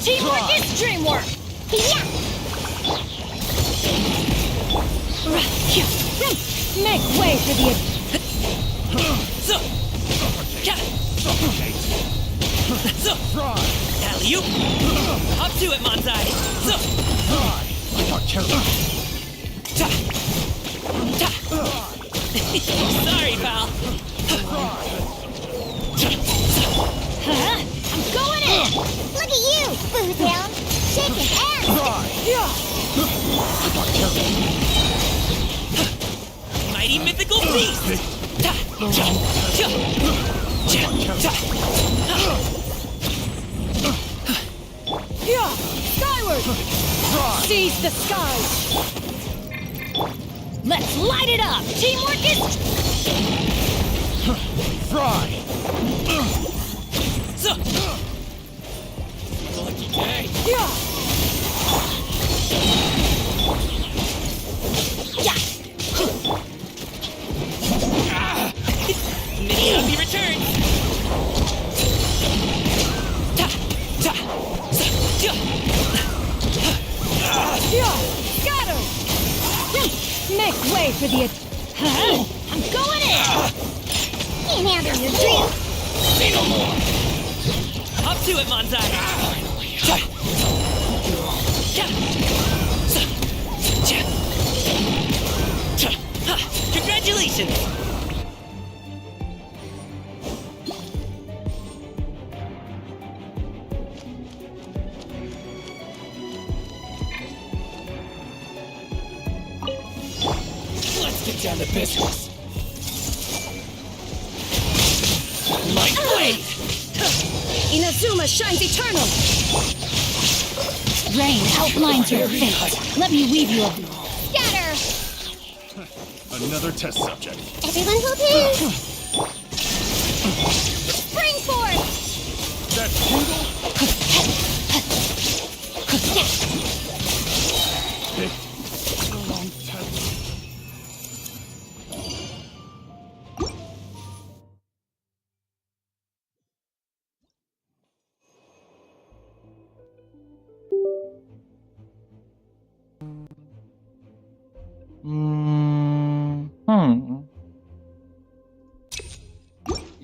Teamwork is dreamwork! Make way for the... Alley-oop! Up to it, Manzai! Sorry, pal! I'm going in! Look at you, Foodhound! Shaking ass! Mighty mythical beast! Skyward! Seize the skies! Let's light it up! Teamwork is... Fry! Lucky day! Mini happy returns! Scatter! Make way for the... I'm going in! Can't handle your dream! Say no more! Up to it, Manzai! Congratulations! Let's get down to business! Light blade! Inazuma shines eternal! Rain outlines your fate. Let me weave you a... Scatter! Another test subject. Everyone hold hands! Spring force! That tingle? Picked the wrong test.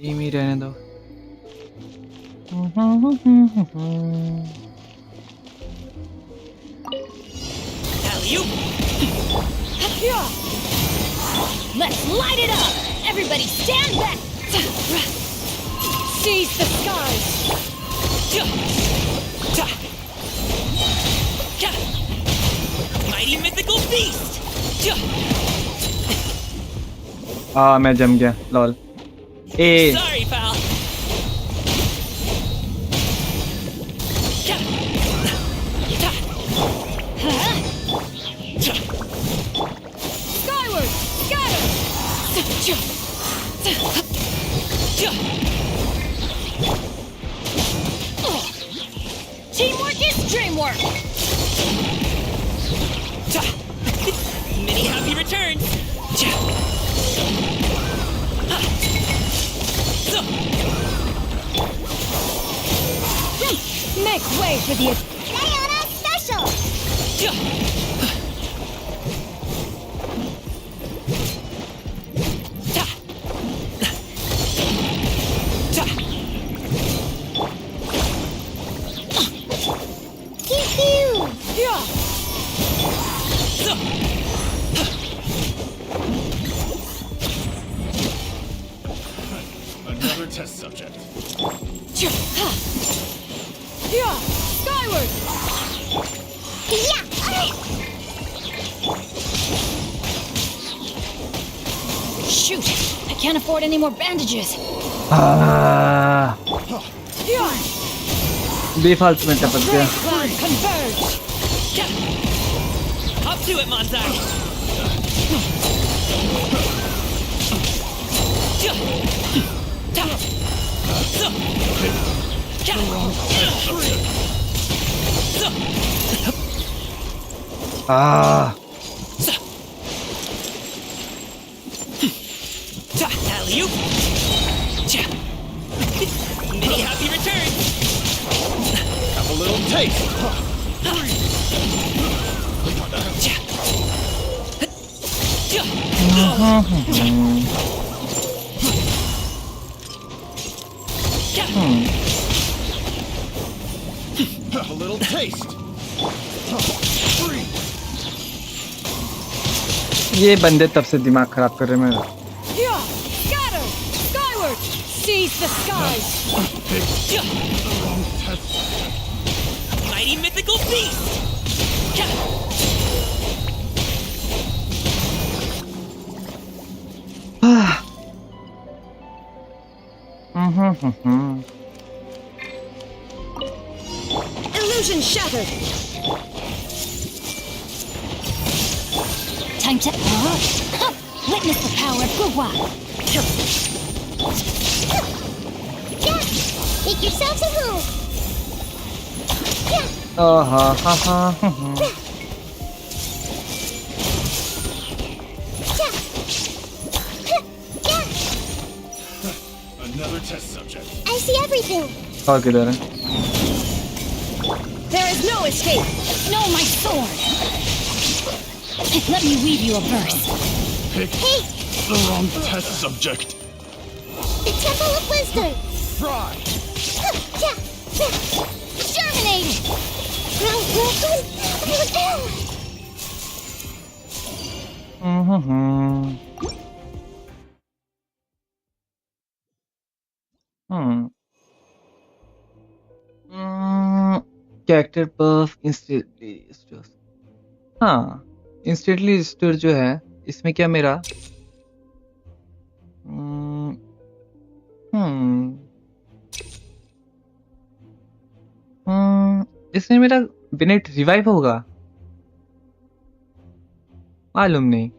Emmy रहने दो Alley-oop! Let's light it up! Everybody stand back! Seize the skies! Mighty mythical beast! मैं जम गया lol A Sorry, pal. Skyward! Teamwork is dreamwork! Many happy returns. Make way for the... Leona Special! Pew pew! Another test subject. Skyward! Yeah! Shoot! I can't afford any more bandages. बेफालतू में टपक गया Great cloud converge! Hop to it, Manzai. Alley-oop. Many happy returns. Have a little taste. Have a little taste. Free. ये बंदे तब से दिमाग खराब कर रहे हैं मेरा Scatter! Skyward! Seize the skies! Wrong test. Mighty mythical beast. Illusion shattered! Time to... Witness the power of Guwa! Yeah! Make yourselves at home! Yeah! Yeah! Another test subject. I see everything! और किधर है There is no escape! No, my sword! Let me weave you a verse. Pick Hey! the wrong test subject. The Temple of Wisdom! Try. Exterminated! Character buff instantly restore हाँ instantly restore जो है इसमें क्या मेरा इसमें मेरा beneath revive होगा मालूम नहीं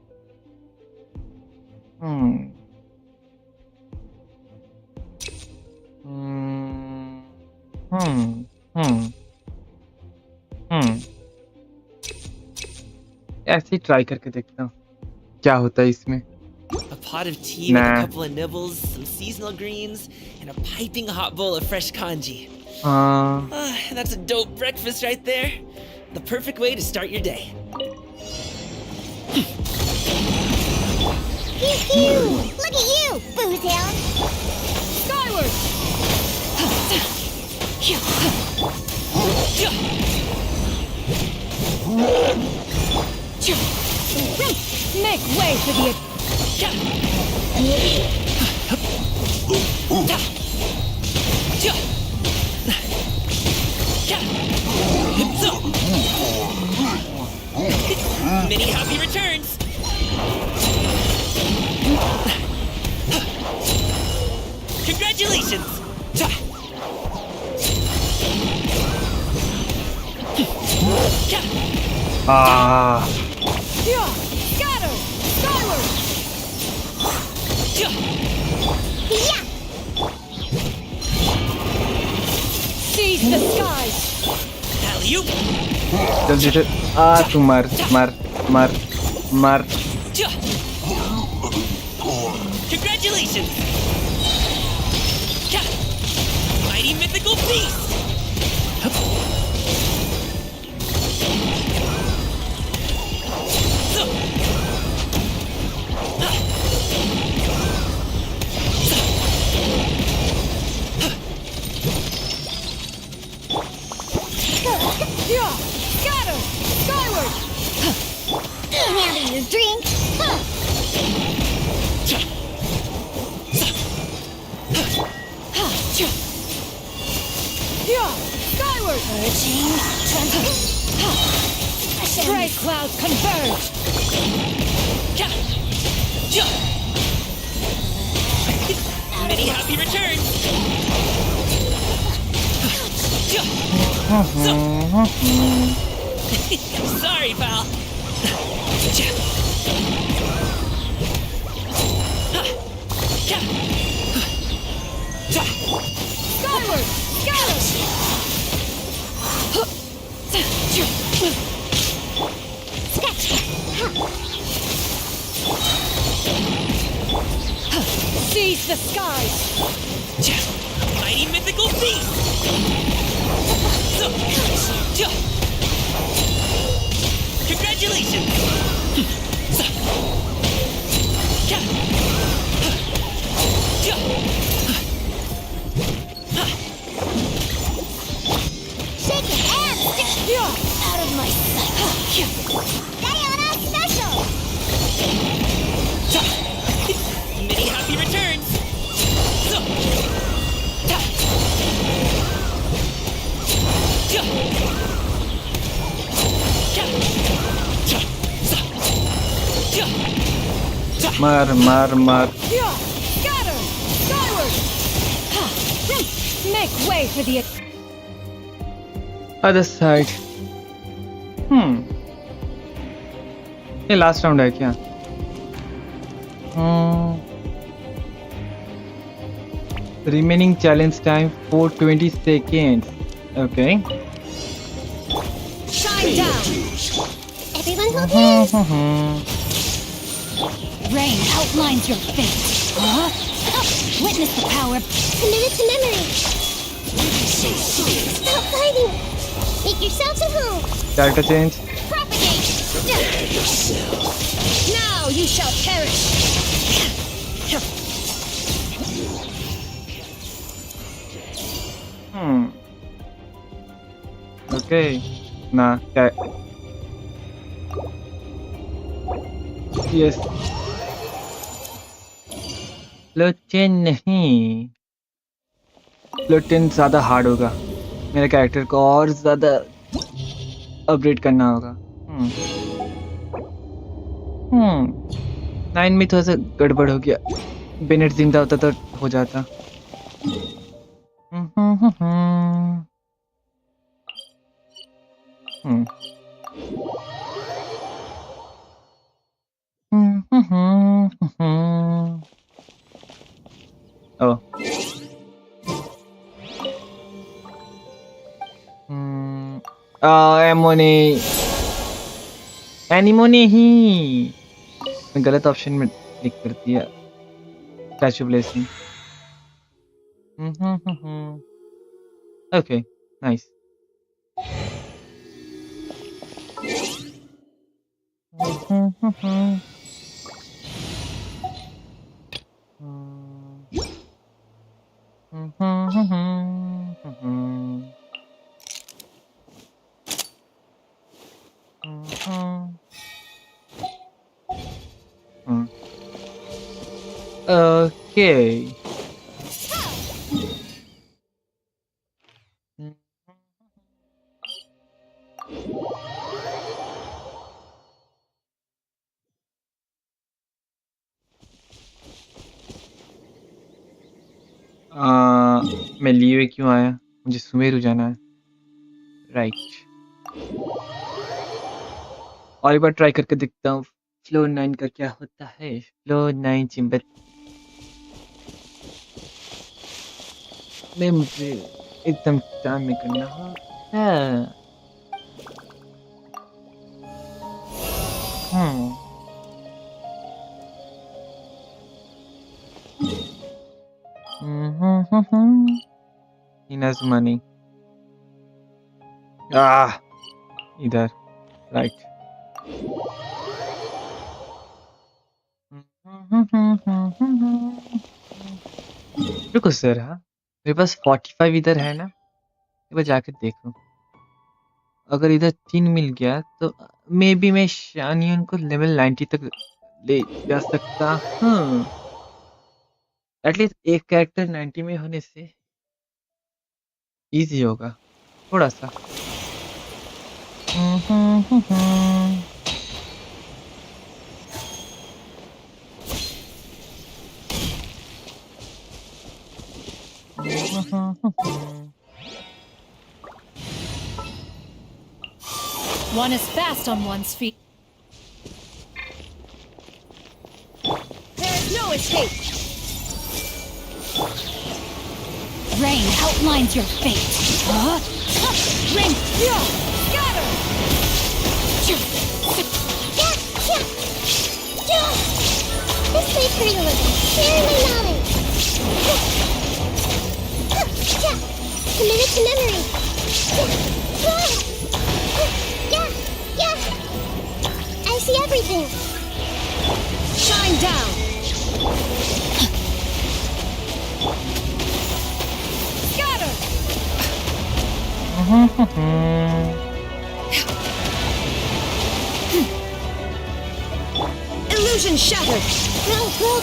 ऐसे ही ट्राई करके देखता हूँ क्या होता है इसमें A pot of tea with a couple of nibbles, some seasonal greens, and a piping hot bowl of fresh kanji. That's a dope breakfast right there. The perfect way to start your day. Pew pew! Look at you, booze hound! Skyward! Make way for the Many happy returns. Congratulations. Ah, Scatter! Skyward! Yeah! Seize the skies! Alley-oop. जल्दी से तू मर मर मर मर Congratulations. Mighty mythical beast. Scatter! Skyward! Handle your drink! Huh. Skyward! Urging, Stray clouds converge! Many happy returns. Sorry, pal. Skyward! Scatter! Seize the skies! Mighty mythical beast. Congratulations. Shaking and stick out of my sight! Diana Special! Many happy returns. मर मर मर Scatter! Skyward! Make way for the other side ये last round है क्या remaining challenge time 420 seconds okay shine down! Everyone hold hands! Rain outlines your fate. Huh? Witness the power. Commit it to memory! Stop fighting! Make yourselves at home! Character change Propagate! Now you shall perish. Okay ना क्या yes फ्लोटेन नहीं फ्लोटेन ज़्यादा hard होगा मेरे character को और ज़्यादा upgrade करना होगा 9 में थोड़ा सा गड़बड़ हो गया बेनेट जिंदा होता तो हो जाता Oh. एमोनी एनिमोनी ही मैं गलत ऑप्शन में क्लिक कर दिया statue blessing okay nice okay. मैं लिए क्यों आया? मुझे सुमेरु जाना है। राइट। और एक बार ट्राई करके देखता हूँ फ्लो 9 का क्या होता है। फ्लो 9 चिंबत में मुझे एकदम टाइम में करना होता है। हम्म इनाजुमानी इधर राइट। रुको सर, हाँ मेरे पास 45 इधर है ना, एक बार जाकर देखो। अगर इधर 3 मिल गया तो मे बी मैं शानियन को लेवल 90 तक ले जा सकता हूँ। एटलीस्ट एक कैरेक्टर 90 में होने से इजी होगा थोड़ा सा। One is fast on one's feet. There is no escape. Rain outlines your fate. Huh? Rain, yeah, scatter. This way pretty little. Sharing my knowledge. Committed to memory. I see everything. Shine down. Scatter. Illusion shattered.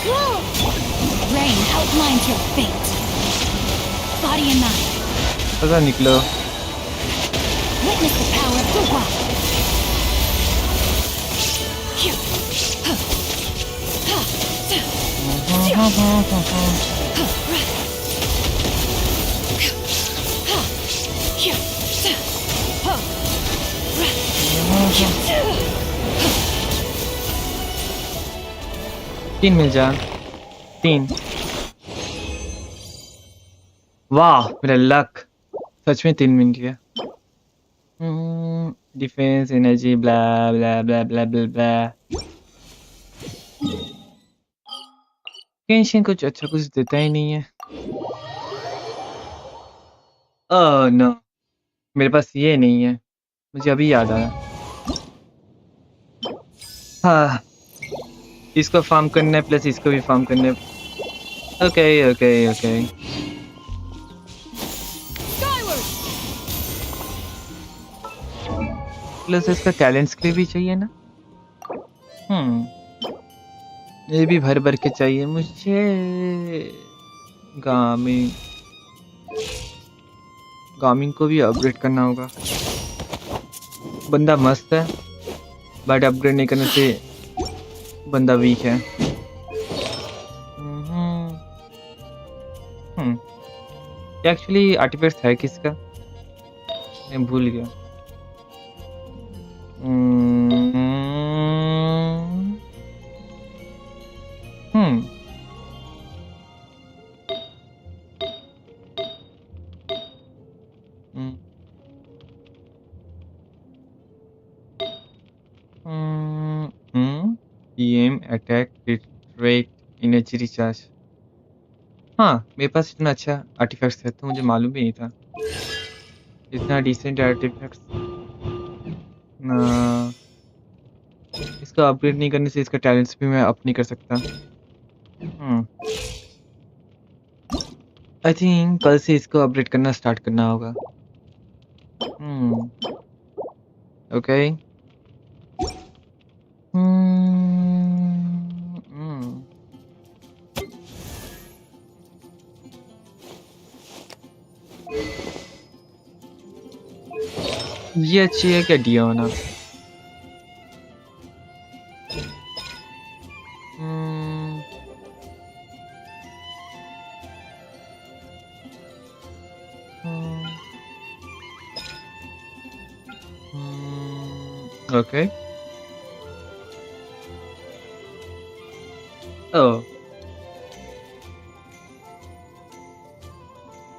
Grow. Rain outlines your fate. Body and mind. पता निकलो। Witness the power of the rock. तीन मिल जा। 3। वाह मेरा luck, सच में 3 मिल गया। Defence energy ब्ला ब्ला ब्ला ब्ला ब्ला ब्ला। Genshin कुछ अच्छा कुछ देता ही नहीं है। ओह नो, मेरे पास ये नहीं है, मुझे अभी याद आया। हाँ, इसको फार्म करना है प्लस इसको भी फार्म करना है। ओके। प्लस इसका टैलेंट्स के लिए भी चाहिए ना। ये भी भर भर के चाहिए मुझे। गामिंग को भी अपग्रेड करना होगा। बंदा मस्त है बट अपग्रेड नहीं करने से बंदा वीक है। एक्चुअली आर्टिफैक्ट है किसका, मैं भूल गया। EM attack rate energy recharge. हाँ मेरे पास इतना अच्छा आर्टिफैक्ट्स है तो मुझे मालूम भी नहीं था इतना डिसेंट आर्टिफैक्ट्स। इसका अपग्रेड नहीं करने से इसका टैलेंट्स भी मैं अप नहीं कर सकता। आई थिंक कल से इसको अपग्रेड करना स्टार्ट करना होगा। ओके। ये अच्छी है क्या डियोना? Okay. Oh.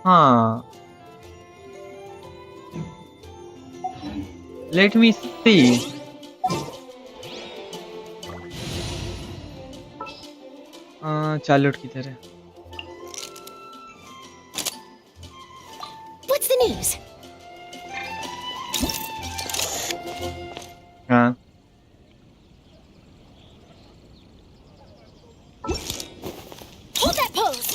Huh. Let me see. Charlotte की तरह. What's the news? हाँ. Hold that pose.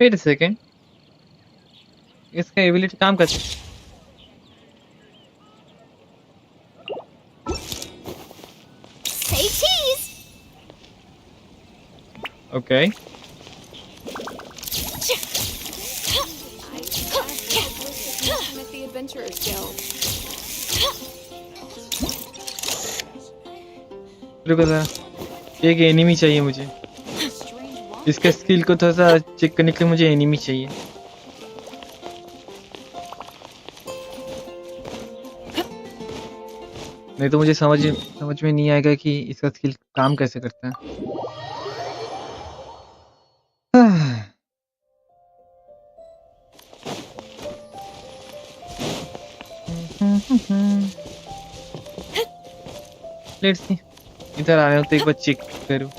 Wait a second. इसका एबिलिटी काम करती है. Say cheese. Okay. At the Adventurers Guild. रुको जरा. एक एनिमी चाहिए मुझे. इसके स्किल को थोड़ा सा चेक करने के लिए मुझे एनिमी चाहिए. नहीं तो मुझे समझ में नहीं आएगा कि इसका स्किल काम कैसे करता है. Let's see. इधर आने हो तो एक बार चेक करो.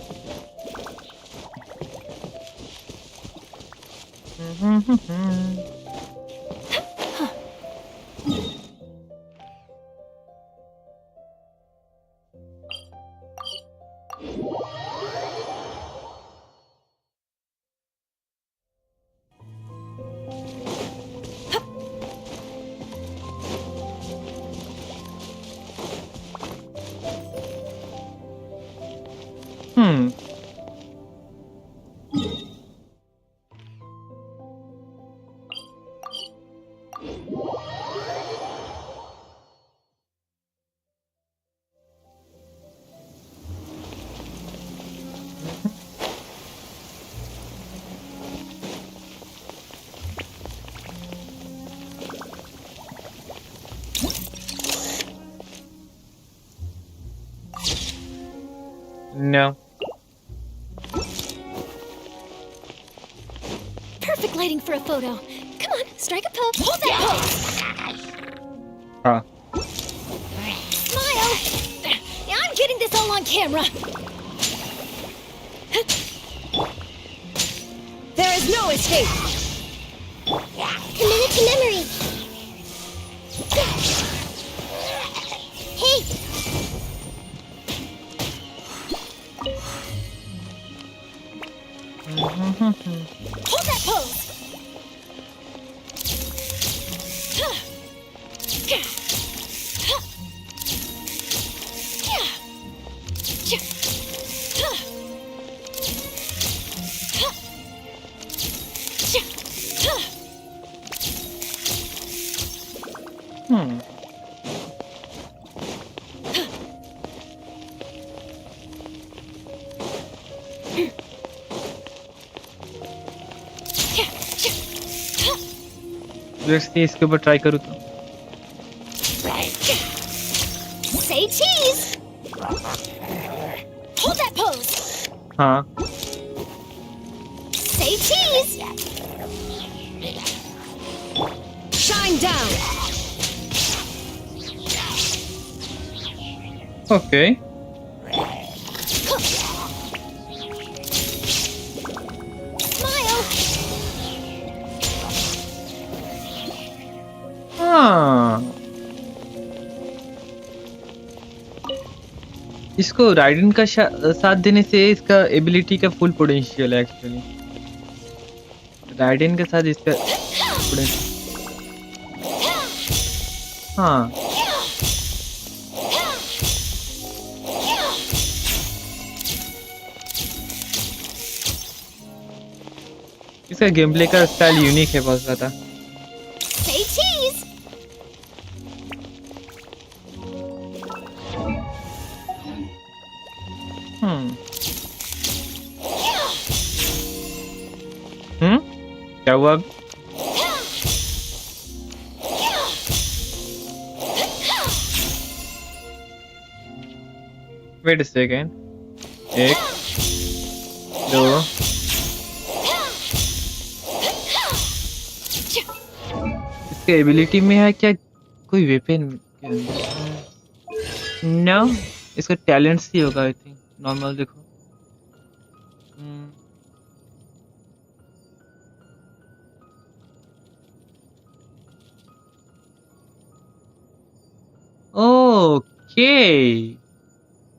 No. Perfect lighting for a photo. Come on, strike a pose. Hold that pose. हाँ. Smile. Yeah, I'm getting this all on camera. There is no escape. Commit to memory. Hey. Hold that pose. Let's see इसके ऊपर try करूँ तो. Say cheese. Hold that pose. हाँ. Say cheese. Shine down. Okay. Smile. हाँ. इसको ridden का साथ देने से इसका एबिलिटी का फुल पोटेंशियल है एक्चुअली. राइडन के साथ इसका पोटेंशियल. हाँ. इसका गेम प्ले का स्टाइल यूनिक है बहुत ज्यादा। Say cheese. क्या हुआ अब? वेट अ सेकेंड, 1 2 इसके एबिलिटी में है क्या कोई वेपन के अंदर? नो, इसका टैलेंट्स ही होगा आई थिंक। नॉर्मल देखो। ओके,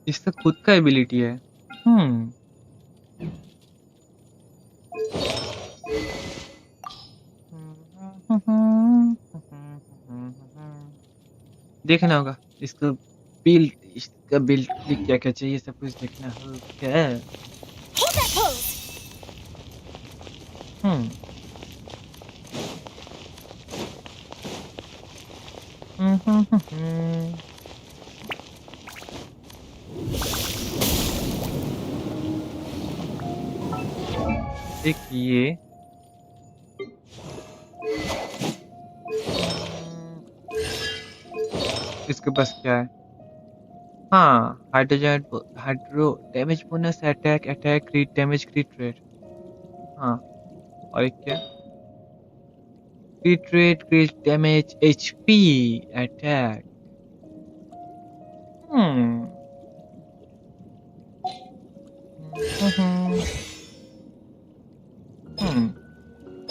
इसका खुद का एबिलिटी है। देखना होगा इसको बिल्ड, इसका बिल्ड क्या क्या चाहिए सब कुछ देखना होगा। Hold that pose. एक ये इसके पास क्या है? हाँ, hydro damage bonus, attack crit damage, crit rate. हाँ, और एक क्या? Crit rate, crit damage, HP, attack.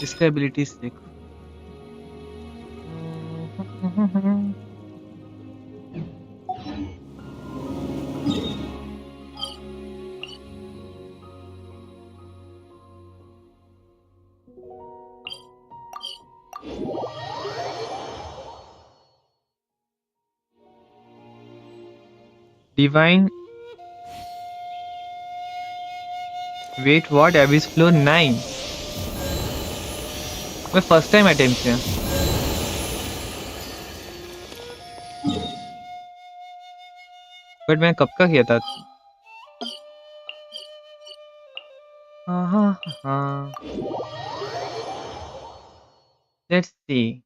इसका एबिलिटीज देखो। Divine wait what abyss flow 9। मैं फर्स्ट टाइम अटेम्प्ट किया। बट मैं कब का किया था? हाँ। Let's see.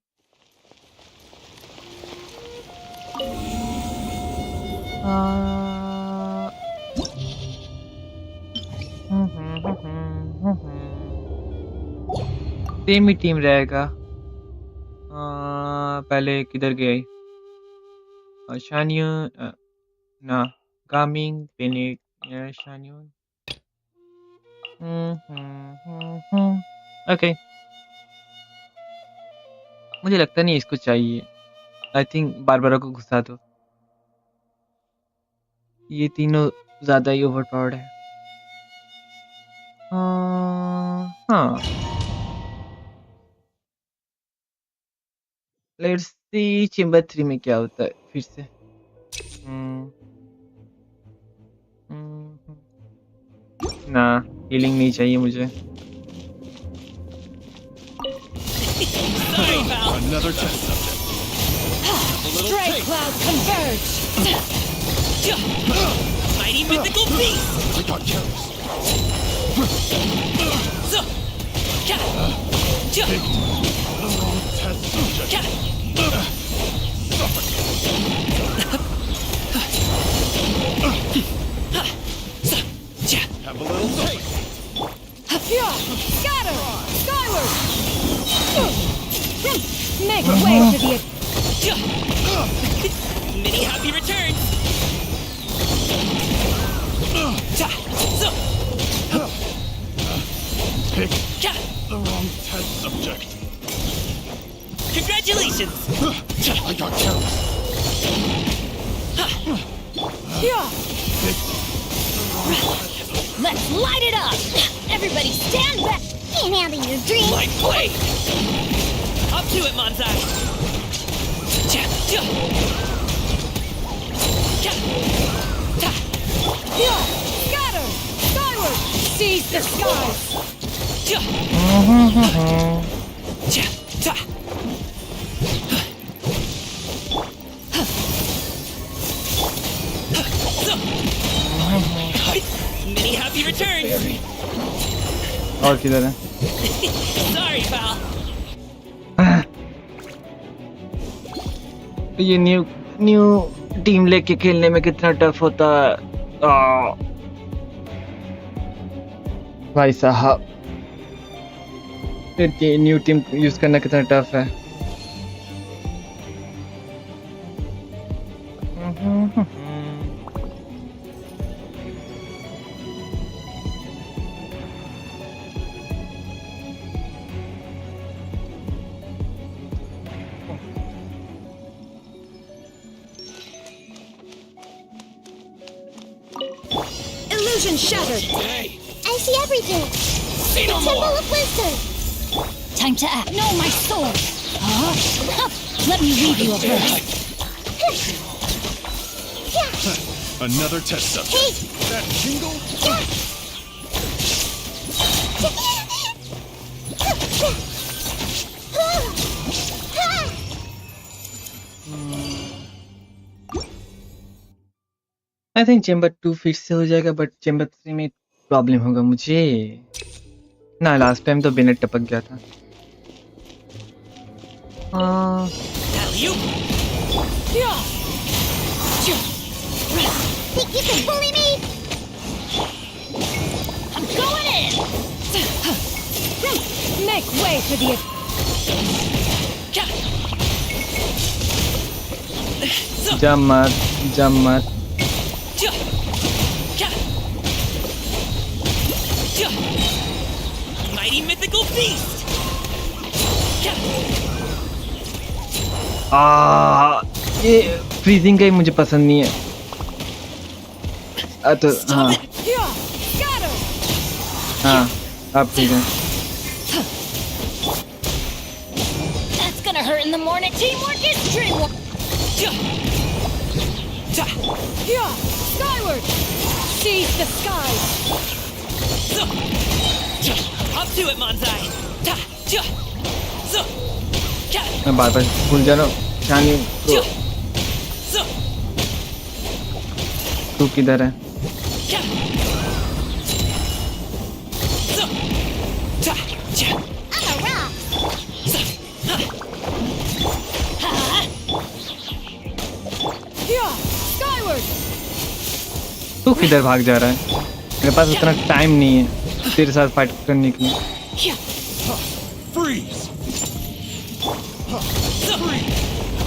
सेम ही टीम रहेगा। पहले किधर गई? शान्यू ना, गामिंग पेनिक शान्यू। ओके, मुझे लगता नहीं इसको चाहिए। आई थिंक बारबरा को घुसा दो, ये तीनों ज्यादा ही ओवरपावर्ड है। हाँ, लेट्स सी चेंबर 3 में क्या होता है फिर से। ना, हीलिंग नहीं चाहिए मुझे। Sorry, pal. Another test subject. Strike clouds converge. Mighty mythical beast. I got careless. So, ka, ja, The wrong test subject. ka, so, ja. Have a little taste. Yeah. Scatter. Skyward. Make way for the Ja. Many happy returns. Ja, so, Pick ka. the wrong test subject. Congratulations. I got careless. yeah. Pick Let's light it up. Everybody stand back. Ain't having your dream. My way. Up to it, Monzai. Ja, ja. Ka, ta. Yeah. Scatter. Skyward. Seize the skies. Many happy returns. और किधर है? Sorry, pal. ये new team लेके खेलने में कितना tough होता है। भाई साहब, ये न्यू टीम यूज करना कितना टफ है। Illusion shattered. Hey, I see everything. see no Symbol more. of wisdom. Time to act. No, my sword. Huh? Let me read you a verse. Another test subject. Hey. That jingle? I think chamber 2 फिर से हो जाएगा, but chamber 3 में problem होगा मुझे ना। Last time तो बिना टपक गया था। Alley-oop. Think you can bully me? I'm going in. Make way for the. जम मत, जम मत। Mighty mythical beast. ये फ्रीजिंग का ही मुझे पसंद नहीं है। तो हाँ हाँ, आप ठीक है। That's gonna hurt in the morning. Teamwork is dreamwork. Skyward. Seize the skies. Up to it, Manzai. मैं बार बार भूल जा रहा हूँ। शानी तू किधर है? I'm a rock. Skyward. तू किधर भाग जा रहा है? मेरे पास उतना टाइम नहीं है तेरे साथ फाइट करने के लिए। Freeze!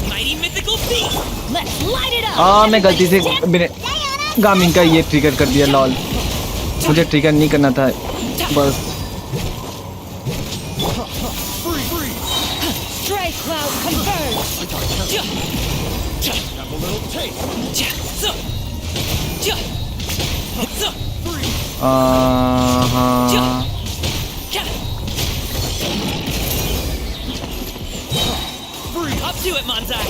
Mighty mythical beast. Let's light it up. मैं गलती से बिना गामिंग का ये ट्रिगर कर दिया। लॉल, मुझे ट्रिगर नहीं करना था बस। Stray cloud converge. Have a little taste. हाँ Up to it, Manzai.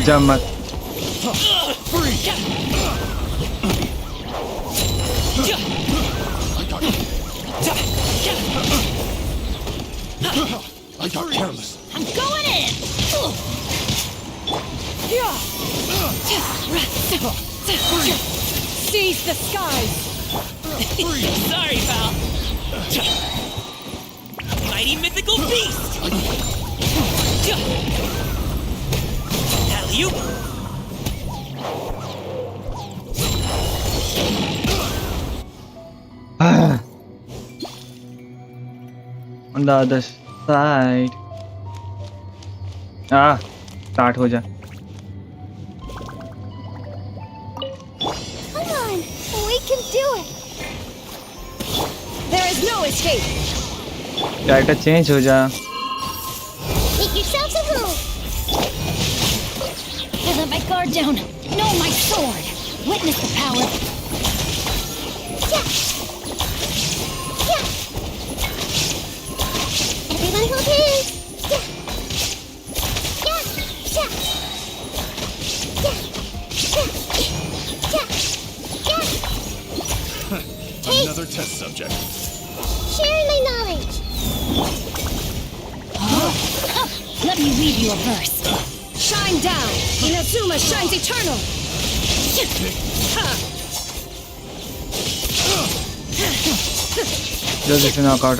जम मत। I got careless. I'm going in. Seize the skies. Sorry, pal. Mighty mythical beast. Alley-oop. On the other side. Start हो जा। Come on. We can do it. There is no escape. Character change हो जा। Make yourself a move. I let my guard down. Know my sword. Witness the power. Everyone hold hands. Another test subject. Sharing my knowledge. Let me read you a verse. Shine down. Inazuma shines eternal. जल्दी से knockout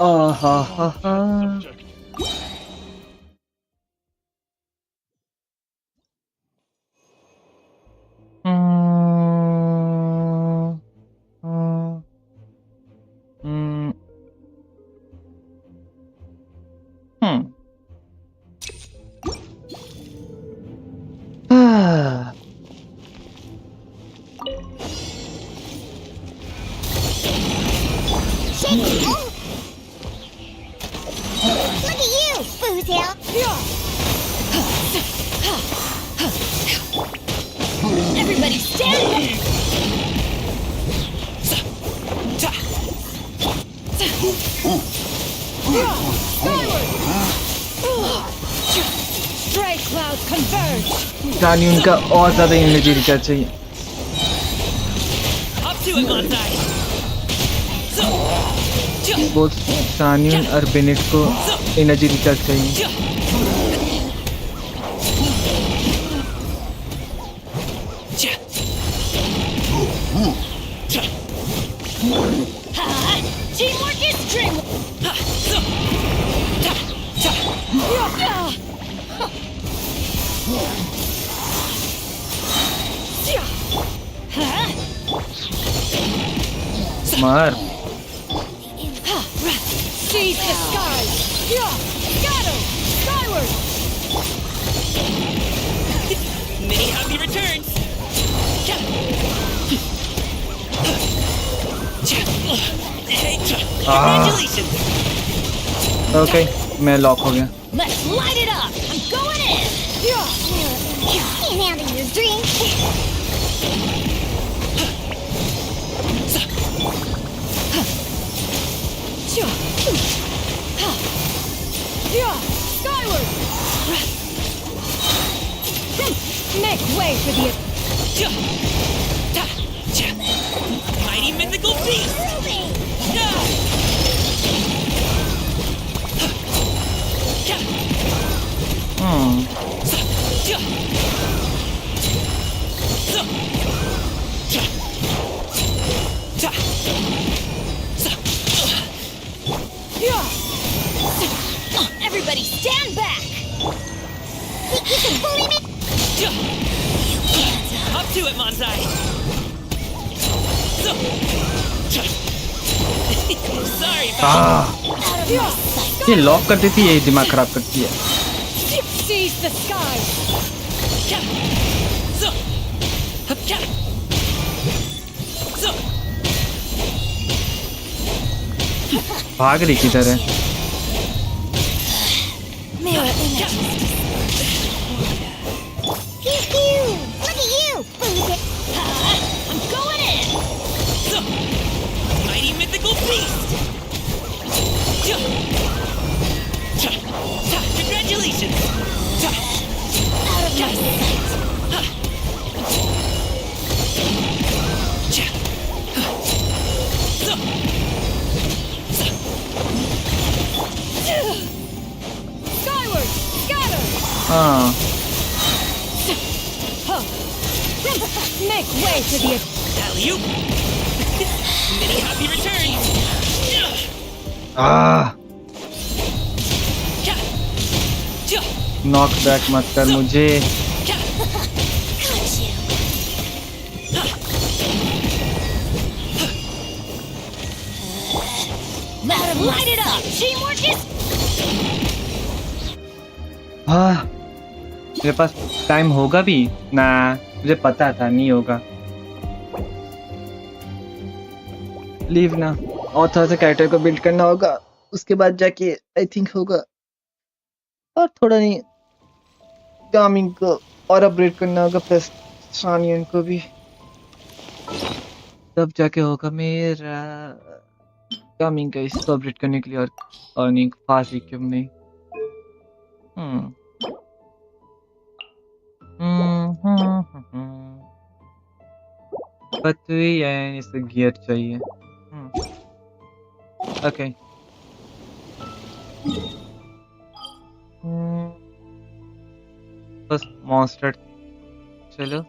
आहा हा हा Shake it. Look at you, Foozle. Everybody stand back! Strike clouds converge! जानी उनका और ज़्यादा energy recharge चाहिए बोथ सानियन और बेनेट को एनर्जी रिचार्ज चाहिए Teamwork is dreamwork! मार Seize the skies! Scatter! Skyward! Many happy returns. Congratulations. Okay मैं लॉक हो गया Let's light it up! I'm going in! Can't handle your dream. Skyward! Make way for the... Mighty mythical beast. Everybody stand back! Think you can bully me? Up to it, Manzai. Sorry, ये lock कर देती है दिमाग खराब करती है Seize the skies! भाग रही किधर है Pew pew. Look at you, Foozle. I'm going in! mighty mythical beast. Congratulations. Out of my sight! Skyward! Scatter! हाँ Make way for the... Alley-oop. Many happy returns. Knock back मत कर मुझे Let him light it up! Teamwork is... हाँ मेरे पास time होगा भी ना मुझे पता था नहीं होगा लीव ना और थोड़ा सा कैरेक्टर को बिल्ड करना होगा उसके बाद जाके आई थिंक होगा और थोड़ा नहीं कामिंग को और अपग्रेड करना होगा प्लस सानियन को भी तब जाके होगा मेरा कामिंग का इसको अपग्रेड करने के लिए और नहीं फास्ट क्यों नहीं पतवी एंड इसका गियर चाहिए। ओके। बस मॉन्स्टर चलो।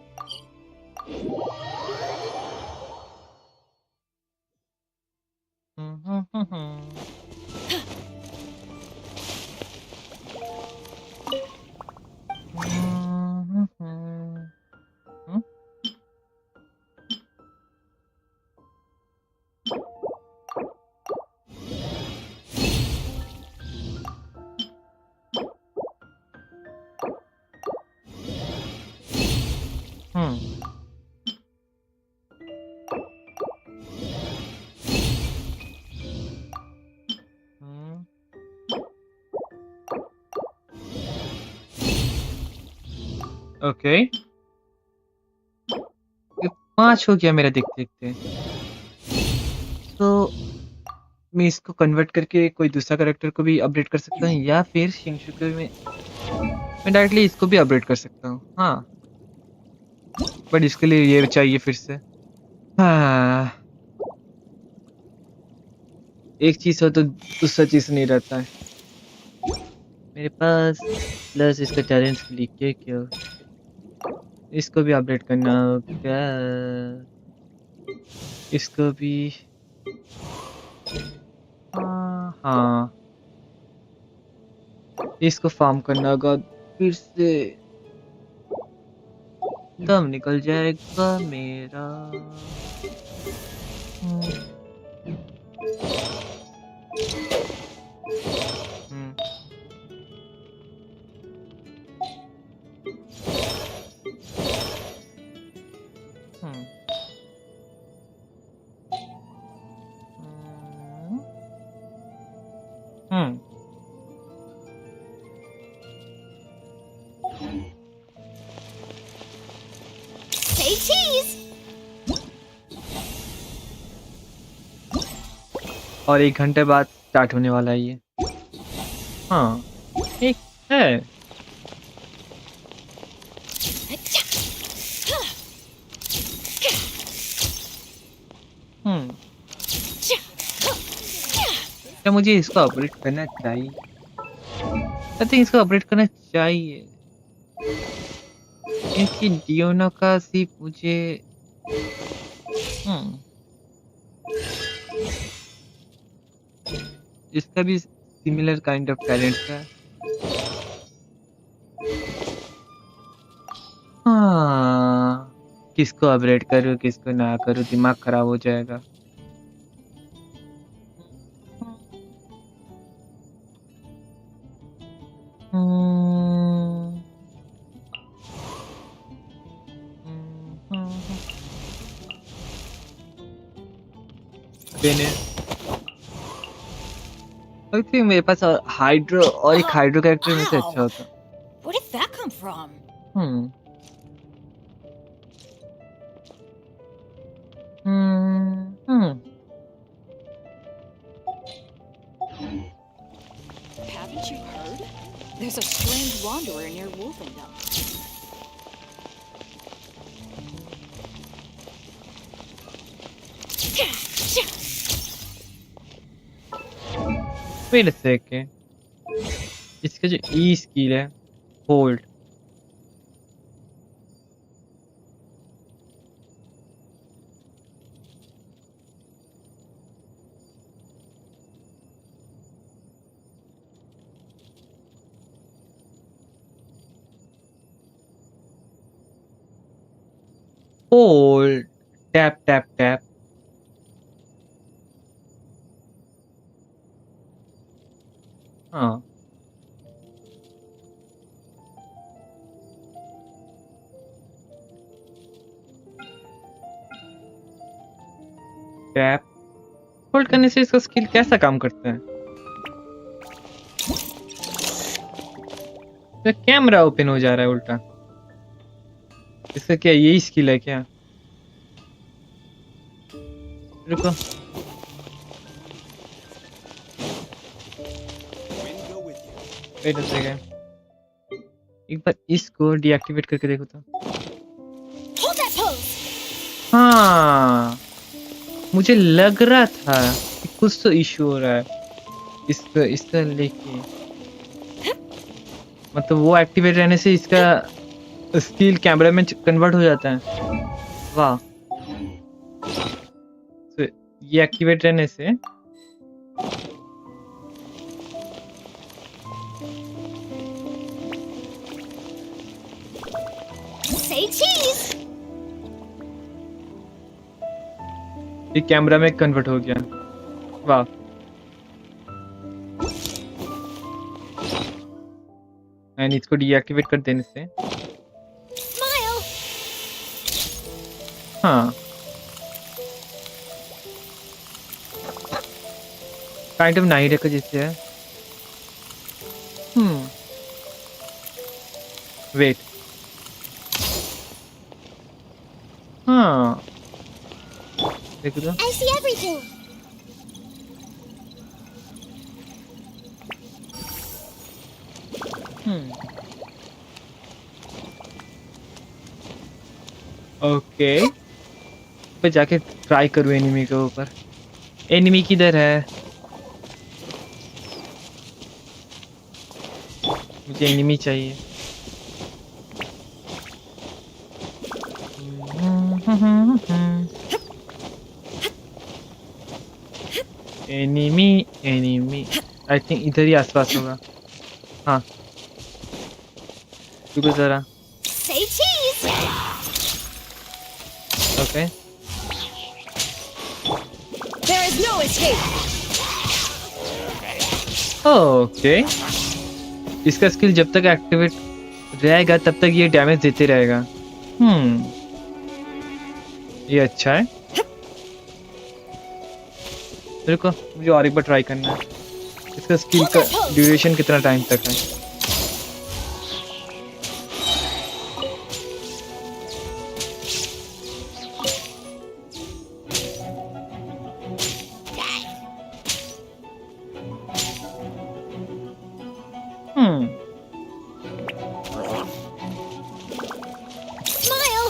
ओके, ये 5 हो गया मेरा देखते देखते। तो मैं इसको कन्वर्ट करके कोई दूसरा कैरेक्टर को भी अपडेट कर सकता हूँ या फिर शिंगशुके में मैं डायरेक्टली इसको भी अपडेट कर सकता हूँ। हाँ, बट इसके लिए ये चाहिए फिर से। हाँ, एक चीज हो तो दूसरा चीज नहीं रहता है मेरे पास। प्लस इसका टैलेंट्स के लिए क्या इसको भी अपडेट करना होगा। इसको भी हाँ, इसको फार्म करना होगा फिर से, दम निकल जाएगा मेरा। Say cheese. और 1 घंटे बाद स्टार्ट होने वाला है ये। हाँ, ठीक है। क्या मुझे इसको अपडेट करना चाहिए? आई थिंक इसको अपडेट करना चाहिए क्योंकि डियोना का सिर्फ मुझे इसका भी सिमिलर काइंड ऑफ टैलेंट है। हाँ, किसको अपडेट करूँ किसको ना करूँ, दिमाग खराब हो जाएगा। आई थिंक मेरे पास हाइड्रो और एक हाइड्रो कैरेक्टर में से अच्छा होता। Where did that come from? Haven't you heard? There's a strange wanderer near Wolfendom. Wait a second. इसका जो E स्किल है, hold, hold, tap tap tap. हाँ, टैप होल्ड करने से इसका स्किल कैसा काम करता है? तो कैमरा ओपन हो जा रहा है उल्टा। इसका क्या यही स्किल है क्या? रुको, वेट अ सेकंड, एक बार इसको डीएक्टिवेट करके देखो तो। Hold that pose. हाँ, मुझे लग रहा था कि कुछ तो इशू हो रहा है इसका लेके, मतलब वो एक्टिवेट रहने से इसका स्किल कैमरा में कन्वर्ट हो जाता है। वाह, तो ये एक्टिवेट रहने से Say cheese. ये कैमरा में कन्वर्ट हो गया। वाह, एंड इसको डीएक्टिवेट कर देने से Smile. हाँ, काइंड ऑफ नाइट का जैसे है। वेट, हाँ, देख दो। I see everything. ओके, मैं जाके ट्राई करूँ एनिमी के ऊपर। एनिमी किधर है? मुझे एनिमी चाहिए। एनिमी एनिमी, आई थिंक इधर ही आसपास होगा। हाँ, रुको जरा। Say cheese. Okay, There is no escape. Okay, इसका स्किल जब तक एक्टिवेट रहेगा तब तक ये डैमेज देते रहेगा। ये अच्छा है। रुको, मुझे और एक बार ट्राई करना है। इसका स्किल का ड्यूरेशन कितना टाइम तक है? Smile.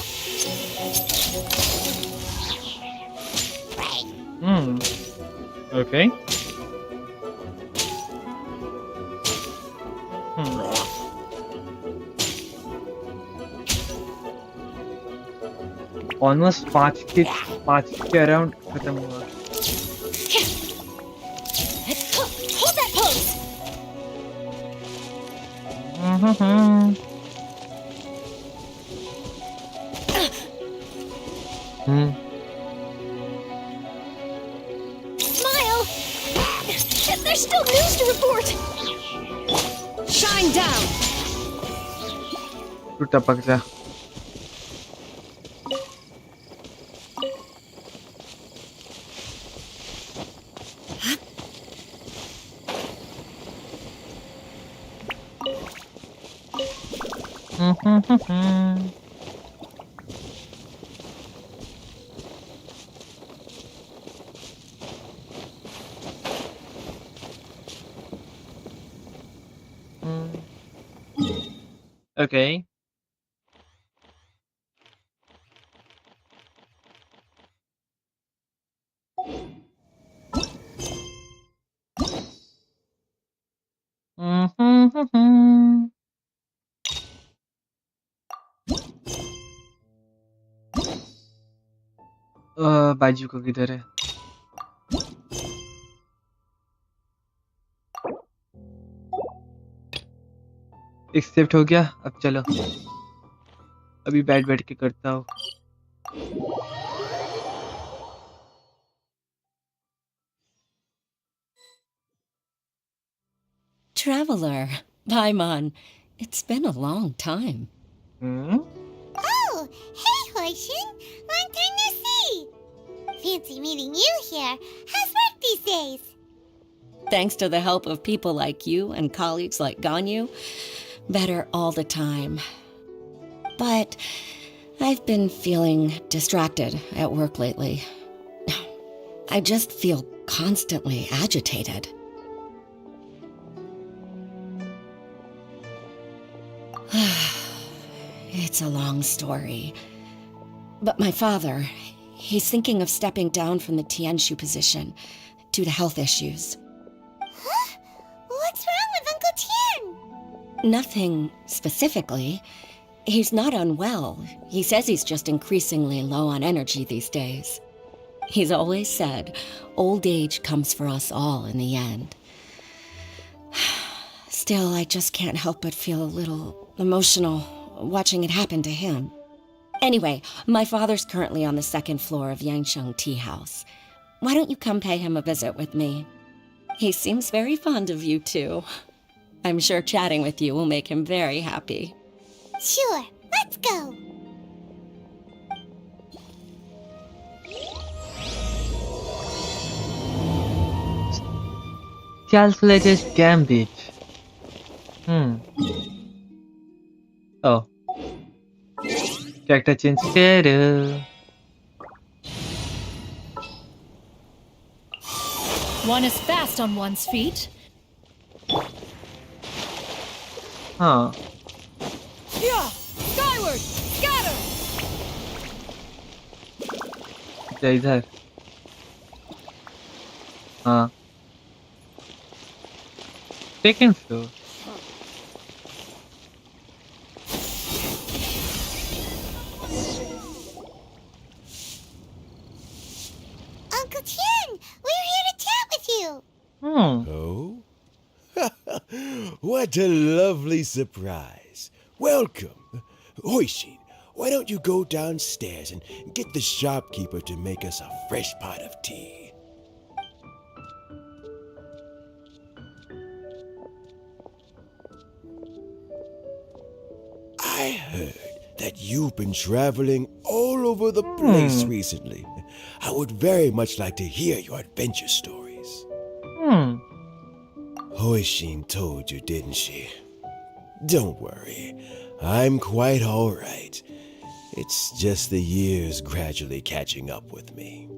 ओके, ऑलमोस्ट 5 के अराउंड खत्म हुआ। Hold that pose. Smile. There's still news to report. Shine down. तू टपक जा। Okay. बाजू को किधर है? एक्सेप्ट हो गया। अब चलो, अभी बैठ के करता हूँ। Traveler, Paimon, it's been a long time. Oh, hey, Hoishin. Long time no see. Fancy meeting you here. How's work these days? Thanks to the help of people like you and colleagues like Ganyu, better all the time. But I've been feeling distracted at work lately. I just feel constantly agitated. It's a long story. But my father, He's thinking of stepping down from the Tianshu position due to health issues. Huh? What's wrong with Uncle Tian? Nothing specifically. He's not unwell. He says he's just increasingly low on energy these days. He's always said, old age comes for us all in the end. Still, I just can't help but feel a little emotional watching it happen to him. Anyway, my father's currently on the second floor of Yangsheng Tea House. Why don't you come pay him a visit with me? He seems very fond of you, too. I'm sure chatting with you will make him very happy. Sure, let's go. Calculated gambit. Oh. Character change better. One is fast on one's feet. Huh. Yeah! Skyward! Scatter! अच्छा इधर हाँ second floor Uncle Tian, we're here to chat with you. Oh? What a lovely surprise. Welcome. Hoishin, why don't you go downstairs and get the shopkeeper to make us a fresh pot of tea? I heard that you've been traveling all over the place recently. I would very much like to hear your adventure stories. Hoishin told you, didn't she? Don't worry, I'm quite all right. It's just the years gradually catching up with me.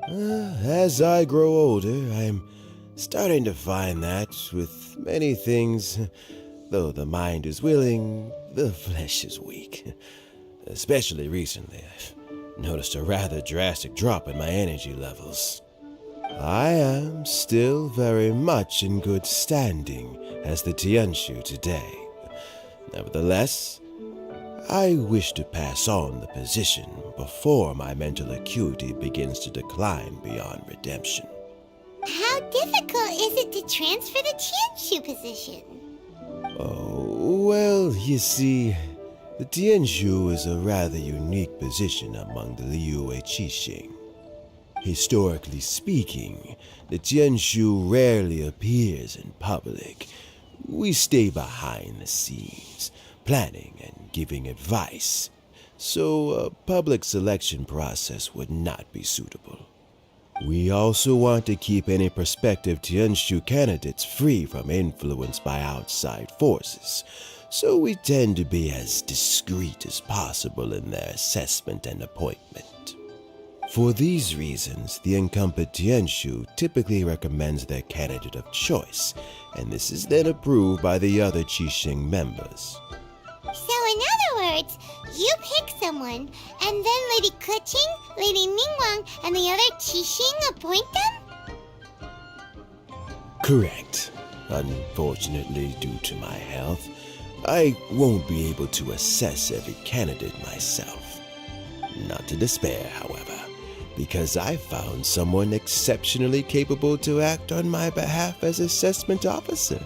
As I grow older, I'm starting to find that with many things, though the mind is willing, the flesh is weak. Especially recently, I've noticed a rather drastic drop in my energy levels. I am still very much in good standing as the Tianshu today. Nevertheless, I wish to pass on the position before my mental acuity begins to decline beyond redemption. How difficult is it to transfer the Tianshu position? Oh, well, you see, the Tianshu is a rather unique position among the Liyue Qixing. Historically speaking, the Tianshu rarely appears in public. We stay behind the scenes, planning and giving advice, so a public selection process would not be suitable. We also want to keep any prospective Tianshu candidates free from influence by outside forces, so we tend to be as discreet as possible in their assessment and appointment. For these reasons, the incumbent Tianshu typically recommends their candidate of choice, and this is then approved by the other Qixing members. So in other words, you pick someone, and then Lady Keqing, Lady Ningguang, and the other Qixing appoint them? Correct. Unfortunately, due to my health, I won't be able to assess every candidate myself. Not to despair, however, because I found someone exceptionally capable to act on my behalf as assessment officer.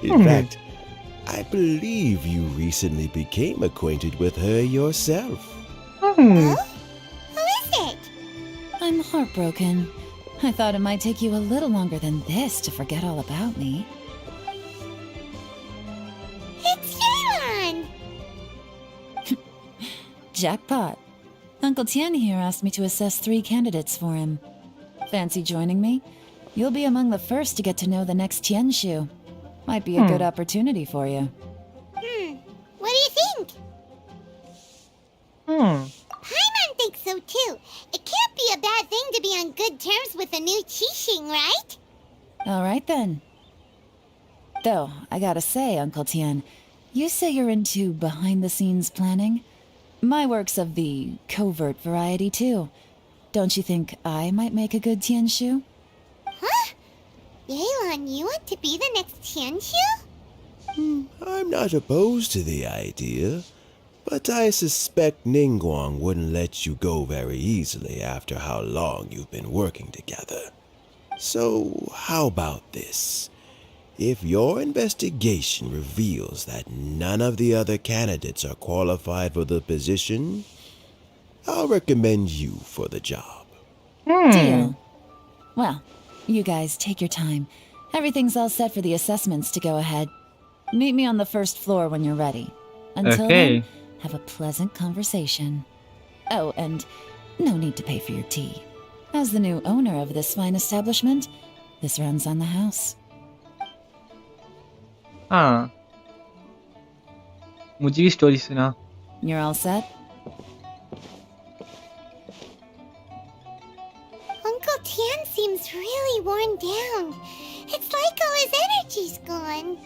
In fact, I believe you recently became acquainted with her yourself. Huh? Who is it? I'm heartbroken. I thought it might take you a little longer than this to forget all about me. It's Yaron! Jackpot. Uncle Tian here asked me to assess 3 candidates for him. Fancy joining me? You'll be among the first to get to know the next Tianshu. Might be a good opportunity for you. What do you think? Paimon thinks so too. It can't be a bad thing to be on good terms with a new Qixing, right? All right then. Though, I gotta say, Uncle Tian, you say you're into behind-the-scenes planning? My work's of the covert variety, too. Don't you think I might make a good Tianshu? Huh? Yelan, you want to be the next Tianshu? I'm not opposed to the idea, but I suspect Ningguang wouldn't let you go very easily after how long you've been working together. So, how about this? If your investigation reveals that none of the other candidates are qualified for the position, I'll recommend you for the job. Deal. Well, you guys take your time. Everything's all set for the assessments to go ahead. Meet me on the first floor when you're ready. Until then, have a pleasant conversation. Oh, and no need to pay for your tea. As the new owner of this fine establishment, this runs on the house. हाँ मुझे भी story सुना. You're all set? Uncle Tian seems really worn down. It's like all his energy's gone.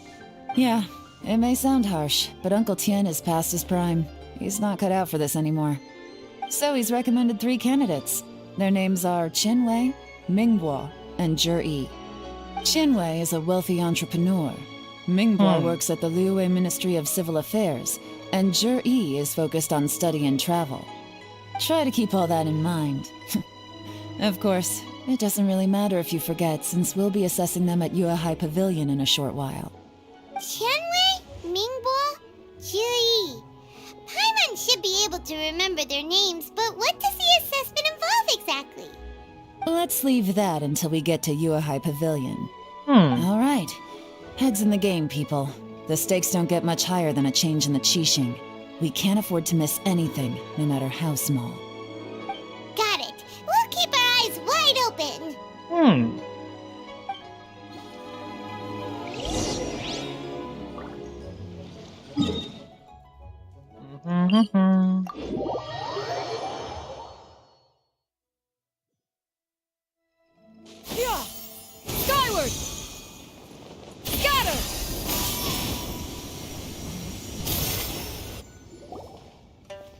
Yeah, it may sound harsh, but Uncle Tian is past his prime. He's not cut out for this anymore. So he's recommended 3 candidates. Their names are Qinwei, Mingguo, and Zhi. Qinwei is a wealthy entrepreneur. Mingguo works at the Liyue Ministry of Civil Affairs, and Zhi is focused on study and travel. Try to keep all that in mind. Of course, it doesn't really matter if you forget, since we'll be assessing them at Yuehai Pavilion in a short while. Qianwei, Mingbo, Zhi. Paimon should be able to remember their names, but what does the assessment involve exactly? Let's leave that until we get to Yuehai Pavilion. All right. Heads in the game, people. The stakes don't get much higher than a change in the Qixing. We can't afford to miss anything, no matter how small. Got it. We'll keep our eyes wide open. Yeah! Skyward! Scatter!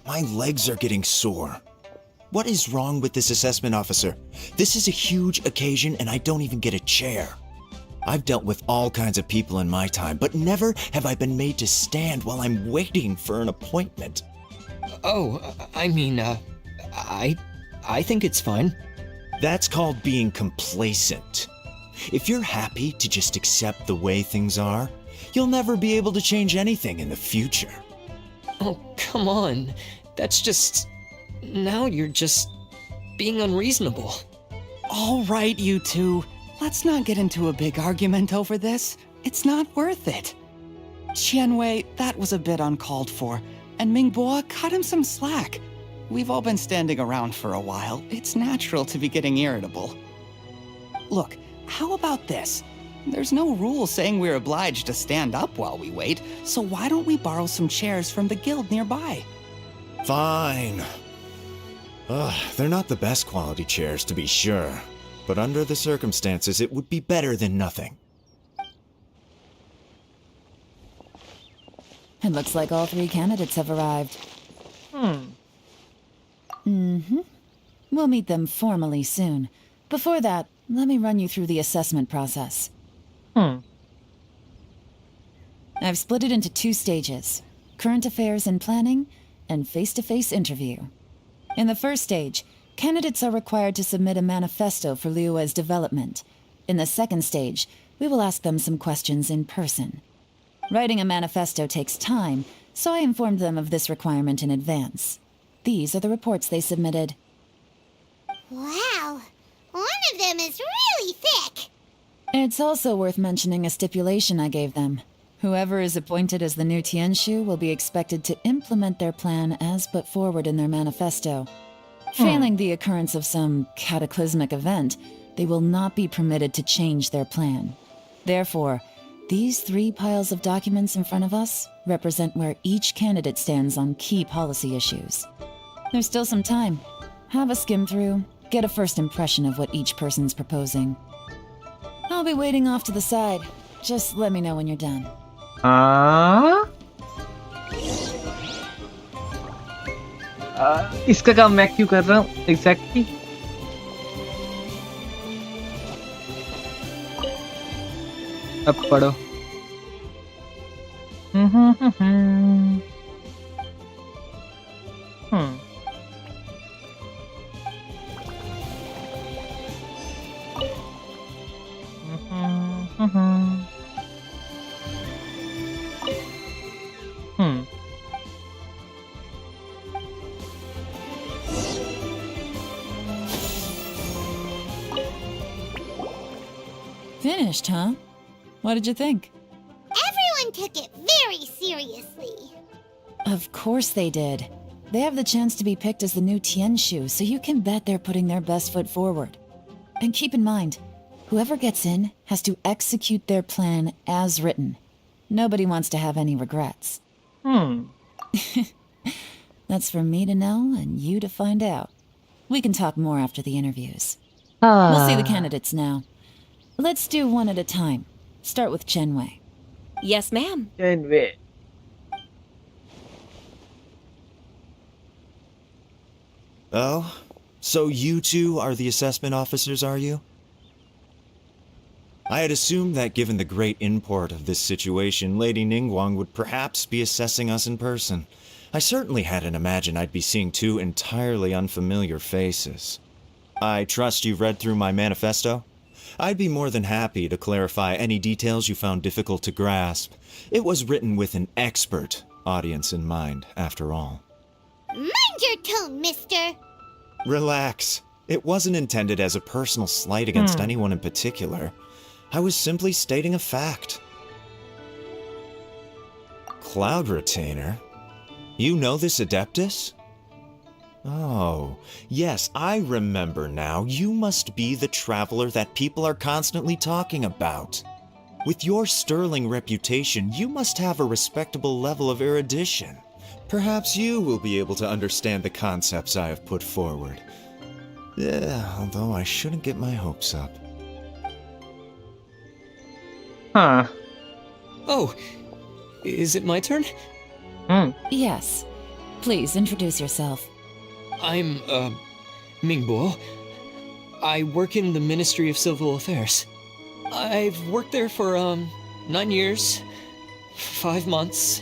My legs are getting sore. What is wrong with this assessment officer? This is a huge occasion and I don't even get a chair. I've dealt with all kinds of people in my time, but never have I been made to stand while I'm waiting for an appointment. Oh, I mean, I think it's fine. That's called being complacent. If you're happy to just accept the way things are, you'll never be able to change anything in the future. Oh, come on. That's just... Now you're just being unreasonable. All right, you two. Let's not get into a big argument over this. It's not worth it. Qianwei, that was a bit uncalled for, and Mingbo, cut him some slack. We've all been standing around for a while. It's natural to be getting irritable. Look, how about this? There's no rule saying we're obliged to stand up while we wait, so why don't we borrow some chairs from the guild nearby? Fine. They're not the best quality chairs, to be sure. But under the circumstances, it would be better than nothing. It looks like all 3 candidates have arrived. We'll meet them formally soon. Before that, let me run you through the assessment process. I've split it into 2 stages: current affairs and planning, and face-to-face interview. In the first stage, candidates are required to submit a manifesto for Liyue's development. In the second stage, we will ask them some questions in person. Writing a manifesto takes time, so I informed them of this requirement in advance. These are the reports they submitted. Wow. One of them is really thick. It's also worth mentioning a stipulation I gave them. Whoever is appointed as the new Tianshu will be expected to implement their plan as put forward in their manifesto. Failing the occurrence of some cataclysmic event, they will not be permitted to change their plan. Therefore, these 3 piles of documents in front of us represent where each candidate stands on key policy issues. There's still some time. Have a skim through, get a first impression of what each person's proposing. I'll be waiting off to the side. Just let me know when you're done. इसका काम मैं क्यों कर रहा हूँ exactly? अब पढ़ो। हम्म। Finished, huh? What did you think? Everyone took it very seriously. Of course they did. They have the chance to be picked as the new Tianshu, so you can bet they're putting their best foot forward. And keep in mind, whoever gets in has to execute their plan as written. Nobody wants to have any regrets. That's for me to know and you to find out. We can talk more after the interviews. We'll see the candidates now. Let's do one at a time. Start with Chenwei. Yes, ma'am. Chenwei. Oh, so you two are the assessment officers, are you? I had assumed that given the great import of this situation, Lady Ningguang would perhaps be assessing us in person. I certainly hadn't imagined I'd be seeing two entirely unfamiliar faces. I trust you've read through my manifesto? I'd be more than happy to clarify any details you found difficult to grasp. It was written with an expert audience in mind, after all. Mind your tone, mister. Relax. It wasn't intended as a personal slight against anyone in particular. I was simply stating a fact. Cloud Retainer? You know this Adeptus? Oh, yes, I remember now. You must be the traveler that people are constantly talking about. With your sterling reputation, you must have a respectable level of erudition. Perhaps you will be able to understand the concepts I have put forward. Although I shouldn't get my hopes up. Huh. Oh, is it my turn? Yes. Please introduce yourself. I'm, Mingbo. I work in the Ministry of Civil Affairs. I've worked there for, 9 years, 5 months,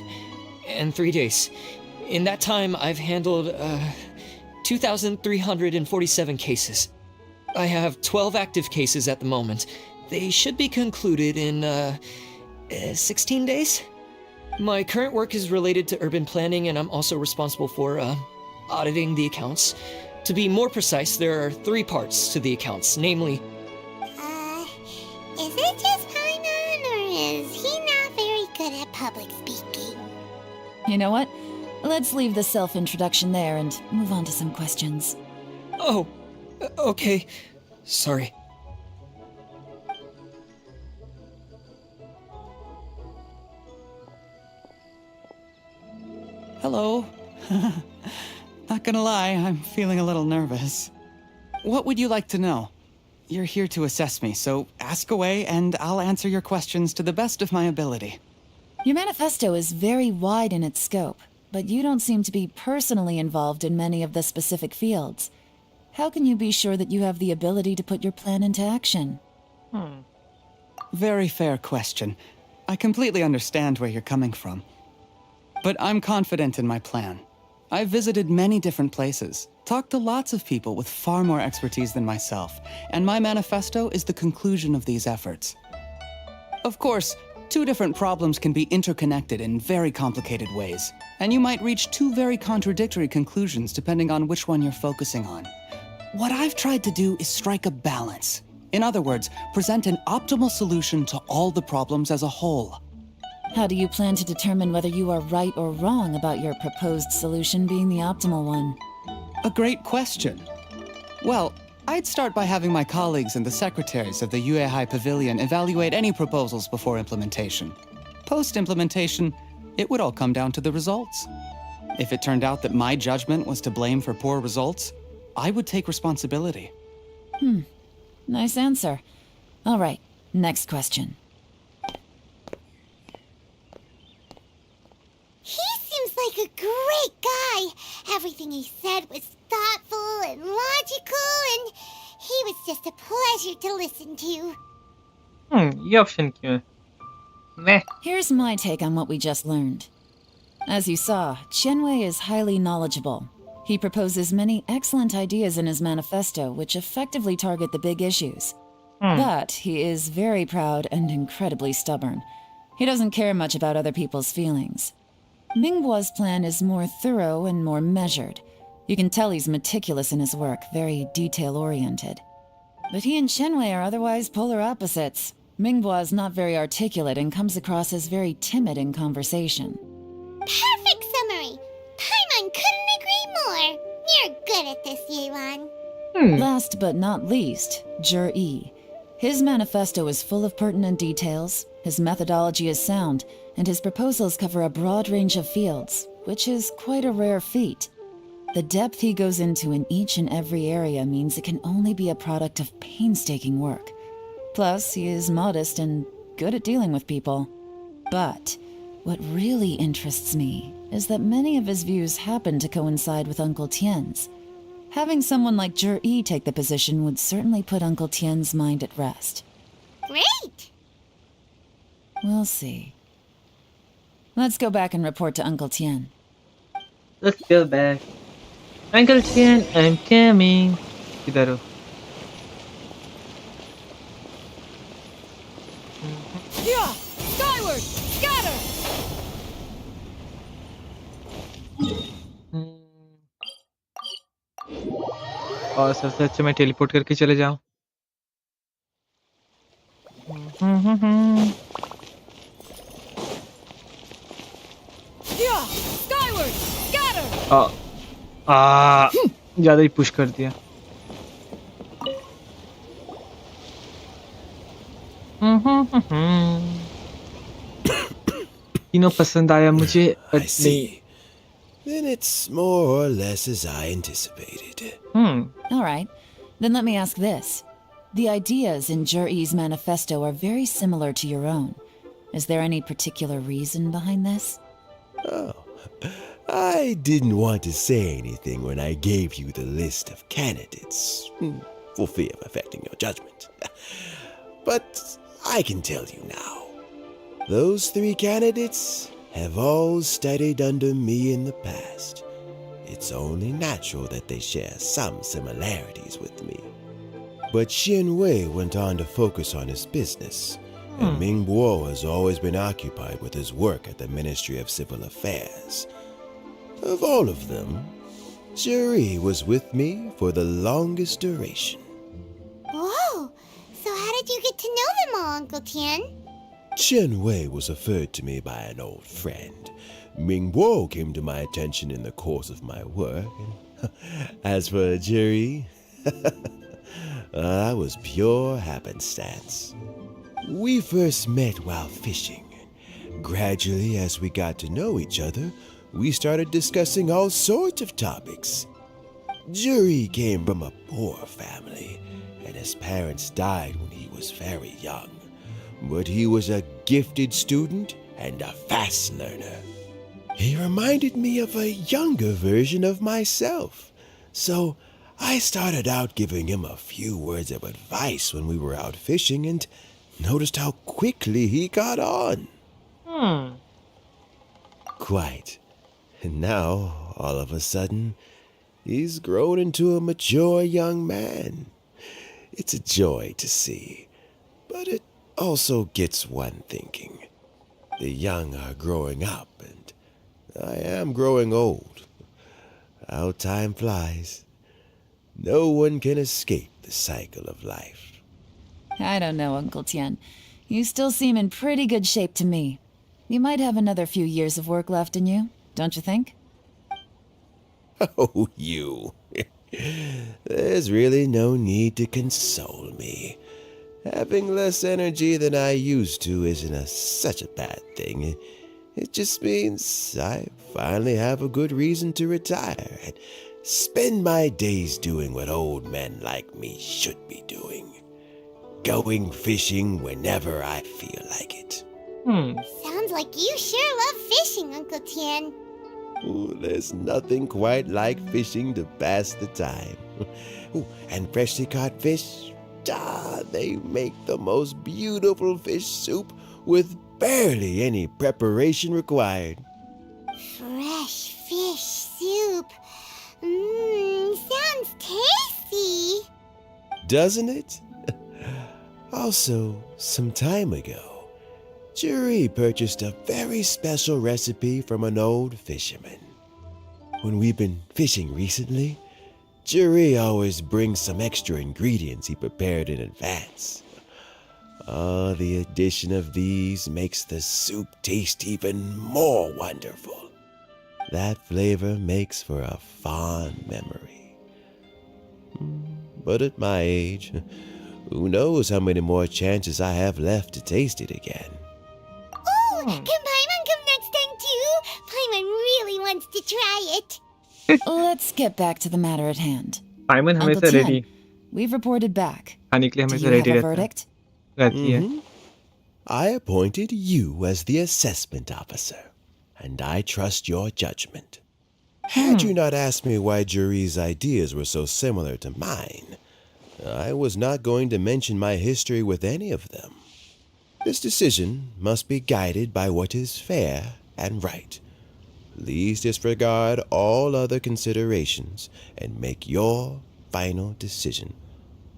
and 3 days. In that time, I've handled, 2,347 cases. I have 12 active cases at the moment. They should be concluded in, 16 days? My current work is related to urban planning, and I'm also responsible for, auditing the accounts. To be more precise, there are 3 parts to the accounts, namely... Is it just Paimon, or is he not very good at public speaking? You know what? Let's leave the self-introduction there and move on to some questions. Oh, okay. Sorry. Hello. Not gonna lie, I'm feeling a little nervous. What would you like to know? You're here to assess me, so ask away and I'll answer your questions to the best of my ability. Your manifesto is very wide in its scope, but you don't seem to be personally involved in many of the specific fields. How can you be sure that you have the ability to put your plan into action? Very fair question. I completely understand where you're coming from. But I'm confident in my plan. I've visited many different places, talked to lots of people with far more expertise than myself, and my manifesto is the conclusion of these efforts. Of course, 2 different problems can be interconnected in very complicated ways, and you might reach 2 very contradictory conclusions depending on which one you're focusing on. What I've tried to do is strike a balance. In other words, present an optimal solution to all the problems as a whole. How do you plan to determine whether you are right or wrong about your proposed solution being the optimal one? A great question. Well, I'd start by having my colleagues and the secretaries of the Yuehai Pavilion evaluate any proposals before implementation. Post-implementation, it would all come down to the results. If it turned out that my judgment was to blame for poor results, I would take responsibility. Nice answer. All right, next question. He seems like a great guy. Everything he said was thoughtful and logical, and he was just a pleasure to listen to. ये option क्यों है? मैं Here's my take on what we just learned. As you saw, Qianwei is highly knowledgeable. He proposes many excellent ideas in his manifesto which effectively target the big issues. But he is very proud and incredibly stubborn. He doesn't care much about other people's feelings. Mingbo's plan is more thorough and more measured. You can tell he's meticulous in his work, very detail-oriented. But he and Qianwei are otherwise polar opposites. Mingbo is not very articulate and comes across as very timid in conversation. Perfect summary! Paimon couldn't agree more! You're good at this, Yelan. Last but not least, Zhi. His manifesto is full of pertinent details, his methodology is sound, and his proposals cover a broad range of fields, which is quite a rare feat. The depth he goes into in each and every area means it can only be a product of painstaking work. Plus, he is modest and good at dealing with people. But what really interests me is that many of his views happen to coincide with Uncle Tien's. Having someone like Zhi take the position would certainly put Uncle Tien's mind at rest. Great! We'll see. Let's go back and report to Uncle Tien. Let's go back. Uncle Tien, I'm coming. किधर हो? Yeah! Skyward! Scatter! और सबसे अच्छा मैं teleport करके चले जाऊं. Yeah! Skyward! Scatter! ज़्यादा ही पुश कर दिया. तीनों पसंद आया मुझे. I see. Then it's more or less as I anticipated. All right. Then let me ask this. The ideas in Zhi's manifesto are very similar to your own. Is there any particular reason behind this? Oh, I didn't want to say anything when I gave you the list of candidates, for fear of affecting your judgment. But I can tell you now. Those 3 candidates have all studied under me in the past. It's only natural that they share some similarities with me. But Qianwei went on to focus on his business, and Mingbo has always been occupied with his work at the Ministry of Civil Affairs. Of all of them, Zhi was with me for the longest duration. Whoa! So how did you get to know them all, Uncle Tien? Qianwei was referred to me by an old friend. Mingbo came to my attention in the course of my work. And as for Zhi, that was pure happenstance. We first met while fishing. Gradually, as we got to know each other, we started discussing all sorts of topics. Zhi came from a poor family, and his parents died when he was very young. But he was a gifted student and a fast learner. He reminded me of a younger version of myself. So I started out giving him a few words of advice when we were out fishing and noticed how quickly he got on. Quite. And now, all of a sudden, he's grown into a mature young man. It's a joy to see, but it also gets one thinking. The young are growing up, and I am growing old. How time flies. No one can escape the cycle of life. I don't know, Uncle Tien. You still seem in pretty good shape to me. You might have another few years of work left in you, don't you think? Oh, you. There's really no need to console me. Having less energy than I used to isn't such a bad thing. It just means I finally have a good reason to retire and spend my days doing what old men like me should be doing. Going fishing whenever I feel like it. Sounds like you sure love fishing, Uncle Tien. Ooh, there's nothing quite like fishing to pass the time. Ooh, and freshly caught fish, they make the most beautiful fish soup with barely any preparation required. Fresh fish soup. Sounds tasty. Doesn't it? Also, some time ago, Jury purchased a very special recipe from an old fisherman. When we've been fishing recently, Jury always brings some extra ingredients he prepared in advance. The addition of these makes the soup taste even more wonderful. That flavor makes for a fond memory. But at my age, who knows how many more chances I have left to taste it again. Oh, can Paimon come next time too? Paimon really wants to try it. Let's get back to the matter at hand. पाइमन Uncle हमेशा ready Tien, we've reported back. खाने के लिए Do हमेशा you have ready a रहता verdict? रहती है. I appointed you as the assessment officer, and I trust your judgment. Had you not asked me why Jury's ideas were so similar to mine, I was not going to mention my history with any of them. This decision must be guided by what is fair and right. Please disregard all other considerations and make your final decision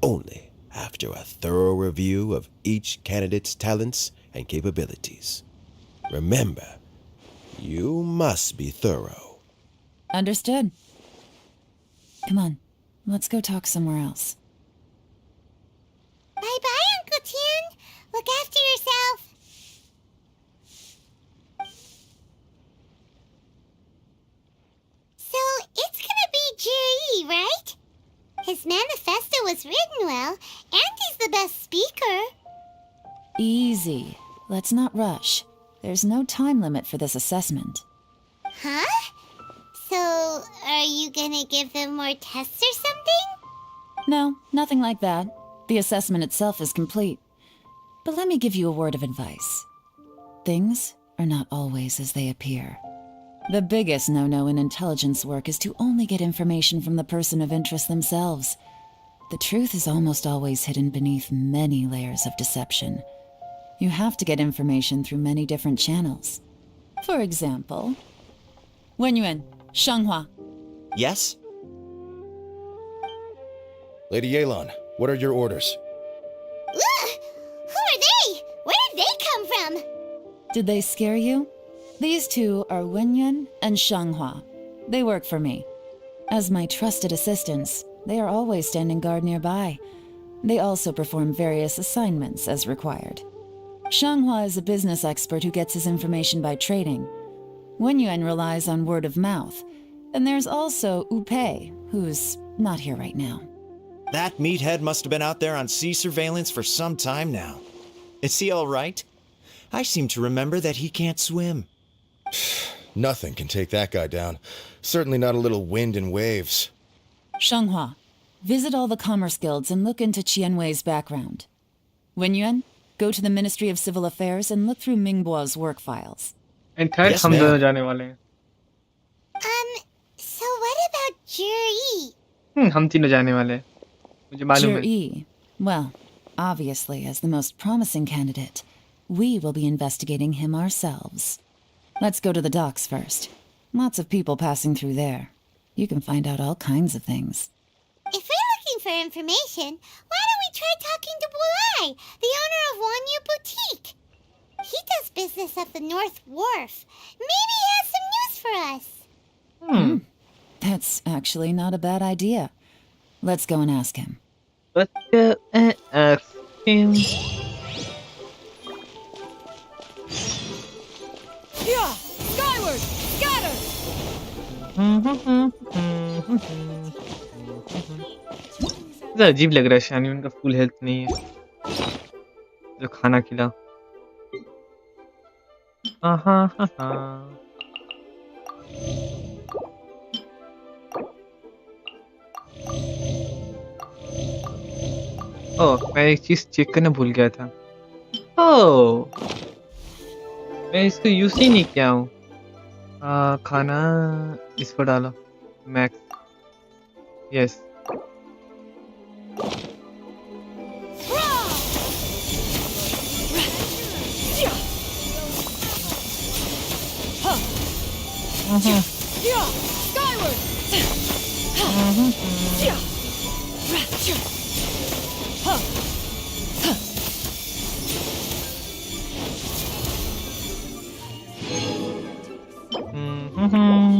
only after a thorough review of each candidate's talents and capabilities. Remember, you must be thorough. Understood. Come on, let's go talk somewhere else. Bye-bye, Uncle Tien. Look after yourself. So, it's gonna be Jiri, right? His manifesto was written well, and he's the best speaker. Easy. Let's not rush. There's no time limit for this assessment. Huh? So, are you gonna give them more tests or something? No, nothing like that. The assessment itself is complete. But let me give you a word of advice. Things are not always as they appear. The biggest no-no in intelligence work is to only get information from the person of interest themselves. The truth is almost always hidden beneath many layers of deception. You have to get information through many different channels. For example, Wenyuan, Shanghua. Yes? Lady Yelan, what are your orders? Ugh! Who are they? Where did they come from? Did they scare you? These two are Wenyuan and Shanghua. They work for me. As my trusted assistants, they are always standing guard nearby. They also perform various assignments as required. Shanghua is a business expert who gets his information by trading. Wenyuan relies on word of mouth. And there's also Upei, who's not here right now. That meathead must have been out there on sea surveillance for some time now. Is he all right? I seem to remember that he can't swim. Nothing can take that guy down. Certainly not a little wind and waves. Shanghua, visit all the commerce guilds and look into Qianwei's background. Wenyuan, go to the Ministry of Civil Affairs and look through Mingbo's work files. And third Yes, हम ma'am. दोनों जाने वाले हैं. So what about Juri? हम तीनों जाने वाले हैं. मुझे मालूम है. Juri, well, obviously as the most promising candidate, we will be investigating him ourselves. Let's go to the docks first. Lots of people passing through there. You can find out all kinds of things. If we're looking for information, why don't we try talking to Bulai, the owner of Wanyu Boutique? He does business at the North Wharf. Maybe he has some news for us. That's actually not a bad idea. Let's go and ask him. But ask him. Yeah! Skyward! Scatter! तो अजीब लग रहा है शानी उनका full health नहीं है जो खाना खिला ओह मैं एक चीज चेक करना भूल गया था ओह मैं इसको यूज ही नहीं किया हूँ खाना इसको डालो max yes Skyward!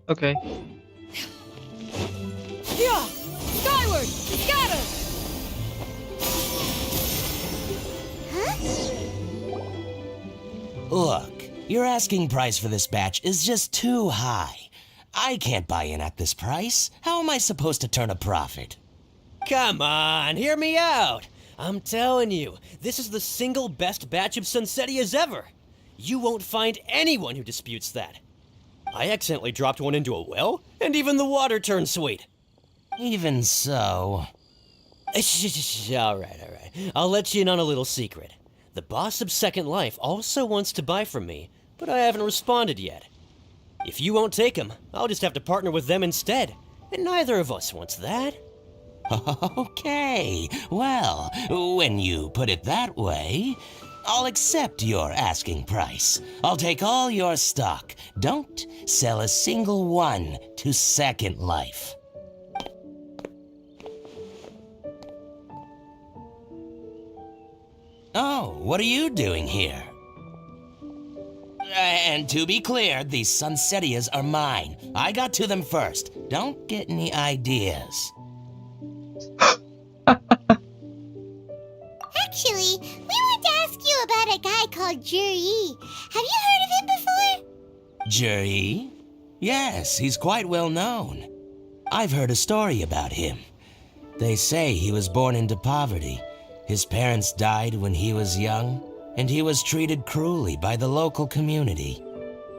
Okay. Skyward! Scatter! Look, your asking price for this batch is just too high. I can't buy in at this price. How am I supposed to turn a profit? Come on, hear me out. I'm telling you, this is the single best batch of Sunsetias ever. You won't find anyone who disputes that. I accidentally dropped one into a well, and even the water turned sweet. Even so... All right. I'll let you in on a little secret. The boss of Second Life also wants to buy from me, but I haven't responded yet. If you won't take him, I'll just have to partner with them instead, and neither of us wants that. Okay, well, when you put it that way, I'll accept your asking price. I'll take all your stock. Don't sell a single one to Second Life. Oh, what are you doing here? And to be clear, these Sunsetias are mine. I got to them first. Don't get any ideas. Actually, we want to ask you about a guy called Juri. Have you heard of him before? Juri? Yes, he's quite well known. I've heard a story about him. They say he was born into poverty. His parents died when he was young, and he was treated cruelly by the local community.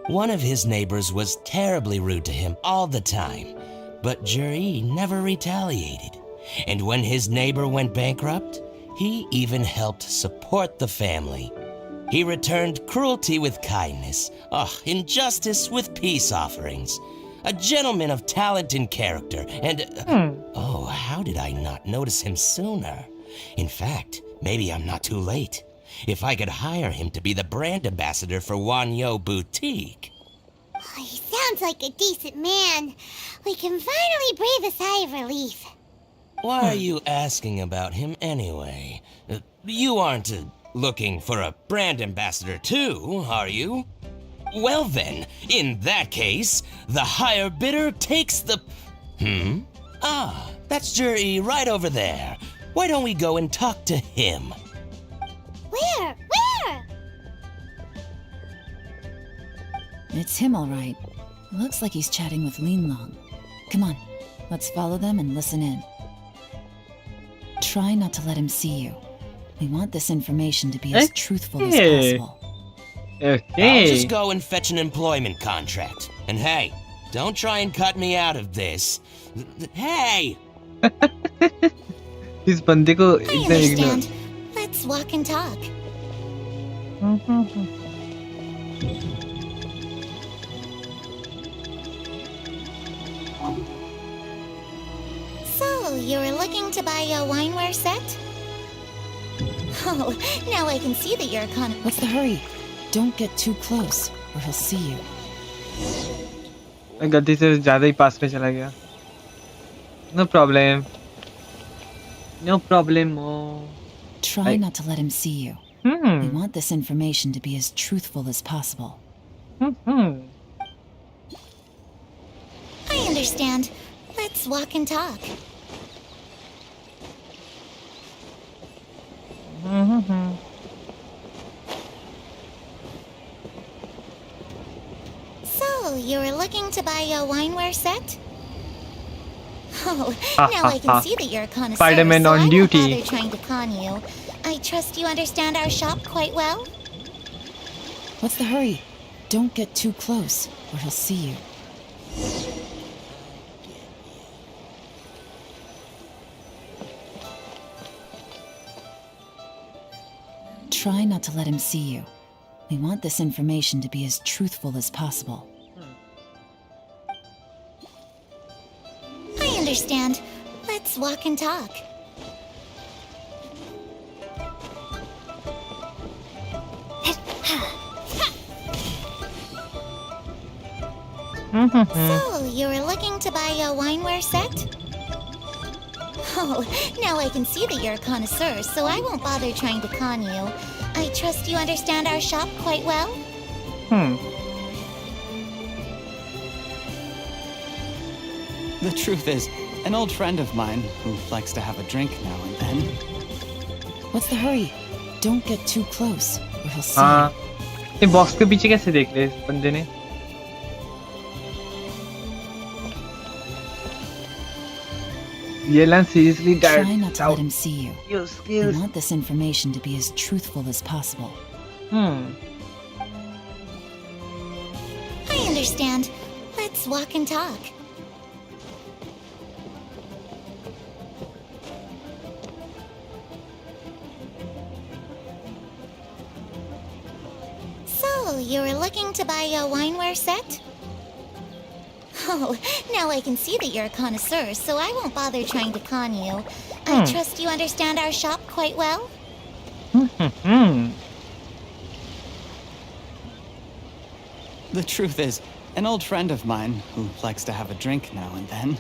One of his neighbors was terribly rude to him all the time, but Juri never retaliated. And when his neighbor went bankrupt, he even helped support the family. He returned cruelty with kindness, injustice with peace offerings. A gentleman of talent and character, and... Oh, how did I not notice him sooner? In fact, maybe I'm not too late. If I could hire him to be the brand ambassador for Wanyo Boutique. Oh, he sounds like a decent man. We can finally breathe a sigh of relief. Why are you asking about him anyway? You aren't looking for a brand ambassador too, are you? Well then, in that case, the higher bidder takes the... That's Juri right over there. Why don't we go and talk to him? Where? It's him, all right. Looks like he's chatting with Lin Long. Come on, let's follow them and listen in. Try not to let him see you. We want this information to be as truthful as possible. I'll just go and fetch an employment contract. And hey, don't try and cut me out of this. Hey! इस बंदे को I एकदम ignore understand. Let's walk and talk. So, you were looking to buy a wineware set? Oh, now I can see that you're a con- What's the hurry? Don't get too close, or he'll see you. मैं गलती से ज़्यादा ही पास में चला गया. No problem. No problemo. Try not to let him see you. We want this information to be as truthful as possible. I understand. Let's walk and talk. So, you were looking to buy a wineware set? Oh, now I can see that you're a connoisseur, Spider-Man so on I duty. won't bother trying to con you. I trust you understand our shop quite well? What's the hurry? Don't get too close, or he'll see you. try not to let him see you. We want this information to be as truthful as possible. I understand. Let's walk and talk. So, you were looking to buy a wineware set? Oh, now I can see that you're a connoisseur, so I won't bother trying to con you. I trust you understand our shop quite well? The truth is, an old friend of mine who likes to have a drink now and then. What's the hurry? Don't get too close, or he'll see हाँ you. ये box के पीछे कैसे देख लिया इस बंदे ने? Yelan seriously died. Try not to let him see you. Your We skills. want this information to be as truthful as possible. I understand. Let's walk and talk. So, you were looking to buy a wineware set? Oh, now I can see that you're a connoisseur, so I won't bother trying to con you. I trust you understand our shop quite well? The truth is, an old friend of mine who likes to have a drink now and then.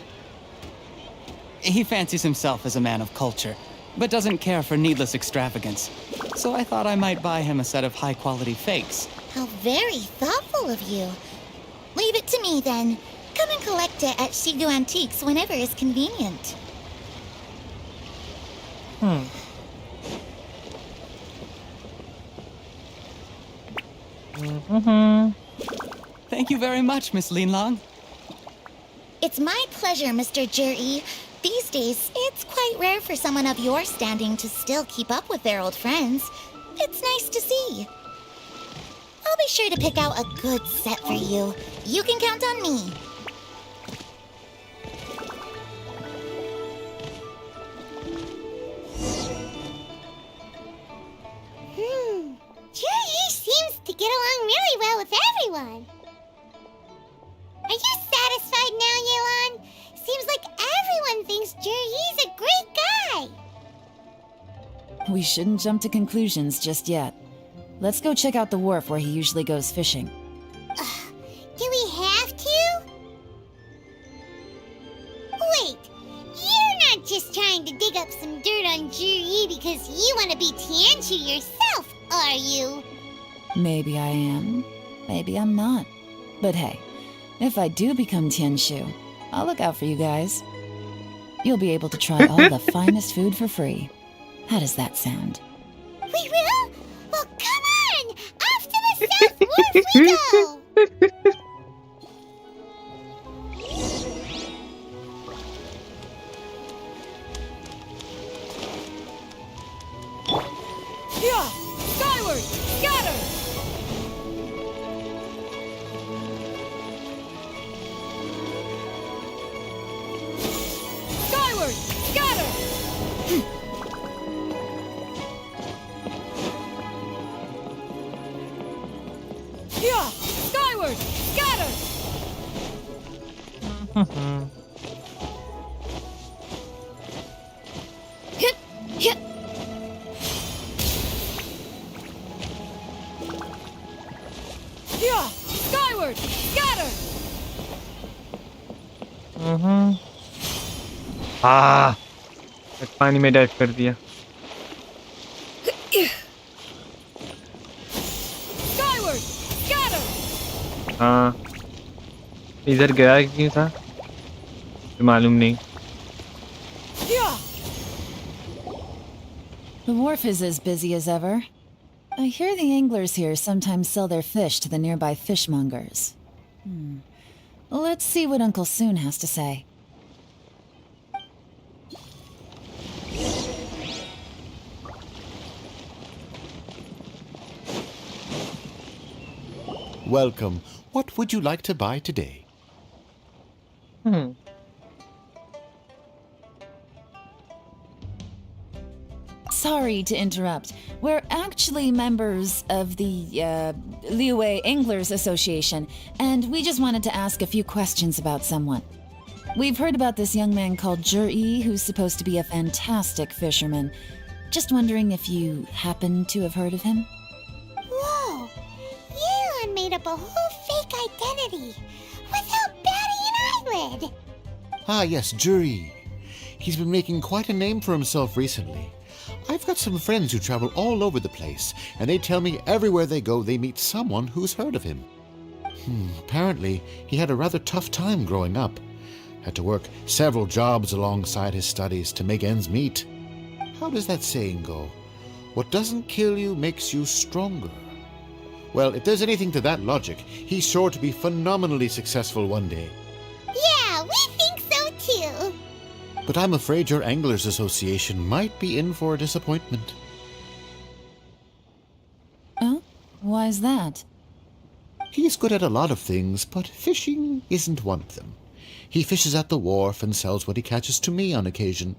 He fancies himself as a man of culture, but doesn't care for needless extravagance. So I thought I might buy him a set of high-quality fakes. How very thoughtful of you. Leave it to me then. Come and collect it at Shigu Antiques whenever is convenient. Thank you very much, Miss Linlong. It's my pleasure, Mr. Juri. These days, it's quite rare for someone of your standing to still keep up with their old friends. It's nice to see. I'll be sure to pick out a good set for you. You can count on me. Juri seems to get along really well with everyone. Are you satisfied now, Yelan? Seems like everyone thinks Juri's a great guy. We shouldn't jump to conclusions just yet. Let's go check out the wharf where he usually goes fishing. Do we have to? Wait, you're not just trying to dig up some dirt on Juri because you want to be Tianchu yourself, are you? Maybe I am, maybe I'm not. But hey, if I do become Tianshu, I'll look out for you guys. You'll be able to try all the finest food for free. How does that sound? We will? Well, come on! Off to the South Wharf we go! Yeah! Skyward! Scatter! Skyward! Scatter! Yeah! Skyward! Scatter! Hip, hip. Yeah! Skyward! Scatter! पानी में dive कर दिया. Skyward! Scatter! हाँ इधर गया क्यों था मालूम नहीं. Yeah! The wharf is as busy as ever. I hear the anglers here sometimes sell their fish to the nearby fishmongers. Let's see what Uncle Soon has to say. Welcome. What would you like to buy today? sorry to interrupt. We're actually members of the Liyue Anglers Association, and we just wanted to ask a few questions about someone. We've heard about this young man called Zhi, who's supposed to be a fantastic fisherman. Just wondering if you happen to have heard of him? Whoa! Yeon made up a whole fake identity without batting an eyelid! Ah, yes, Zhi. He's been making quite a name for himself recently. I've got some friends who travel all over the place, and they tell me everywhere they go they meet someone who's heard of him. Apparently, he had a rather tough time growing up. Had to work several jobs alongside his studies to make ends meet. How does that saying go? What doesn't kill you makes you stronger. Well, if there's anything to that logic, he's sure to be phenomenally successful one day. Yeah, we think so too. But I'm afraid your Anglers Association might be in for a disappointment. Oh? Why's that? He's good at a lot of things, but fishing isn't one of them. He fishes at the wharf and sells what he catches to me on occasion.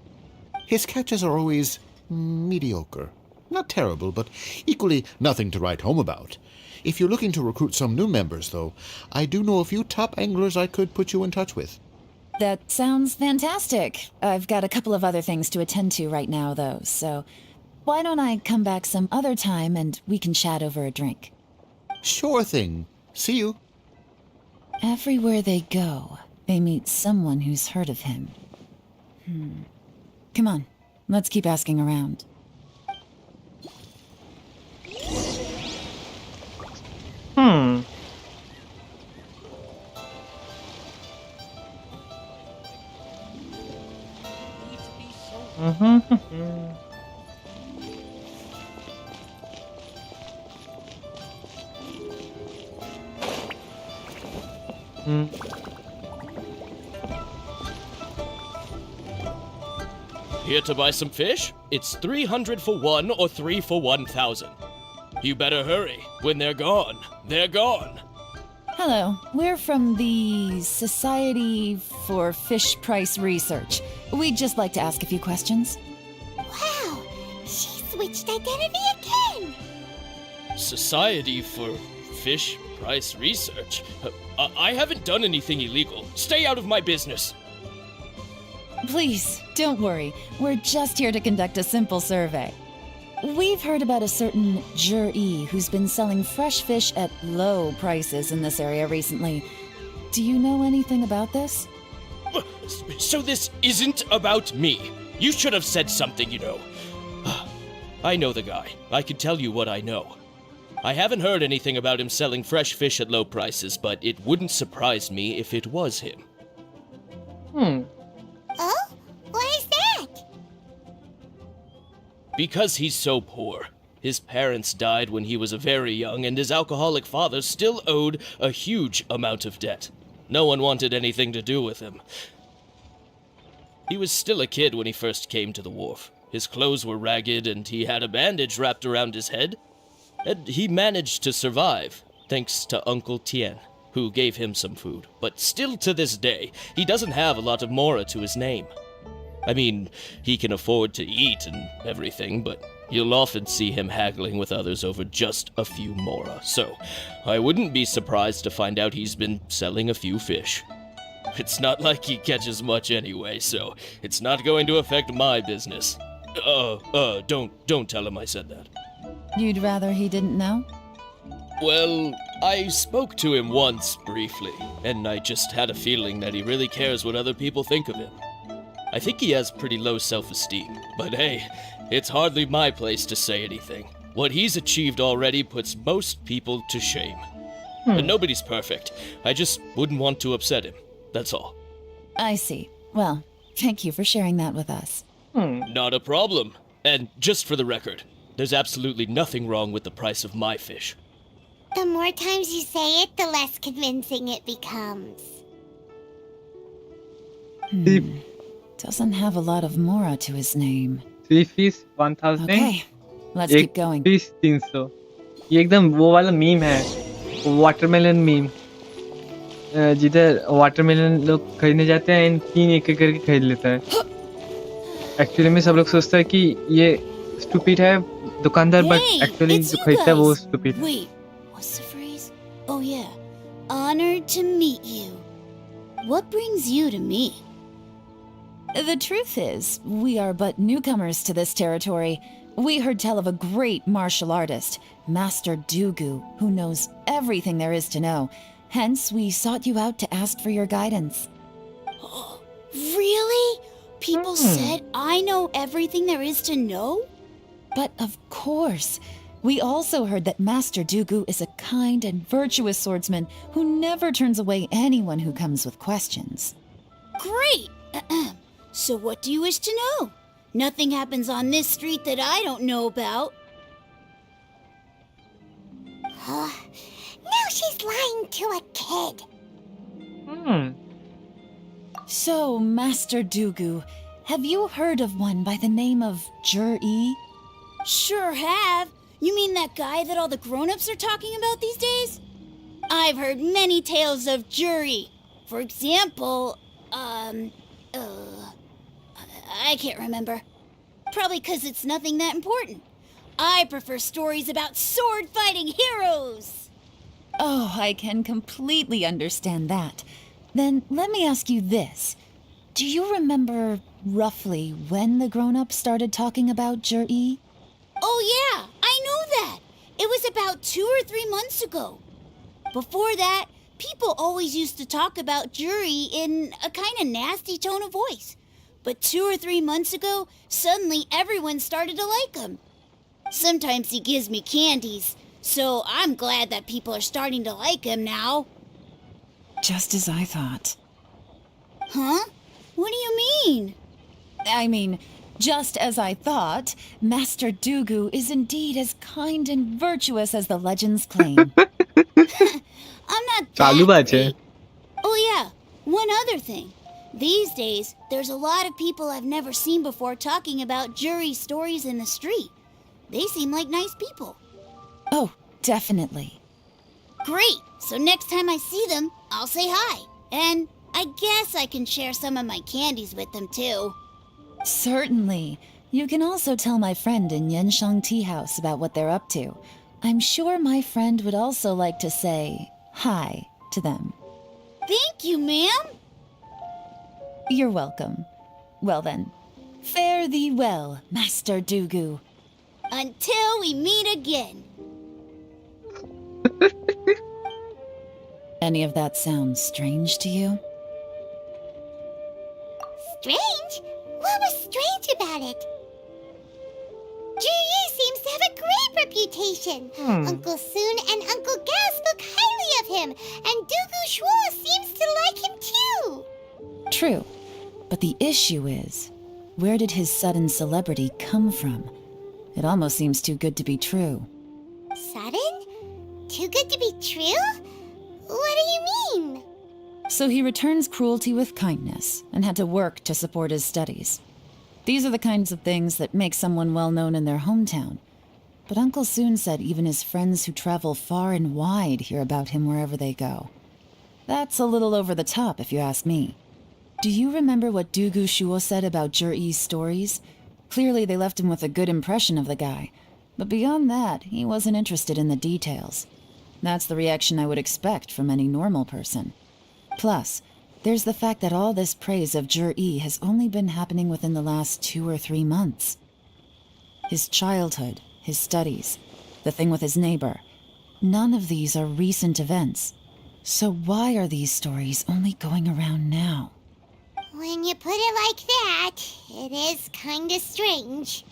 His catches are always mediocre. Not terrible, but equally nothing to write home about. If you're looking to recruit some new members, though, I do know a few top anglers I could put you in touch with. That sounds fantastic. I've got a couple of other things to attend to right now, though, so why don't I come back some other time and we can chat over a drink? Sure thing. See you. Everywhere they go, they meet someone who's heard of him. Come on, let's keep asking around. Here to buy some fish? It's 300 for one or 3 for 1,000. You better hurry. When they're gone, they're gone. Hello, we're from the Society for Fish Price Research. We'd just like to ask a few questions. Wow, she switched identity again! Society for Fish Price Research? I haven't done anything illegal. Stay out of my business. Please, don't worry. We're just here to conduct a simple survey. We've heard about a certain Zhi who's been selling fresh fish at low prices in this area recently. Do you know anything about this? So this isn't about me. You should have said something, you know. I know the guy. I can tell you what I know. I haven't heard anything about him selling fresh fish at low prices, but it wouldn't surprise me if it was him. Oh? Why is that? Because he's so poor. His parents died when he was very young, and his alcoholic father still owed a huge amount of debt. No one wanted anything to do with him. He was still a kid when he first came to the wharf. His clothes were ragged, and he had a bandage wrapped around his head. And he managed to survive, thanks to Uncle Tien, who gave him some food. But still to this day, he doesn't have a lot of mora to his name. I mean, he can afford to eat and everything, but you'll often see him haggling with others over just a few mora. So, I wouldn't be surprised to find out he's been selling a few fish. It's not like he catches much anyway, so it's not going to affect my business. Don't tell him I said that. You'd rather he didn't know? Well, I spoke to him once, briefly, and I just had a feeling that he really cares what other people think of him. I think he has pretty low self-esteem, but hey, it's hardly my place to say anything. What he's achieved already puts most people to shame. But nobody's perfect. I just wouldn't want to upset him, that's all. I see. Well, thank you for sharing that with us. Not a problem. And just for the record, there's absolutely nothing wrong with the price of my fish. The more times you say it, the less convincing it becomes. Doesn't have a lot of mora to his name. 3 fish 1,000. Okay, let's keep going. fish 300. ये एकदम वो वाला meme है, watermelon meme, जिधर watermelon लोग खरीदने जाते हैं, 3 एक करके खरीद लेता है. एक्चुअली में सब लोग सोचता है कि ये स्टूपिड है दुकानदार बट Hey, एक्चुअली it's जो you खरीदता है वो guys. स्टूपिड है. Wait, what's the phrase? Oh yeah, honored to meet you. What brings you to me? The truth is, we are but newcomers to this territory. We heard tell of a great martial artist, Master Dugu, who knows everything there is to know. Hence, we sought you out to ask for your guidance. Really? People said I know everything there is to know? But of course, we also heard that Master Dugu is a kind and virtuous swordsman who never turns away anyone who comes with questions. Great! So what do you wish to know? Nothing happens on this street that I don't know about. Now she's lying to a kid. So, Master Dugu, have you heard of one by the name of Jur-E? Sure have. You mean that guy that all the grown-ups are talking about these days? I've heard many tales of Jury. For example, I can't remember. Probably 'cause it's nothing that important. I prefer stories about sword-fighting heroes. Oh, I can completely understand that. Then let me ask you this. Do you remember roughly when the grown-ups started talking about Jur-E? Oh yeah, I know that. It was about 2 or 3 months ago. Before that, people always used to talk about Jury in a kind of nasty tone of voice. But 2 or 3 months ago, suddenly everyone started to like him. Sometimes he gives me candies, so I'm glad that people are starting to like him now. Just as I thought. Huh? What do you mean? I mean, just as I thought, Master Dugu is indeed as kind and virtuous as the legends claim. I'm not चालू that बात है. great. Oh yeah, one other thing. These days, there's a lot of people I've never seen before talking about Jury stories in the street. They seem like nice people. Oh, definitely. Great! So next time I see them, I'll say hi. And I guess I can share some of my candies with them too. Certainly. You can also tell my friend in Yenshang Tea House about what they're up to. I'm sure my friend would also like to say hi to them. Thank you, ma'am. You're welcome. Well then, fare thee well, Master Dugu. Until we meet again. Any of that sound strange to you? Strange? What was strange about it? Juyi seems to have a great reputation. Uncle Soon and Uncle Gao spoke highly of him, and Dugu Shuo seems to like him too. True. But the issue is, where did his sudden celebrity come from? It almost seems too good to be true. Sudden? Too good to be true? What do you mean? So he returns cruelty with kindness and had to work to support his studies. These are the kinds of things that make someone well known in their hometown. But Uncle Soon said even his friends who travel far and wide hear about him wherever they go. That's a little over the top, if you ask me. Do you remember what Dugu Shuo said about Jur-E's stories? Clearly they left him with a good impression of the guy. But beyond that, he wasn't interested in the details. That's the reaction I would expect from any normal person. Plus, there's the fact that all this praise of Jur-E has only been happening within the last 2 or 3 months. His childhood, his studies, the thing with his neighbor, none of these are recent events. So why are these stories only going around now? When you put it like that, it is kinda strange.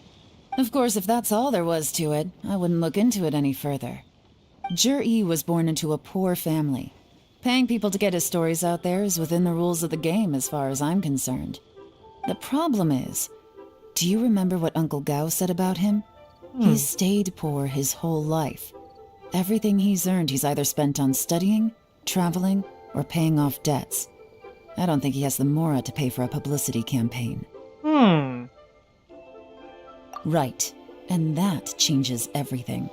Of course, if that's all there was to it, I wouldn't look into it any further. Jur-E was born into a poor family. Paying people to get his stories out there is within the rules of the game as far as I'm concerned. The problem is, do you remember what Uncle Gao said about him? He's stayed poor his whole life. Everything he's earned he's either spent on studying, traveling, or paying off debts. I don't think he has the mora to pay for a publicity campaign. Right, and that changes everything.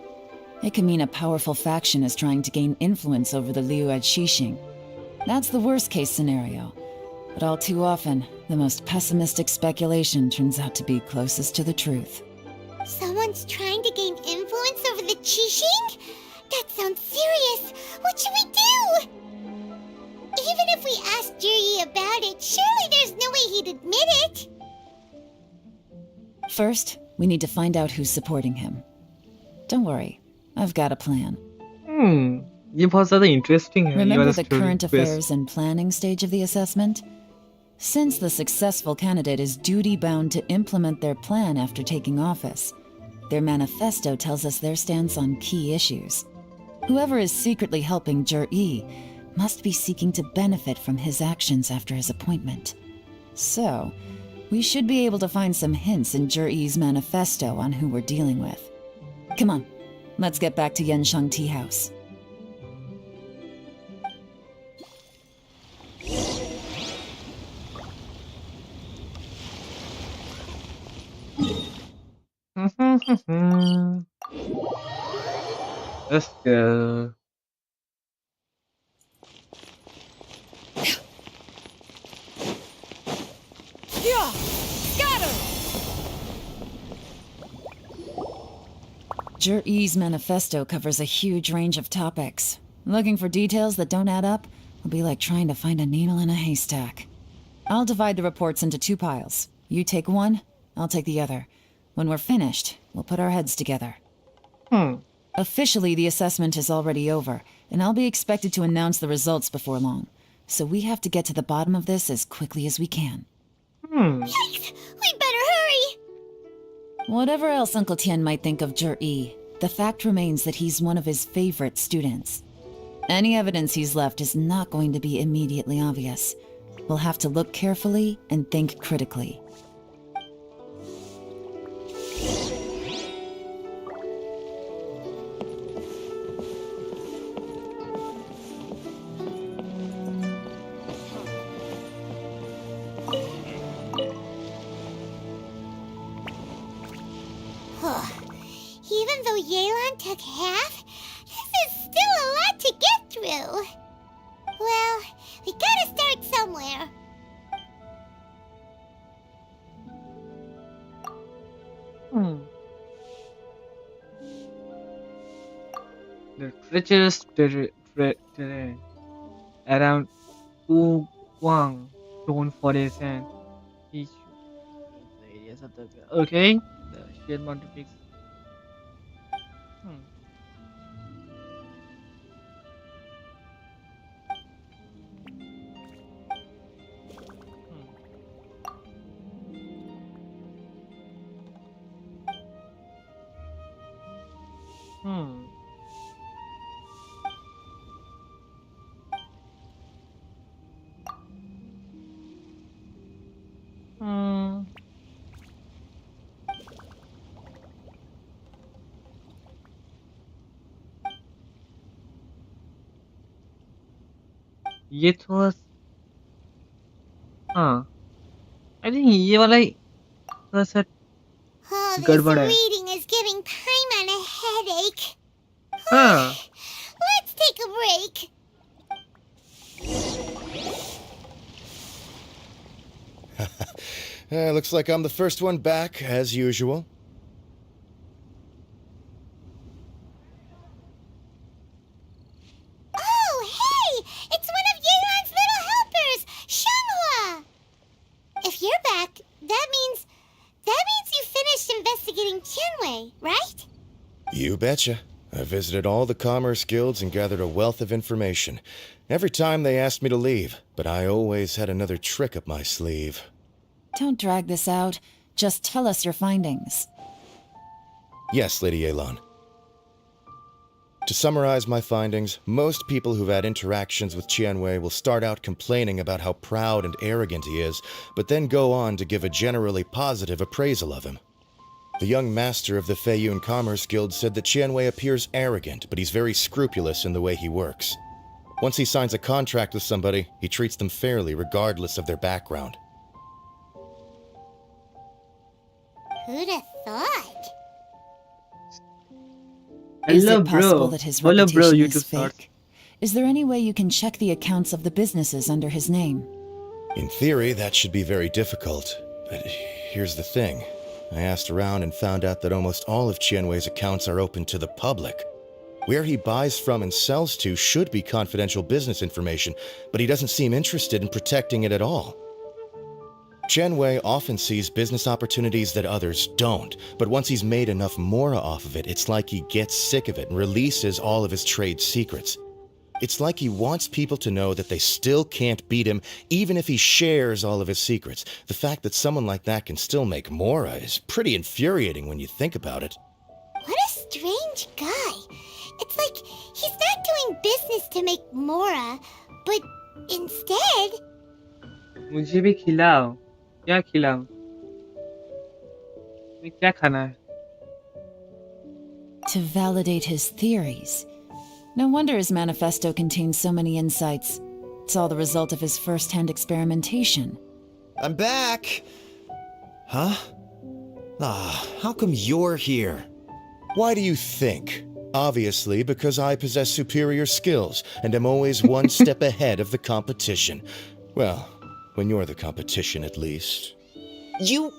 It can mean a powerful faction is trying to gain influence over the Liu at Xixing. That's the worst-case scenario. But all too often, the most pessimistic speculation turns out to be closest to the truth. Someone's trying to gain influence over the Qixing? That sounds serious. What should we do? Even if we asked Jiri about it, surely there's no way he'd admit it. First, we need to find out who's supporting him. Don't worry, I've got a plan. ये बहुत ज़्यादा interesting है ये Remember वाला the story current twist. affairs and planning stage of the assessment? Since the successful candidate is duty-bound to implement their plan after taking office, their manifesto tells us their stance on key issues. Whoever is secretly helping Jir-E must be seeking to benefit from his actions after his appointment. So, we should be able to find some hints in Jir-E's manifesto on who we're dealing with. Come on, let's get back to Yenshang Tea House. Let's go. Yeah! Scatter! Jir-E's manifesto covers a huge range of topics. Looking for details that don't add up will be like trying to find a needle in a haystack. I'll divide the reports into 2 piles. You take one, I'll take the other. When we're finished, we'll put our heads together. Officially, the assessment is already over, and I'll be expected to announce the results before long. So we have to get to the bottom of this as quickly as we can. Yikes! We better hurry! Whatever else Uncle Tian might think of Jir-E, the fact remains that he's one of his favorite students. Any evidence he's left is not going to be immediately obvious. We'll have to look carefully and think critically. Even though Yelan took half, this is still a lot to get through. Well, we gotta start somewhere. The treacherous terrain around Guang known for its sand. The areas of the okay. The sheer amount of big. ये थोड़ा I think ये वाला ही थोड़ा सा Oh, this गड़बड़ है reading is giving Paimon a headache. हाँ Let's take a break. Looks like I'm the first one back, as usual. Oh, hey! It's one of Yelan's little helpers, Shanghua! If you're back, that means you finished investigating Tianwei, right? You betcha. I visited all the commerce guilds and gathered a wealth of information. Every time they asked me to leave, but I always had another trick up my sleeve. Don't drag this out. Just tell us your findings. Yes, Lady Yelan. To summarize my findings, most people who've had interactions with Tianwei will start out complaining about how proud and arrogant he is, but then go on to give a generally positive appraisal of him. The young master of the Feiyun Commerce Guild said that Tianwei appears arrogant, but he's very scrupulous in the way he works. Once he signs a contract with somebody, he treats them fairly regardless of their background. Who'd have thought? Is Hello, it possible bro. that his Hello, bro. reputation YouTube is starts. fake? Is there any way you can check the accounts of the businesses under his name? In theory, that should be very difficult. But here's the thing. I asked around and found out that almost all of Qianwei's accounts are open to the public. Where he buys from and sells to should be confidential business information, but he doesn't seem interested in protecting it at all. Qianwei often sees business opportunities that others don't, but once he's made enough mora off of it, it's like he gets sick of it and releases all of his trade secrets. It's like he wants people to know that they still can't beat him, even if he shares all of his secrets. The fact that someone like that can still make mora is pretty infuriating when you think about it. What a strange guy. It's like he's not doing business to make mora, but instead... मुझे भी खिलाओ क्या खिलाऊं मैं क्या खाना है To validate his theories. No wonder his manifesto contains so many insights. It's all the result of his first-hand experimentation. I'm back! Huh? How come you're here? Why do you think? Obviously, because I possess superior skills and am always one step ahead of the competition. Well, when you're the competition, at least. You...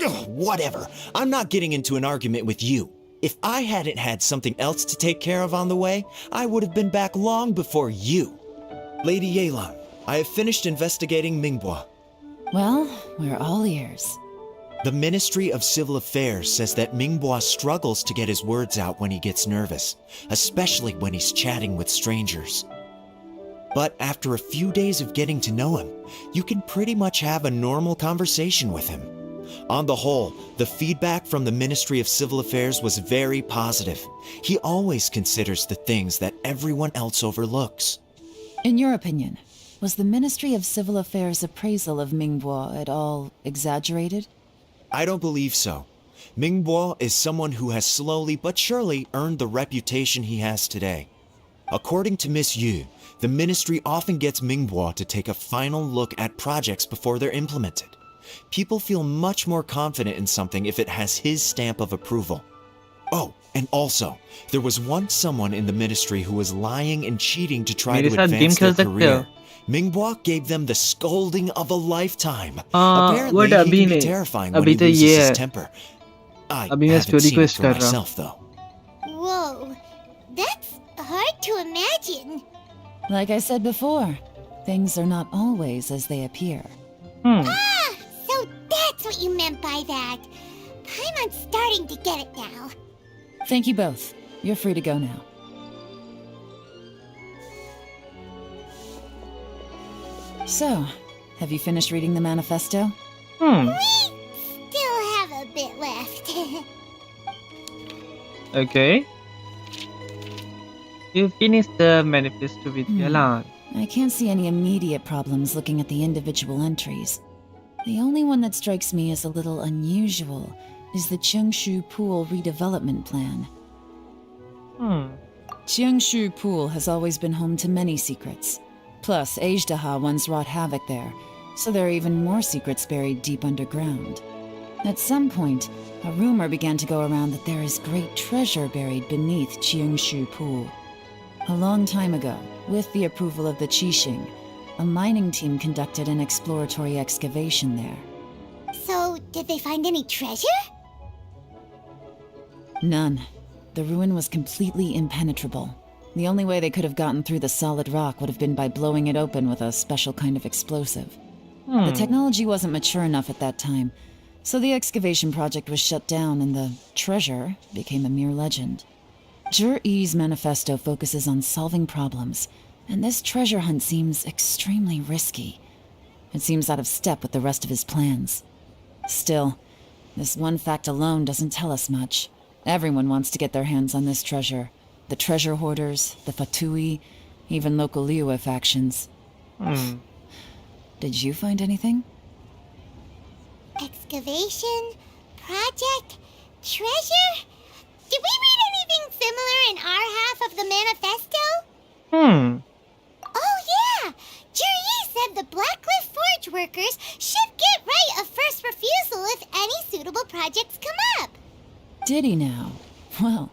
Ugh, whatever. I'm not getting into an argument with you. If I hadn't had something else to take care of on the way, I would have been back long before you. Lady Yelan, I have finished investigating Mingbua. Well, we're all ears. The Ministry of Civil Affairs says that Mingbua struggles to get his words out when he gets nervous, especially when he's chatting with strangers. But after a few days of getting to know him, you can pretty much have a normal conversation with him. On the whole, the feedback from the Ministry of Civil Affairs was very positive. He always considers the things that everyone else overlooks. In your opinion, was the Ministry of Civil Affairs' appraisal of Mingbua at all exaggerated? I don't believe so. Mingbua is someone who has slowly but surely earned the reputation he has today. According to Miss Yu, the ministry often gets Mingbua to take a final look at projects before they're implemented. People feel much more confident in something if it has his stamp of approval. Oh, and also, there was once someone in the ministry who was lying and cheating to try to advance their career. Mingbua gave them the scolding of a lifetime. Apparently, he can be terrifying when he loses his temper. I haven't seen it for myself, though. Whoa, that's hard to imagine. Like I said before, things are not always as they appear. Ah, so that's what you meant by that. Paimon's starting to get it now. Thank you both. You're free to go now. So, have you finished reading the manifesto? We still have a bit left. Okay. You finished the manifesto with Yelan. I can't see any immediate problems looking at the individual entries. The only one that strikes me as a little unusual is the Cheongshu Pool redevelopment plan. Cheongshu Pool has always been home to many secrets. Plus, Ajdaha once wrought havoc there, so there are even more secrets buried deep underground. At some point, a rumor began to go around that there is great treasure buried beneath Cheongshu Pool. A long time ago, with the approval of the Qixing, a mining team conducted an exploratory excavation there. So, did they find any treasure? None. The ruin was completely impenetrable. The only way they could have gotten through the solid rock would have been by blowing it open with a special kind of explosive. The technology wasn't mature enough at that time, so the excavation project was shut down and the treasure became a mere legend. Zhi-Yi's manifesto focuses on solving problems, and this treasure hunt seems extremely risky. It seems out of step with the rest of his plans. Still, this one fact alone doesn't tell us much. Everyone wants to get their hands on this treasure. The treasure hoarders, the Fatui, even local Liyue factions. Did you find anything? Excavation? Project? Treasure? Did we read anything similar in our half of the manifesto? Oh yeah! Zhi-Yi said the Blackcliff Forge workers should get right of first refusal if any suitable projects come up. Did he now? Well,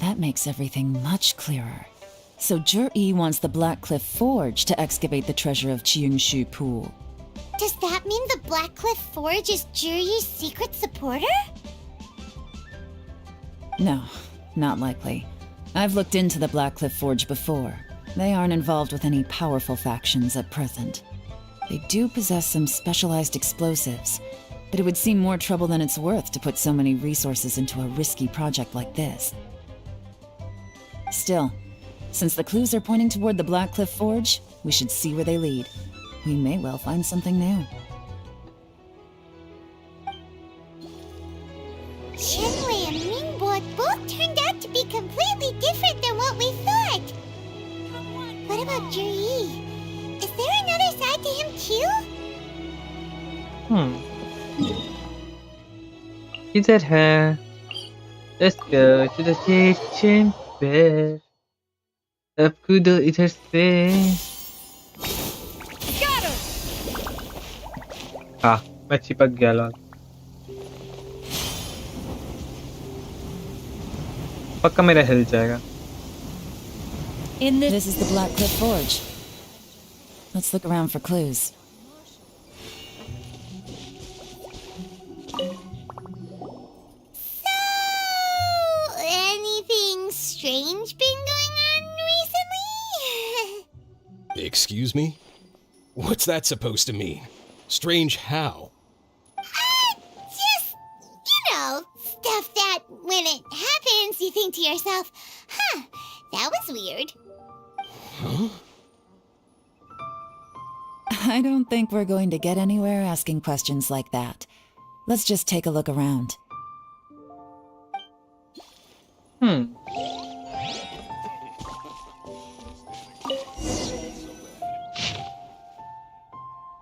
that makes everything much clearer. So Zhi-Yi wants the Blackcliff Forge to excavate the treasure of Cheongshu Pool. Does that mean the Blackcliff Forge is Zhi-Yi's secret supporter? No, not likely. I've looked into the Blackcliff Forge before. They aren't involved with any powerful factions at present. They do possess some specialized explosives, but it would seem more trouble than it's worth to put so many resources into a risky project like this. Still, since the clues are pointing toward the Blackcliff Forge, we should see where they lead. We may well find something new. Qianwei and Mingbo both turned out to be completely different than what we thought. What about Juri? Is there another side to him too? इधर है. Let's go to the kitchen fair. अब कूदो इधर से. हाँ, मैं चिपक गया लॉग. पक्का मेरा हिल जाएगा. This is the Blackcliff Forge. Let's look around for clues. So, anything strange been going on recently? Excuse me? What's that supposed to mean? Strange how? Just, stuff that when it happens, you think to yourself, huh, that was weird. Huh? I don't think we're going to get anywhere asking questions like that. Let's just take a look around.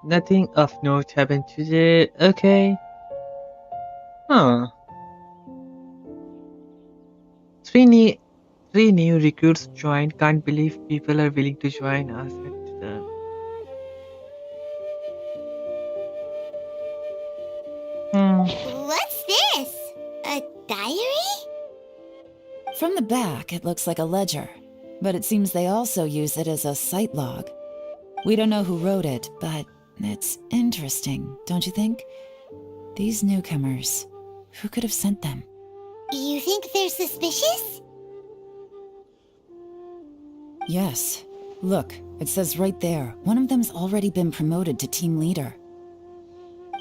Nothing of note happened today. Okay. Huh. Three new recruits joined. Can't believe people are willing to join us at the... What's this? A diary? From the back, it looks like a ledger, but it seems they also use it as a site log. We don't know who wrote it, but it's interesting, don't you think? These newcomers, who could have sent them? You think they're suspicious? Yes. Look, it says right there, one of them's already been promoted to team leader.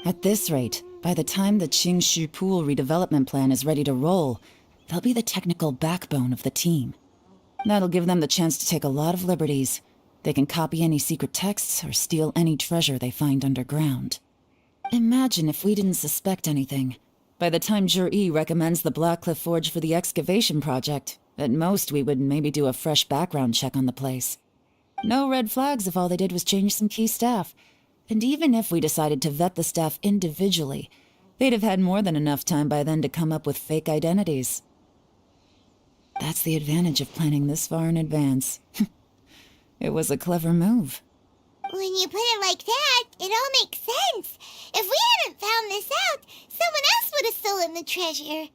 At this rate, by the time the Qingshu Pool redevelopment plan is ready to roll, they'll be the technical backbone of the team. That'll give them the chance to take a lot of liberties. They can copy any secret texts or steal any treasure they find underground. Imagine if we didn't suspect anything. By the time Jur-E recommends the Blackcliff Forge for the excavation project, at most we would maybe do a fresh background check on the place. No red flags if all they did was change some key staff. And even if we decided to vet the staff individually, they'd have had more than enough time by then to come up with fake identities. That's the advantage of planning this far in advance. It was a clever move. When you put it like that, it all makes sense. If we hadn't found this out, someone else would have stolen the treasure.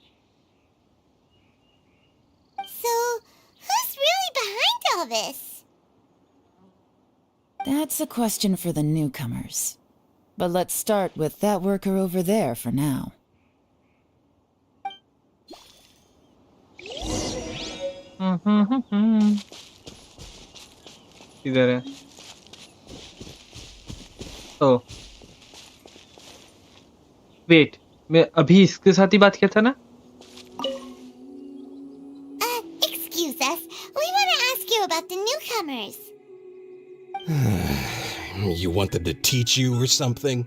So, who's really behind all this? That's a question for the newcomers. But let's start with that worker over there for now. इधर है. Oh. Wait, मैं अभी इसके साथ ही बात किया था ना? Excuse us. We want to ask you about the newcomers. You want them to teach you or something?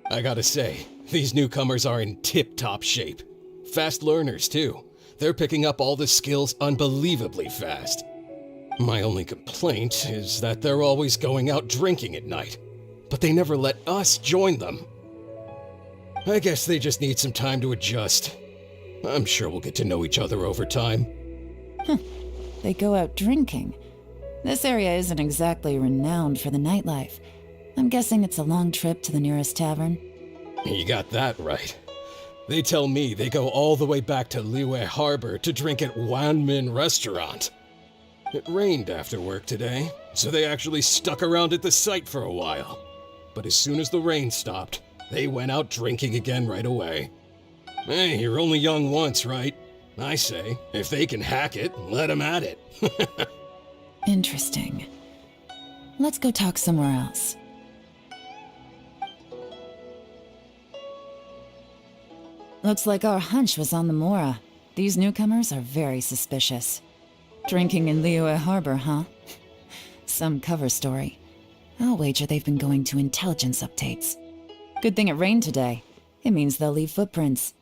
I gotta say, these newcomers are in tip-top shape. Fast learners, too. They're picking up all the skills unbelievably fast. My only complaint is that they're always going out drinking at night. But they never let us join them. I guess they just need some time to adjust. I'm sure we'll get to know each other over time. They go out drinking. This area isn't exactly renowned for the nightlife. I'm guessing it's a long trip to the nearest tavern. You got that right. They tell me they go all the way back to Liyue Harbor to drink at Wanmin Restaurant. It rained after work today, so they actually stuck around at the site for a while. But as soon as the rain stopped, they went out drinking again right away. Hey, you're only young once, right? I say, if they can hack it, let them at it. Interesting. Let's go talk somewhere else. Looks like our hunch was on the Mora. These newcomers are very suspicious. Drinking in Liyue Harbor, huh? Some cover story. I'll wager they've been going to intelligence updates. Good thing it rained today. It means they'll leave footprints.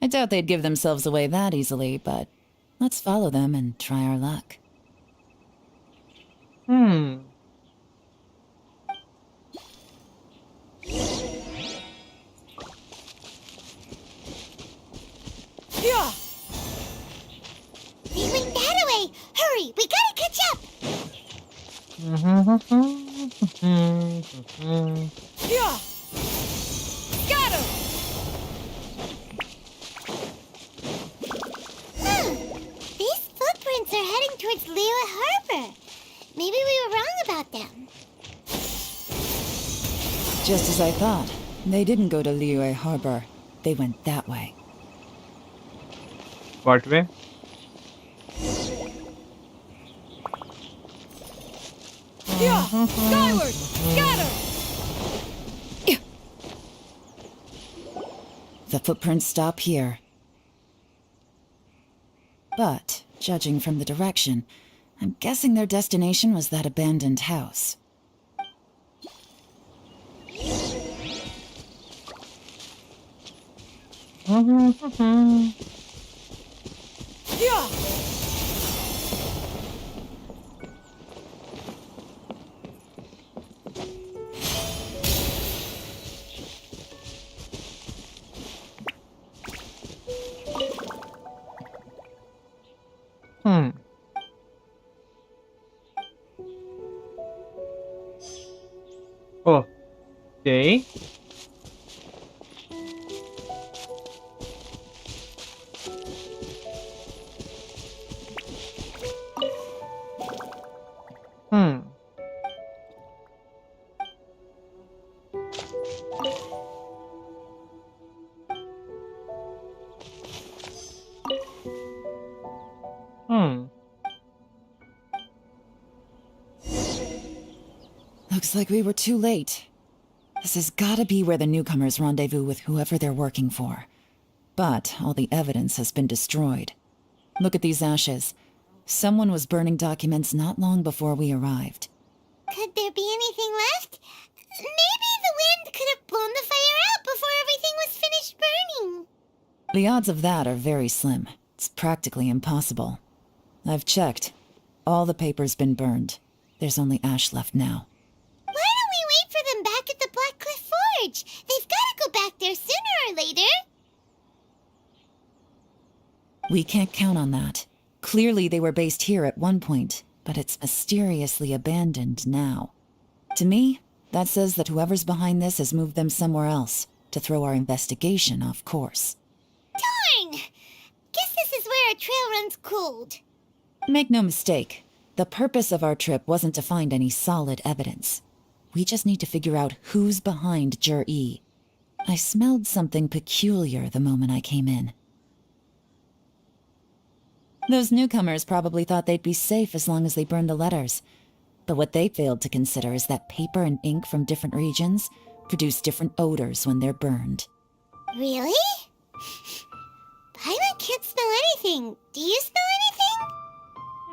I doubt they'd give themselves away that easily, but let's follow them and try our luck. Yeah! They went that way! Hurry, we gotta catch up! Yeah! Got him! These footprints are heading towards Liyue Harbor. Maybe we were wrong about them. Just as I thought. They didn't go to Liyue Harbor. They went that way. What way? Yeah! Skyward! Got him! The footprints stop here. But, judging from the direction, I'm guessing their destination was that abandoned house. Yeah! Oh. Okay. Looks like we were too late. This has gotta be where the newcomers rendezvous with whoever they're working for. But all the evidence has been destroyed. Look at these ashes. Someone was burning documents not long before we arrived. Could there be anything left? Maybe the wind could have blown the fire out before everything was finished burning. The odds of that are very slim. It's practically impossible. I've checked. All the paper's been burned. There's only ash left now. Why don't we wait for them back at the Black Cliff Forge? They've got to go back there sooner or later. We can't count on that. Clearly they were based here at one point, but it's mysteriously abandoned now. To me, that says that whoever's behind this has moved them somewhere else, to throw our investigation off course. Darn! Guess this is where our trail runs cold. Make no mistake, the purpose of our trip wasn't to find any solid evidence. We just need to figure out who's behind Jur-E. I smelled something peculiar the moment I came in. Those newcomers probably thought they'd be safe as long as they burned the letters. But what they failed to consider is that paper and ink from different regions produce different odors when they're burned. Really? Paimon can't smell anything. Do you smell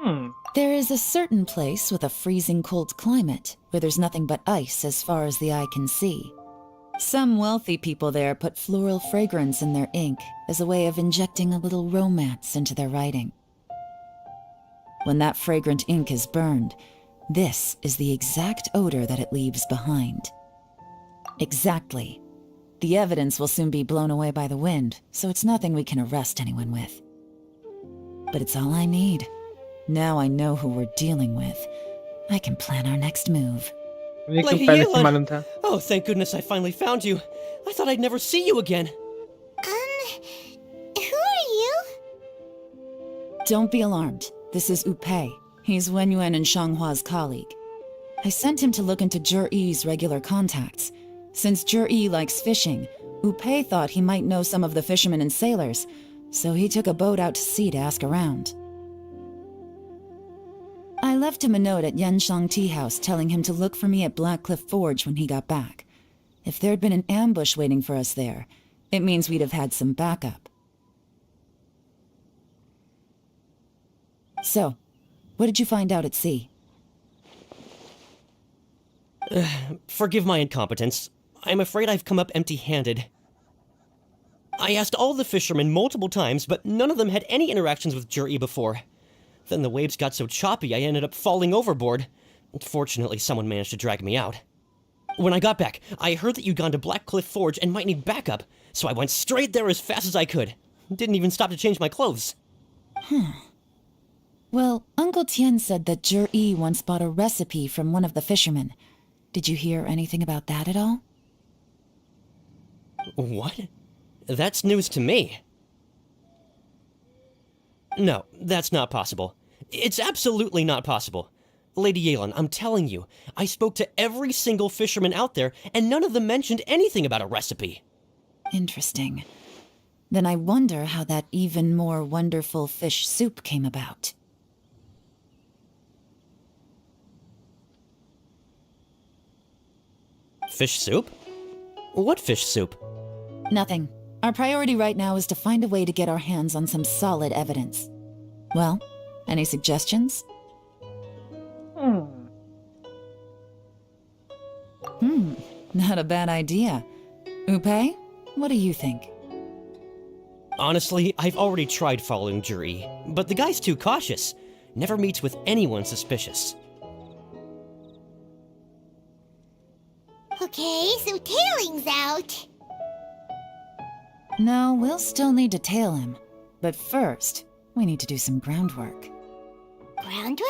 anything? There is a certain place with a freezing cold climate where there's nothing but ice as far as the eye can see. Some wealthy people there put floral fragrance in their ink as a way of injecting a little romance into their writing. When that fragrant ink is burned, this is the exact odor that it leaves behind. Exactly. The evidence will soon be blown away by the wind, so it's nothing we can arrest anyone with. But it's all I need. Now I know who we're dealing with. I can plan our next move. Lady Yelan. Oh, thank goodness I finally found you. I thought I'd never see you again. Who are you? Don't be alarmed. This is Upei. He's Wenyuan and Shanghua's colleague. I sent him to look into Jur-E's regular contacts. Since Jur-E likes fishing, Upei thought he might know some of the fishermen and sailors, so he took a boat out to sea to ask around. I left him a note at Yenshang Tea House telling him to look for me at Blackcliff Forge when he got back. If there'd been an ambush waiting for us there, it means we'd have had some backup. So, what did you find out at sea? Forgive my incompetence. I'm afraid I've come up empty-handed. I asked all the fishermen multiple times, but none of them had any interactions with Juri before. Then the waves got so choppy I ended up falling overboard. Fortunately, someone managed to drag me out. When I got back, I heard that you'd gone to Blackcliff Forge and might need backup, so I went straight there as fast as I could. Didn't even stop to change my clothes. Well, Uncle Tien said that Juri once bought a recipe from one of the fishermen. Did you hear anything about that at all? What? That's news to me. No, that's not possible. It's absolutely not possible. Lady Yelan, I'm telling you, I spoke to every single fisherman out there, and none of them mentioned anything about a recipe. Interesting. Then I wonder how that even more wonderful fish soup came about. Fish soup? What fish soup? Nothing. Our priority right now is to find a way to get our hands on some solid evidence. Well, any suggestions? Not a bad idea. Upe, what do you think? Honestly, I've already tried following Juri, but the guy's too cautious. Never meets with anyone suspicious. Okay, so tailing's out. No, we'll still need to tail him. But first, we need to do some groundwork. Groundwork?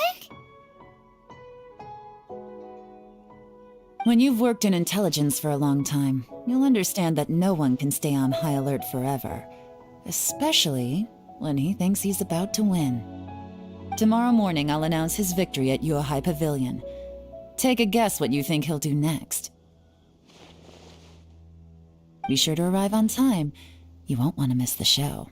When you've worked in intelligence for a long time, you'll understand that no one can stay on high alert forever. Especially when he thinks he's about to win. Tomorrow morning, I'll announce his victory at Yuehai Pavilion. Take a guess what you think he'll do next. Be sure to arrive on time. You won't want to miss the show.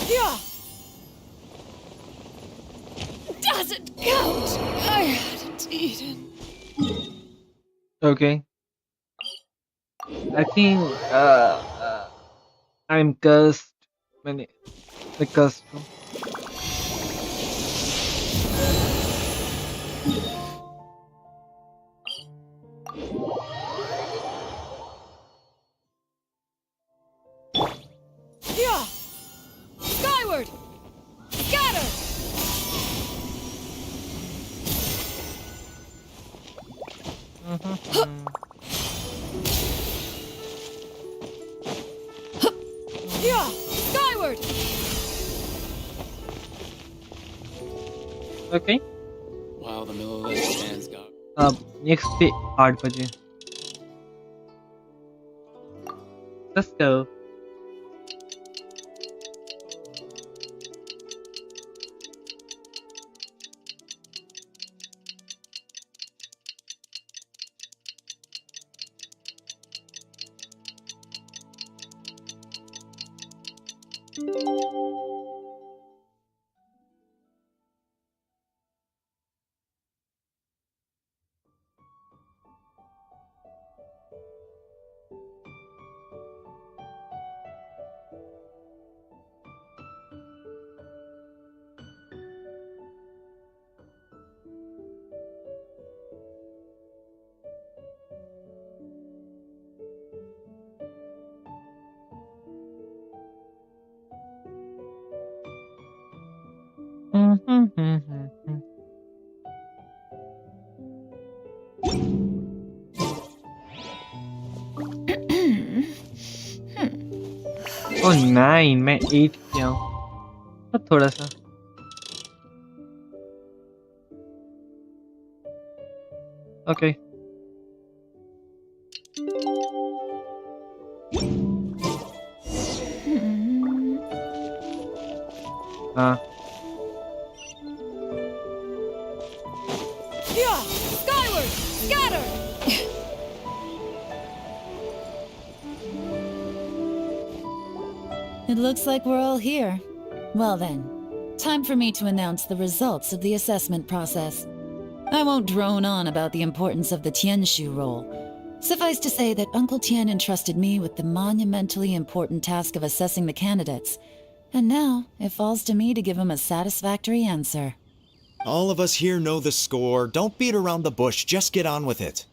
Yeah. Doesn't count. I hadn't eaten. Okay. I think I'm cursed. The cursed. Yeah. Skyward. Scatter. Yeah. Skyward. Okay. Wow, the middle of the stands got. Next day 8 बजे. Let's go. Oh 9, मैं 8 किया हूँ तो थोड़ा सा okay हाँ Yeah! Skyward! Scatter! It looks like we're all here. Well then, time for me to announce the results of the assessment process. I won't drone on about the importance of the Tianshu role. Suffice to say that Uncle Tian entrusted me with the monumentally important task of assessing the candidates, and now it falls to me to give him a satisfactory answer. All of us here know the score. Don't beat around the bush, just get on with it.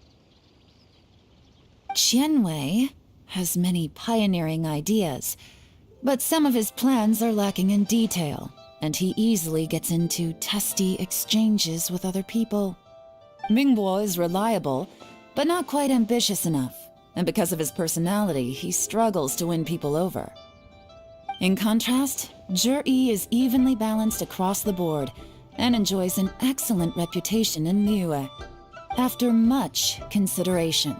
Qianwei has many pioneering ideas, but some of his plans are lacking in detail, and he easily gets into testy exchanges with other people. Mingbo is reliable, but not quite ambitious enough, and because of his personality, he struggles to win people over. In contrast, Zhi is evenly balanced across the board and enjoys an excellent reputation in Liyue. After much consideration,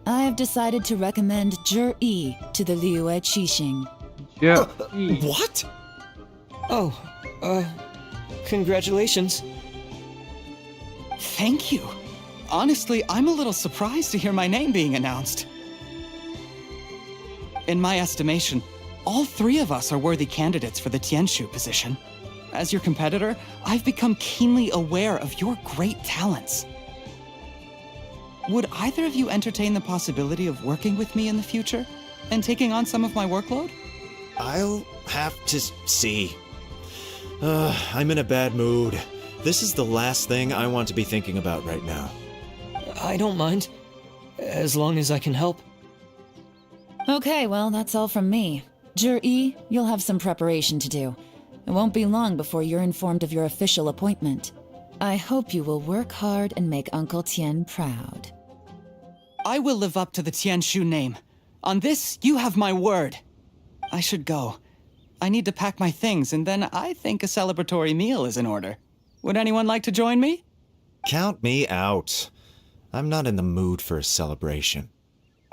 I have decided to recommend Zhi to the Liyue Qixing. Yeah. What? Oh, congratulations. Thank you. Honestly, I'm a little surprised to hear my name being announced. In my estimation, all three of us are worthy candidates for the Tianshu position. As your competitor, I've become keenly aware of your great talents. Would either of you entertain the possibility of working with me in the future and taking on some of my workload? I'll have to see. I'm in a bad mood. This is the last thing I want to be thinking about right now. I don't mind, as long as I can help. Okay, well, that's all from me. Zhi, you'll have some preparation to do. It won't be long before you're informed of your official appointment. I hope you will work hard and make Uncle Tian proud. I will live up to the Tianshu name. On this, you have my word. I should go. I need to pack my things, and then I think a celebratory meal is in order. Would anyone like to join me? Count me out. I'm not in the mood for a celebration.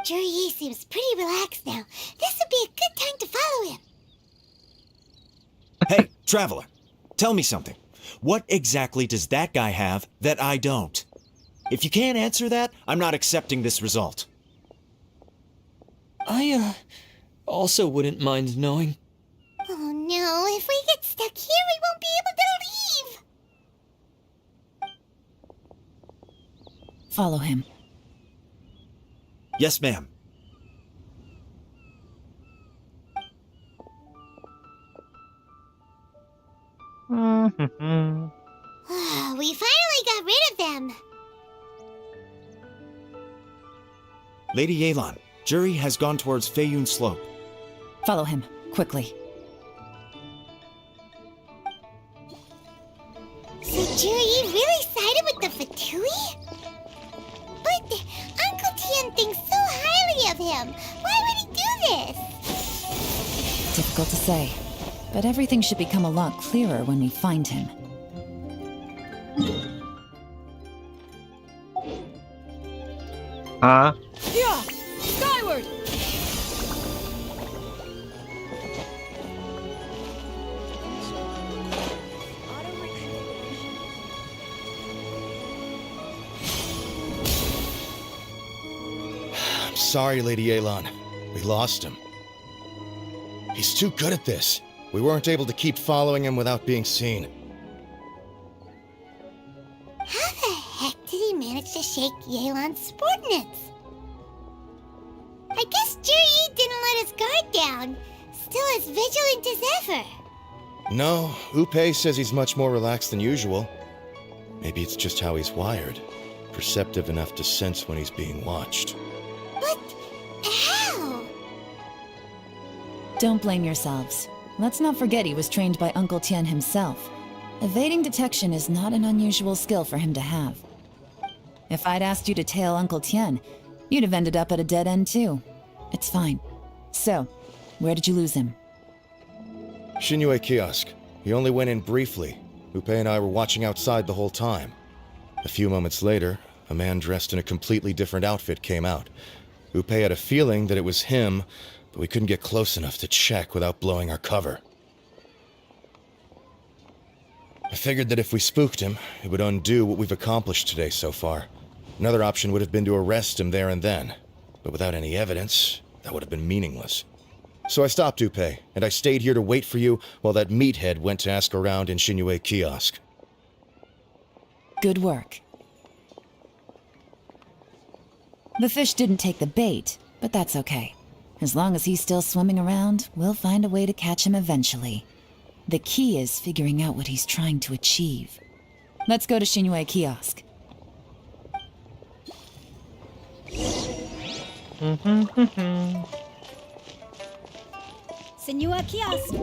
Zhi seems pretty relaxed now. This would be a good time to follow him. Hey, traveler, tell me something. What exactly does that guy have that I don't? If you can't answer that, I'm not accepting this result. I, also wouldn't mind knowing. Oh no, if we get stuck here, we won't be able to leave! Follow him. Yes, ma'am. We finally got rid of them. Lady Yelan, Zhi has gone towards Feiyun Slope. Follow him, quickly. So Zhi really sided with the Fatui? But Uncle Tian thinks so highly of him. Why would he do this? Difficult to say, but everything should become a lot clearer when we find him. हाँ Yeah! Skyward! I'm sorry, Lady Yelan. We lost him. He's too good at this. We weren't able to keep following him without being seen. How the heck did he manage to shake Yelan's subordinates? I guess Zhi didn't let his guard down. Still as vigilant as ever. No, Upei says he's much more relaxed than usual. Maybe it's just how he's wired. Perceptive enough to sense when he's being watched. But how? Don't blame yourselves. Let's not forget he was trained by Uncle Tian himself. Evading detection is not an unusual skill for him to have. If I'd asked you to tail Uncle Tian, you'd have ended up at a dead end too. It's fine. So, Where did you lose him? Shinyue Kiosk. He only went in briefly. Upe and I were watching outside the whole time. A few moments later, a man dressed in a completely different outfit came out. Upe had a feeling that it was him, but we couldn't get close enough to check without blowing our cover. I figured that if we spooked him, it would undo what we've accomplished today so far. Another option would have been to arrest him there and then, but without any evidence, that would have been meaningless. So I stopped Upe, and I stayed here to wait for you while that meathead went to ask around in Shinyue Kiosk. Good work. The fish didn't take the bait, but that's okay. As long as he's still swimming around, we'll find a way to catch him eventually. The key is figuring out what he's trying to achieve. Let's go to Shinyue Kiosk. Senua Kiosk.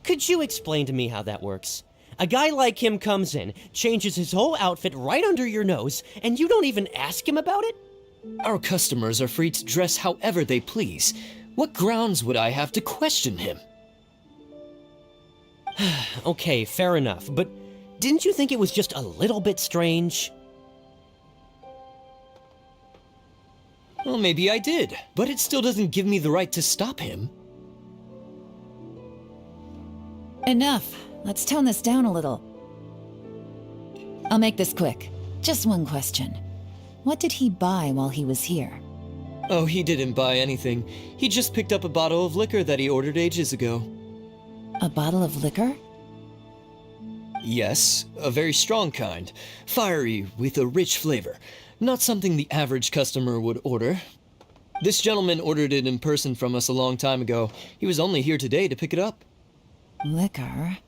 Could you explain to me how that works? A guy like him comes in, changes his whole outfit right under your nose, and you don't even ask him about it? Our customers are free to dress however they please. What grounds would I have to question him? Okay, fair enough, but didn't you think it was just a little bit strange? Well, maybe I did, but it still doesn't give me the right to stop him. Enough. Let's tone this down a little. I'll make this quick. Just one question. What did he buy while he was here? Oh, he didn't buy anything. He just picked up a bottle of liquor that he ordered ages ago. A bottle of liquor? Yes, a very strong kind. Fiery, with a rich flavor. Not something the average customer would order. This gentleman ordered it in person from us a long time ago. He was only here today to pick it up. Liquor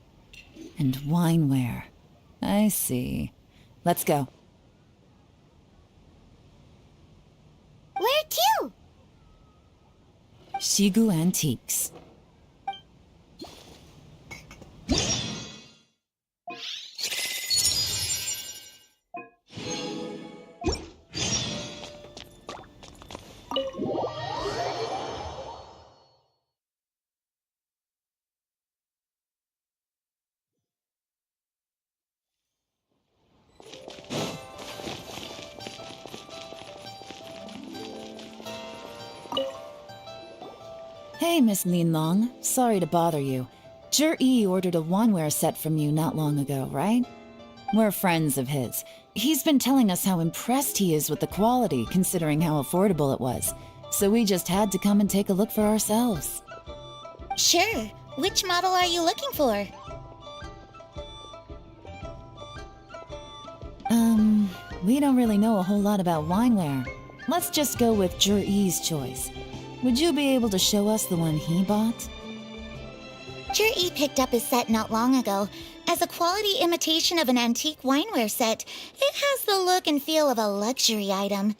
and wineware. I see. Let's go. Where to? Shigu Antiques. Hey, Miss Lin Long. Sorry to bother you. Zhi ordered a wanware set from you not long ago, right? We're friends of his. He's been telling us how impressed he is with the quality, considering how affordable it was. So we just had to come and take a look for ourselves. Sure. Which model are you looking for? We don't really know a whole lot about wineware. Let's just go with Zhi's choice. Would you be able to show us the one he bought? Zhi picked up his set not long ago. As a quality imitation of an antique wineware set, it has the look and feel of a luxury item.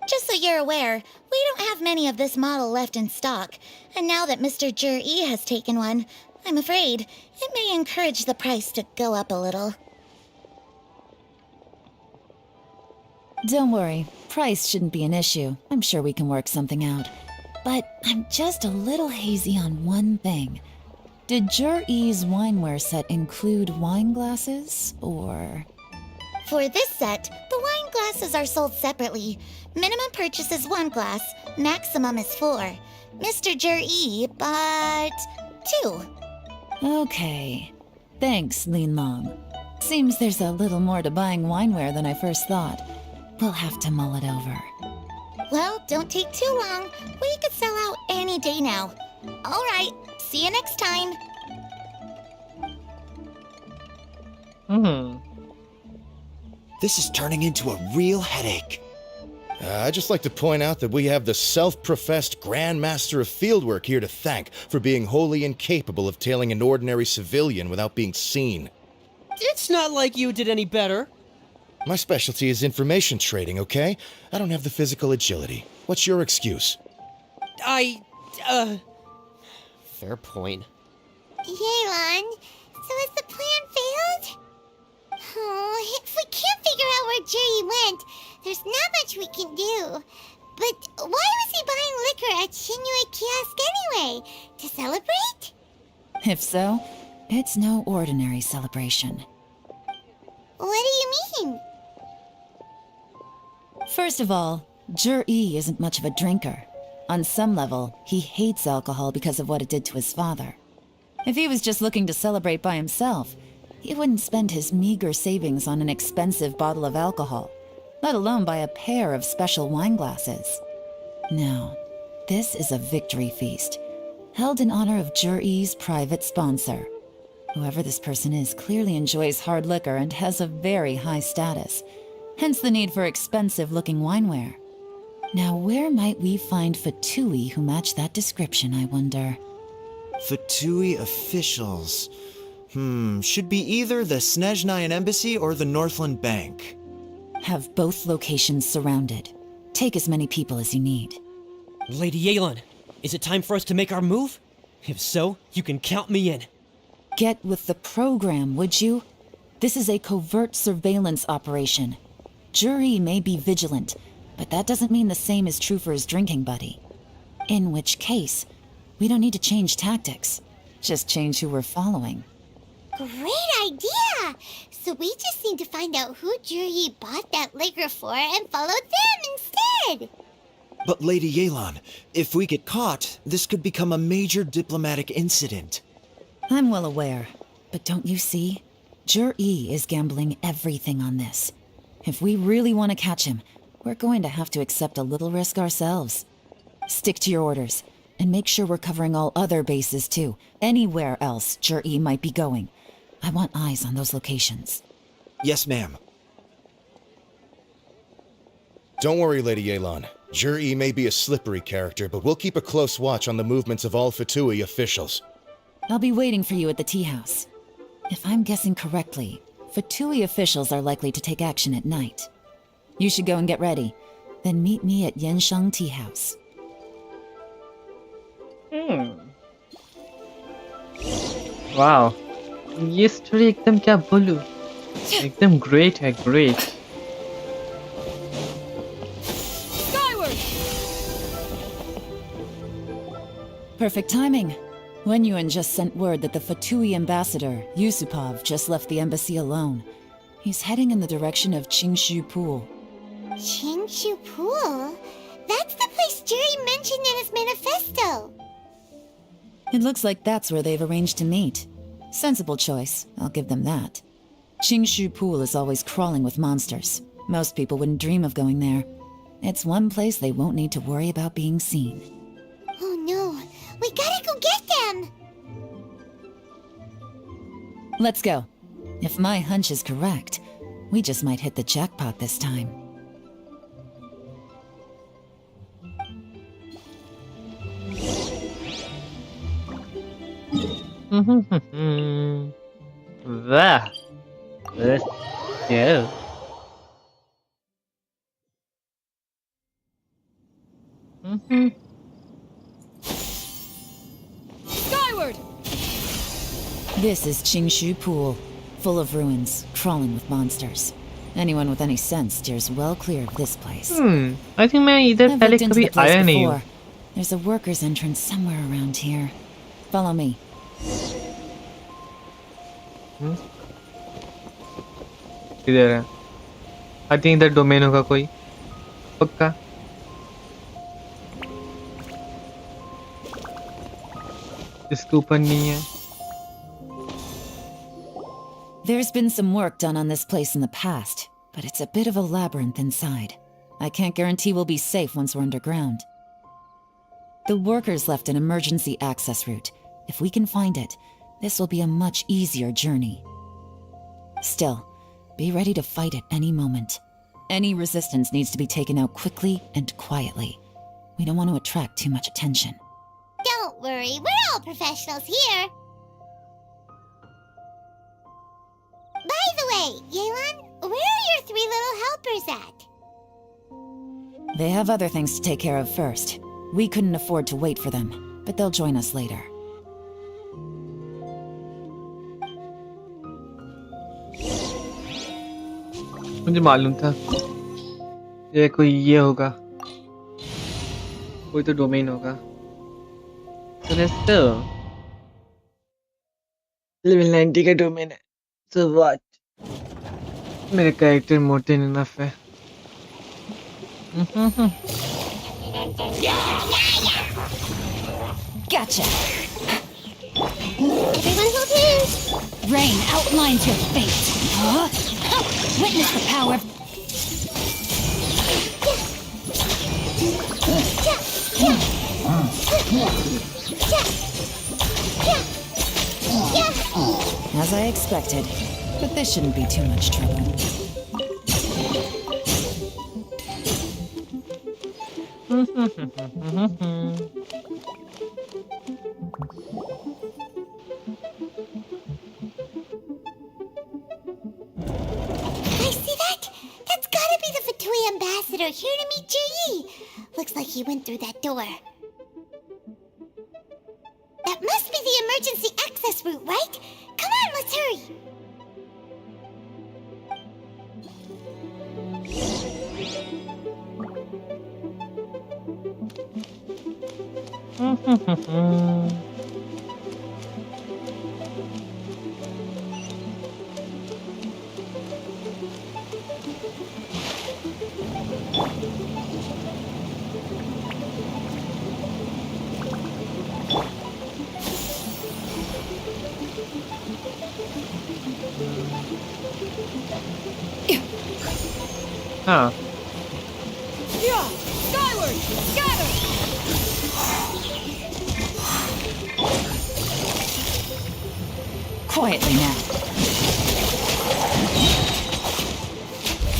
Just so you're aware, we don't have many of this model left in stock, and now that Mr. Zhi has taken one, I'm afraid it may encourage the price to go up a little. Don't worry, price shouldn't be an issue. I'm sure we can work something out. But I'm just a little hazy on one thing. Did Zhi's wineware set include wine glasses, or...? For this set, the wine glasses are sold separately. Minimum purchase is 1 glass, maximum is 4. Mr. Zhi bought 2. Okay. Thanks, Lin Long. Seems there's a little more to buying wineware than I first thought. We'll have to mull it over. Well, don't take too long. We could sell out any day now. All right, see you next time. This is turning into a real headache. I'd just like to point out that we have the self-professed Grand Master of Fieldwork here to thank for being wholly incapable of tailing an ordinary civilian without being seen. It's not like you did any better. My specialty is information trading, okay? I don't have the physical agility. What's your excuse? Fair point. Yelan, so has the plan failed? where Jerry went, there's not much we can do. But why was he buying liquor at Shinue Kiosk anyway? To celebrate? If so, it's no ordinary celebration. What do you mean? First of all, Jur-E isn't much of a drinker. On some level, he hates alcohol because of what it did to his father. If he was just looking to celebrate by himself, he wouldn't spend his meager savings on an expensive bottle of alcohol, let alone buy a pair of special wine glasses. No, this is a victory feast, held in honor of Jur-E's private sponsor. Whoever this person is clearly enjoys hard liquor and has a very high status, hence the need for expensive-looking wineware. Now, where might we find Fatui who match that description, I wonder? Fatui officials. Should be either the Snezhnayan Embassy or the Northland Bank. Have both locations surrounded. Take as many people as you need. Lady Yelan, is it time for us to make our move? If so, you can count me in. Get with the program, would you? This is a covert surveillance operation. Jur-E may be vigilant, but that doesn't mean the same is true for his drinking buddy. In which case, we don't need to change tactics. Just change who we're following. Great idea! So we just need to find out who Jur-E bought that liquor for and follow them instead! But Lady Yelan, if we get caught, this could become a major diplomatic incident. I'm well aware, but don't you see? Jur-E is gambling everything on this. If we really want to catch him, we're going to have to accept a little risk ourselves. Stick to your orders, and make sure we're covering all other bases too. Anywhere else Jur-E might be going. I want eyes on those locations. Yes, ma'am. Don't worry, Lady Yelan. Jur-E may be a slippery character, but we'll keep a close watch on the movements of all Fatui officials. I'll be waiting for you at the tea house. If I'm guessing correctly, Fatui officials are likely to take action at night. You should go and get ready. Then meet me at Yenshang Tea House. Wow. ये story एकदम क्या बोलूं? एकदम great है, great. Skyward! Perfect timing. Wenyuan just sent word that the Fatui ambassador, Yusupov, just left the embassy alone. He's heading in the direction of Qingshu Pool. Qingshu Pool? That's the place Jerry mentioned in his manifesto! It looks like that's where they've arranged to meet. Sensible choice, I'll give them that. Qingshu Pool is always crawling with monsters. Most people wouldn't dream of going there. It's one place they won't need to worry about being seen. Oh no, we gotta go get them! Let's go. If my hunch is correct, we just might hit the jackpot this time. Wow. Let's go. Skyward! This is Qingshu Pool, full of ruins, crawling with monsters. Anyone with any sense steers well clear of this place. I think मैं इधर I've पहले looked into कभी the place आया नहीं हूँ. before. There's a worker's entrance somewhere around here. Follow me. इधर है. I think इधर डोमेन होगा कोई. पक्का. इसके ऊपर नहीं है. There's been some work done on this place in the past, but it's a bit of a labyrinth inside. I can't guarantee we'll be safe once we're underground. The workers left an emergency access route. If we can find it, this will be a much easier journey. Still, be ready to fight at any moment. Any resistance needs to be taken out quickly and quietly. We don't want to attract too much attention. Don't worry, we're all professionals here. By the way, Yelan, where are your three little helpers at? They have other things to take care of first. We couldn't afford to wait for them, but they'll join us later. मुझे मालूम था ये कोई ये होगा, कोई तो domain होगा। So let's go. लेवल 90 का डोमेन है। So what? मेरे कैरेक्टर मोटे इनफ है। Gotcha. Everyone hold hands. Rain outlines your fate. Huh? Witness the power. As I expected, but this shouldn't be too much trouble. I see that? That's gotta be the Fatui ambassador here to meet Ji. Looks like he went through that door. That must be the emergency access route, right? Come on, let's hurry. हाँ Yeah! Skyward! Scatter! Quietly now.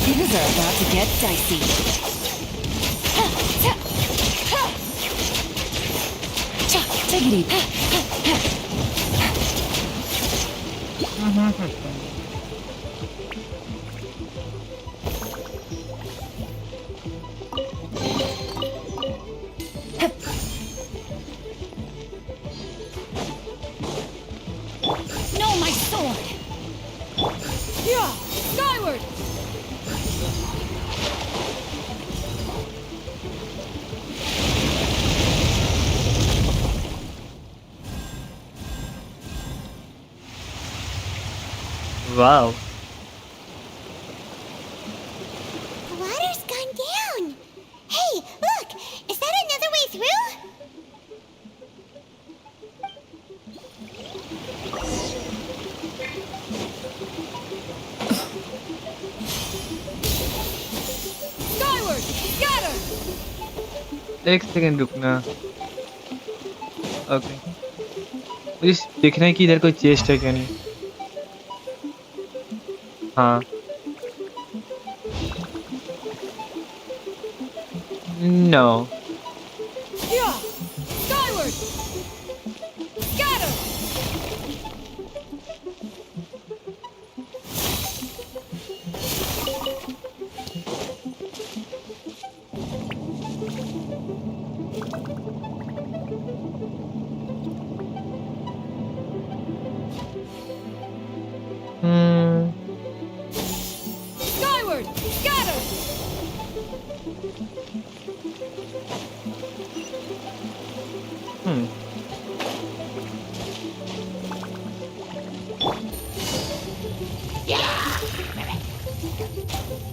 Things are about to get dicey. Take it easy. No, my sword! Yeah! Skyward! Wow The water's gone down. Hey, look! Is that another way through? Skyward! Scatter! एक second रुकना। Okay मुझे देखना है कि इधर कोई chest है क्या नहीं। हाँ no Yeah! Skyward! Scatter! Skyward! Scatter!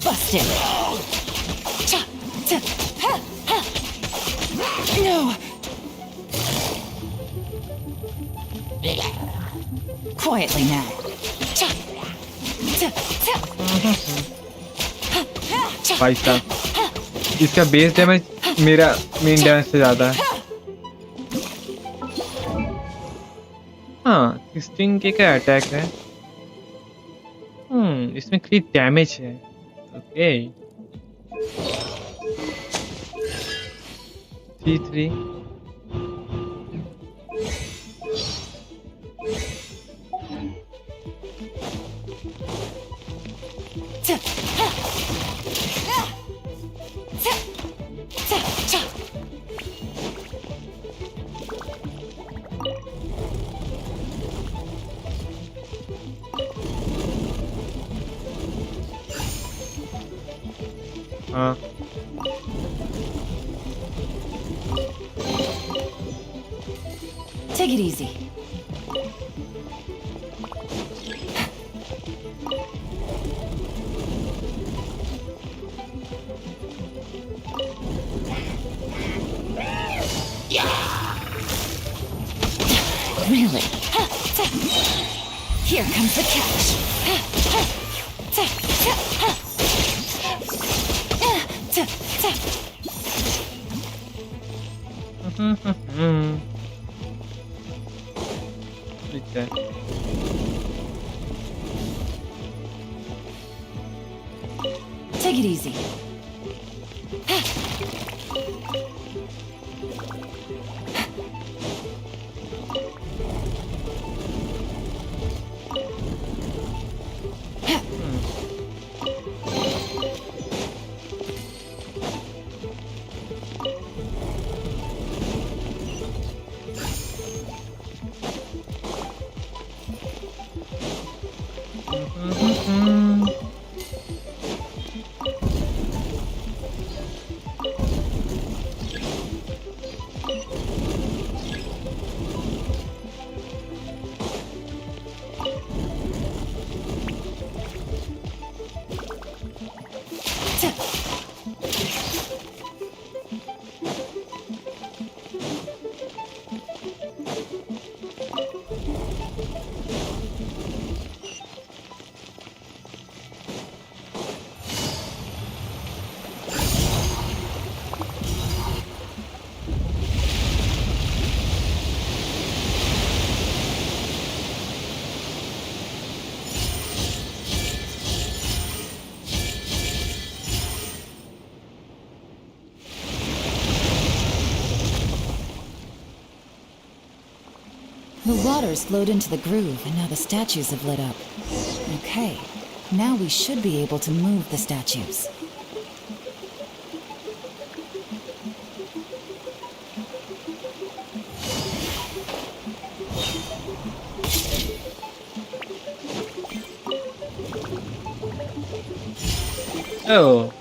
Busted. No. Quietly now. भाई साहब इसका बेस डैमेज मेरा मेन डैमेज से ज्यादा है। हाँ स्टिंग के क्या अटैक है। इसमें क्रिट डैमेज है। ओके T3 हाँ Take it easy. Really? Here comes the catch. ठीक है Take it easy. The water's flowed into the groove, and now the statues have lit up. Okay, now we should be able to move the statues. Oh.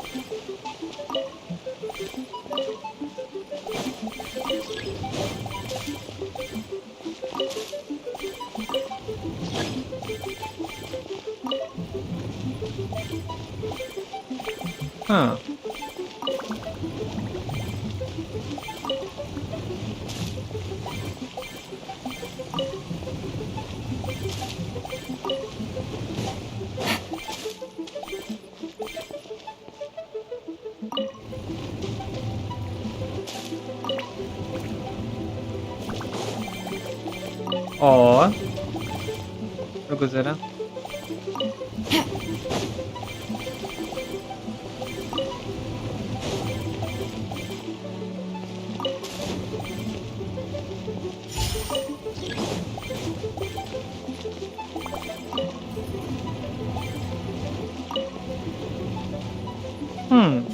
Huh. और रुको जरा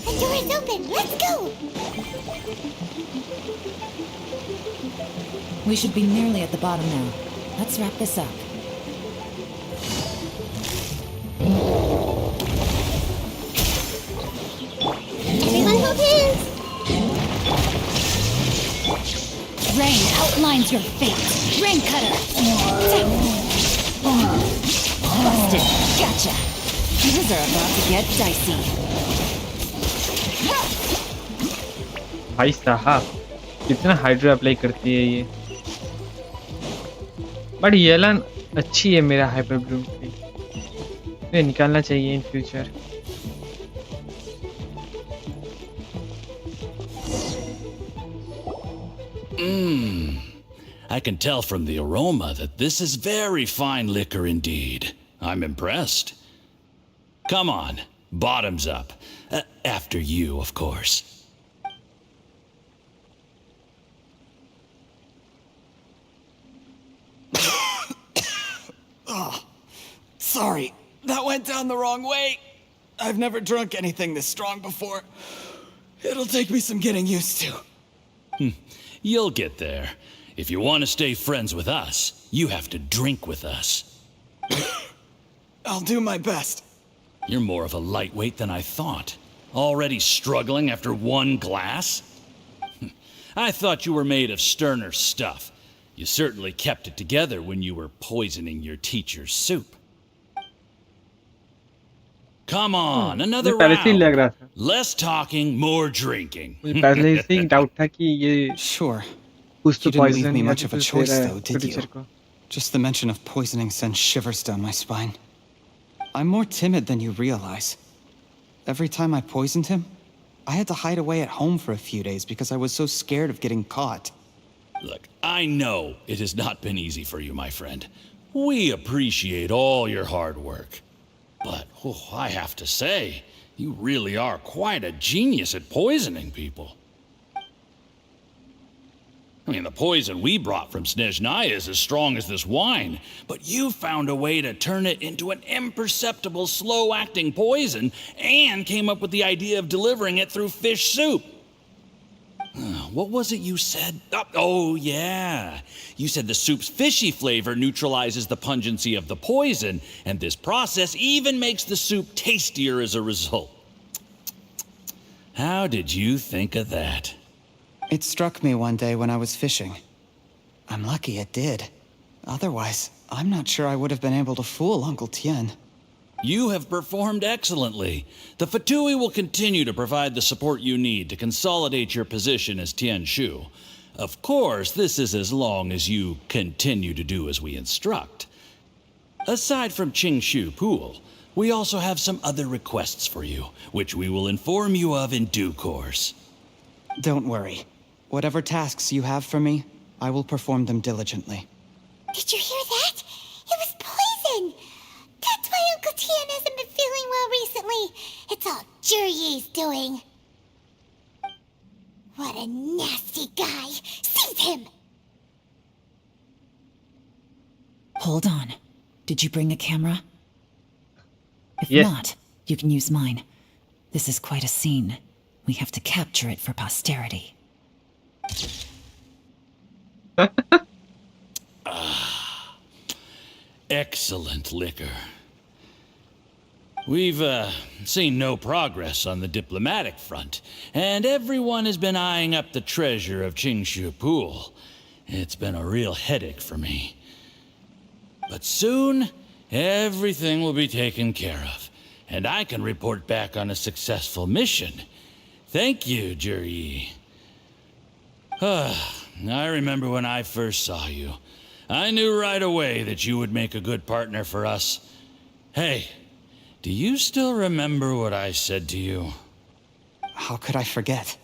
The door is open. Let's go. We should be nearly at the bottom now. Let's wrap this up. Everyone hold hands. Rain outlines your fate. Rain cutter. Busted. Gotcha. These are about to get dicey. भाई साहब कितना hydro apply करती है ये but Yellen अच्छी है मेरा hyper Bloom की ये निकालना चाहिए in future I can tell from the aroma that this is very fine liquor indeed. I'm impressed. Come on, bottoms up. After you, of course. Oh, sorry. That went down the wrong way. I've never drunk anything this strong before. It'll take me some getting used to. You'll get there. If you want to stay friends with us, you have to drink with us. I'll do my best. You're more of a lightweight than I thought. Already struggling after one glass? I thought you were made of sterner stuff. You certainly kept it together when you were poisoning your teacher's soup. Come on, another मुझे पहले से ही लग round. रहा था Less talking, more drinking. मुझे पहले से ही doubt था कि ये Sure. कुछ तो You didn't leave poison me या much फिर of a कुछ दे choice, रहा है though, उसको did टीचर you? को Just the mention of poisoning sends shivers down my spine. I'm more timid than you realize. Every time I poisoned him, I had to hide away at home for a few days because I was so scared of getting caught. Look, I know it has not been easy for you, my friend. We appreciate all your hard work. But I have to say, you really are quite a genius at poisoning people. I mean, the poison we brought from Snezhnaya is as strong as this wine, but you found a way to turn it into an imperceptible, slow-acting poison and came up with the idea of delivering it through fish soup. What was it you said? Oh, yeah. You said the soup's fishy flavor neutralizes the pungency of the poison, and this process even makes the soup tastier as a result. How did you think of that? It struck me one day when I was fishing. I'm lucky it did. Otherwise, I'm not sure I would have been able to fool Uncle Tien. You have performed excellently. The Fatui will continue to provide the support you need to consolidate your position as Tien Shu. Of course, this is as long as you continue to do as we instruct. Aside from Qing Shu Pool, we also have some other requests for you, which we will inform you of in due course. Don't worry. Whatever tasks you have for me, I will perform them diligently. Did you hear that? It was poison! That's why Uncle Tien hasn't been feeling well recently. It's all Jurye's doing. What a nasty guy! Seize him! Hold on. Did you bring a camera? If Yes. not, you can use mine. This is quite a scene. We have to capture it for posterity. Excellent liquor. We've seen no progress on the diplomatic front, and everyone has been eyeing up the treasure of Qingshu Pool. It's been a real headache for me. But soon, everything will be taken care of, and I can report back on a successful mission. Thank you, Juryi. I remember when I first saw you. I knew right away that you would make a good partner for us. Hey, do you still remember what I said to you? How could I forget?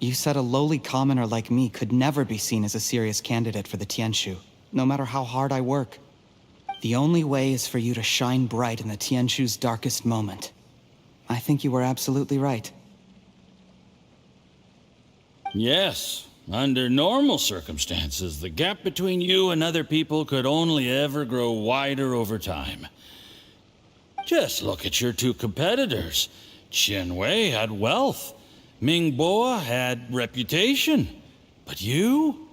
You said a lowly commoner like me could never be seen as a serious candidate for the Tianshu, no matter how hard I work. The only way is for you to shine bright in the Tianshu's darkest moment. I think you were absolutely right. Yes, under normal circumstances, the gap between you and other people could only ever grow wider over time. Just look at your two competitors. Qian Wei had wealth. Ming Boa had reputation. But you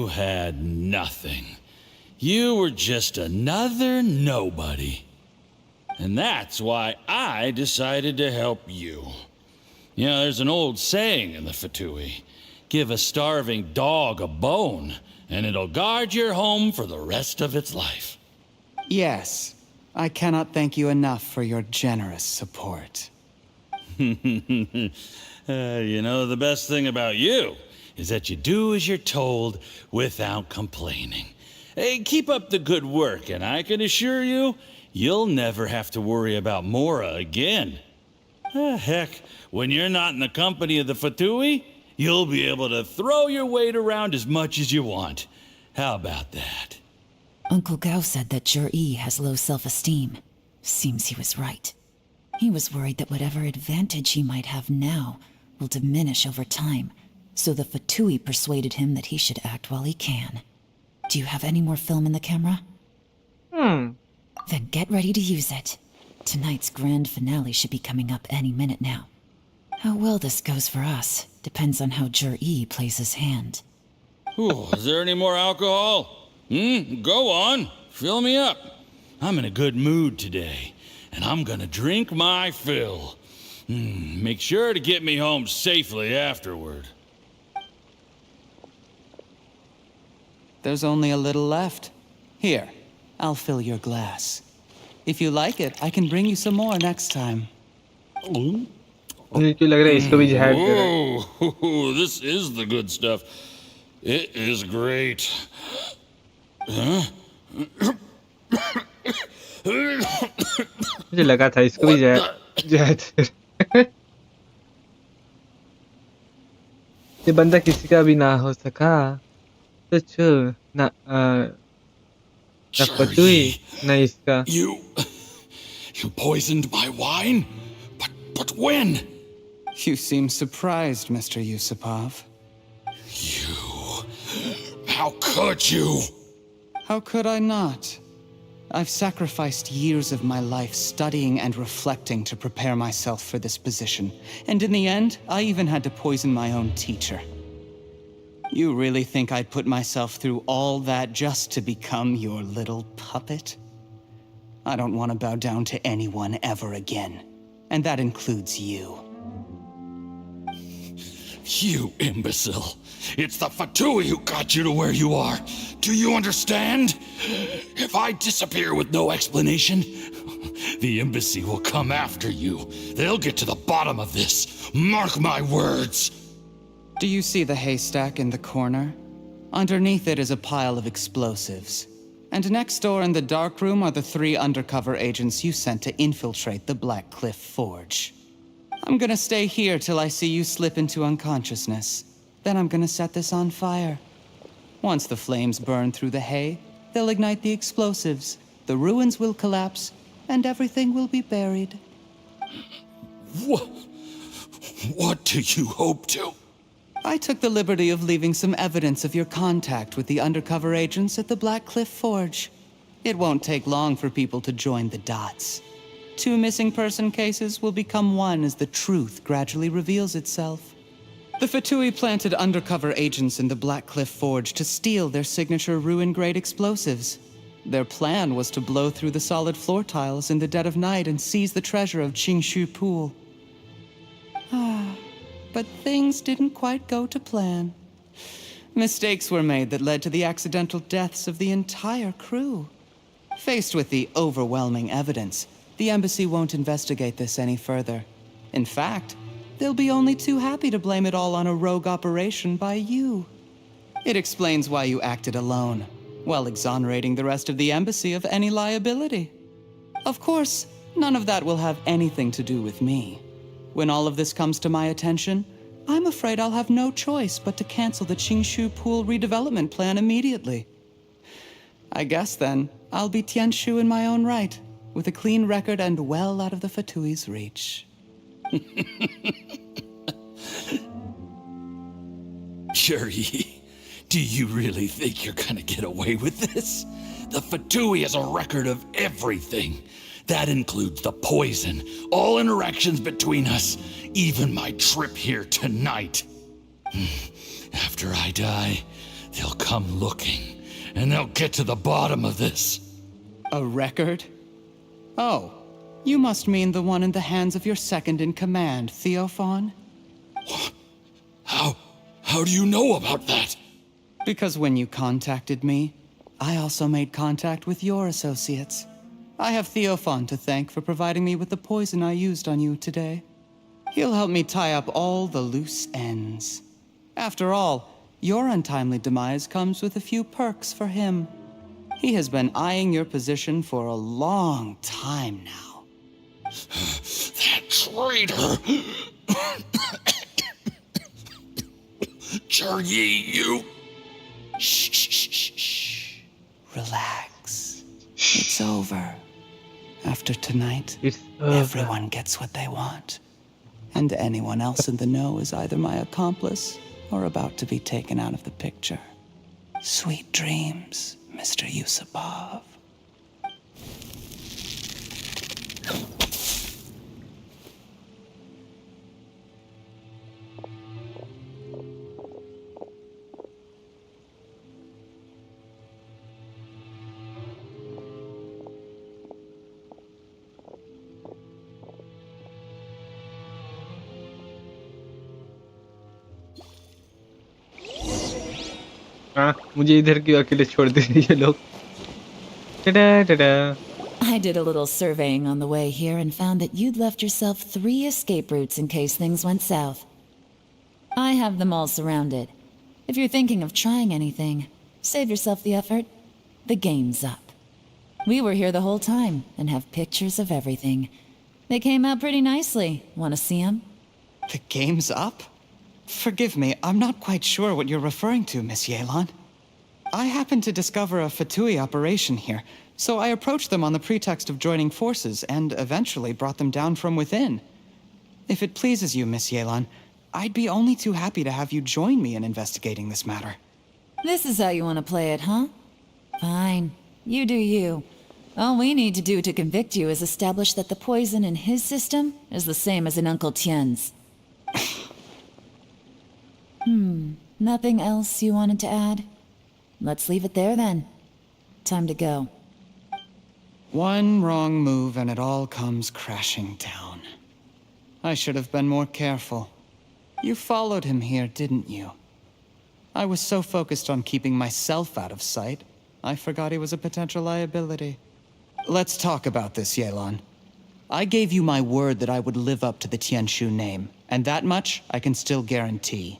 had nothing. You were just another nobody. And that's why I decided to help you. You know, there's an old saying in the Fatui. Give a starving dog a bone, and it'll guard your home for the rest of its life. Yes, I cannot thank you enough for your generous support. You know, the best thing about you is that you do as you're told without complaining. Hey, keep up the good work, and I can assure you, you'll never have to worry about Mora again. Heck, when you're not in the company of the Fatui, you'll be able to throw your weight around as much as you want. How about that? Uncle Gao said that Jur-E has low self-esteem. Seems he was right. He was worried that whatever advantage he might have now will diminish over time, so the Fatui persuaded him that he should act while he can. Do you have any more film in the camera? Then get ready to use it. Tonight's grand finale should be coming up any minute now. How well this goes for us depends on how Jur-E plays his hand. Is there any more alcohol? Go on. Fill me up. I'm in a good mood today, and I'm gonna drink my fill. Make sure to get me home safely afterward. There's only a little left. Here, I'll fill your glass. If you like it, I can bring you some more next time. मुझे क्यों लग रहा है इसको भी जहर दे रहा है? Whoa, this is the good stuff. It is great. Huh? मुझे लगा था इसको भी जहर दे रहा है। ये बंदा किसी का भी ना हो सका तो ना ना फतुई ना इसका। You poisoned my wine? But when? You seem surprised, Mr. Yusupov. How could you? How could I not? I've sacrificed years of my life studying and reflecting to prepare myself for this position. And in the end, I even had to poison my own teacher. You really think I'd put myself through all that just to become your little puppet? I don't want to bow down to anyone ever again. And that includes you. You imbecile. It's the Fatui who got you to where you are. Do you understand? If I disappear with no explanation, the embassy will come after you. They'll get to the bottom of this. Mark my words. Do you see the haystack in the corner? Underneath it is a pile of explosives. And next door in the dark room are the 3 undercover agents you sent to infiltrate the Black Cliff Forge. I'm gonna stay here till I see you slip into unconsciousness. Then I'm gonna set this on fire. Once the flames burn through the hay, they'll ignite the explosives, the ruins will collapse, and everything will be buried. What do you hope to? I took the liberty of leaving some evidence of your contact with the undercover agents at the Black Cliff Forge. It won't take long for people to join the dots. 2 missing person cases will become one as the truth gradually reveals itself. The Fatui planted undercover agents in the Black Cliff Forge to steal their signature ruin-grade explosives. Their plan was to blow through the solid floor tiles in the dead of night and seize the treasure of Qingshu Pool. But things didn't quite go to plan. Mistakes were made that led to the accidental deaths of the entire crew. Faced with the overwhelming evidence, the embassy won't investigate this any further. In fact, they'll be only too happy to blame it all on a rogue operation by you. It explains why you acted alone, while exonerating the rest of the embassy of any liability. Of course, none of that will have anything to do with me. When all of this comes to my attention, I'm afraid I'll have no choice but to cancel the Qingshu Pool redevelopment plan immediately. I guess then, I'll be Tianshu in my own right, with a clean record and well out of the Fatui's reach. Yuri, do you really think you're gonna get away with this? The Fatui has a record of everything. That includes the poison, all interactions between us, even my trip here tonight. After I die, they'll come looking, and they'll get to the bottom of this. A record? Oh, you must mean the one in the hands of your second-in-command, Theophan? How do you know about that? Because when you contacted me, I also made contact with your associates. I have Theophan to thank for providing me with the poison I used on you today. He'll help me tie up all the loose ends. After all, your untimely demise comes with a few perks for him. He has been eyeing your position for a long time now. That traitor! Yuri, you... Shh. Relax. It's over. After tonight, everyone gets what they want. And anyone else in the know is either my accomplice or about to be taken out of the picture. Sweet dreams, Mr. Yusupov. हाँ मुझे इधर क्यों अकेले छोड़ दे ये लोग टडा टडा I did a little surveying on the way here and found that you'd left yourself 3 escape routes in case things went south. I have them all surrounded. If you're thinking of trying anything, save yourself the effort. The game's up. We were here the whole time and have pictures of everything. They came out pretty nicely. Want to see them? The game's up? Forgive me, I'm not quite sure what you're referring to, Miss Yelan. I happened to discover a Fatui operation here, so I approached them on the pretext of joining forces and eventually brought them down from within. If it pleases you, Miss Yelan, I'd be only too happy to have you join me in investigating this matter. This is how you want to play it, huh? Fine. You do you. All we need to do to convict you is establish that the poison in his system is the same as in Uncle Tien's. Nothing else you wanted to add? Let's leave it there then. Time to go. One wrong move and it all comes crashing down. I should have been more careful. You followed him here, didn't you? I was so focused on keeping myself out of sight, I forgot he was a potential liability. Let's talk about this, Yelan. I gave you my word that I would live up to the Tianshu name, and that much I can still guarantee.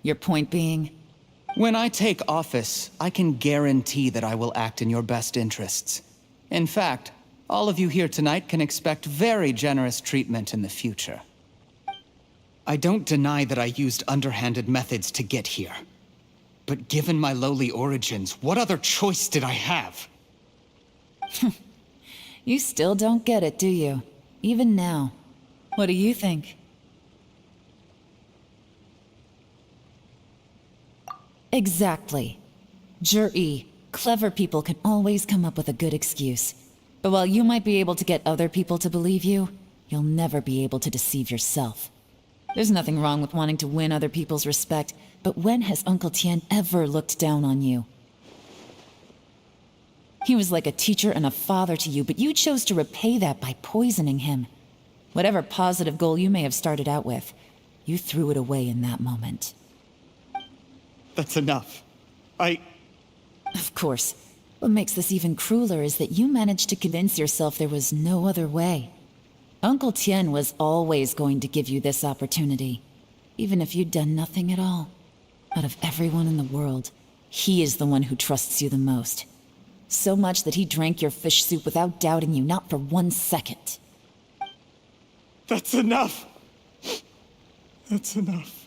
Your point being? When I take office, I can guarantee that I will act in your best interests. In fact, all of you here tonight can expect very generous treatment in the future. I don't deny that I used underhanded methods to get here. But given my lowly origins, what other choice did I have? You still don't get it, do you? Even now. What do you think? Exactly. Jur-E, clever people can always come up with a good excuse. But while you might be able to get other people to believe you, you'll never be able to deceive yourself. There's nothing wrong with wanting to win other people's respect, but when has Uncle Tien ever looked down on you? He was like a teacher and a father to you, but you chose to repay that by poisoning him. Whatever positive goal you may have started out with, you threw it away in that moment. That's enough. Of course. What makes this even crueler is that you managed to convince yourself there was no other way. Uncle Tien was always going to give you this opportunity, even if you'd done nothing at all. Out of everyone in the world, he is the one who trusts you the most. So much that he drank your fish soup without doubting you, not for 1 second. That's enough! That's enough.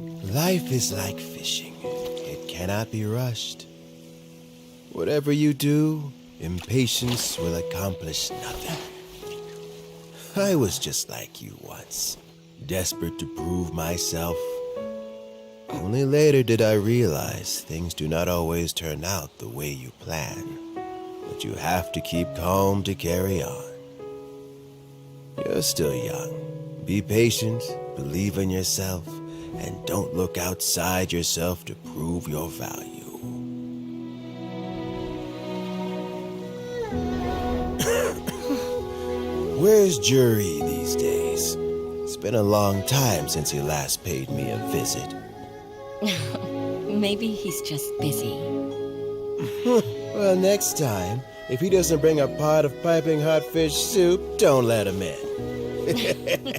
Life is like fishing. It cannot be rushed. Whatever you do, impatience will accomplish nothing. I was just like you once, desperate to prove myself. Only later did I realize things do not always turn out the way you plan, but you have to keep calm to carry on. You're still young. Be patient, believe in yourself, and don't look outside yourself to prove your value. Where's Jur-E these days? It's been a long time since he last paid me a visit. Maybe he's just busy. Well, next time, if he doesn't bring a pot of piping hot fish soup, don't let him in.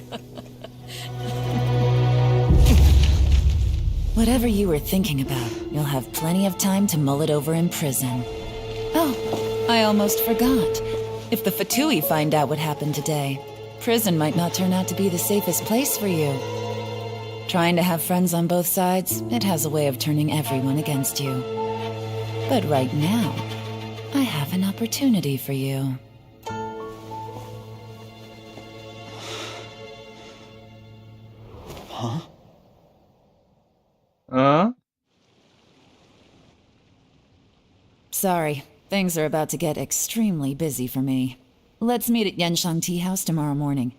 Whatever you were thinking about, you'll have plenty of time to mull it over in prison. Oh, I almost forgot. If the Fatui find out what happened today, prison might not turn out to be the safest place for you. Trying to have friends on both sides, it has a way of turning everyone against you. But right now, I have an opportunity for you. Huh? Sorry, things are about to get extremely busy for me. Let's meet at Yenshang Tea House tomorrow morning.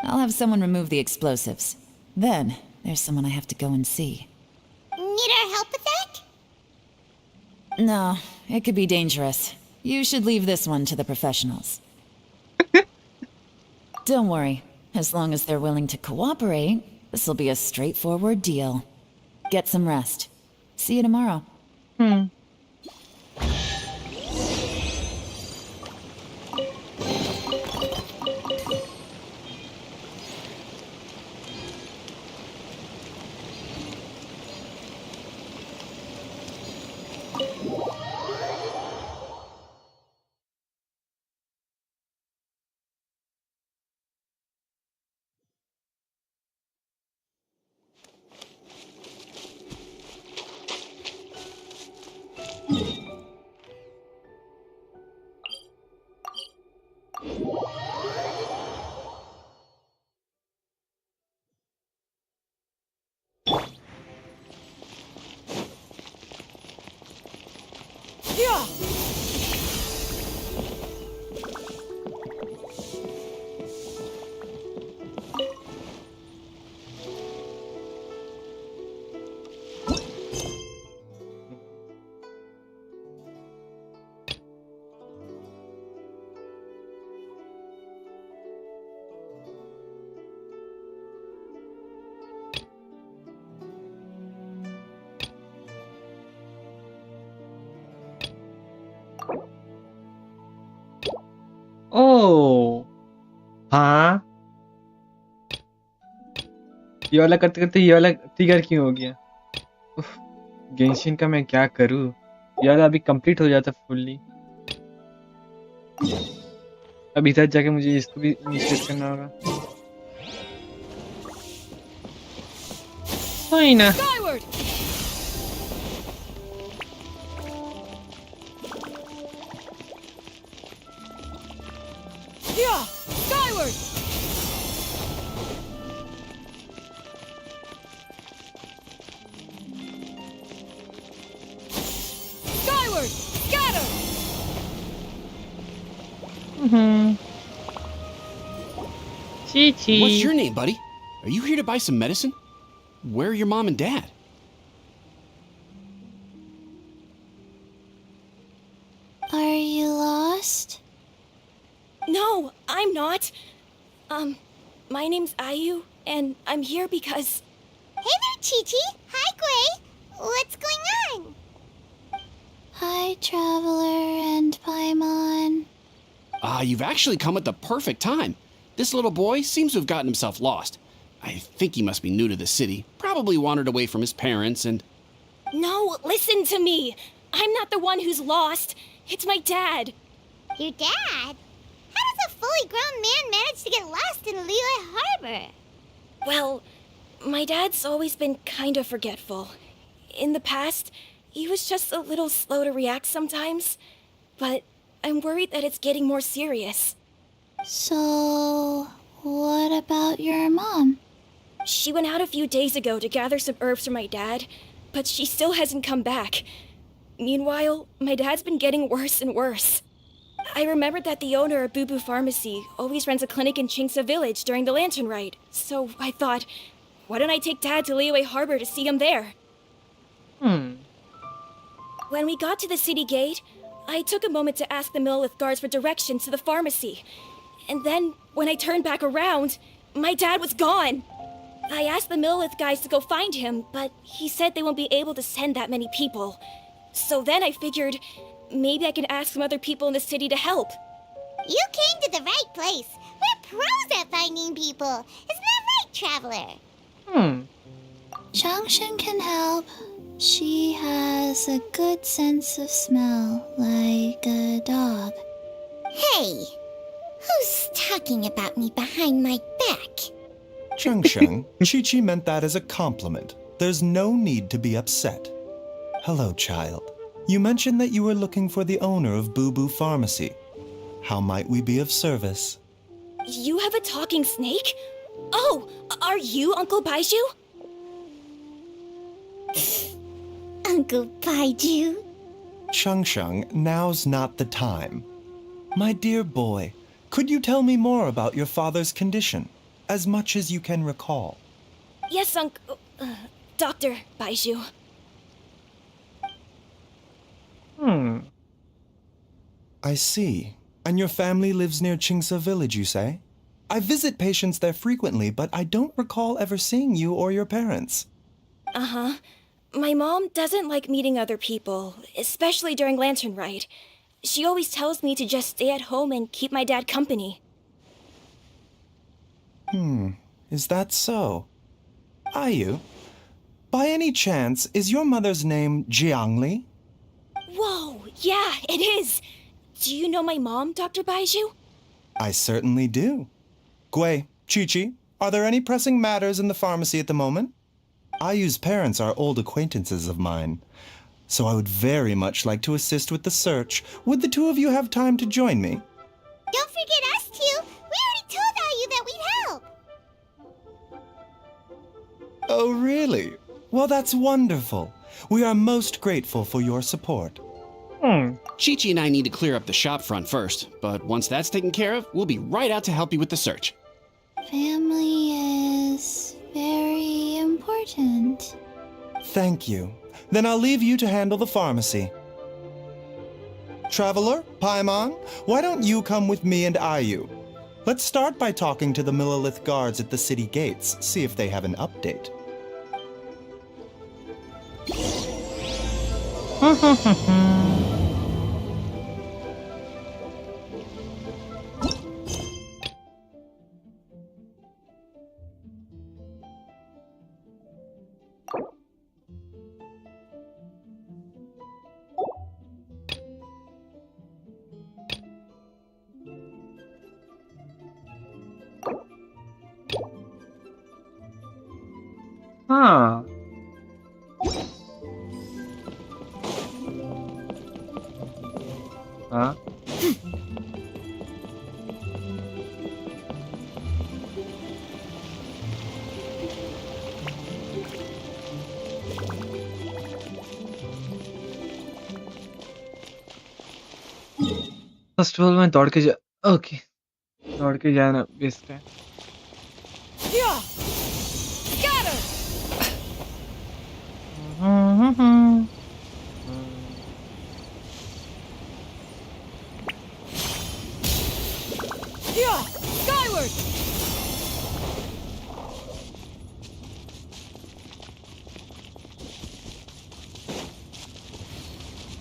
I'll have someone remove the explosives. Then, there's someone I have to go and see. Need our help with that? No, it could be dangerous. You should leave this one to the professionals. Don't worry. As long as they're willing to cooperate, This'll be a straightforward deal. Get some rest. See you tomorrow. ओह हाँ, ये वाला करते करते ये वाला trigger क्यों हो गया? उफ, गेंशिन का मैं क्या करूँ? ये वाला अभी कंप्लीट हो जाता फुल्ली। अब इधर जाके मुझे इसको भी इनिशिएट करना होगा। कोई ना। Skyward! Skyward! Scatter! Chi-chi. What's your name, buddy? Are you here to buy some medicine? Where are your mom and dad? Are you lost? No, I'm not. My name's Ayu, and I'm here because... Hey there, Chi-Chi. Hi, Gray. What's going on? Hi, Traveler and Paimon. You've actually come at the perfect time. This little boy seems to have gotten himself lost. I think he must be new to the city. Probably wandered away from his parents and... No, listen to me. I'm not the one who's lost. It's my dad. Your dad? How does a fully grown man manage to get lost in Liyue Harbor? Well, my dad's always been kind of forgetful. In the past, he was just a little slow to react sometimes. But I'm worried that it's getting more serious. So, what about your mom? She went out a few days ago to gather some herbs for my dad, but she still hasn't come back. Meanwhile, my dad's been getting worse and worse. I remembered that the owner of Boo Boo Pharmacy always runs a clinic in Chingsa Village during the Lantern Rite, so I thought, why don't I take Dad to Liyue Harbor to see him there? When we got to the city gate, I took a moment to ask the Millith guards for directions to the pharmacy. And then, when I turned back around, my dad was gone. I asked the Millith guys to go find him, but he said they won't be able to send that many people. So then I figured, maybe I can ask some other people in the city to help. You came to the right place. We're pros at finding people. Isn't that right, Traveler? Changshan can help. She has a good sense of smell, like a dog. Hey, who's talking about me behind my back? Chengsheng, Chi-Chi meant that as a compliment. There's no need to be upset. Hello, child. You mentioned that you were looking for the owner of Boo Boo Pharmacy. How might we be of service? You have a talking snake? Oh, are you Uncle Baiju? Uncle Baiju? Chengsheng, now's not the time. My dear boy, could you tell me more about your father's condition, as much as you can recall? Yes, Dr. Baiju. I see. And your family lives near Chingsa Village, you say? I visit patients there frequently, but I don't recall ever seeing you or your parents. Uh-huh. My mom doesn't like meeting other people, especially during Lantern Rite. She always tells me to just stay at home and keep my dad company. Is that so? Ayu, by any chance, is your mother's name Jiangli? Whoa, yeah, it is! Do you know my mom, Dr. Baiju? I certainly do. Gui, Chi-Chi, are there any pressing matters in the pharmacy at the moment? Ayu's parents are old acquaintances of mine, so I would very much like to assist with the search. Would the two of you have time to join me? Don't forget us two. We already told Ayu that we'd help. Oh, really? Well, that's wonderful. We are most grateful for your support. Chi-Chi and I need to clear up the shop front first, but once that's taken care of, we'll be right out to help you with the search. Family is very important. Thank you. Then I'll leave you to handle the pharmacy. Traveler, Paimon, why don't you come with me and Ayu? Let's start by talking to the Millilith guards at the city gates, see if they have an update. हाँ हाँ first of all मैं दौड़ के जा okay दौड़ के जाना best है Yeah! Scatter! Yeah! Skyward!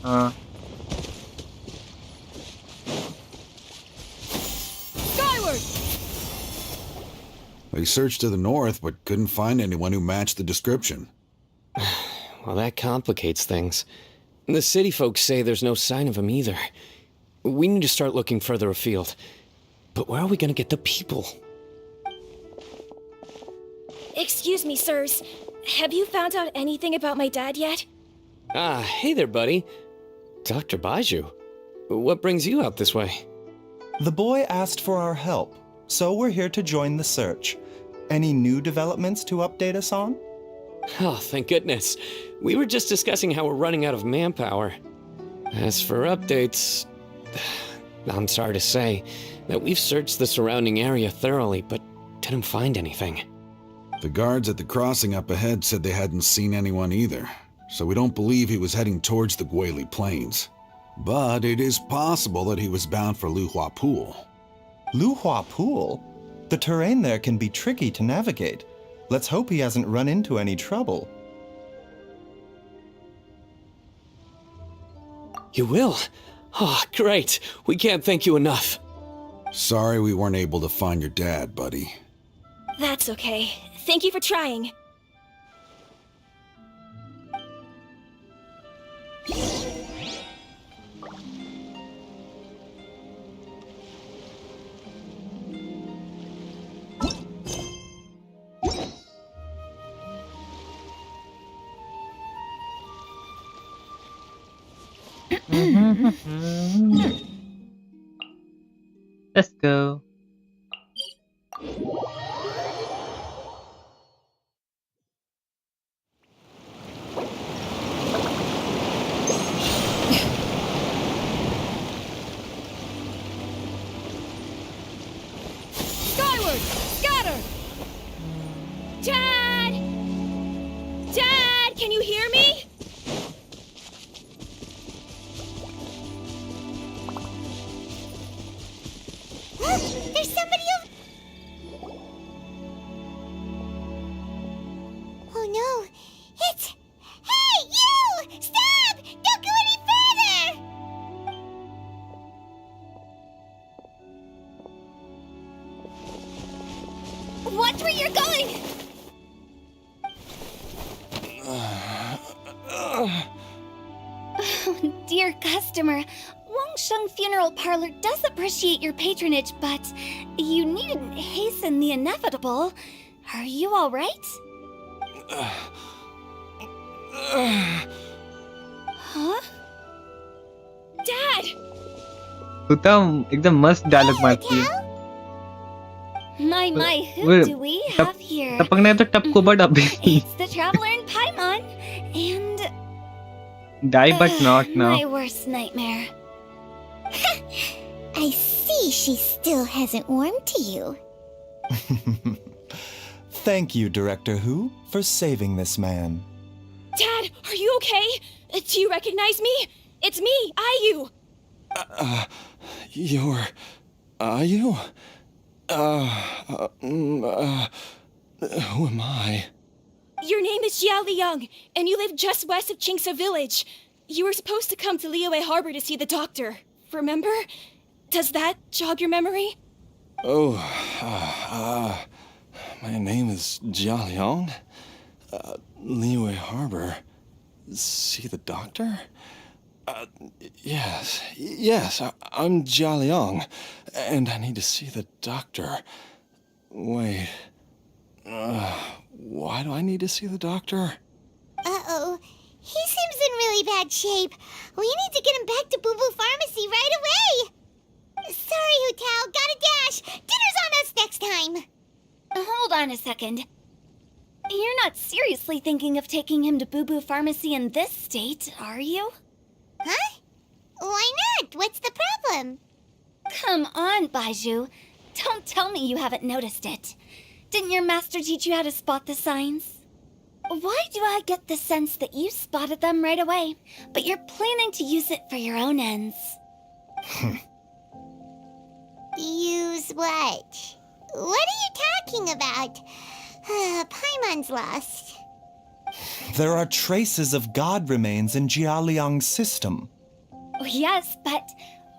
हाँ Skyward! They searched to the north, but couldn't find anyone who matched the description. Well, that complicates things. The city folks say there's no sign of him either. We need to start looking further afield. But where are we gonna get the people? Excuse me, sirs. Have you found out anything about my dad yet? Ah, hey there, buddy. Dr. Baiju. What brings you out this way? The boy asked for our help, so we're here to join the search. Any new developments to update us on? Oh, thank goodness. We were just discussing how we're running out of manpower. As for updates, I'm sorry to say that we've searched the surrounding area thoroughly, but didn't find anything. The guards at the crossing up ahead said they hadn't seen anyone either, so we don't believe he was heading towards the Guili Plains. But it is possible that he was bound for Luhua Pool. Luhua Pool? The terrain there can be tricky to navigate. Let's hope he hasn't run into any trouble. You will? Oh, great. We can't thank you enough. Sorry we weren't able to find your dad, buddy. That's okay. Thank you for trying. Let's go. Skyward! Scatter! Dad! Dad, can you hear me? no. It's... Hey, you! Stop! Don't go any further! Watch where you're going! Oh, dear customer, Wangsheng Funeral Parlor does appreciate your patronage, but you needn't hasten the inevitable. Are you all right? Huh? Dad! तू तो एकदम मस्त dialogue मारती है My, who वो do we have here? टपकना है तो टपको but अभी It's the Traveler in Paimon, and die but not now. my worst nightmare. I see she still hasn't warmed to you. Thank you, Director Who, for saving this man. Dad, are you okay? Do you recognize me? It's me, Ayu. You're... Are you? Who am I? Your name is Jia Liang, and you live just west of Qingse Village. You were supposed to come to Liyue Harbor to see the doctor. Remember? Does that jog your memory? Oh, my name is Jia Liang. Liyue Harbor. See the doctor? Yes, I'm Jia Liang, and I need to see the doctor. Wait, why do I need to see the doctor? Uh-oh. He seems in really bad shape. We need to get him back to Boo Boo Pharmacy right away. Sorry, Hutao. Gotta dash. Dinner's on us next time. Hold on a second. You're not seriously thinking of taking him to Boo Boo Pharmacy in this state, are you? Huh? Why not? What's the problem? Come on, Baiju. Don't tell me you haven't noticed it. Didn't your master teach you how to spot the signs? Why do I get the sense that you spotted them right away, but you're planning to use it for your own ends? Use what? What are you talking about? Paimon's lost. There are traces of god remains in Jia Liang's system. Yes, but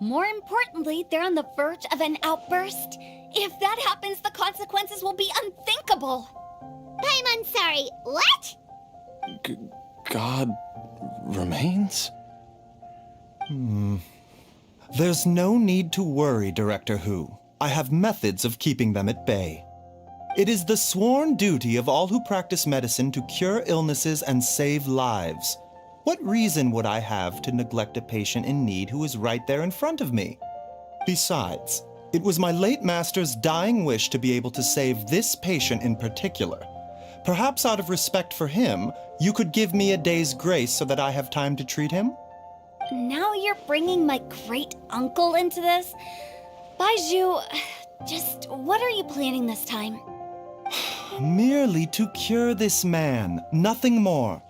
more importantly, they're on the verge of an outburst. If that happens, the consequences will be unthinkable. Paimon, sorry. What? God remains? There's no need to worry, Director Who. I have methods of keeping them at bay. It is the sworn duty of all who practice medicine to cure illnesses and save lives. What reason would I have to neglect a patient in need who is right there in front of me? Besides, it was my late master's dying wish to be able to save this patient in particular. Perhaps out of respect for him, you could give me a day's grace so that I have time to treat him? Now you're bringing my great-uncle into this? Baiju, just what are you planning this time? Merely to cure this man, nothing more.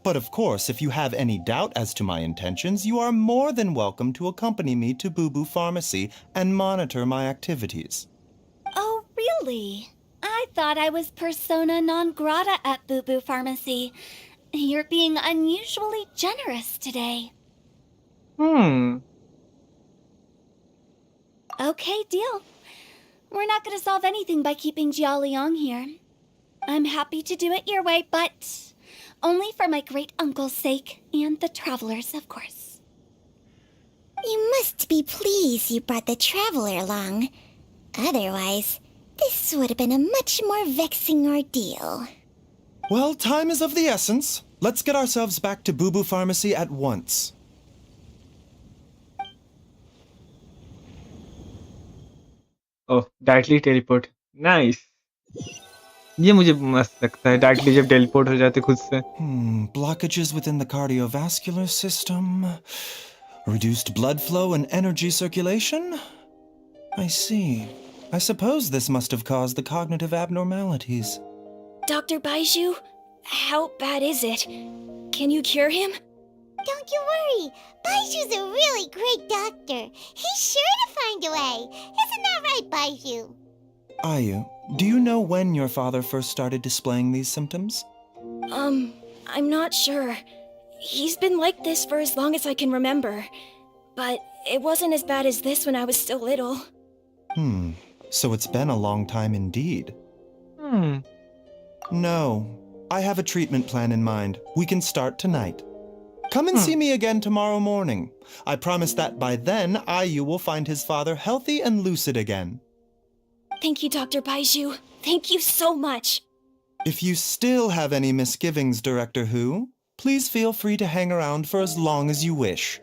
But of course, if you have any doubt as to my intentions, you are more than welcome to accompany me to Boo Boo Pharmacy and monitor my activities. Oh, really? I thought I was persona non grata at Boo Boo Pharmacy. You're being unusually generous today. Okay, deal. We're not going to solve anything by keeping Jia Liang here. I'm happy to do it your way, but only for my great-uncle's sake and the travelers, of course. You must be pleased you brought the traveler along. Otherwise, this would have been a much more vexing ordeal. Well, time is of the essence. Let's get ourselves back to Boo Boo Pharmacy at once. Oh, directly teleport. Nice. ये मुझे मस्त लगता है directly जब teleport हो जाते खुद से. Blockages within the cardiovascular system. Reduced blood flow and energy circulation? I see. I suppose this must have caused the cognitive abnormalities. Dr. Baiju, how bad is it? Can you cure him? Don't you worry. Baiju's a really great doctor. He's sure to find a way. Isn't that right, Baiju? Ayu, do you know when your father first started displaying these symptoms? I'm not sure. He's been like this for as long as I can remember. But it wasn't as bad as this when I was still little. So it's been a long time indeed. Hmm. No, I have a treatment plan in mind. We can start tonight. Come and see me again tomorrow morning. I promise that by then, Ayu will find his father healthy and lucid again. Thank you, Dr. Baiju. Thank you so much. If you still have any misgivings, Director Hu, please feel free to hang around for as long as you wish.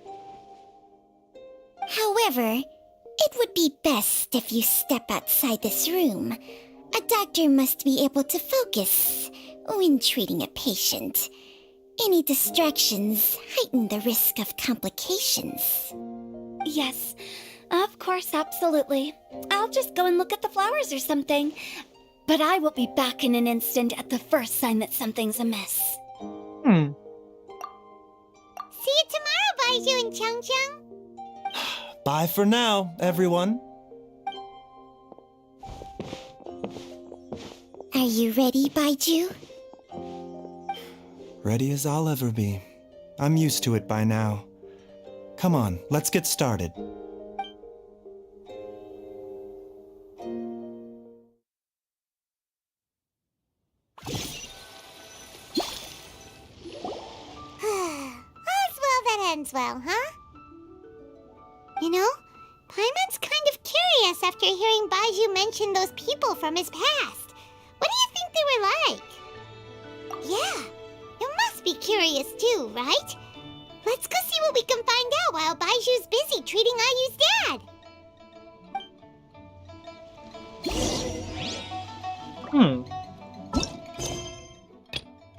However, it would be best if you step outside this room. A doctor must be able to focus when treating a patient. Any distractions heighten the risk of complications. Yes, of course, absolutely. I'll just go and look at the flowers or something. But I will be back in an instant at the first sign that something's amiss. See you tomorrow, Baiju and Changcheng. Bye for now, everyone. Are you ready, Baiju? Ready as I'll ever be. I'm used to it by now. Come on, let's get started. All's well that ends well, huh? You know, Paimon's kind of curious after hearing Baiju mention those people from his past. What do you think they were like? Yeah, you must be curious too, right? Let's go see what we can find out while Baiju's busy treating Ayu's dad.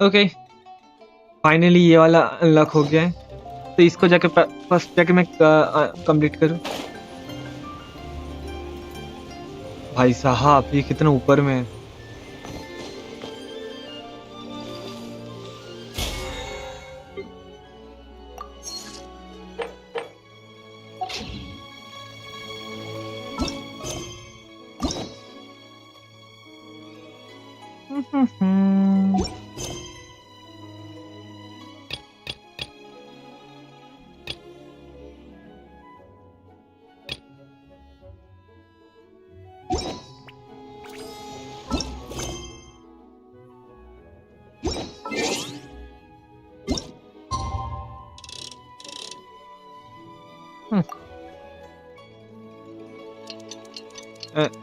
Okay finally ये वाला unlock हो गया है, तो इसको जाके first जाके मैं कंप्लीट करूं। भाई साहब ये कितना ऊपर में है।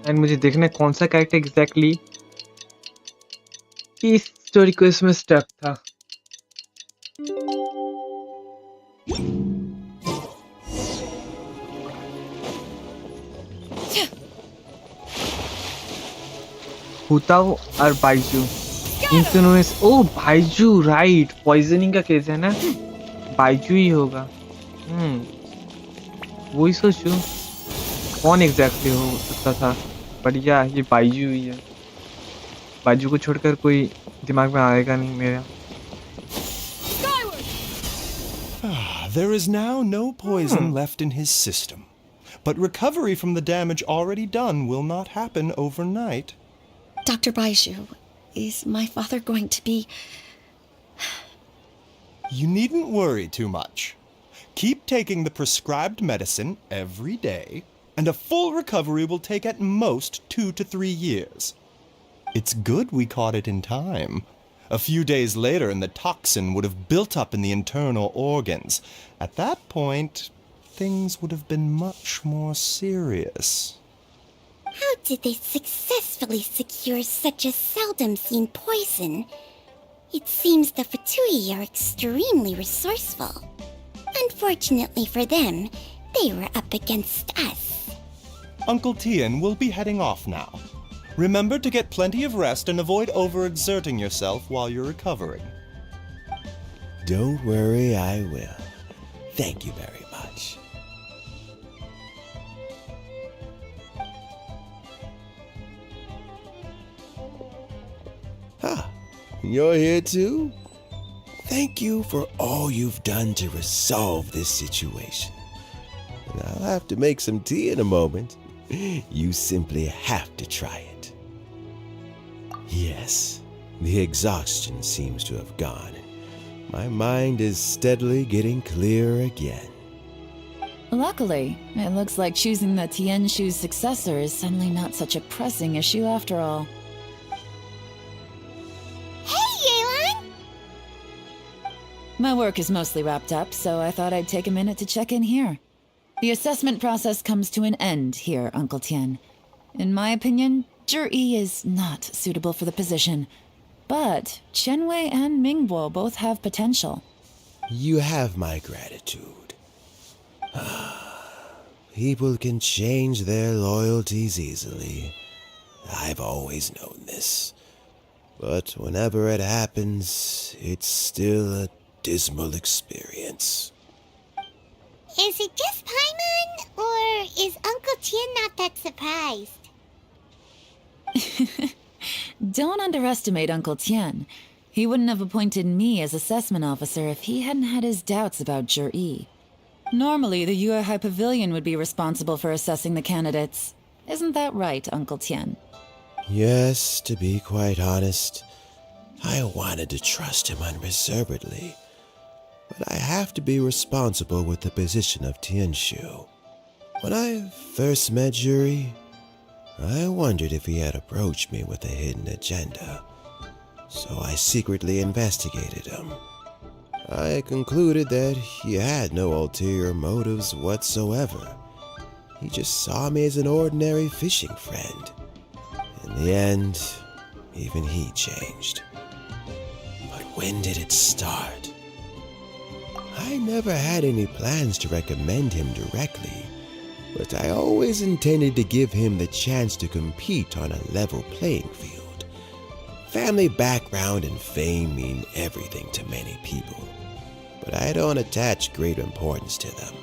एंड मुझे देखना है कौन सा कैरेक्टर एग्जैक्टली इस स्टोरी को इसमें स्टेप था। हुताओ और बाइजू इन दोनों में ओ बाइजू राइट पॉइजनिंग का केस है ना, बाइजू ही होगा। वही सोचूं कौन एग्जैक्टली हो सकता था, बढ़िया ये बाइजू ही है। बाइजू को छोड़कर कोई दिमाग में आएगा नहीं मेरा। There is now no poison left in his system, but recovery from the damage already done will not happen overnight. Dr. Baiju, is my father going to be... You needn't worry too much. Keep taking the prescribed medicine every day, and a full recovery will take at most 2 to 3 years. It's good we caught it in time. A few days later, and the toxin would have built up in the internal organs. At that point, things would have been much more serious. How did they successfully secure such a seldom-seen poison? It seems the Fatui are extremely resourceful. Unfortunately for them, they were up against us. Uncle Tian will be heading off now. Remember to get plenty of rest and avoid overexerting yourself while you're recovering. Don't worry, I will. Thank you very much. You're here too? Thank you for all you've done to resolve this situation. And I'll have to make some tea in a moment. You simply have to try it. Yes, The exhaustion seems to have gone. My mind is steadily getting clearer again. Luckily, it looks like choosing the Tianshu's successor is suddenly not such a pressing issue after all. Hey, Yelan! My work is mostly wrapped up, so I thought I'd take a minute to check in here. The assessment process comes to an end here, Uncle Tian. In my opinion, Zhi is not suitable for the position. But Qianwei and Mingbo both have potential. You have my gratitude. People can change their loyalties easily. I've always known this. But whenever it happens, it's still a dismal experience. Is it just Paimon, or is Uncle Tian not that surprised? Don't underestimate Uncle Tian. He wouldn't have appointed me as assessment officer if he hadn't had his doubts about Zhi. Normally, the Yuehai Pavilion would be responsible for assessing the candidates. Isn't that right, Uncle Tian? Yes, to be quite honest, I wanted to trust him unreservedly. But I have to be responsible with the position of Tianshu. When I first met Zhi, I wondered if he had approached me with a hidden agenda. So I secretly investigated him. I concluded that he had no ulterior motives whatsoever. He just saw me as an ordinary fishing friend. In the end, even he changed. But when did it start? I never had any plans to recommend him directly, but I always intended to give him the chance to compete on a level playing field. Family background and fame mean everything to many people, but I don't attach great importance to them.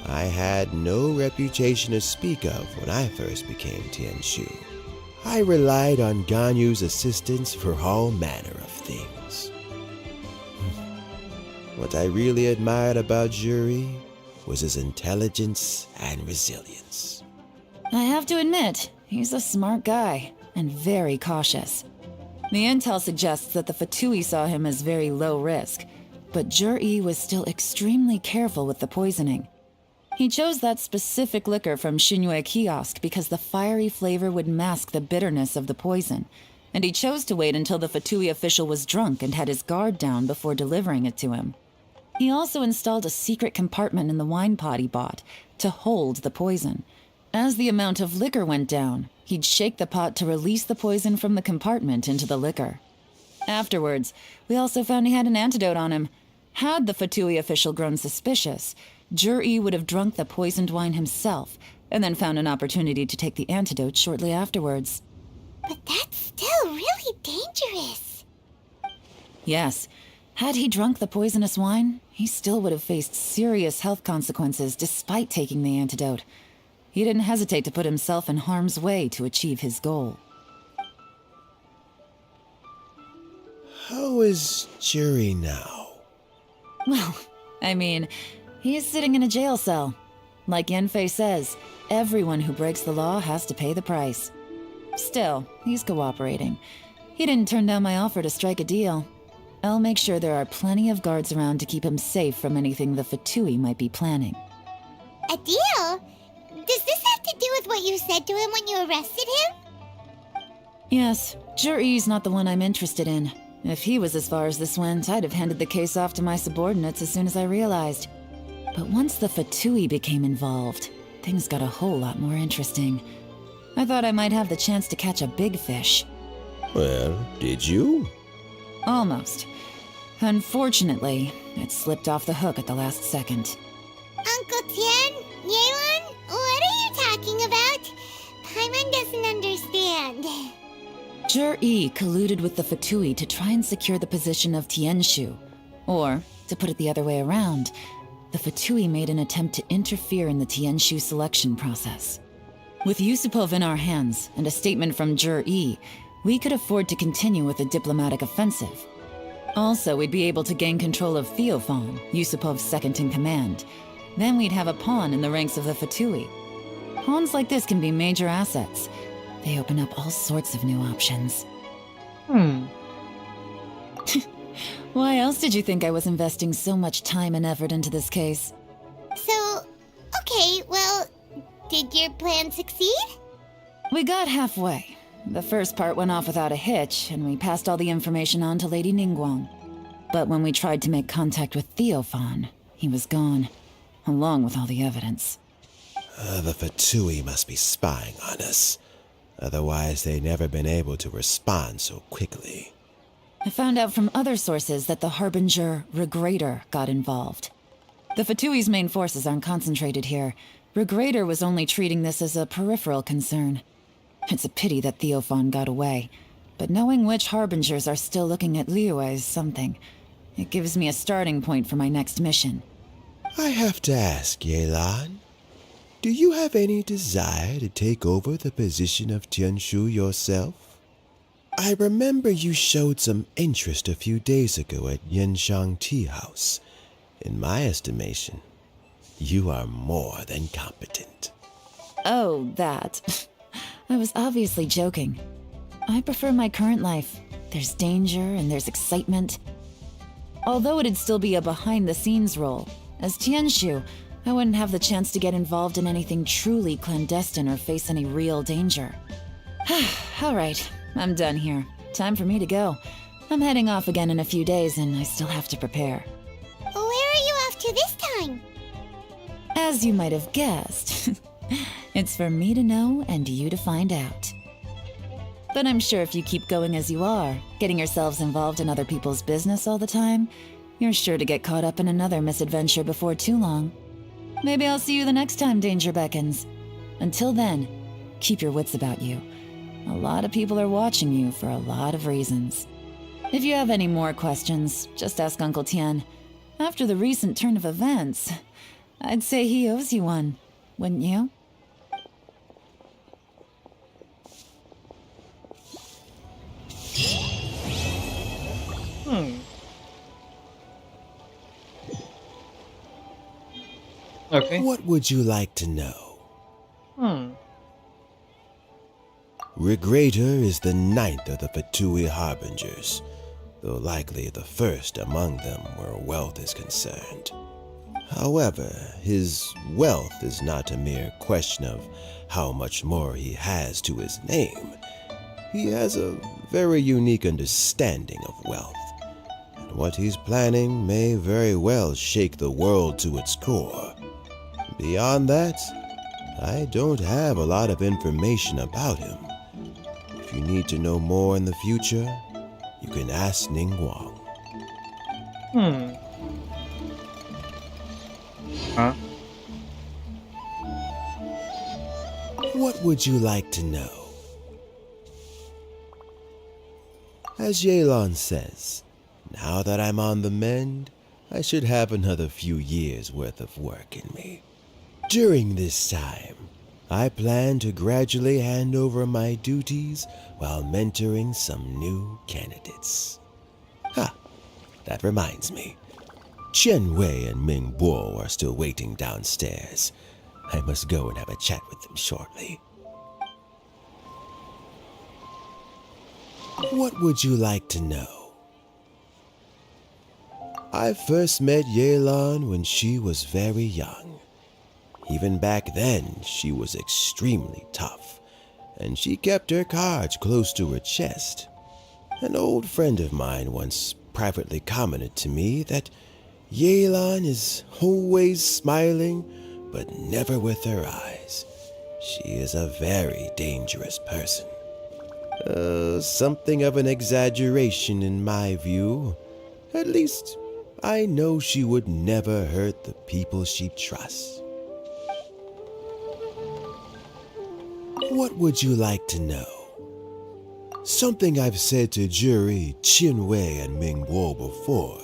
I had no reputation to speak of when I first became Tianshu. I relied on Ganyu's assistance for all manner of things. What I really admired about Zhi was his intelligence and resilience. I have to admit, he's a smart guy, and very cautious. The intel suggests that the Fatui saw him as very low risk, but Zhi was still extremely careful with the poisoning. He chose that specific liquor from Xinyue Kiosk because the fiery flavor would mask the bitterness of the poison, and he chose to wait until the Fatui official was drunk and had his guard down before delivering it to him. He also installed a secret compartment in the wine pot he bought to hold the poison. As the amount of liquor went down, he'd shake the pot to release the poison from the compartment into the liquor. Afterwards, we also found he had an antidote on him. Had the Fatui official grown suspicious, Zhi would have drunk the poisoned wine himself, and then found an opportunity to take the antidote shortly afterwards. But that's still really dangerous. Yes, had he drunk the poisonous wine, he still would have faced serious health consequences despite taking the antidote. He didn't hesitate to put himself in harm's way to achieve his goal. How is Zhi now? Well, I mean, he's sitting in a jail cell. Like Yanfei says, everyone who breaks the law has to pay the price. Still, he's cooperating. He didn't turn down my offer to strike a deal. I'll make sure there are plenty of guards around to keep him safe from anything the Fatui might be planning. A deal? Does this have to do with what you said to him when you arrested him? Yes, Zhi's not the one I'm interested in. If he was as far as this went, I'd have handed the case off to my subordinates as soon as I realized. But once the Fatui became involved, things got a whole lot more interesting. I thought I might have the chance to catch a big fish. Well, did you? Almost. Unfortunately, it slipped off the hook at the last second. Uncle Tian, Yelan, what are you talking about? Paimon doesn't understand. Zhi colluded with the Fatui to try and secure the position of Tianshu. Or, to put it the other way around, the Fatui made an attempt to interfere in the Tianshu selection process. With Yusupov in our hands and a statement from Zhi, we could afford to continue with a diplomatic offensive. Also, we'd be able to gain control of Theophan, Yusupov's second-in-command. Then we'd have a pawn in the ranks of the Fatui. Pawns like this can be major assets. They open up all sorts of new options. else did you think I was investing so much time and effort into this case? So, okay, well, did your plan succeed? We got halfway. The first part went off without a hitch, and we passed all the information on to Lady Ningguang. But when we tried to make contact with Theophan, he was gone, along with all the evidence. The Fatui must be spying on us. Otherwise, they'd never been able to respond so quickly. I found out from other sources that the Harbinger Regrator got involved. The Fatui's main forces aren't concentrated here. Regrator was only treating this as a peripheral concern. It's a pity that Theophan got away, but knowing which Harbingers are still looking at Liyue is something. It gives me a starting point for my next mission. I have to ask, Yelan, do you have any desire to take over the position of Tianshu yourself? I remember you showed some interest a few days ago at Yenshang Tea House. In my estimation, you are more than competent. Oh, that. I was obviously joking. I prefer my current life. There's danger and there's excitement. Although it'd still be a behind-the-scenes role, as Tianshu, I wouldn't have the chance to get involved in anything truly clandestine or face any real danger. All right, I'm done here. Time for me to go. I'm heading off again in a few days, and I still have to prepare. Where are you off to this time? As you might have guessed, it's for me to know and you to find out. But I'm sure if you keep going as you are, getting yourselves involved in other people's business all the time, you're sure to get caught up in another misadventure before too long. Maybe I'll see you the next time danger beckons. Until then, keep your wits about you. A lot of people are watching you for a lot of reasons. If you have any more questions, just ask Uncle Tian. After the recent turn of events, I'd say he owes you one, wouldn't you? Okay. What would you like to know? Regrator is the ninth of the Fatui Harbingers, though likely the first among them where wealth is concerned. However, his wealth is not a mere question of how much more he has to his name. He has a very unique understanding of wealth, and what he's planning may very well shake the world to its core. Beyond that, I don't have a lot of information about him. If you need to know more in the future, you can ask Ningguang. Huh? What would you like to know? As Yelan says, now that I'm on the mend, I should have another few years' worth of work in me. During this time, I plan to gradually hand over my duties while mentoring some new candidates. That reminds me. Chen Wei and Ming Bo are still waiting downstairs. I must go and have a chat with them shortly. What would you like to know? I first met Yelan when she was very young. Even back then, she was extremely tough, and she kept her cards close to her chest. An old friend of mine once privately commented to me that Yelan is always smiling, but never with her eyes. She is a very dangerous person. Something of an exaggeration in my view. At least, I know she would never hurt the people she trusts. What would you like to know? Something I've said to Jury, Qin Wei, and Ming Guo before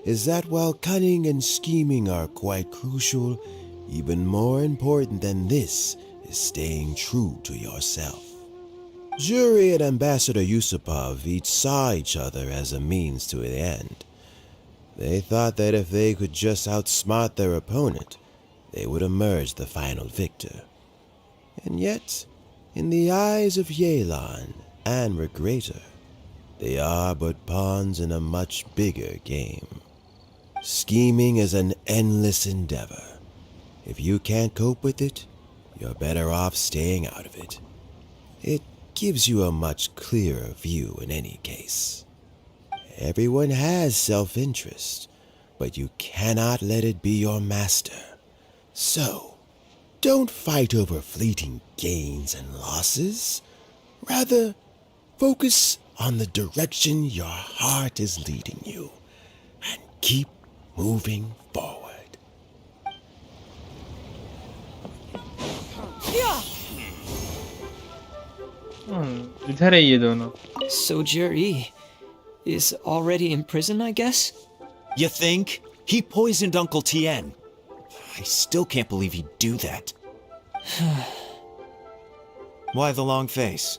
is that while cunning and scheming are quite crucial, even more important than this is staying true to yourself. Jury and Ambassador Yusupov each saw each other as a means to an end. They thought that if they could just outsmart their opponent, they would emerge the final victor. And yet, in the eyes of Yelan and Regrator, They are but pawns in a much bigger game. Scheming is an endless endeavor. If you can't cope with it, you're better off staying out of it. It gives you a much clearer view in any case. Everyone has self-interest, but you cannot let it be your master. So, don't fight over fleeting gains and losses. Rather, focus on the direction your heart is leading you, and keep moving forward. इधर है ये दोनों. So Jerry is already in prison, I guess? You think? He poisoned Uncle Tien. I still can't believe he'd do that. Why the long face?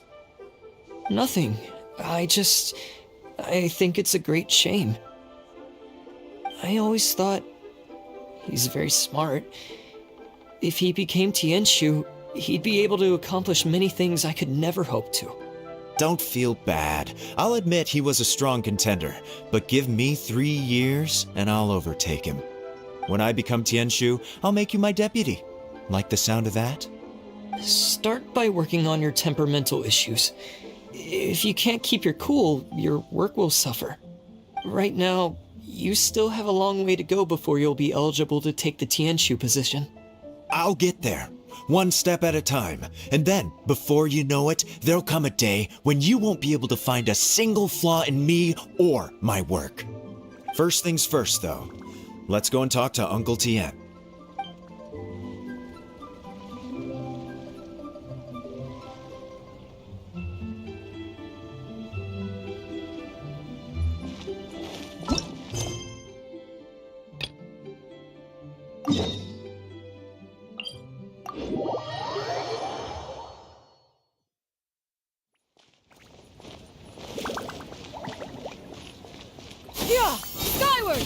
Nothing. I think it's a great shame. I always thought he's very smart. If he became Tianshu, he'd be able to accomplish many things I could never hope to. Don't feel bad. I'll admit he was a strong contender, but give me 3 years and I'll overtake him. When I become Tianshu, I'll make you my deputy. Like the sound of that? Start by working on your temperamental issues. If you can't keep your cool, your work will suffer. Right now, you still have a long way to go before you'll be eligible to take the Tianshu position. I'll get there, one step at a time. And then, before you know it, there'll come a day when you won't be able to find a single flaw in me or my work. First things first, though. Let's go and talk to Uncle Tien. Yeah! Skyward!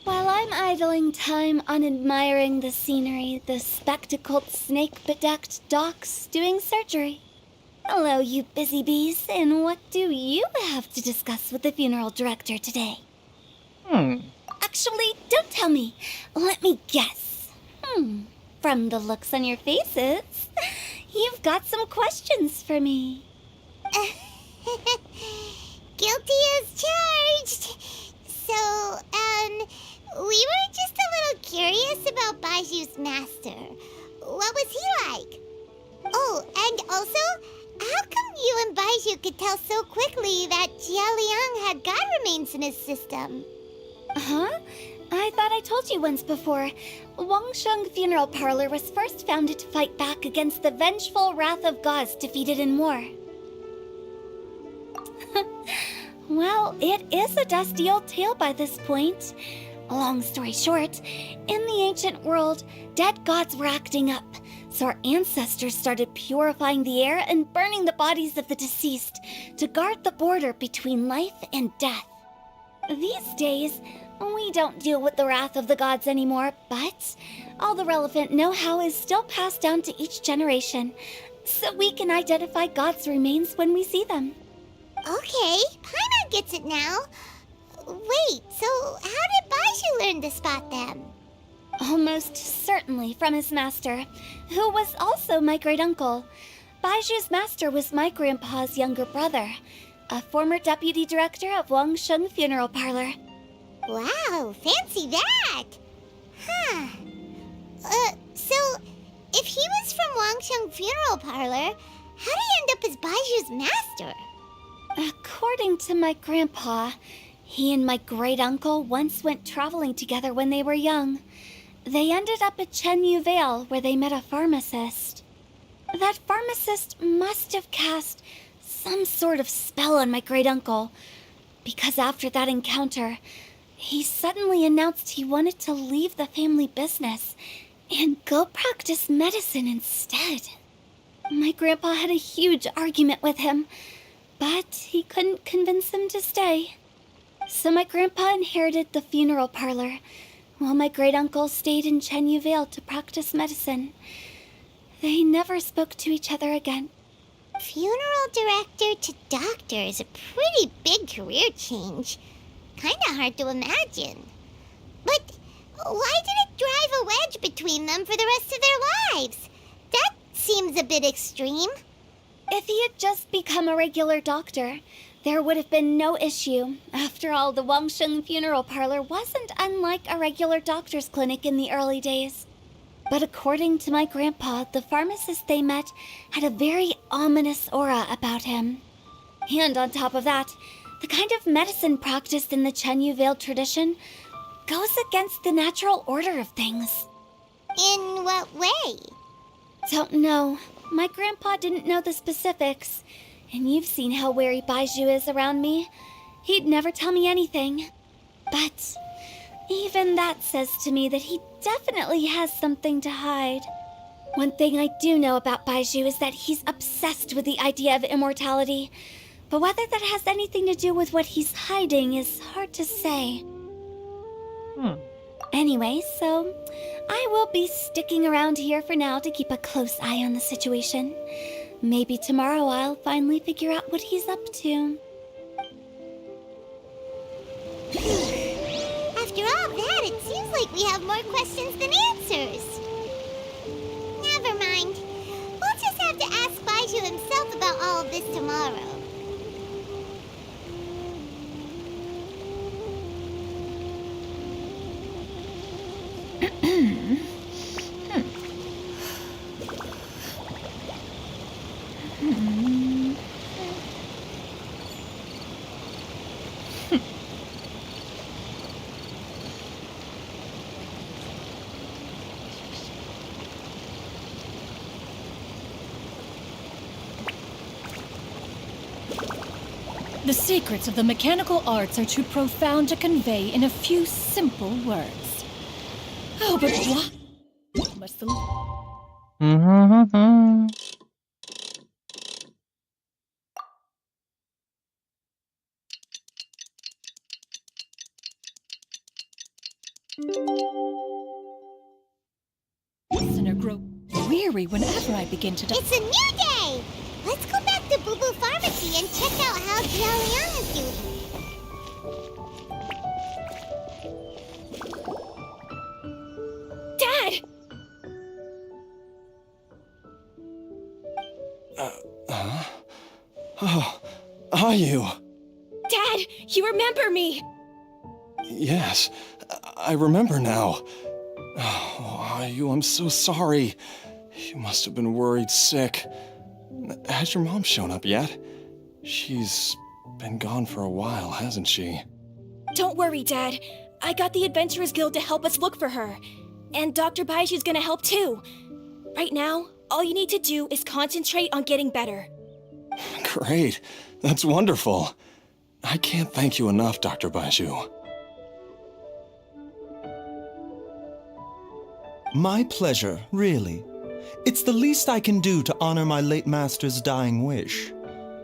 While I'm idling time on admiring the scenery, the spectacled snake-bedecked docks doing surgery. Hello, you busy bees, and what do you have to discuss with the funeral director today? Actually, don't tell me. Let me guess. From the looks on your faces, you've got some questions for me. Guilty as charged. So, we were just a little curious about Baiju's master. What was he like? Oh, and also, how come you and Baiju could tell so quickly that Jia Liang had god remains in his system? Huh? I thought I told you once before. Wangsheng Funeral Parlor was first founded to fight back against the vengeful wrath of gods defeated in war. Well, it is a dusty old tale by this point. Long story short, in the ancient world, dead gods were acting up, so our ancestors started purifying the air and burning the bodies of the deceased to guard the border between life and death. These days, we don't deal with the wrath of the gods anymore, but all the relevant know-how is still passed down to each generation, so we can identify gods' remains when we see them. Okay, Paimon gets it now. Wait, so how did Baiju learn to spot them? Almost certainly from his master, who was also my great-uncle. Baiju's master was my grandpa's younger brother, a former deputy director of Wangsheng Funeral Parlor. Wow, fancy that! Huh. So, if he was from Wangsheng Funeral Parlor, how did he end up as Baiju's master? According to my grandpa, he and my great-uncle once went traveling together when they were young. They ended up at Chenyu Vale, where they met a pharmacist. That pharmacist must have cast some sort of spell on my great-uncle, because after that encounter, he suddenly announced he wanted to leave the family business and go practice medicine instead. My grandpa had a huge argument with him, but he couldn't convince him to stay. So my grandpa inherited the funeral parlor, while my great-uncle stayed in Chenyu Vale to practice medicine. They never spoke to each other again. Funeral director to doctor is a pretty big career change. Kinda hard to imagine. But why did it drive a wedge between them for the rest of their lives? That seems a bit extreme. If he had just become a regular doctor, there would have been no issue. After all, the Wangsheng Funeral Parlor wasn't unlike a regular doctor's clinic in the early days. But according to my grandpa, the pharmacist they met had a very ominous aura about him. And on top of that, the kind of medicine practiced in the Chenyu Vale tradition goes against the natural order of things. In what way? Don't know. My grandpa didn't know the specifics. And you've seen how wary Baizhu is around me. He'd never tell me anything. But even that says to me that he definitely has something to hide. One thing I do know about Baizhu is that he's obsessed with the idea of immortality. But whether that has anything to do with what he's hiding is hard to say. Anyway, so I will be sticking around here for now to keep a close eye on the situation. Maybe tomorrow I'll finally figure out what he's up to. After all that, it seems like we have more questions than answers. Never mind. We'll just have to ask Baizhu himself about all of this tomorrow. The secrets of the mechanical arts are too profound to convey in a few simple words. Oh, but what? Must the... listener grow weary whenever I begin to... It's a new day! Let's go back to Boo Boo Pharmacy and check out how Jialiang is doing. Dad! Oh, are you? Dad, you remember me! Yes, I remember now. Oh, are you? I'm so sorry. You must have been worried sick. Has your mom shown up yet? She's been gone for a while, hasn't she? Don't worry, Dad. I got the Adventurers Guild to help us look for her. And Dr. Baizhu's gonna help too. Right now, all you need to do is concentrate on getting better. Great. That's wonderful. I can't thank you enough, Dr. Baizhu. My pleasure, really. It's the least I can do to honor my late master's dying wish.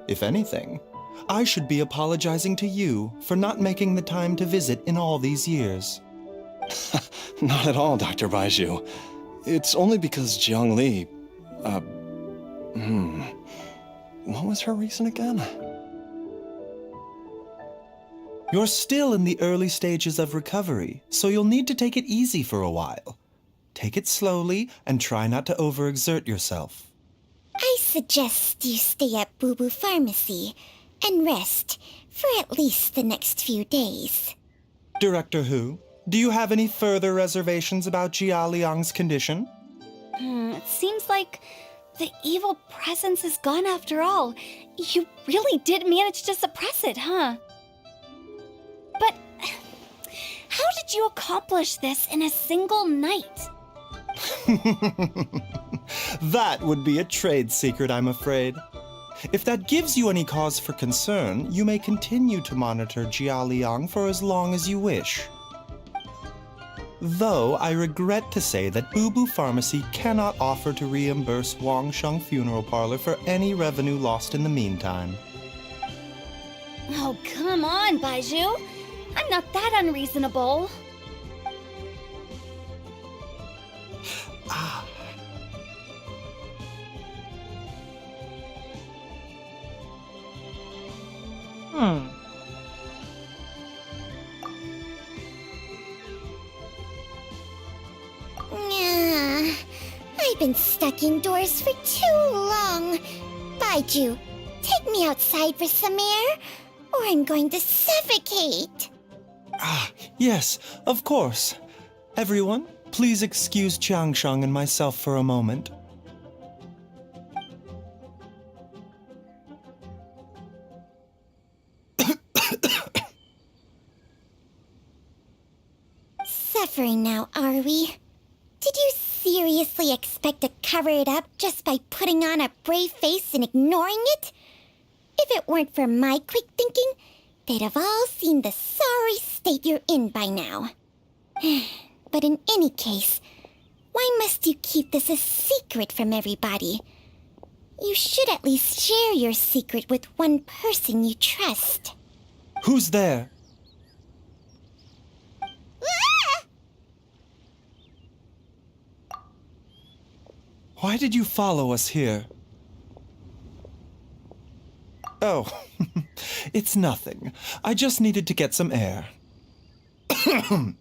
If anything, I should be apologizing to you for not making the time to visit in all these years. Not at all, Dr. Baizhu. It's only because Jiang Li... What was her reason again? You're still in the early stages of recovery, so you'll need to take it easy for a while. Take it slowly and try not to overexert yourself. I suggest you stay at Boo Boo Pharmacy and rest for at least the next few days. Director Hu, do you have any further reservations about Jia Liang's condition? It seems like the evil presence is gone after all. You really did manage to suppress it, huh? But how did you accomplish this in a single night? That would be a trade secret, I'm afraid. If that gives you any cause for concern, you may continue to monitor Jia Liang for as long as you wish. Though I regret to say that Boo Boo Pharmacy cannot offer to reimburse Wangsheng Funeral Parlor for any revenue lost in the meantime. Oh, come on, Baizhu. I'm not that unreasonable. I've been stuck indoors for too long. Baiju, take me outside for some air, or I'm going to suffocate. Yes, of course. Everyone, please excuse Qiangsheng and myself for a moment. Suffering now, are we? Did you seriously expect to cover it up just by putting on a brave face and ignoring it? If it weren't for my quick thinking, they'd have all seen the sorry state you're in by now. But in any case, why must you keep this a secret from everybody? You should at least share your secret with one person you trust. Who's there? Why did you follow us here? Oh, it's nothing. I just needed to get some air. What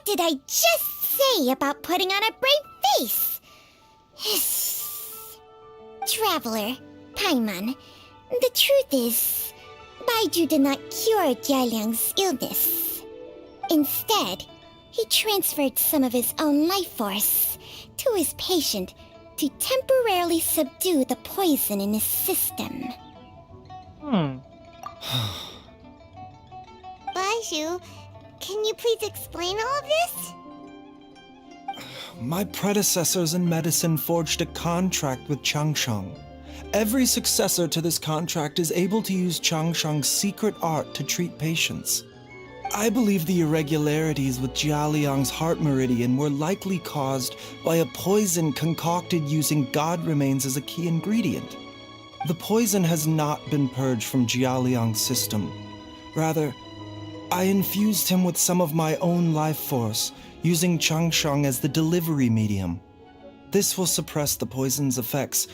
did I just say about putting on a brave face? Traveler, Paimon, the truth is, Baiju did not cure Jialiang's illness. Instead, he transferred some of his own life force to his patient to temporarily subdue the poison in his system. Baiju, can you please explain all of this? My predecessors in medicine forged a contract with Qiangsheng. Every successor to this contract is able to use Qiangsheng's secret art to treat patients. I believe the irregularities with Jialiang's heart meridian were likely caused by a poison concocted using god remains as a key ingredient. The poison has not been purged from Jialiang's system. Rather, I infused him with some of my own life force, using Qiangsheng as the delivery medium. This will suppress the poison's effects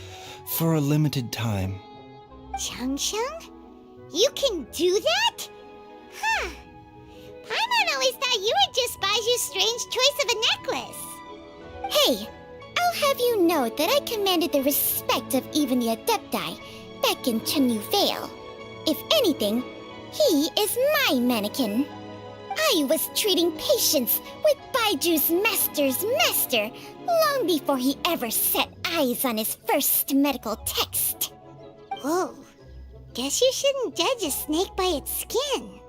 for a limited time. Qiangsheng? You can do that? Huh. Paimon always thought you were just Baiju's strange choice of a necklace. Hey, I'll have you know that I commanded the respect of even the Adepti back in Chenyu Vale. If anything, he is my mannequin. I was treating patients with Baiju's master's master long before he ever set eyes on his first medical text. Whoa, guess you shouldn't judge a snake by its skin.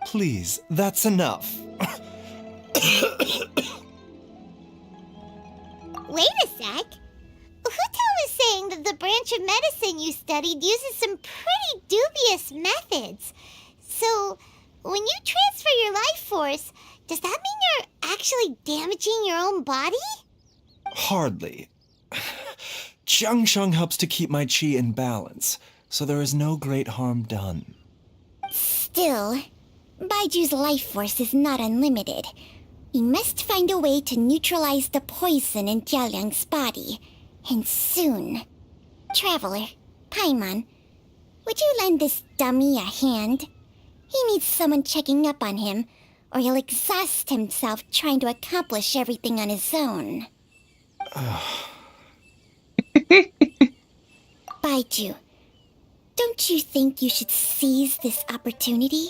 Please, that's enough. Wait a sec. Huto was saying that the branch of medicine you studied uses some pretty dubious methods. So, when you transfer your life force, does that mean you're actually damaging your own body? Hardly. Qiangsheng helps to keep my chi in balance, so there is no great harm done. Still, Baiju's life force is not unlimited. We must find a way to neutralize the poison in Jialiang's body, and soon. Traveler, Paimon, would you lend this dummy a hand? He needs someone checking up on him, or he'll exhaust himself trying to accomplish everything on his own. Baiju, don't you think you should seize this opportunity?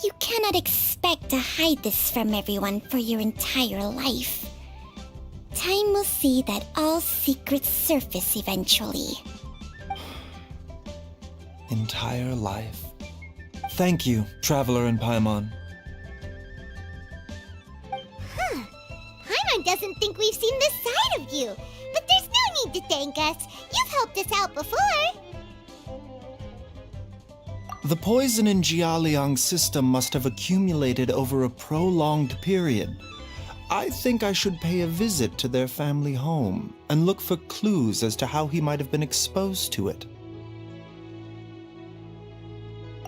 You cannot expect to hide this from everyone for your entire life. Time will see that all secrets surface eventually. Entire life. Thank you, Traveler and Paimon. Huh. Paimon doesn't think we've seen this side of you. But there's no need to thank us. You've helped us out before. The poison in Jialiang's system must have accumulated over a prolonged period. I think I should pay a visit to their family home and look for clues as to how he might have been exposed to it.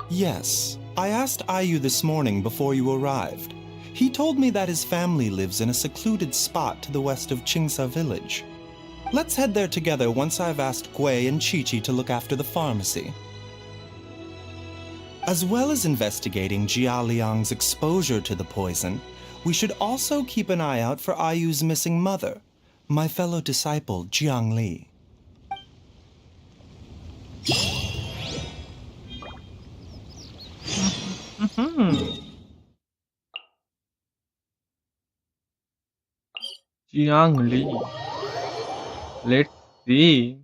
Yes, I asked Ayu this morning before you arrived. He told me that his family lives in a secluded spot to the west of Qingsa village. Let's head there together once I've asked Gui and Chi-Chi to look after the pharmacy. As well as investigating Jia Liang's exposure to the poison, we should also keep an eye out for Ayu's missing mother, my fellow disciple Jiang Li. Jiang Li. Let's see.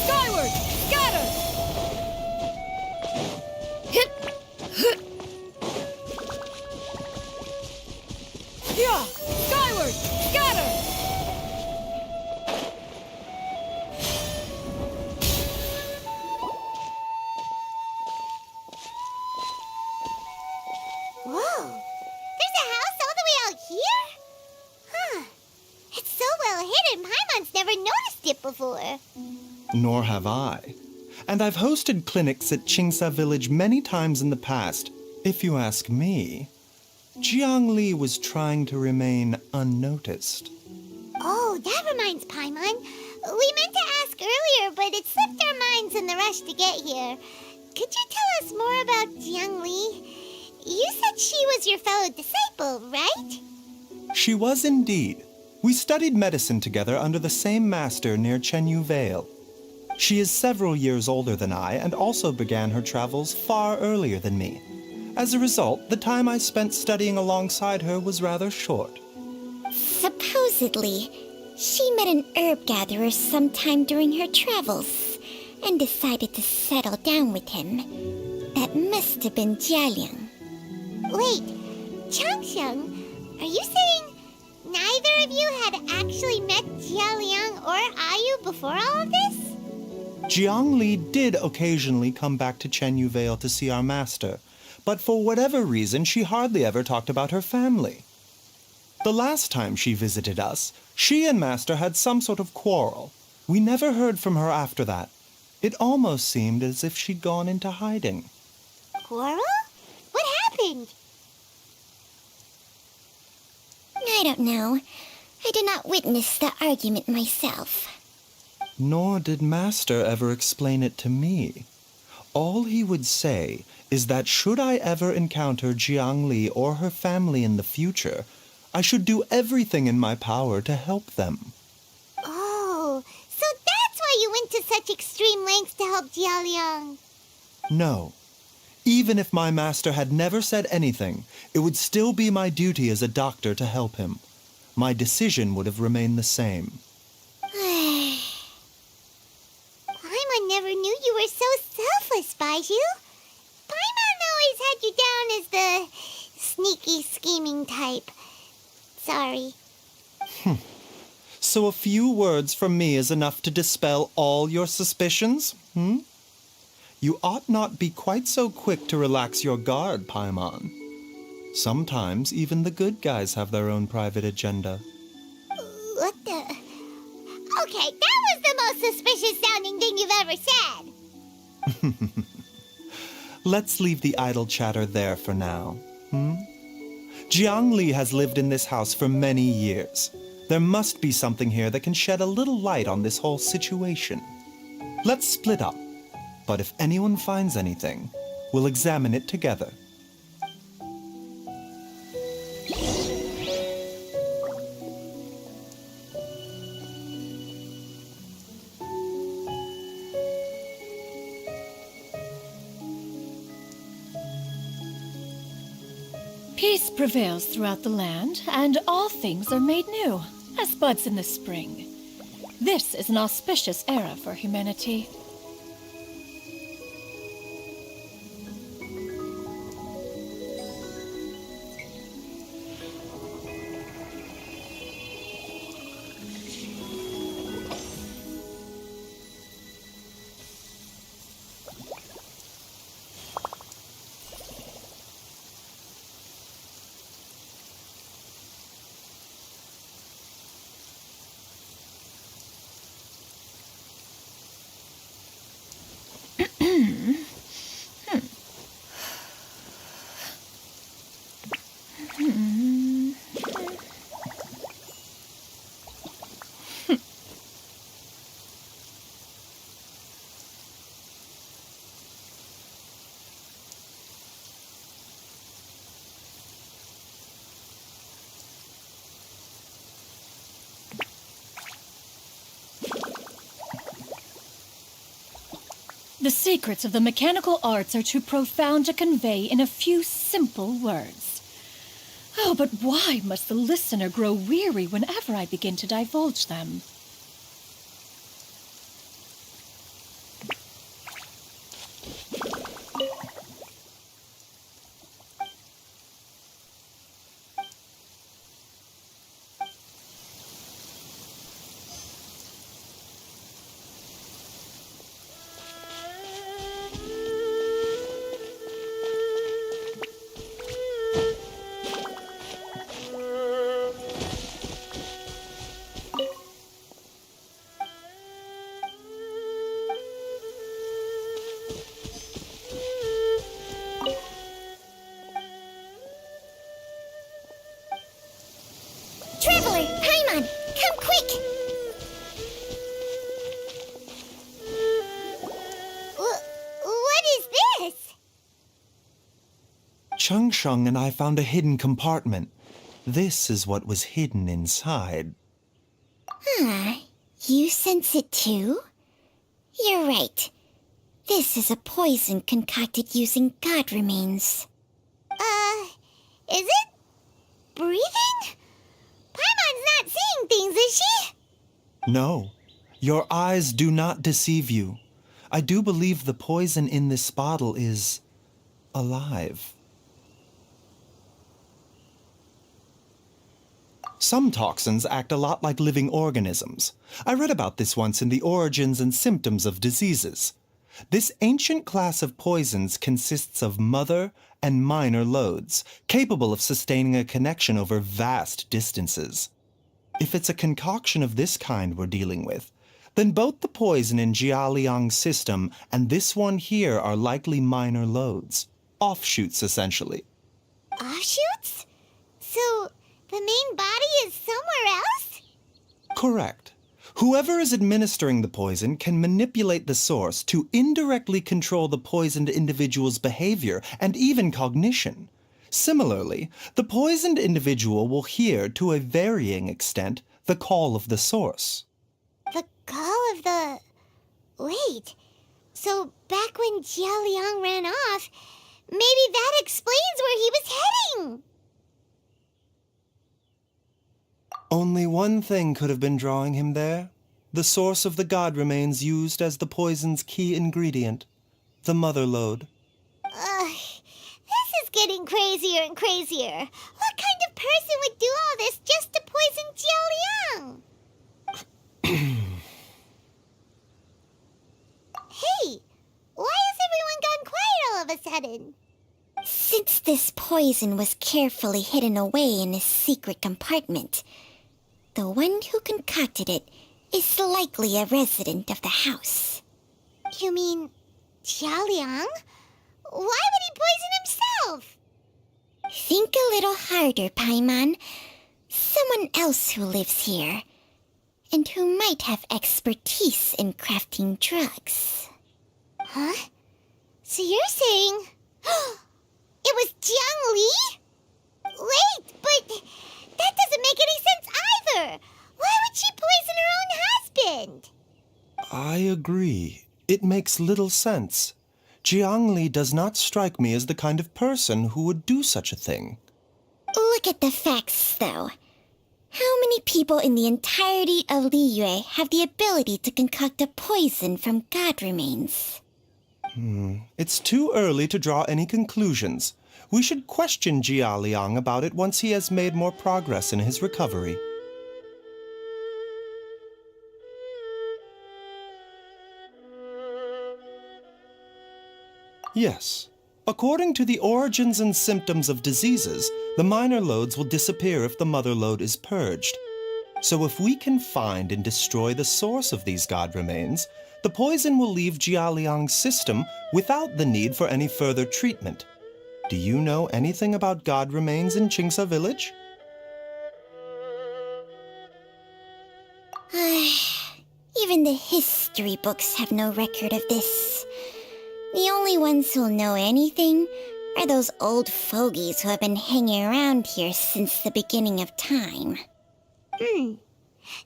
Skyward! Scatter! Hit! Yeah! Skyward! Scatter! Whoa! There's a house all the way out here? Huh. It's so well hidden, Paimon's never noticed it before. Nor have I. And I've hosted clinics at Qingsa Village many times in the past. If you ask me, Jiang Li was trying to remain unnoticed. Oh, that reminds Paimon. We meant to ask earlier, but it slipped our minds in the rush to get here. Could you tell us more about Jiang Li? You said she was your fellow disciple, right? She was indeed. We studied medicine together under the same master near Chenyu Vale. She is several years older than I and also began her travels far earlier than me. As a result, the time I spent studying alongside her was rather short. Supposedly, she met an herb gatherer sometime during her travels and decided to settle down with him. That must have been Jialiang. Wait, Changxiang, are you saying neither of you had actually met Jialiang or Ayu before all of this? Jiang Li did occasionally come back to Chenyu Vale to see our master, but for whatever reason, she hardly ever talked about her family. The last time she visited us, she and Master had some sort of quarrel. We never heard from her after that. It almost seemed as if she'd gone into hiding. Quarrel? What happened? I don't know. I did not witness the argument myself. Nor did Master ever explain it to me. All he would say is that should I ever encounter Jiang Li or her family in the future, I should do everything in my power to help them. Oh, so that's why you went to such extreme lengths to help Jialiang. No. Even if my master had never said anything, it would still be my duty as a doctor to help him. My decision would have remained the same. Paimon never knew you were so selfless, Baiju. Paimon always had you down as the sneaky, scheming type. Sorry. So a few words from me is enough to dispel all your suspicions, You ought not be quite so quick to relax your guard, Paimon. Sometimes even the good guys have their own private agenda. What the... Okay, that was the most suspicious sounding thing you've ever said. Let's leave the idle chatter there for now, Jiang Li has lived in this house for many years. There must be something here that can shed a little light on this whole situation. Let's split up, but if anyone finds anything, we'll examine it together. Peace prevails throughout the land, and all things are made new, as buds in the spring. This is an auspicious era for humanity. The secrets of the mechanical arts are too profound to convey in a few simple words. Oh, but why must the listener grow weary whenever I begin to divulge them? Traveler, Paimon, come quick! What is this? Chung Shung and I found a hidden compartment. This is what was hidden inside. You sense it too? You're right. This is a poison concocted using god remains. Is it? Breathing? Paimon's not seeing things, is she? No, your eyes do not deceive you. I do believe the poison in this bottle is alive. Some toxins act a lot like living organisms. I read about this once in the Origins and Symptoms of Diseases. This ancient class of poisons consists of mother and minor loads, capable of sustaining a connection over vast distances. If it's a concoction of this kind we're dealing with, then both the poison in Jialiang's system and this one here are likely minor loads. Offshoots, essentially. Offshoots? So, the main body is somewhere else? Correct. Whoever is administering the poison can manipulate the source to indirectly control the poisoned individual's behavior and even cognition. Similarly, the poisoned individual will hear, to a varying extent, the call of the source. The call of the... Wait. So, back when Jialiang ran off, maybe that explains where he was heading! Only one thing could have been drawing him there. The source of the god remains used as the poison's key ingredient, the mother lode. This is getting crazier and crazier. What kind of person would do all this just to poison Jialiang? Hey, why has everyone gone quiet all of a sudden? Since this poison was carefully hidden away in a secret compartment, the one who concocted it is likely a resident of the house. You mean Jialiang? Why would he poison himself? Think a little harder, Paimon. Someone else who lives here, and who might have expertise in crafting drugs. Huh? So you're saying... it was Jiang Li? Wait, but that doesn't make any sense either! Why would she poison her own husband? I agree. It makes little sense. Jiang Li does not strike me as the kind of person who would do such a thing. Look at the facts, though. How many people in the entirety of Liyue have the ability to concoct a poison from god remains? It's too early to draw any conclusions. We should question Jia Liang about it once he has made more progress in his recovery. Yes. According to the Origins and Symptoms of Diseases, the minor loads will disappear if the mother lode is purged. So if we can find and destroy the source of these god remains, the poison will leave Jialiang's system without the need for any further treatment. Do you know anything about god remains in Qingsa village? Even the history books have no record of this. The only ones who'll know anything are those old fogies who have been hanging around here since the beginning of time. Didn't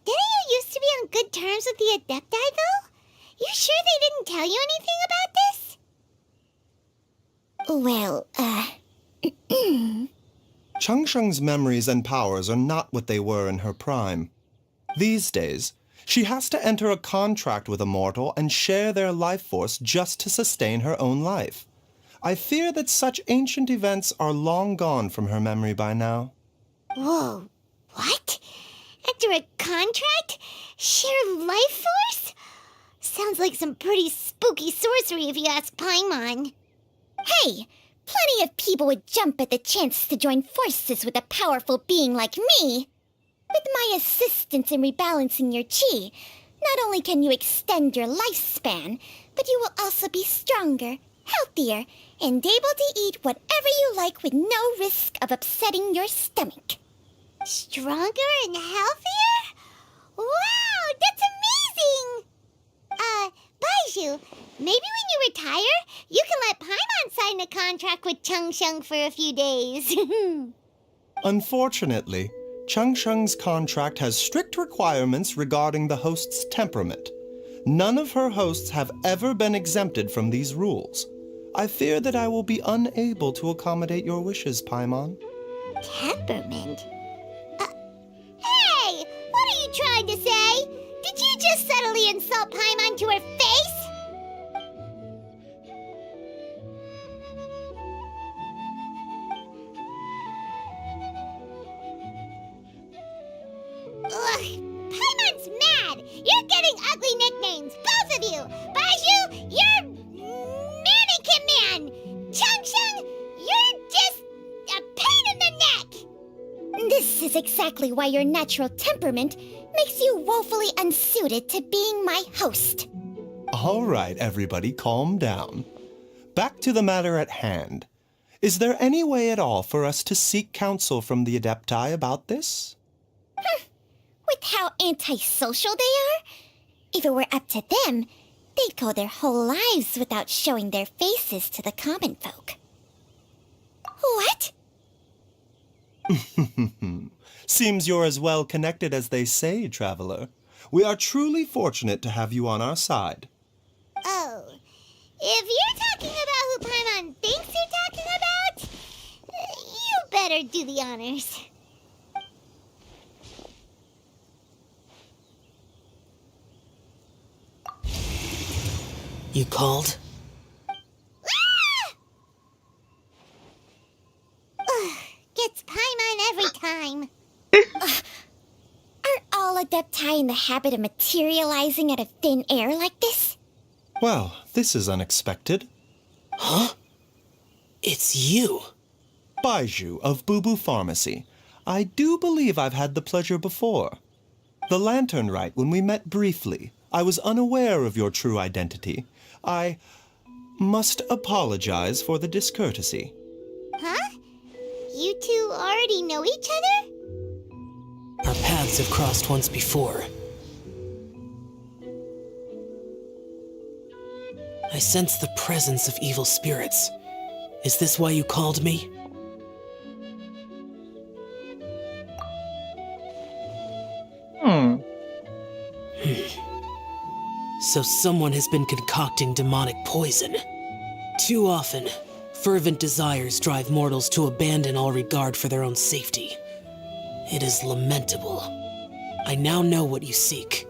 you used to be on good terms with the Adepti, though? You sure they didn't tell you anything about Well, Changsheng's memories and powers are not what they were in her prime. These days, she has to enter a contract with a mortal and share their life force just to sustain her own life. I fear that such ancient events are long gone from her memory by now. Whoa, what? Enter a contract? Share life force? Sounds like some pretty spooky sorcery if you ask Paimon. Hey, plenty of people would jump at the chance to join forces with a powerful being like me. With my assistance in rebalancing your chi, not only can you extend your lifespan, but you will also be stronger, healthier, and able to eat whatever you like with no risk of upsetting your stomach. Stronger and healthier? Wow, that's amazing! Baiju, maybe when you retire, you can let Paimon sign a contract with Changsheng for a few days. Unfortunately, Changsheng's contract has strict requirements regarding the host's temperament. None of her hosts have ever been exempted from these rules. I fear that I will be unable to accommodate your wishes, Paimon. Temperament? Hey! What are you trying to say? Did you just subtly insult Paimon to her face? Ugh, Paimon's mad! You're getting ugly nicknames, both of you! Baiju, you're Mannequin Man! Changsheng, you're just a pain in the neck! This is exactly why your natural temperament makes you woefully unsuited to being my host. All right, everybody, calm down. Back to the matter at hand. Is there any way at all for us to seek counsel from the Adepti about this? With how antisocial they are? If it were up to them, they'd go their whole lives without showing their faces to the common folk. What? Seems you're as well connected as they say, traveler. We are truly fortunate to have you on our side. Oh, if you're talking about who Paimon thinks you're talking about, you better do the honors. You called? Ugh, gets Paimon every time. Aren't all Adepti in the habit of materializing out of thin air like this? Well, this is unexpected. Huh? It's you. Baiju of Boo Pharmacy. I do believe I've had the pleasure before. The Lantern Rite, when we met briefly, I was unaware of your true identity. I must apologize for the discourtesy. Huh? You two already know each other? Our paths have crossed once before. I sense the presence of evil spirits. Is this why you called me? So someone has been concocting demonic poison. Too often, fervent desires drive mortals to abandon all regard for their own safety. It is lamentable. I now know what you seek.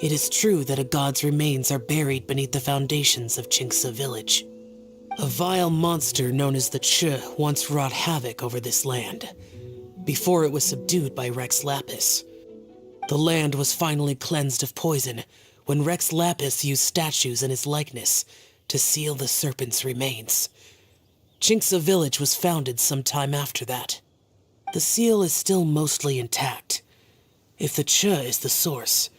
It is true that a god's remains are buried beneath the foundations of Chinxa village. A vile monster known as the Che once wrought havoc over this land, before it was subdued by Rex Lapis. The land was finally cleansed of poison when Rex Lapis used statues in his likeness to seal the serpent's remains. Chinxa village was founded some time after that. The seal is still mostly intact. If the Che is the source,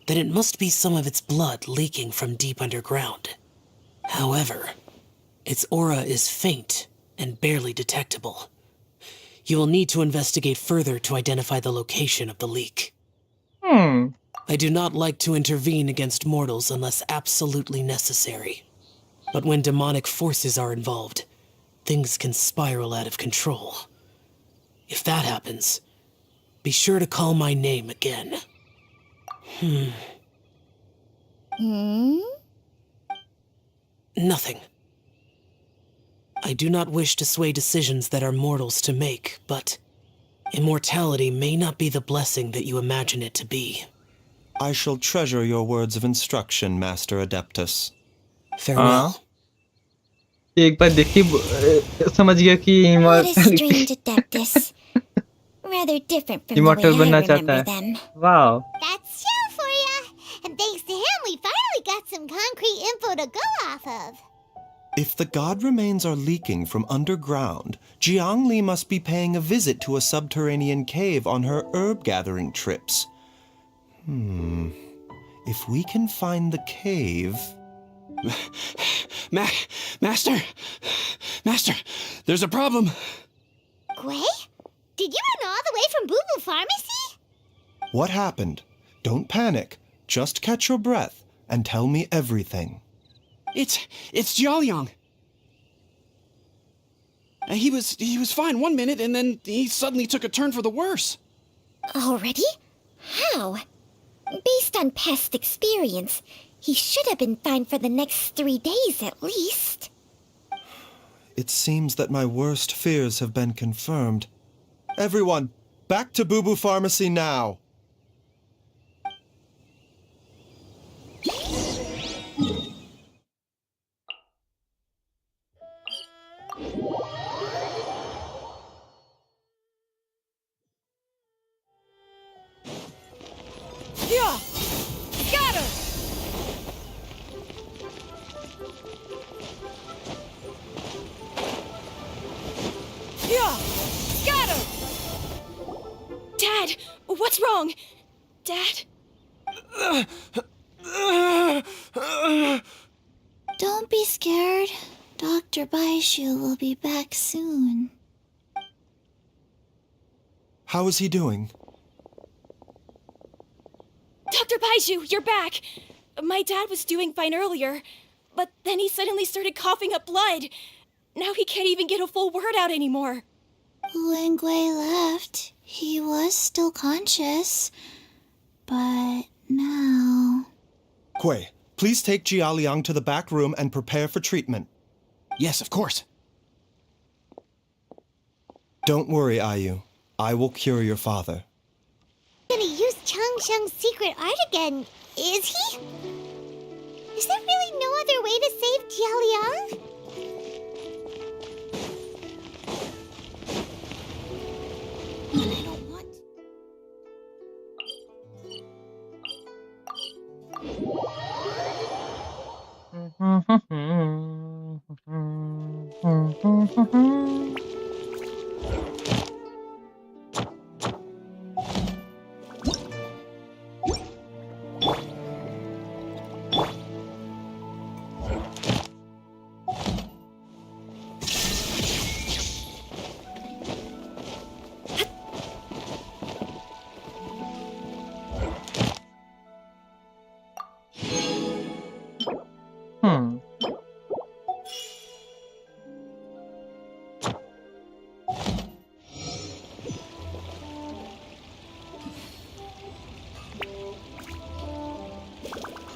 then it must be some of its blood leaking from deep underground. However, its aura is faint and barely detectable. You will need to investigate further to identify the location of the leak. I do not like to intervene against mortals unless absolutely necessary. But when demonic forces are involved, things can spiral out of control. If that happens, be sure to call my name again. Nothing. I do not wish to sway decisions that are mortals to make, but immortality may not be the blessing that you imagine it to be. I shall treasure your words of instruction, Master Adeptus. Farewell. एक बार देखी समझ गया कि What a immortality strange Adeptus. Rather different from the immortal way I बनना चाहता remember है. them. Wow. That's Shell for ya! And thanks to him, we finally got some concrete info to go off of. If the god remains are leaking from underground, Jiangli must be paying a visit to a subterranean cave on her herb gathering trips. If we can find the cave... Master! Master, there's a problem. Gwei? Did you run all the way from Boo Boo Pharmacy? What happened? Don't panic. Just catch your breath and tell me everything. It's Jiaoliang. He was fine one minute, and then he suddenly took a turn for the worse. Already? How? Based on past experience, he should have been fine for the next 3 days at least. It seems that my worst fears have been confirmed. Everyone, back to Boo Boo Pharmacy now! Yeah! Got her! Yeah! Got her! Dad! What's wrong? Dad? Don't be scared. Dr. Baishu will be back soon. How is he doing? Dr. Baiju, you're back! My dad was doing fine earlier, but then he suddenly started coughing up blood. Now he can't even get a full word out anymore. When Gwei left, he was still conscious. But now... Gwei, please take Jiaoliang to the back room and prepare for treatment. Yes, of course. Don't worry, Ayu. I will cure your father. Gonna use Chang Sheng's secret art again, is he? Is there really no other way to save Jiaoliang? But I don't want...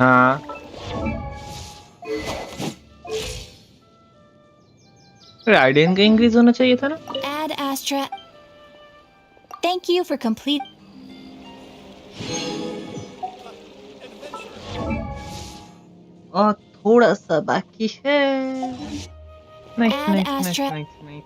हाँ Raiden का increase होना चाहिए था ना Ad Astra. Thank you for complete. और थोड़ा सा बाकी है nice Ad nice nice Astra. Nice nice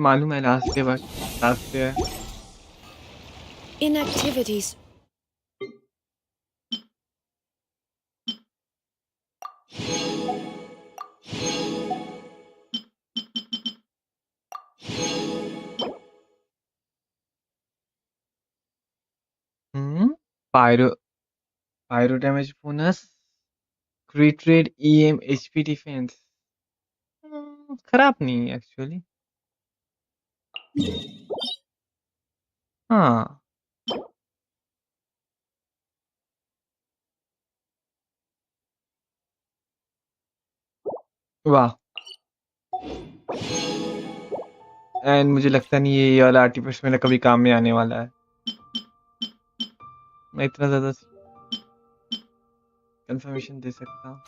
मालूम है लास्ट के वक्त लास्ट पे है Inactivities. Pyro pyro damage bonus crit rate EM HP defence खराब नहीं है एक्चुअली हाँ वाह एंड मुझे लगता नहीं ये वाला आर्टिफिस मेरा कभी काम में आने वाला है मैं इतना ज़्यादा कंफर्मेशन दे सकता हूँ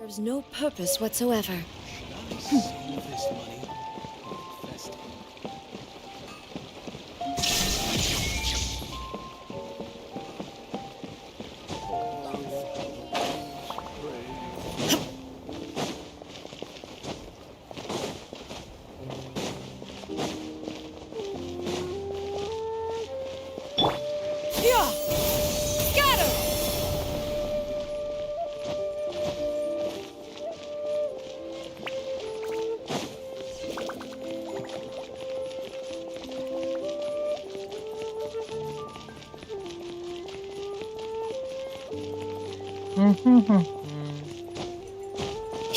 There's no purpose whatsoever. Yeah! Scatter!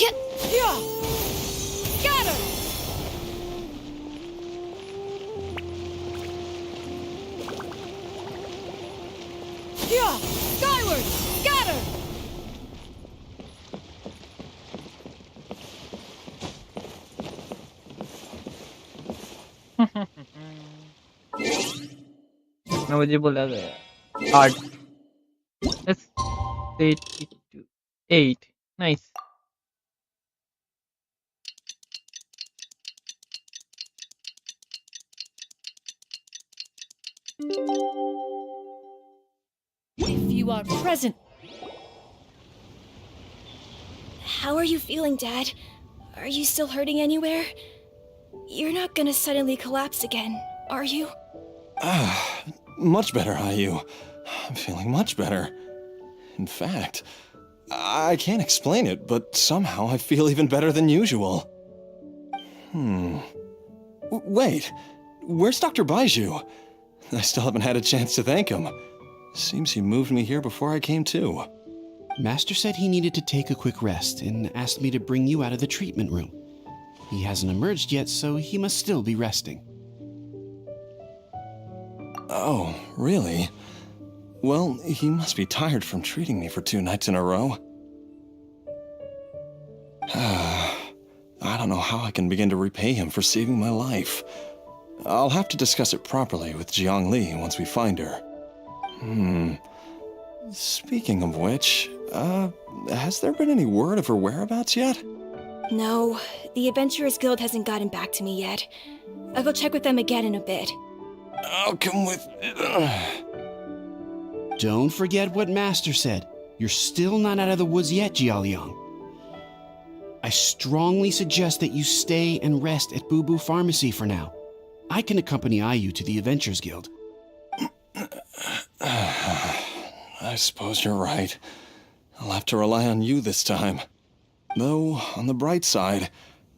Yeah! Yeah! Scatter! Yeah! Skyward! Scatter! ना मुझे बोला गया 8 let's set it to 8 nice If you are present. How are you feeling, Dad? Are you still hurting anywhere? You're not gonna suddenly collapse again, are you? Much better, Ayu. I'm feeling much better. In fact, I can't explain it, but somehow I feel even better than usual. Wait, where's Dr. Baiju? I still haven't had a chance to thank him. Seems he moved me here before I came to. Master said he needed to take a quick rest and asked me to bring you out of the treatment room. He hasn't emerged yet, so he must still be resting. Oh, really? Well, he must be tired from treating me for 2 nights in a row. I don't know how I can begin to repay him for saving my life. I'll have to discuss it properly with Jiang Li once we find her. Speaking of which, has there been any word of her whereabouts yet? No, the Adventurers Guild hasn't gotten back to me yet. I'll go check with them again in a bit. I'll come with... Don't forget what Master said. You're still not out of the woods yet, Jialiang. I strongly suggest that you stay and rest at Boo Boo Pharmacy for now. I can accompany Ayu to the Adventurers Guild. I suppose you're right. I'll have to rely on you this time. Though, on the bright side,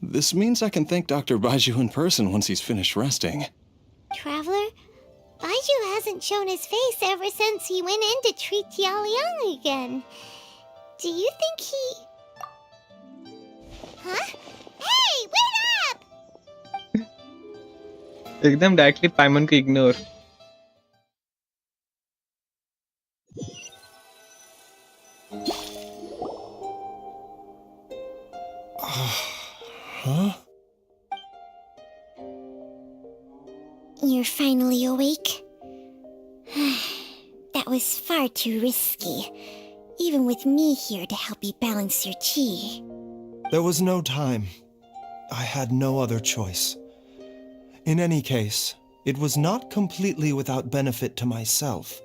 this means I can thank Dr. Baiju in person once he's finished resting. Traveler, Baiju hasn't shown his face ever since he went in to treat Jialiang again. Do you think he... Huh? Hey, wait up! एकदम directly पाइमन को ignore Huh? You're finally awake? That was far too risky, even with me here to help you balance your chi. There was no time. I had no other choice. In any case, it was not completely without benefit to myself.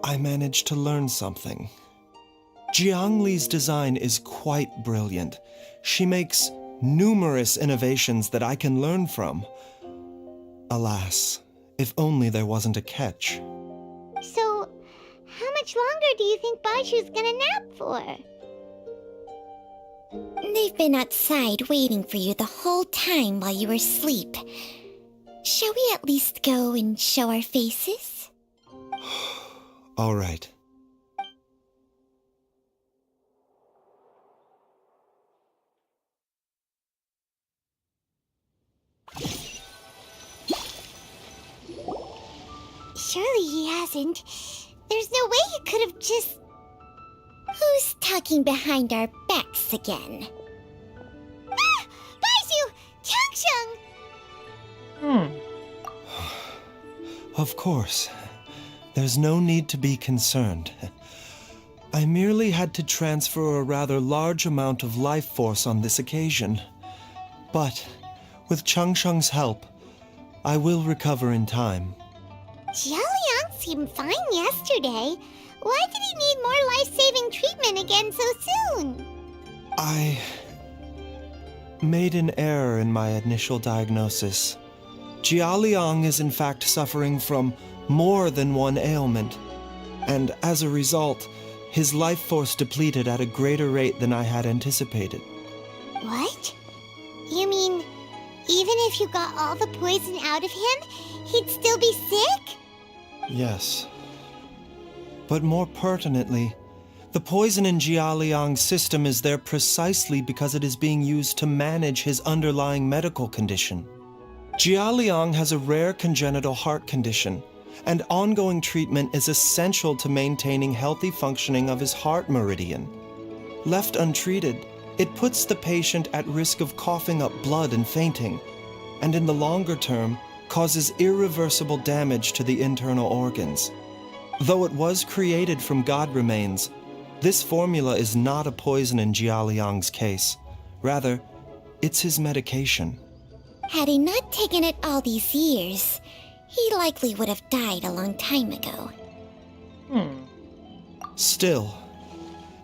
I managed to learn something. Jiang Li's design is quite brilliant. She makes numerous innovations that I can learn from. Alas, if only there wasn't a catch. So, how much longer do you think Baiju's gonna nap for? They've been outside waiting for you the whole time while you were asleep. Shall we at least go and show our faces? All right. wasn't. There's no way he could have just... Who's talking behind our backs again? Ah! Baizhu! Changsheng! Of course. There's no need to be concerned. I merely had to transfer a rather large amount of life force on this occasion. But, with Changsheng's help, I will recover in time. Jialiang seemed fine yesterday. Why did he need more life-saving treatment again so soon? I made an error in my initial diagnosis. Jialiang is in fact suffering from more than one ailment, and as a result, his life force depleted at a greater rate than I had anticipated. What? You mean, even if you got all the poison out of him, he'd still be sick? Yes. But more pertinently, the poison in Jialiang's system is there precisely because it is being used to manage his underlying medical condition. Jialiang has a rare congenital heart condition, and ongoing treatment is essential to maintaining healthy functioning of his heart meridian. Left untreated, it puts the patient at risk of coughing up blood and fainting, and in the longer term, causes irreversible damage to the internal organs. Though it was created from god remains, this formula is not a poison in Jialiang's case. Rather, it's his medication. Had he not taken it all these years, he likely would have died a long time ago. Still,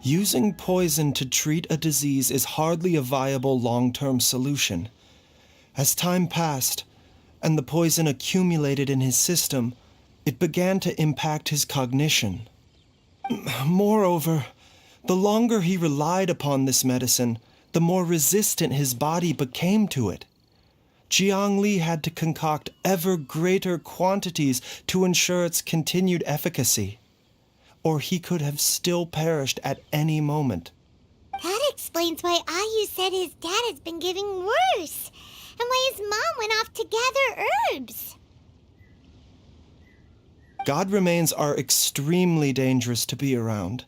using poison to treat a disease is hardly a viable long-term solution. As time passed, and the poison accumulated in his system, it began to impact his cognition. Moreover, the longer he relied upon this medicine, the more resistant his body became to it. Jiang Li had to concoct ever greater quantities to ensure its continued efficacy, or he could have still perished at any moment. That explains why Ayu said his dad has been getting worse, and why his mom went off to gather herbs. God remains are extremely dangerous to be around,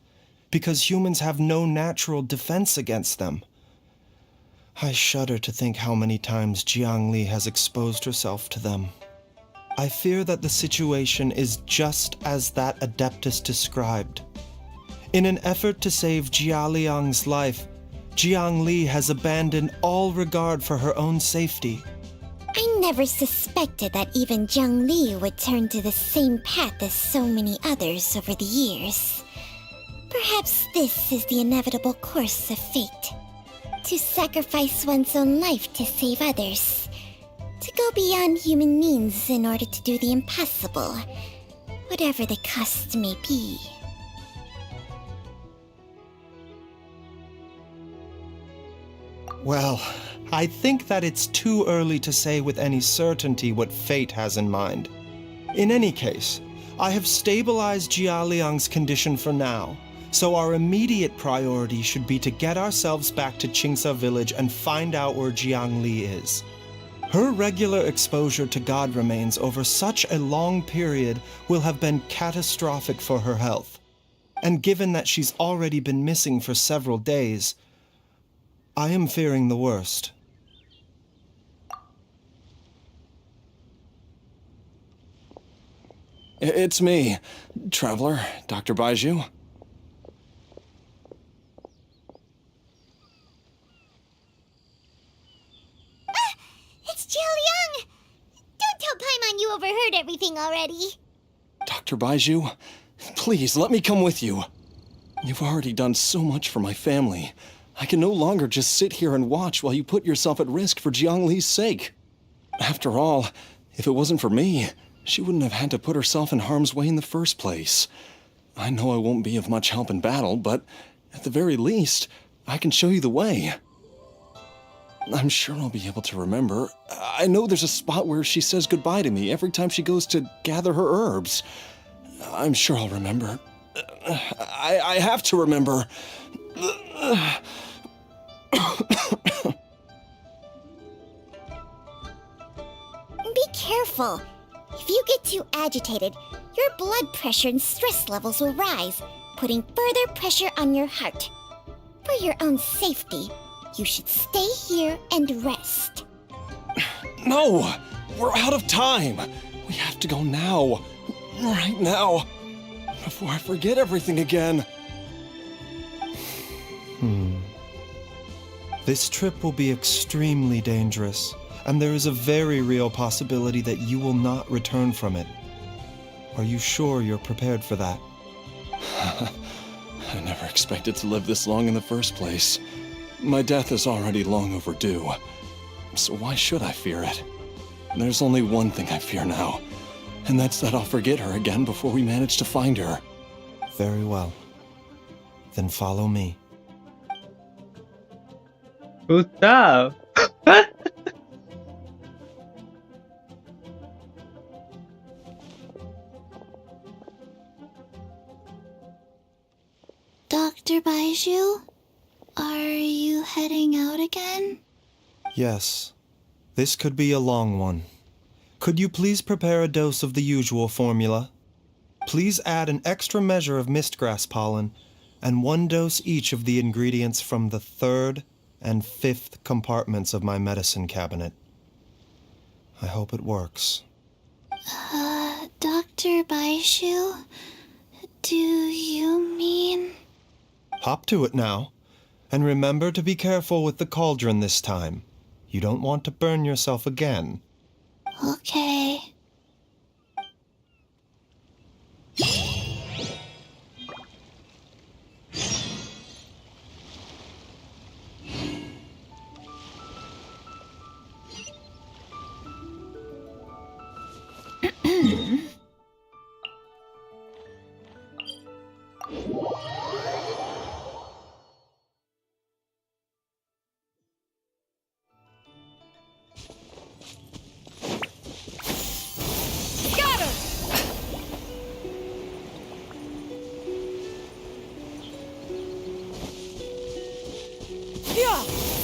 because humans have no natural defense against them. I shudder to think how many times Jiang Li has exposed herself to them. I fear that the situation is just as that Adeptus described. In an effort to save Jialiang's life, Jiang Li has abandoned all regard for her own safety. I never suspected that even Jiang Li would turn to the same path as so many others over the years. Perhaps this is the inevitable course of fate. To sacrifice one's own life to save others. To go beyond human means in order to do the impossible, whatever the cost may be. Well, I think that it's too early to say with any certainty what fate has in mind. In any case, I have stabilized Jialiang's condition for now, so our immediate priority should be to get ourselves back to Qingsa village and find out where Jiang Li is. Her regular exposure to god remains over such a long period will have been catastrophic for her health. And given that she's already been missing for several days, I am fearing the worst. It's me, Traveler, Dr. Baizhu. It's Jialiang! Don't tell Paimon you overheard everything already. Dr. Baizhu, please let me come with you. You've already done so much for my family. I can no longer just sit here and watch while you put yourself at risk for Jiang Li's sake. After all, if it wasn't for me, she wouldn't have had to put herself in harm's way in the first place. I know I won't be of much help in battle, but at the very least, I can show you the way. I'm sure I'll be able to remember. I know there's a spot where she says goodbye to me every time she goes to gather her herbs. I'm sure I'll remember. I have to remember. Be careful. If you get too agitated, your blood pressure and stress levels will rise, putting further pressure on your heart. For your own safety, you should stay here and rest. No! We're out of time! We have to go now. Right now. Before I forget everything again. This trip will be extremely dangerous, and there is a very real possibility that you will not return from it. Are you sure you're prepared for that? I never expected to live this long in the first place. My death is already long overdue. So why should I fear it? There's only one thing I fear now, and that's that I'll forget her again before we manage to find her. Very well. Then follow me. Puta! Dr. Baiju, are you heading out again? Yes. This could be a long one. Could you please prepare a dose of the usual formula? Please add an extra measure of mistgrass pollen and 1 dose each of the ingredients from the 3rd and 5th compartments of my medicine cabinet. I hope it works. Dr. Baiju, do you mean... Hop to it now, and remember to be careful with the cauldron this time. You don't want to burn yourself again. Okay.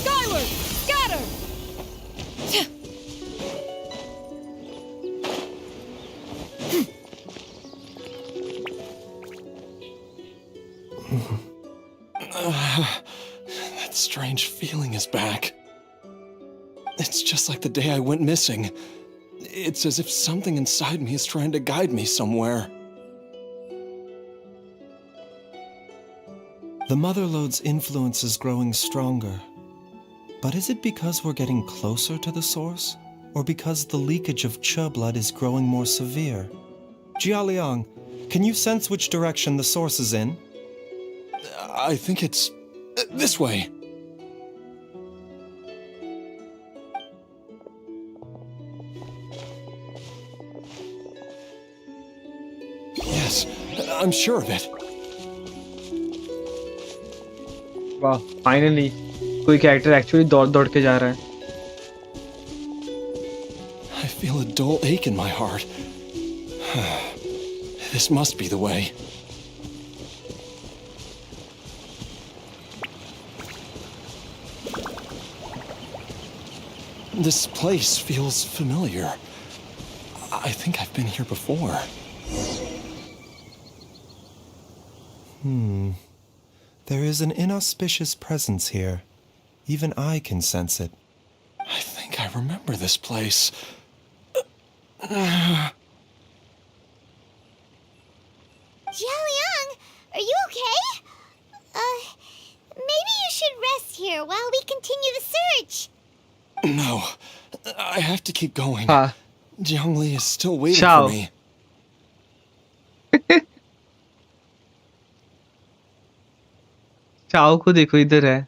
Skyward! Scatter! That strange feeling is back. It's just like the day I went missing. It's as if something inside me is trying to guide me somewhere. The Mother Lode's influence is growing stronger. But is it because we're getting closer to the source? Or because the leakage of Che blood is growing more severe? Jialiang, can you sense which direction the source is in? I think it's this way. Yes, I'm sure of it. Wow, finally, कोई character actually दौड़ के जा रहा है. I feel a dull ache in my heart. This must be the way. This place feels familiar. I think I've been here before. There is an inauspicious presence here. Even I can sense it. I think I remember this place. Jialiang, are you okay? Maybe you should rest here while we continue the search. No, I have to keep going. हाँ. Jiangli is still waiting Ciao. for me. Shao को देखो इधर है.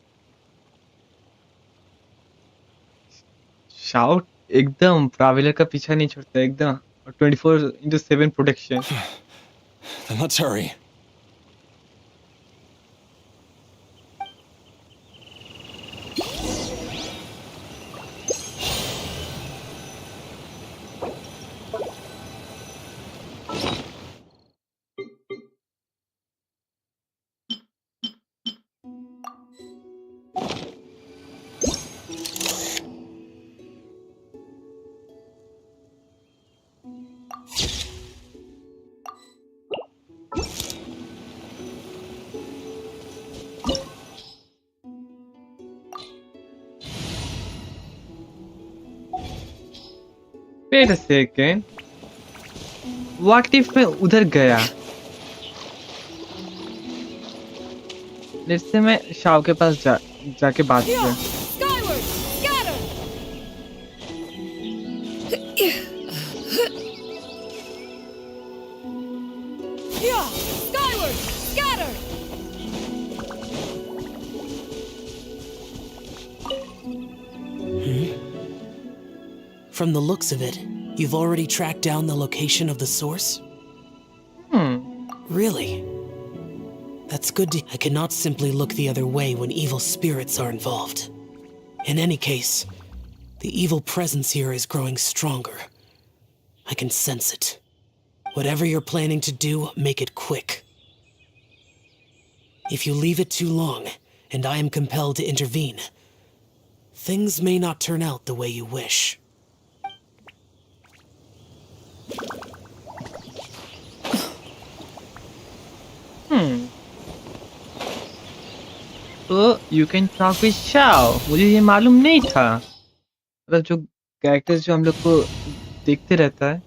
Shao एकदम traveller का पीछा नहीं छोड़ता एकदम 24/7 protection. Then let's hurry. Wait a second. What if मैं उधर गया? Let's say मैं शाव के पास जाके बात किया. Skyward! Scatter! Yeah! Skyward! Scatter! From the looks of it, you've already tracked down the location of the source? Really? That's good to... I cannot simply look the other way when evil spirits are involved. In any case, the evil presence here is growing stronger. I can sense it. Whatever you're planning to do, make it quick. If you leave it too long, and I am compelled to intervene, things may not turn out the way you wish. तो you can talk with Shao. मुझे ये मालूम नहीं था. मतलब जो characters जो हम लोग को देखते रहता है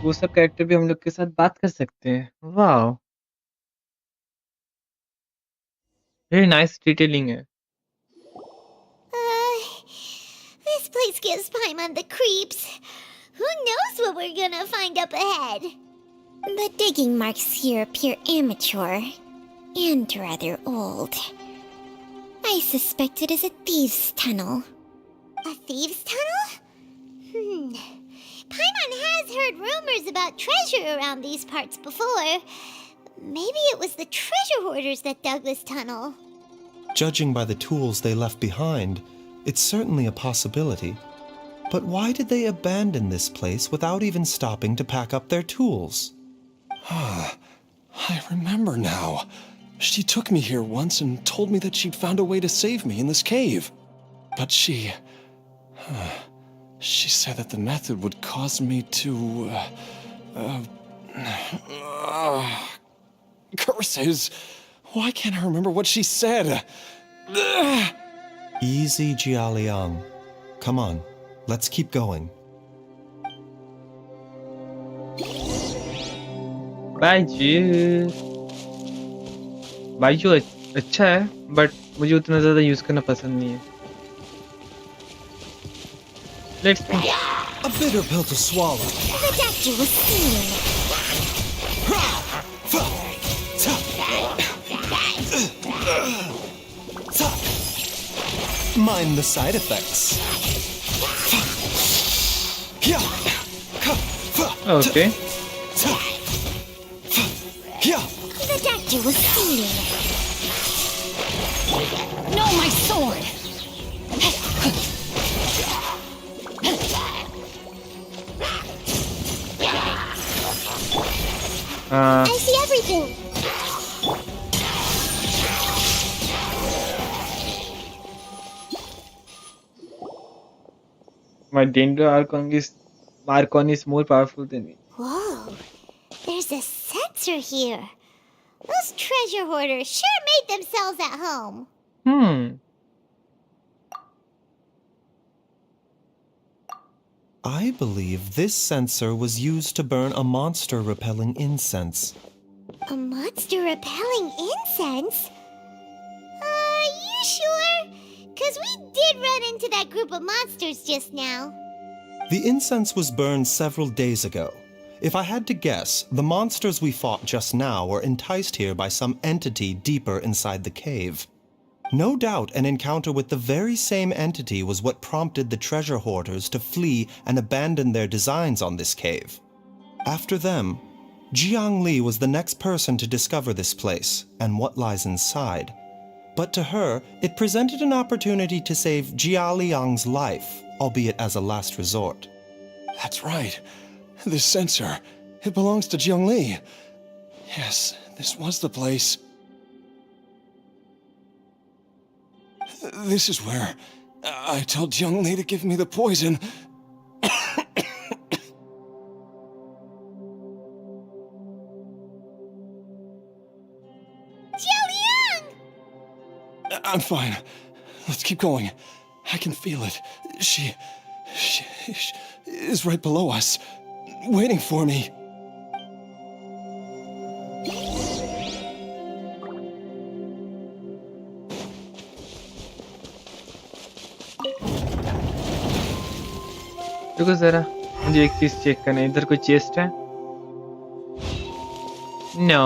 वो सब कैरेक्टर भी हम लोग के साथ बात कर सकते हैं. वाओ, वेरी नाइस डिटेलिंग है. This place gives Paimon the creeps. Who knows what we're gonna find up ahead? The digging marks here appear amateur and rather old. I suspect it is a thieves' tunnel. A thieves' tunnel? Paimon has heard rumors about treasure around these parts before. Maybe it was the treasure hoarders that dug this tunnel. Judging by the tools they left behind, it's certainly a possibility. But why did they abandon this place without even stopping to pack up their tools? I remember now. She took me here once and told me that she'd found a way to save me in this cave. But she said that the method would cause me to... curses! Why can't I remember what she said? Easy, Jialiang. Come on, let's keep going. Byju Byju अच्छा है but मुझे उतना ज़्यादा use करना पसंद नहीं है. Let's go. A bitter pill to swallow. The doctor was seen. Mind the side effects. Okay. The doctor was seen. No, my sword! I see everything. My Dendro Archon is more powerful than me. Whoa, there's a sensor here. Those treasure hoarders sure made themselves at home. I believe this sensor was used to burn a monster repelling incense. A monster repelling incense? You sure? 'Cause we did run into that group of monsters just now. The incense was burned several days ago. If I had to guess, the monsters we fought just now were enticed here by some entity deeper inside the cave. No doubt an encounter with the very same entity was what prompted the treasure hoarders to flee and abandon their designs on this cave. After them, Jiang Li was the next person to discover this place and what lies inside. But to her, it presented an opportunity to save Jia Liang's life, albeit as a last resort. That's right. This sensor, it belongs to Jiang Li. Yes, this was the place. This is where I told Jiang Li to give me the poison. Jialiang! I'm fine. Let's keep going. I can feel it. is right below us, waiting for me. रुको जरा, मुझे एक चीज check करना है, इधर कोई chest है? No.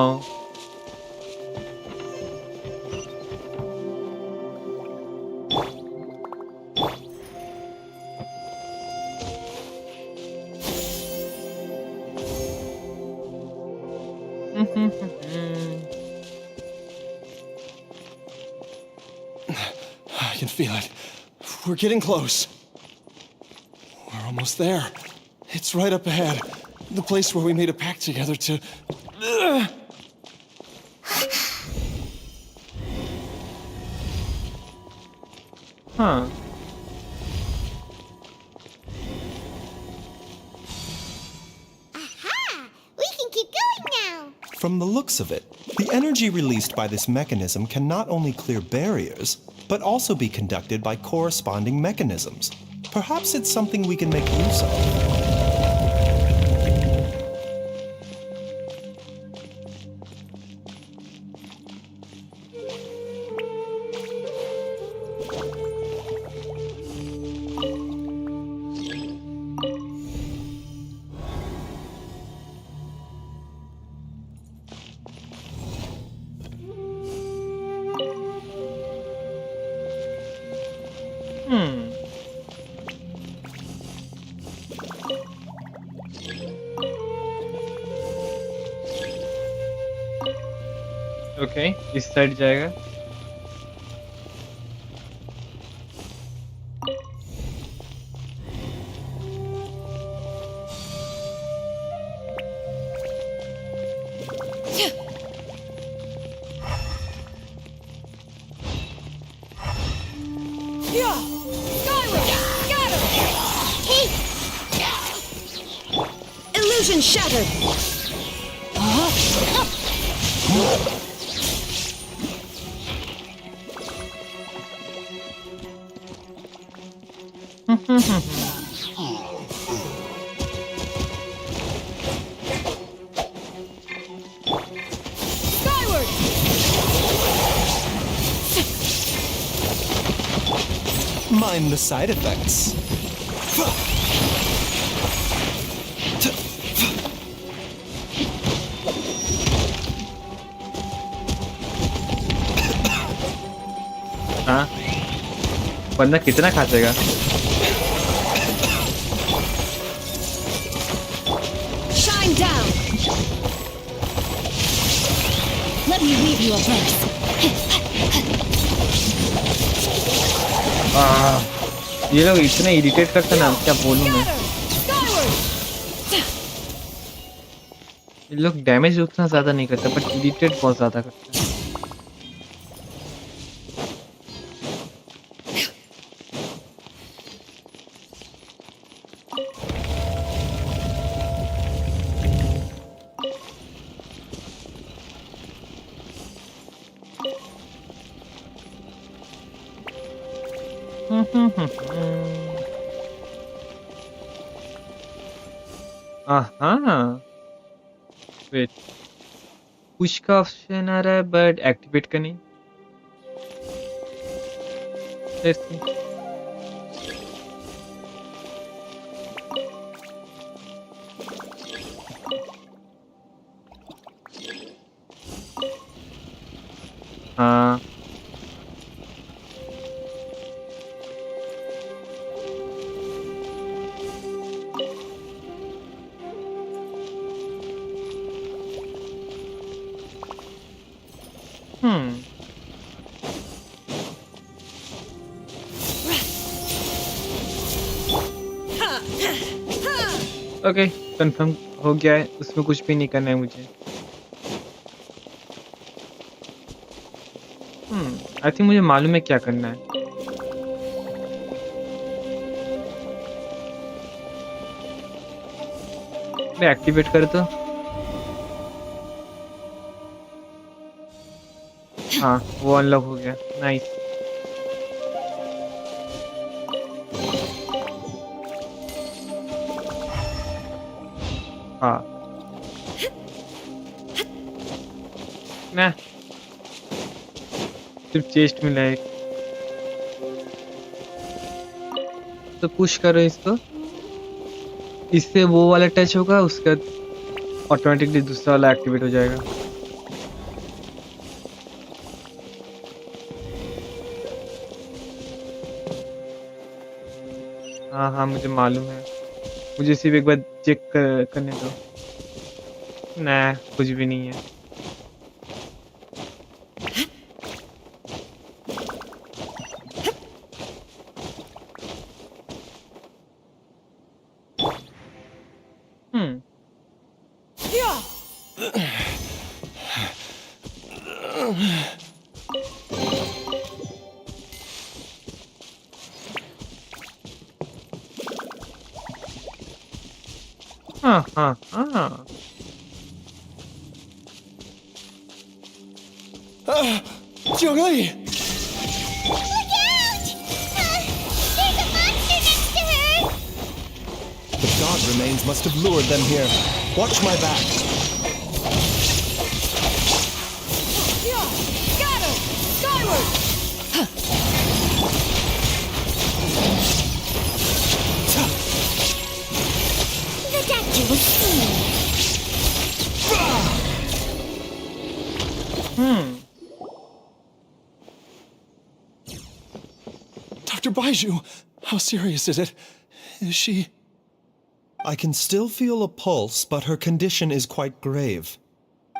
I can feel it. We're getting close. We're almost there. It's right up ahead. The place where we made a pact together to... Huh. Aha! We can keep going now. From the looks of it, the energy released by this mechanism can not only clear barriers, but also be conducted by corresponding mechanisms. Perhaps it's something we can make use of. Okay, इस side जाएगा। Illusion shattered! Skyward! Mind the side effects. हाँ, बंदा कितना खासेगा? Shine down! Let me read you a verse. ये लोग इतने irritate करते ना, क्या बोलूं मैं? ये लोग डैमेज उतना ज्यादा नहीं करते, बट इरिटेट बहुत ज्यादा करते हैं। हाँ, वेट, पुश का ऑप्शन आ रहा है बट एक्टिवेट का नहीं। Let's see. हाँ, ओके, कंफर्म हो गया है, उसमें कुछ भी नहीं करना है मुझे। आई थिंक मुझे मालूम है क्या करना है। मैं एक्टिवेट कर तो हाँ, वो अनलॉक हो गया। नाइस। ना सिर्फ चेस्ट मिला है। तो पुश करो इसको, इससे वो वाला टच होगा, उसका ऑटोमेटिकली दूसरा वाला एक्टिवेट हो जाएगा। हाँ हाँ मुझे मालूम है, मुझे सिर्फ एक बार चेक करने दो। ना कुछ भी नहीं है। हाँ हाँ हाँ Jiangli! Look out! There's a monster next to her! The god remains must have lured them here. Watch my back. Got her! Skyward! The doctor was seen. Dr. Baiju, how serious is it? Is she... I can still feel a pulse, but her condition is quite grave.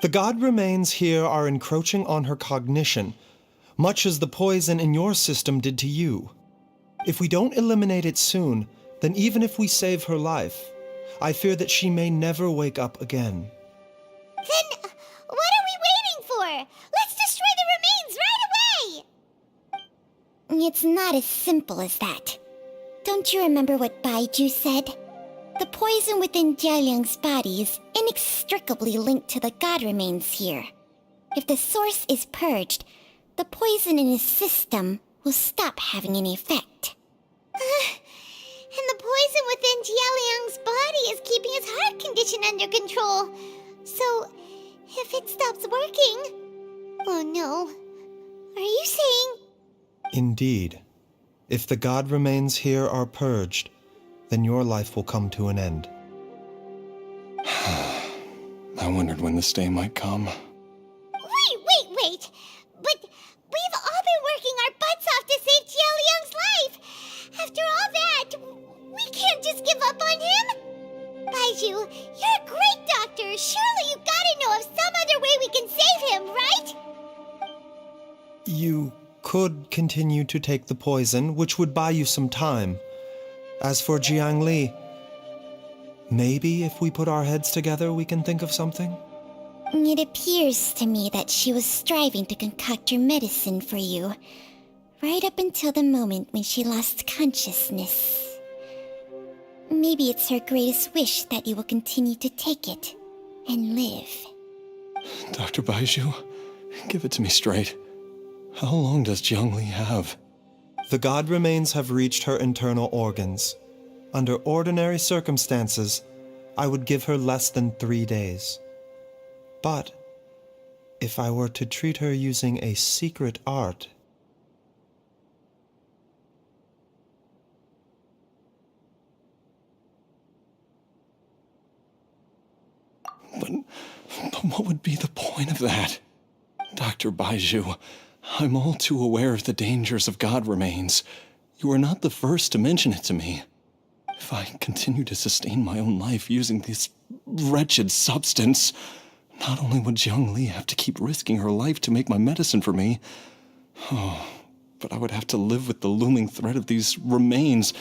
The god remains here are encroaching on her cognition, much as the poison in your system did to you. If we don't eliminate it soon, then even if we save her life, I fear that she may never wake up again. Then what are we waiting for? Let's destroy the remains right away! It's not as simple as that. Don't you remember what Baiju said? The poison within Jialiang's body is inextricably linked to the god remains here. If the source is purged, the poison in his system will stop having any effect. And the poison within Jialiang's body is keeping his heart condition under control. So, if it stops working... Oh no. Are you saying... Indeed. If the god remains here are purged, then your life will come to an end. I wondered when this day might come. Wait! But we've all been working our butts off to save Jialiang's life! After all that, we can't just give up on him! Baiju, you're a great doctor! Surely you gotta know of some other way we can save him, right? You could continue to take the poison, which would buy you some time. As for Jiangli, maybe if we put our heads together we can think of something? It appears to me that she was striving to concoct your medicine for you, right up until the moment when she lost consciousness. Maybe it's her greatest wish that you will continue to take it and live. Dr. Baiju, give it to me straight. How long does Jiangli have? The god remains have reached her internal organs. Under ordinary circumstances, I would give her less than 3 days. But if I were to treat her using a secret art... But what would be the point of that? Dr. Baiju, I'm all too aware of the dangers of god remains. You are not the first to mention it to me. If I continue to sustain my own life using this wretched substance, not only would Jiangli have to keep risking her life to make my medicine for me, but I would have to live with the looming threat of these remains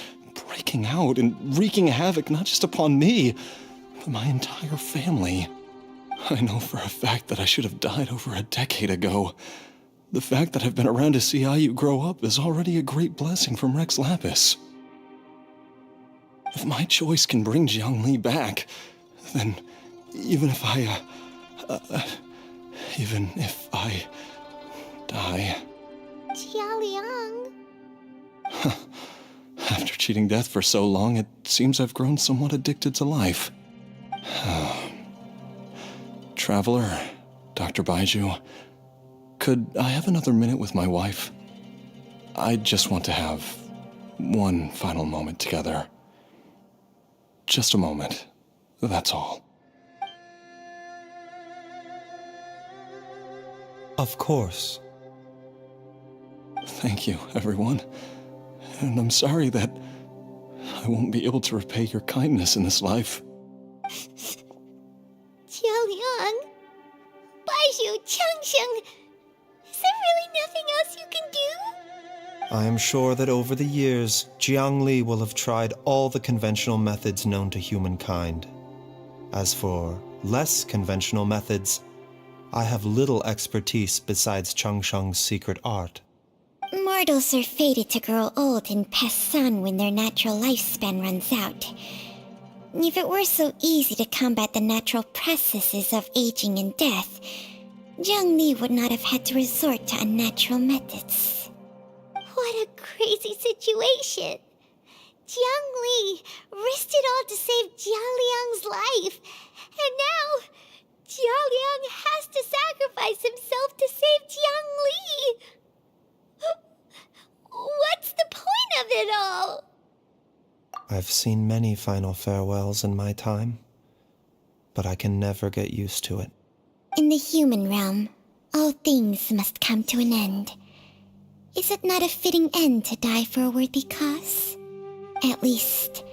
breaking out and wreaking havoc not just upon me, but my entire family. I know for a fact that I should have died over a decade ago. The fact that I've been around to see Ayu grow up is already a great blessing from Rex Lapis. If my choice can bring Jiangli back, then even if I die... Jialiang... After cheating death for so long, it seems I've grown somewhat addicted to life. Traveler, Dr. Baiju, could I have another minute with my wife? I just want to have one final moment together. Just a moment. That's all. Of course. Thank you, everyone. And I'm sorry that I won't be able to repay your kindness in this life. Jialiang, Baiju, Changsheng, is there really nothing else you can do? I am sure that over the years, Jiang Li will have tried all the conventional methods known to humankind. As for less conventional methods, I have little expertise besides Changsheng's secret art. Mortals are fated to grow old and pass on when their natural lifespan runs out. If it were so easy to combat the natural processes of aging and death, Jiang Li would not have had to resort to unnatural methods. What a crazy situation! Jiang Li risked it all to save Jialiang's life, and now Jialiang has to sacrifice himself to save Jiang Li! What's the point of it all? I've seen many final farewells in my time, but I can never get used to it. In the human realm, all things must come to an end. Is it not a fitting end to die for a worthy cause? At least,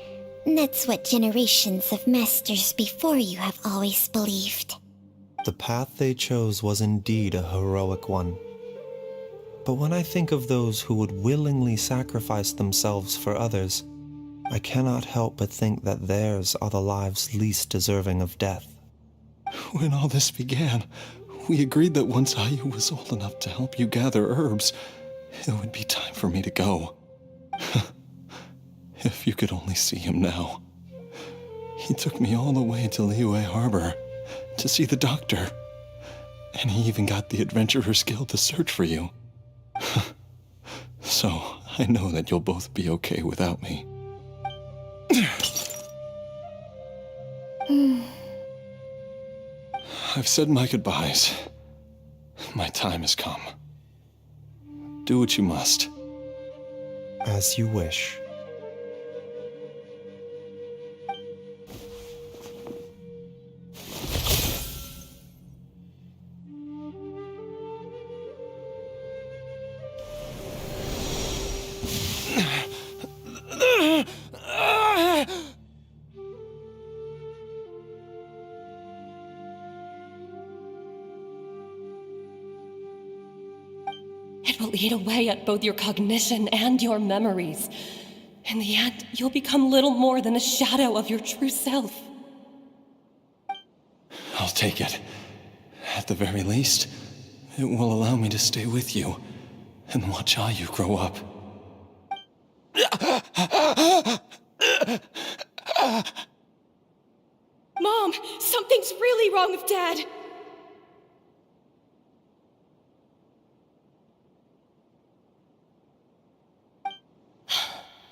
that's what generations of masters before you have always believed. The path they chose was indeed a heroic one. But when I think of those who would willingly sacrifice themselves for others, I cannot help but think that theirs are the lives least deserving of death. When all this began, we agreed that once Ayu was old enough to help you gather herbs, it would be time for me to go. If you could only see him now. He took me all the way to Liyue Harbor to see the doctor. And he even got the Adventurers Guild to search for you. So, I know that you'll both be okay without me. I've said my goodbyes. My time has come. Do what you must. As you wish. It will eat away at both your cognition and your memories. In the end, you'll become little more than a shadow of your true self. I'll take it. At the very least, it will allow me to stay with you and watch Ayu grow up. Mom, something's really wrong with Dad.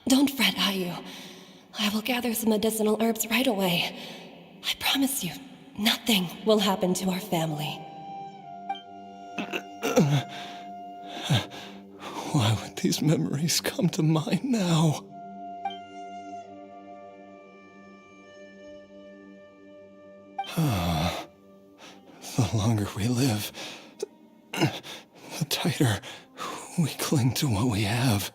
Don't fret, Ayu. I will gather some medicinal herbs right away. I promise you, nothing will happen to our family. Why would these memories come to mind now? The longer we live, the tighter we cling to what we have.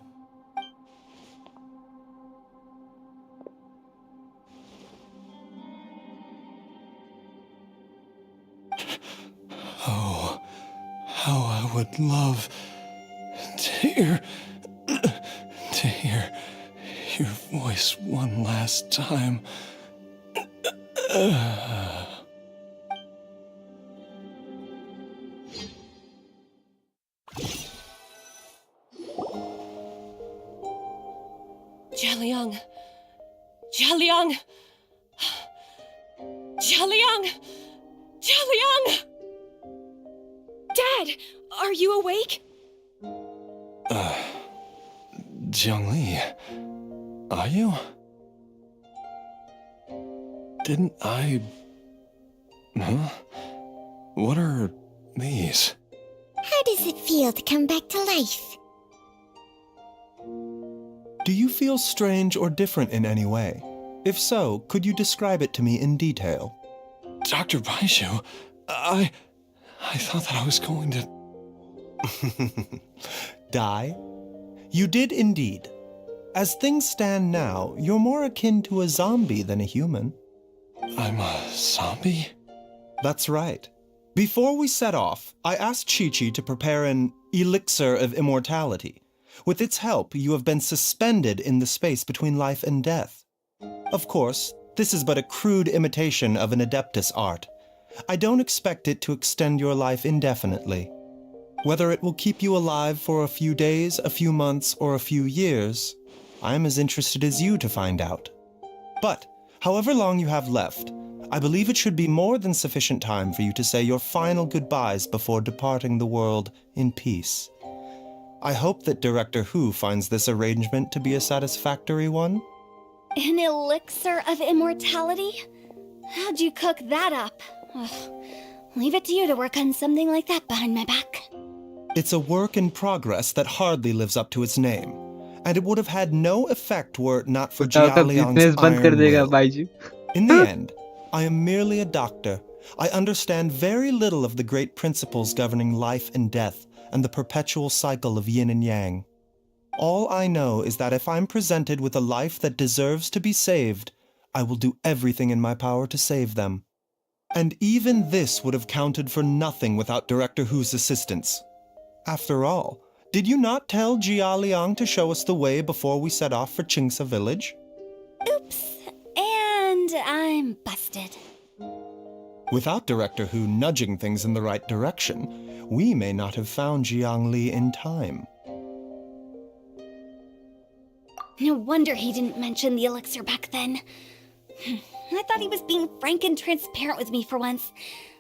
Oh, how I would love to hear your voice one last time. Jialiang! Jialiang! Jialiang! Jialiang! Dad, are you awake? Jiang Li, are you? Didn't I... Huh? What are These. How does it feel to come back to life? Do you feel strange or different in any way? If so, could you describe it to me in detail? Dr. Baizhu, I thought that I was going to... Die? You did indeed. As things stand now, you're more akin to a zombie than a human. I'm a zombie? That's right. Before we set off, I asked Chi-Chi to prepare an elixir of immortality. With its help, you have been suspended in the space between life and death. Of course, this is but a crude imitation of an Adeptus art. I don't expect it to extend your life indefinitely. Whether it will keep you alive for a few days, a few months, or a few years, I'm as interested as you to find out. But, however long you have left, I believe it should be more than sufficient time for you to say your final goodbyes before departing the world in peace. I hope that Director Hu finds this arrangement to be a satisfactory one. An elixir of immortality? How'd you cook that up? Ugh. Leave it to you to work on something like that behind my back. It's a work in progress that hardly lives up to its name, and it would have had no effect were it not for Jia Liang's iron will. In the end, I am merely a doctor. I understand very little of the great principles governing life and death and the perpetual cycle of yin and yang. All I know is that if I'm presented with a life that deserves to be saved, I will do everything in my power to save them. And even this would have counted for nothing without Director Hu's assistance. After all, did you not tell Jia Liang to show us the way before we set off for Qingsa village? Oops. And I'm busted. Without Director Hu nudging things in the right direction, we may not have found Jiangli in time. No wonder he didn't mention the elixir back then. I thought he was being frank and transparent with me for once,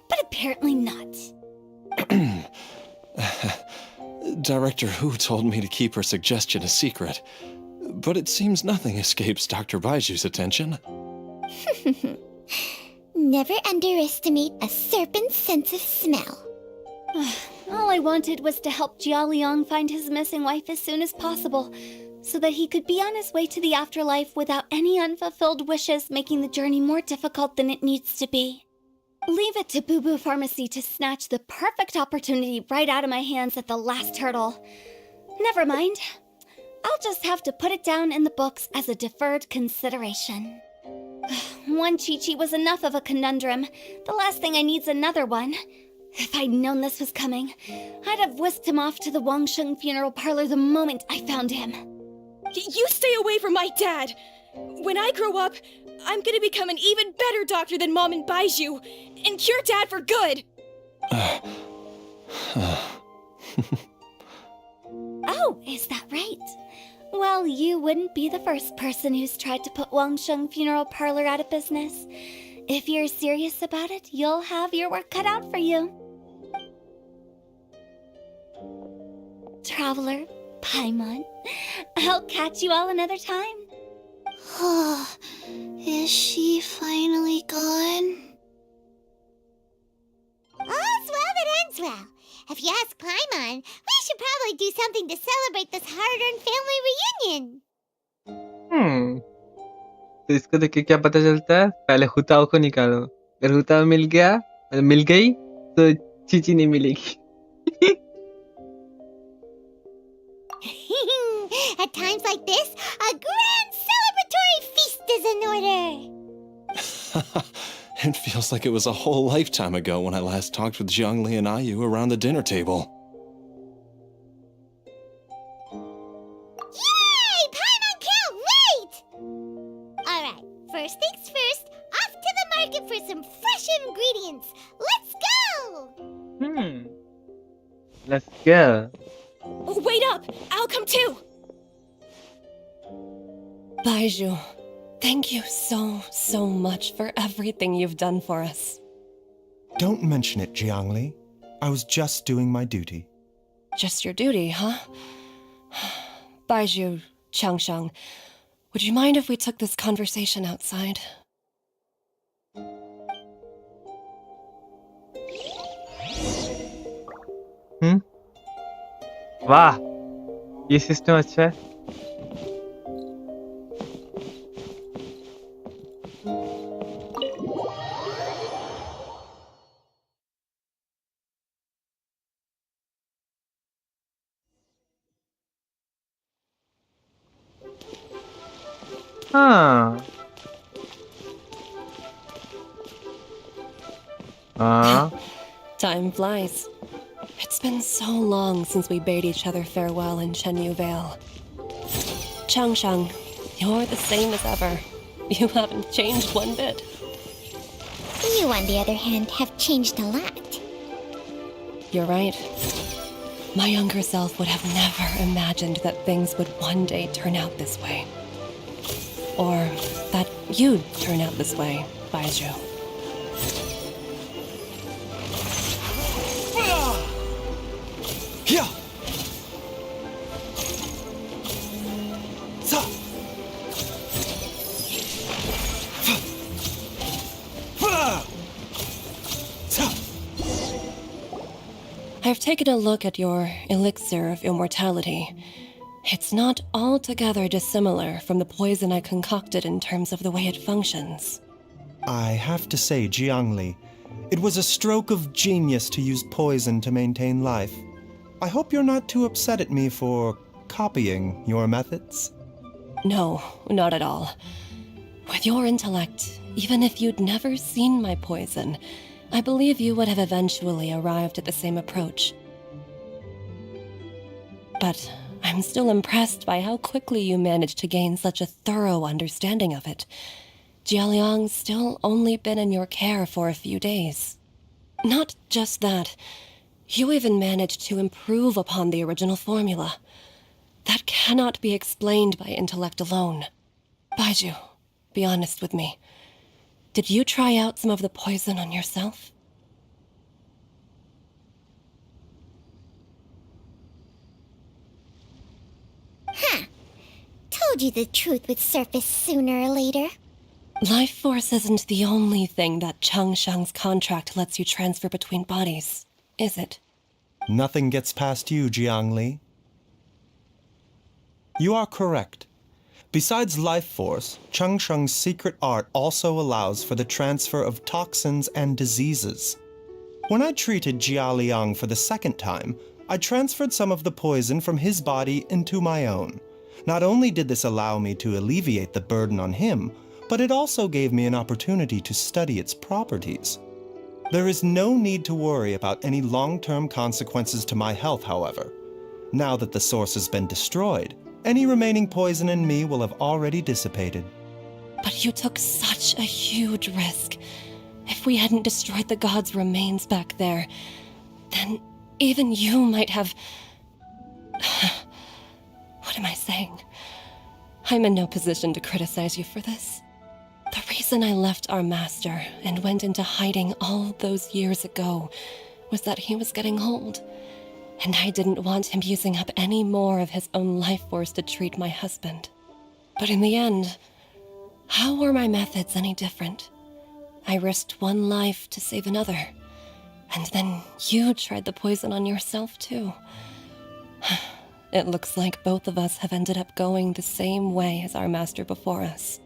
but apparently not. Director Hu told me to keep her suggestion a secret, but it seems nothing escapes Dr. Baiju's attention. Never underestimate a serpent's sense of smell. All I wanted was to help Jia Liang find his missing wife as soon as possible, so that he could be on his way to the afterlife without any unfulfilled wishes making the journey more difficult than it needs to be. Leave it to Boo Boo Pharmacy to snatch the perfect opportunity right out of my hands at the last hurdle. Never mind. I'll just have to put it down in the books as a deferred consideration. One Chi-Chi was enough of a conundrum. The last thing I need's another one. If I'd known this was coming, I'd have whisked him off to the Wangsheng funeral parlor the moment I found him. You stay away from my dad! When I grow up, I'm gonna become an even better doctor than Mom and Baizhu, and cure Dad for good! Oh, is that right? Well, you wouldn't be the first person who's tried to put Wangsheng funeral parlor out of business. If you're serious about it, you'll have your work cut out for you. Traveler, Paimon, I'll catch you all another time. Is she finally gone? All's well that ends well. If you ask Paimon, we should probably do something to celebrate this hard-earned family reunion. तो इसको देख के क्या पता चलता है? पहले हुताओ को निकालो। अगर हुताओ मिल गई तो चीची नहीं मिलेगी। At times like this, a grand celebratory feast is in order. It feels like it was a whole lifetime ago when I last talked with Zhongli and Ayu around the dinner table. Yay! Paimon can't wait! Alright, first things first, off to the market for some fresh ingredients. Let's go! Let's go. Wait up! I'll come too! Baizhu, thank you so much for everything you've done for us. Don't mention it, Jiangli. I was just doing my duty. Just your duty, huh? Baizhu, Changsheng, would you mind if we took this conversation outside? वाह, ये system अच्छा है। हाँ हाँ Time flies. It's been so long since we bade each other farewell in Chenyu Vale. Changshang, you're the same as ever. You haven't changed one bit. You, on the other hand, have changed a lot. You're right. My younger self would have never imagined that things would one day turn out this way. Or that you'd turn out this way, Baiju. Yeah. I've taken a look at your elixir of immortality. It's not altogether dissimilar from the poison I concocted in terms of the way it functions. I have to say, Jiangli, it was a stroke of genius to use poison to maintain life. I hope you're not too upset at me for copying your methods. No, not at all. With your intellect, even if you'd never seen my poison, I believe you would have eventually arrived at the same approach. But I'm still impressed by how quickly you managed to gain such a thorough understanding of it. Jialiang's still only been in your care for a few days. Not just that, you even managed to improve upon the original formula. That cannot be explained by intellect alone. Baiju, be honest with me. Did you try out some of the poison on yourself? Huh. Told you the truth would surface sooner or later. Life force isn't the only thing that Changshang's contract lets you transfer between bodies, is it? Nothing gets past you, Jiangli. You are correct. Besides life force, Changsheng's secret art also allows for the transfer of toxins and diseases. When I treated Jia Liang for the second time, I transferred some of the poison from his body into my own. Not only did this allow me to alleviate the burden on him, but it also gave me an opportunity to study its properties. There is no need to worry about any long-term consequences to my health, however. Now that the source has been destroyed, any remaining poison in me will have already dissipated. But you took such a huge risk. If we hadn't destroyed the god's remains back there, then even you might have... What am I saying? I'm in no position to criticize you for this. The reason I left our master and went into hiding all those years ago was that he was getting old, and I didn't want him using up any more of his own life force to treat my husband. But in the end, how were my methods any different? I risked one life to save another, and then you tried the poison on yourself too. It looks like both of us have ended up going the same way as our master before us.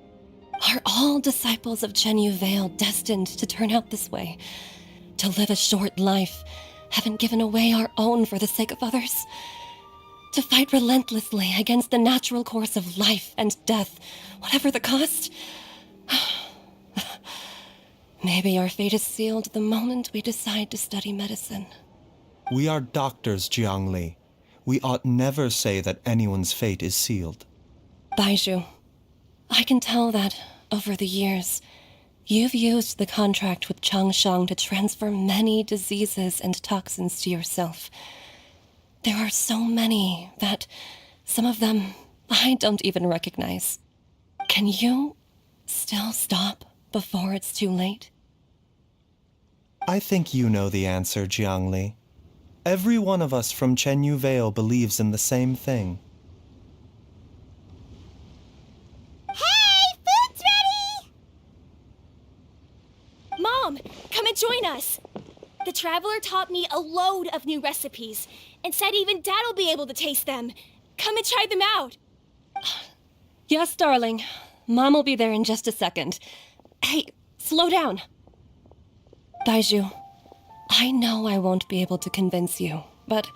Are all disciples of Chenyu Vale destined to turn out this way? To live a short life, having given away our own for the sake of others? To fight relentlessly against the natural course of life and death, whatever the cost? Maybe our fate is sealed the moment we decide to study medicine. We are doctors, Jiangli. We ought never say that anyone's fate is sealed. Baiju, I can tell that, over the years, you've used the contract with Changshang to transfer many diseases and toxins to yourself. There are so many that some of them I don't even recognize. Can you still stop before it's too late? I think you know the answer, Jiangli. Every one of us from Chenyu Vale believes in the same thing. Hey, food's ready! Mom, come and join us. The tragedy traveler taught me a load of new recipes and said even Dad'll be able to taste them. Come and try them out. Yes, darling. Mom will be there in just a second. Hey, slow down. Baiju, I know I won't be able to convince you, but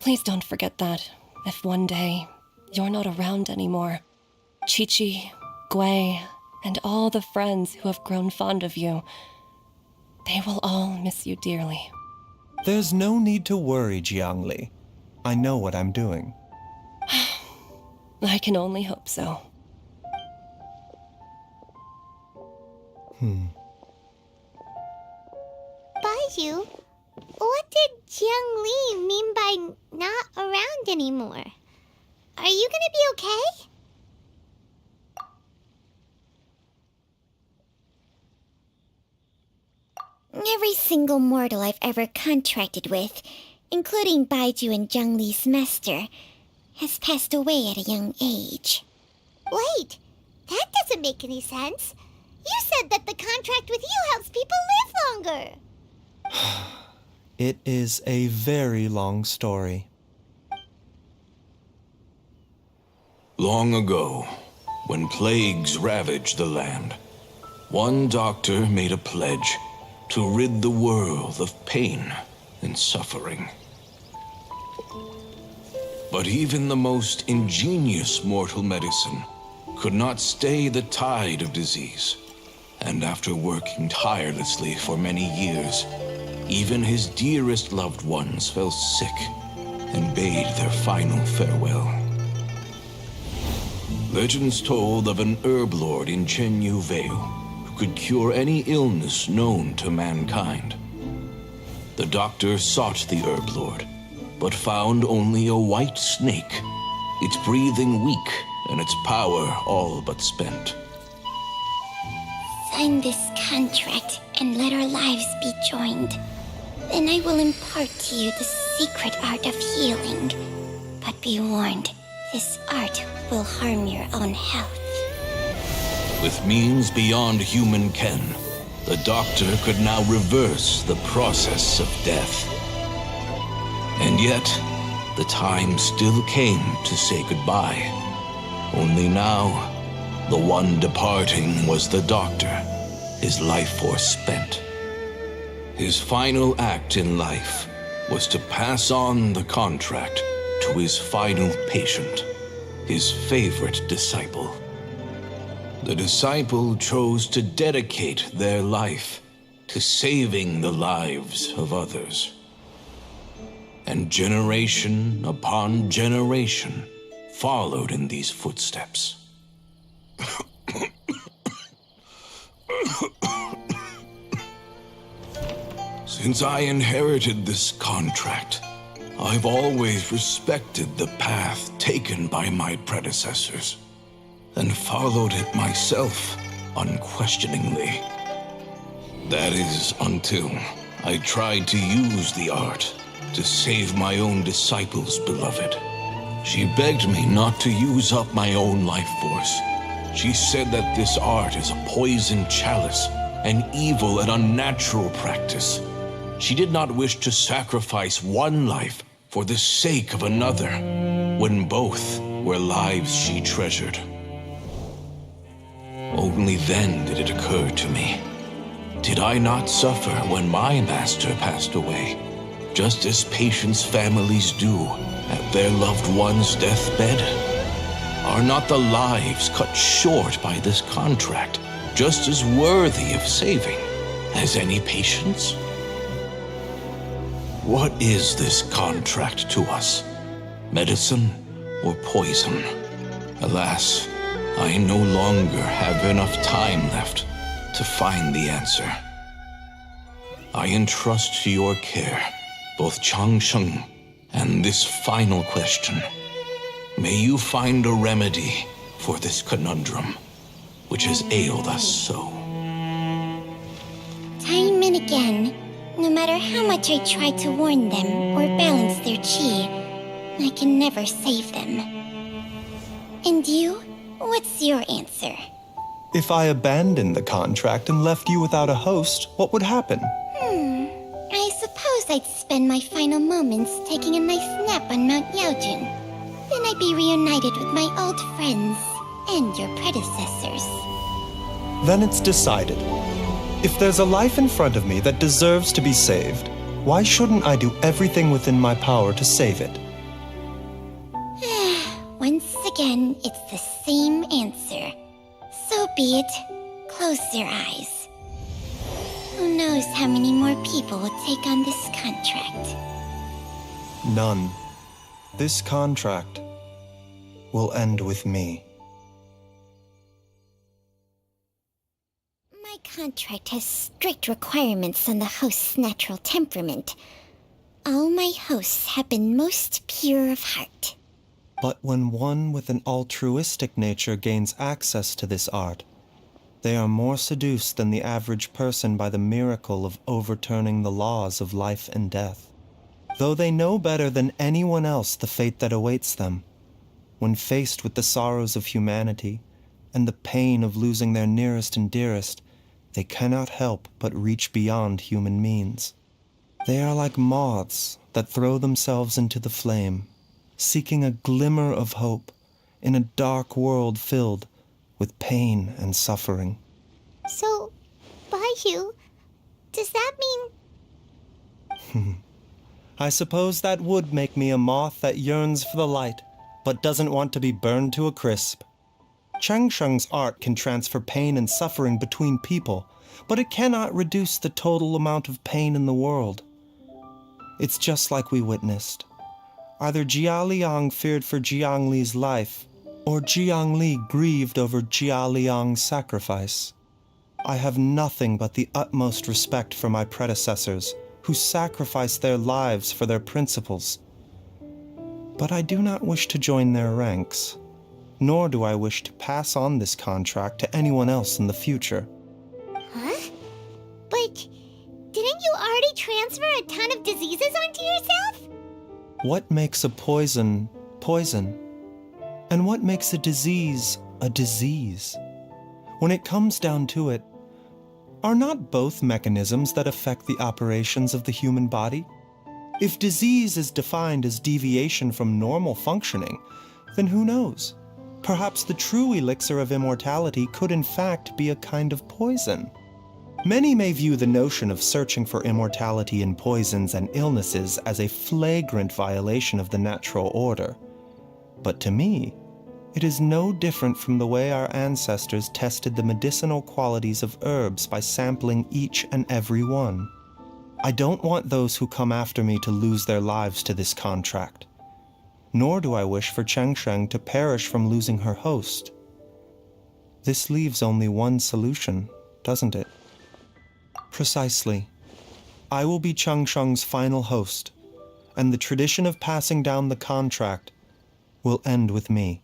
please don't forget that if one day you're not around anymore, Chi-Chi, Gui, and all the friends who have grown fond of you, they will all miss you dearly. There's no need to worry, Jiangli. I know what I'm doing. I can only hope so. Baiju, what did Jiang Li mean by not around anymore? Are you gonna be okay? Every single mortal I've ever contracted with, including Baiju and Jiang Li's master, has passed away at a young age. Wait, that doesn't make any sense. You said that the contract with you helps people live longer. It is a very long story. Long ago, when plagues ravaged the land, one doctor made a pledge to rid the world of pain and suffering. But even the most ingenious mortal medicine could not stay the tide of disease. And after working tirelessly for many years, even his dearest loved ones fell sick and bade their final farewell. Legends told of an herb lord in Chenyu Vale who could cure any illness known to mankind. The doctor sought the herb lord, but found only a white snake, its breathing weak and its power all but spent. Sign this contract and let our lives be joined. Then I will impart to you the secret art of healing. But be warned, this art will harm your own health. With means beyond human ken, the doctor could now reverse the process of death. And yet, the time still came to say goodbye. Only now, the one departing was the doctor, his life force spent. His final act in life was to pass on the contract to his final patient, his favorite disciple. The disciple chose to dedicate their life to saving the lives of others. And generation upon generation followed in these footsteps. Since I inherited this contract, I've always respected the path taken by my predecessors and followed it myself unquestioningly. That is until I tried to use the art to save my own disciple's beloved. She begged me not to use up my own life force. She said that this art is a poisoned chalice, an evil and unnatural practice. She did not wish to sacrifice one life for the sake of another, when both were lives she treasured. Only then did it occur to me. Did I not suffer when my master passed away, just as patients' families do at their loved one's deathbed? Are not the lives cut short by this contract just as worthy of saving as any patients? What is this contract to us? Medicine or poison? Alas, I no longer have enough time left to find the answer. I entrust to your care both Changsheng and this final question. May you find a remedy for this conundrum, which has ailed us so. Time and again, no matter how much I try to warn them or balance their chi, I can never save them. And you? What's your answer? If I abandoned the contract and left you without a host, what would happen? I Suppose I'd spend my final moments taking a nice nap on Mount Yaojun. Then I'd be reunited with my old friends and your predecessors. Then it's decided. If there's a life in front of me that deserves to be saved, why shouldn't I do everything within my power to save it? Once again, it's the same answer. So be it. Close your eyes. Who knows how many more people will take on this contract? None. This contract will end with me. My contract has strict requirements on the host's natural temperament. All my hosts have been most pure of heart. But when one with an altruistic nature gains access to this art, they are more seduced than the average person by the miracle of overturning the laws of life and death. Though they know better than anyone else the fate that awaits them, when faced with the sorrows of humanity and the pain of losing their nearest and dearest, they cannot help but reach beyond human means. They are like moths that throw themselves into the flame, seeking a glimmer of hope in a dark world filled with pain and suffering. So, Baiju, does that mean... I suppose that would make me a moth that yearns for the light, but doesn't want to be burned to a crisp. Chang Sheng's art can transfer pain and suffering between people, but it cannot reduce the total amount of pain in the world. It's just like we witnessed. Either Jia Liang feared for Jiang Li's life, or Jiang Li grieved over Jia Liang's sacrifice. I have nothing but the utmost respect for my predecessors, who sacrificed their lives for their principles. But I do not wish to join their ranks, nor do I wish to pass on this contract to anyone else in the future. Huh? But didn't you already transfer a ton of diseases onto yourself? What makes a poison, poison? And what makes a disease, a disease? When it comes down to it, are not both mechanisms that affect the operations of the human body? If disease is defined as deviation from normal functioning, then who knows? Perhaps the true elixir of immortality could in fact be a kind of poison. Many may view the notion of searching for immortality in poisons and illnesses as a flagrant violation of the natural order. But to me, it is no different from the way our ancestors tested the medicinal qualities of herbs by sampling each and every one. I don't want those who come after me to lose their lives to this contract. Nor do I wish for Cheng Sheng to perish from losing her host. This leaves only one solution, doesn't it? Precisely. I will be Cheng Sheng's final host, and the tradition of passing down the contract will end with me.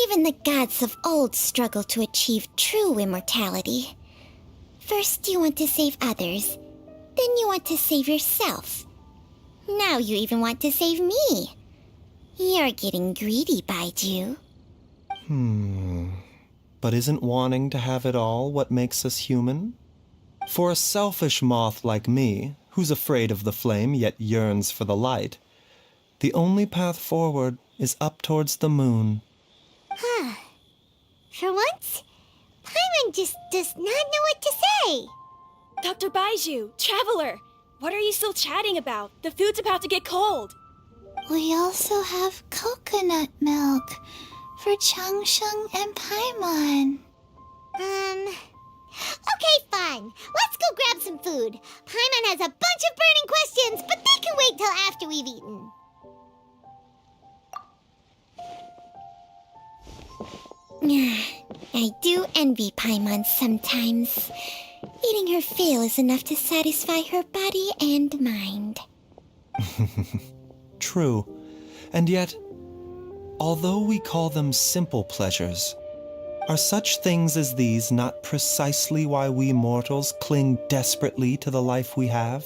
Even the gods of old struggle to achieve true immortality. First you want to save others, then you want to save yourself. Now you even want to save me. You're getting greedy, Baiju. But isn't wanting to have it all what makes us human? For a selfish moth like me, who's afraid of the flame yet yearns for the light, the only path forward is up towards the moon. For once, Paimon just does not know what to say. Dr. Baiju, Traveler, what are you still chatting about? The food's about to get cold. We also have coconut milk for Chang Sheng and Paimon. Okay, fine. Let's go grab some food. Paimon has a bunch of burning questions, but they can wait till after we've eaten. I do envy Paimon sometimes. Eating her fill is enough to satisfy her body and mind. True. And yet, although we call them simple pleasures, are such things as these not precisely why we mortals cling desperately to the life we have?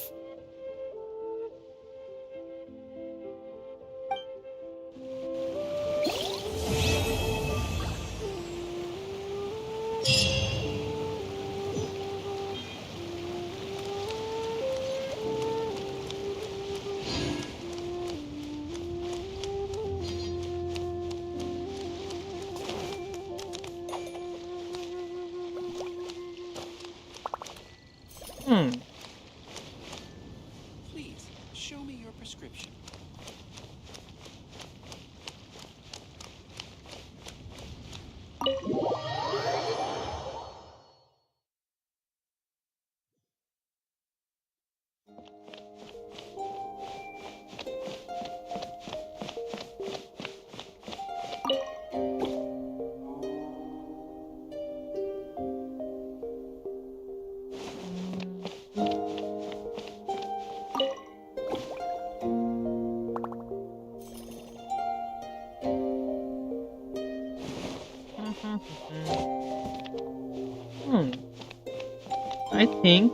I think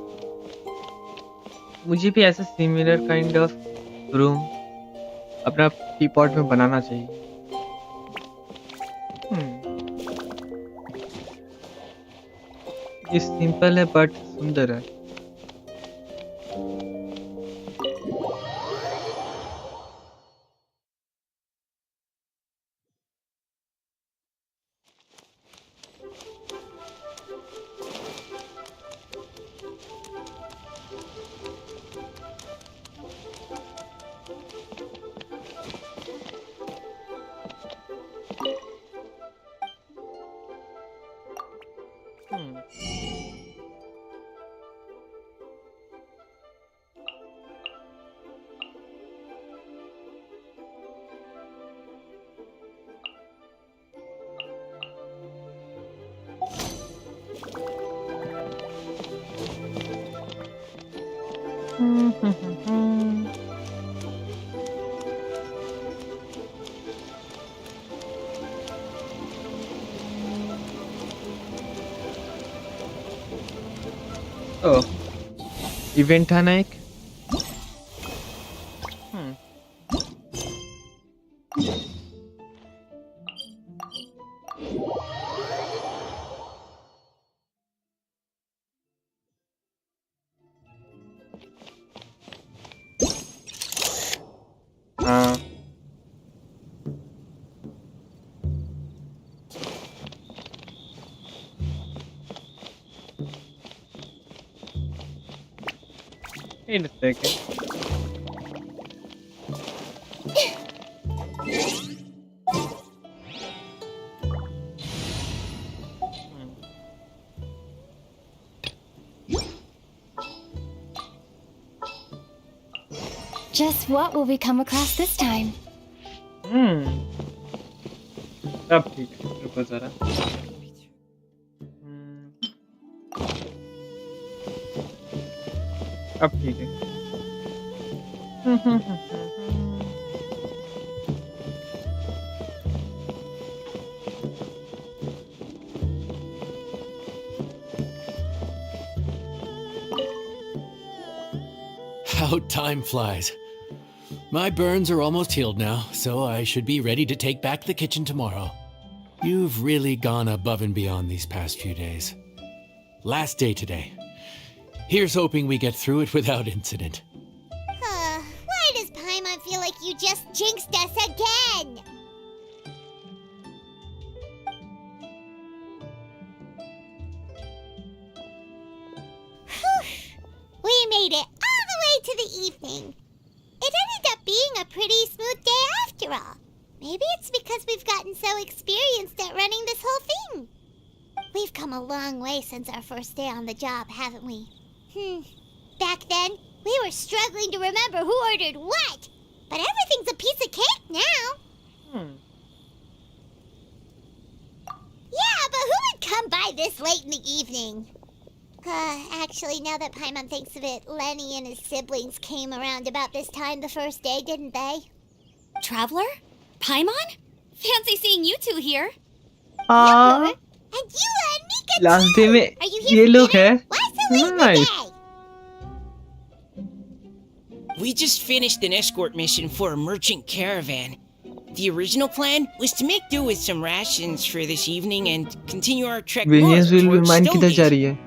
मुझे भी ऐसा similar kind of room अपना T pot में बनाना चाहिए। ये simple है but सुंदर है। ओह, इवेंट था ना एक। हाँ, wait a second. Just what will we come across this time? अब ठीक है, रुको जरा। अब ठीक है। How time flies. My burns are almost healed now, so I should be ready to take back the kitchen tomorrow. You've really gone above and beyond these past few days. Last day today. Here's hoping we get through it without incident. Why does Paimon feel like you just jinxed us again? We made it all the way to the evening. It ended up being a pretty smooth day after all. Maybe it's because we've gotten so experienced at running this whole thing. We've come a long way since our first day on the job, haven't we? Back then, we were struggling to remember who ordered what. But everything's a piece of cake now. Yeah, but who would come by this late in the evening? Actually, now that Paimon thinks of it, Lenny and his siblings came around about this time the first day, didn't they? Traveler? Paimon? Fancy seeing you two here. हाँ, And you and Mika last too! Day में Are you ये here for लोग dinner? हैं। Why so late Nice. today? We just finished an escort mission for a merchant caravan. The original plan was to make do with some rations for this evening and continue our trek north वेनियसविल towards mine किधर जा Stonegate. रही है?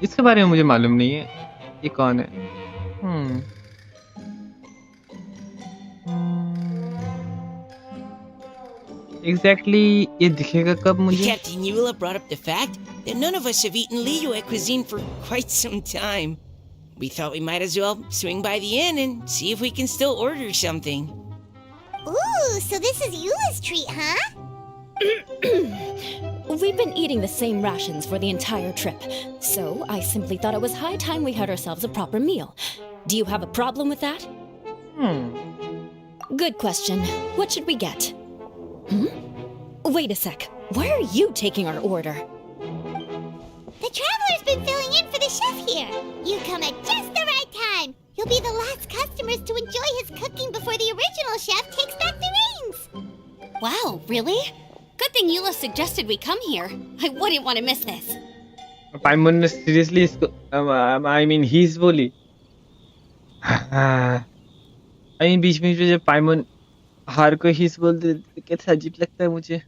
इसके बारे में मुझे मालूम नहीं है। ये कौन है? एग्जैक्टली ये दिखेगा कब मुझे? Captain Eula brought up the fact that none of us have eaten Liyue cuisine for quite some time. we thought we might as well swing by the inn and see if we can still order something. Ooh, so this is Eula's treat, huh? We've been eating the same rations for the entire trip, so I simply thought it was high time we had ourselves a proper meal. Do you have a problem with that? Good question. What should we get? Wait a sec. Why are you taking our order? The Traveler's been filling in for the chef here. You come at just the right time. You'll be the last customers to enjoy his cooking before the original chef takes back the reins. Wow, really? Good thing Eula suggested we come here. I wouldn't want to miss this. पाइमन ने seriously इसको I mean he's बोली I mean बीच में जब पाइमन हार को he's बोल दे तो कैसा अजीब लगता है मुझे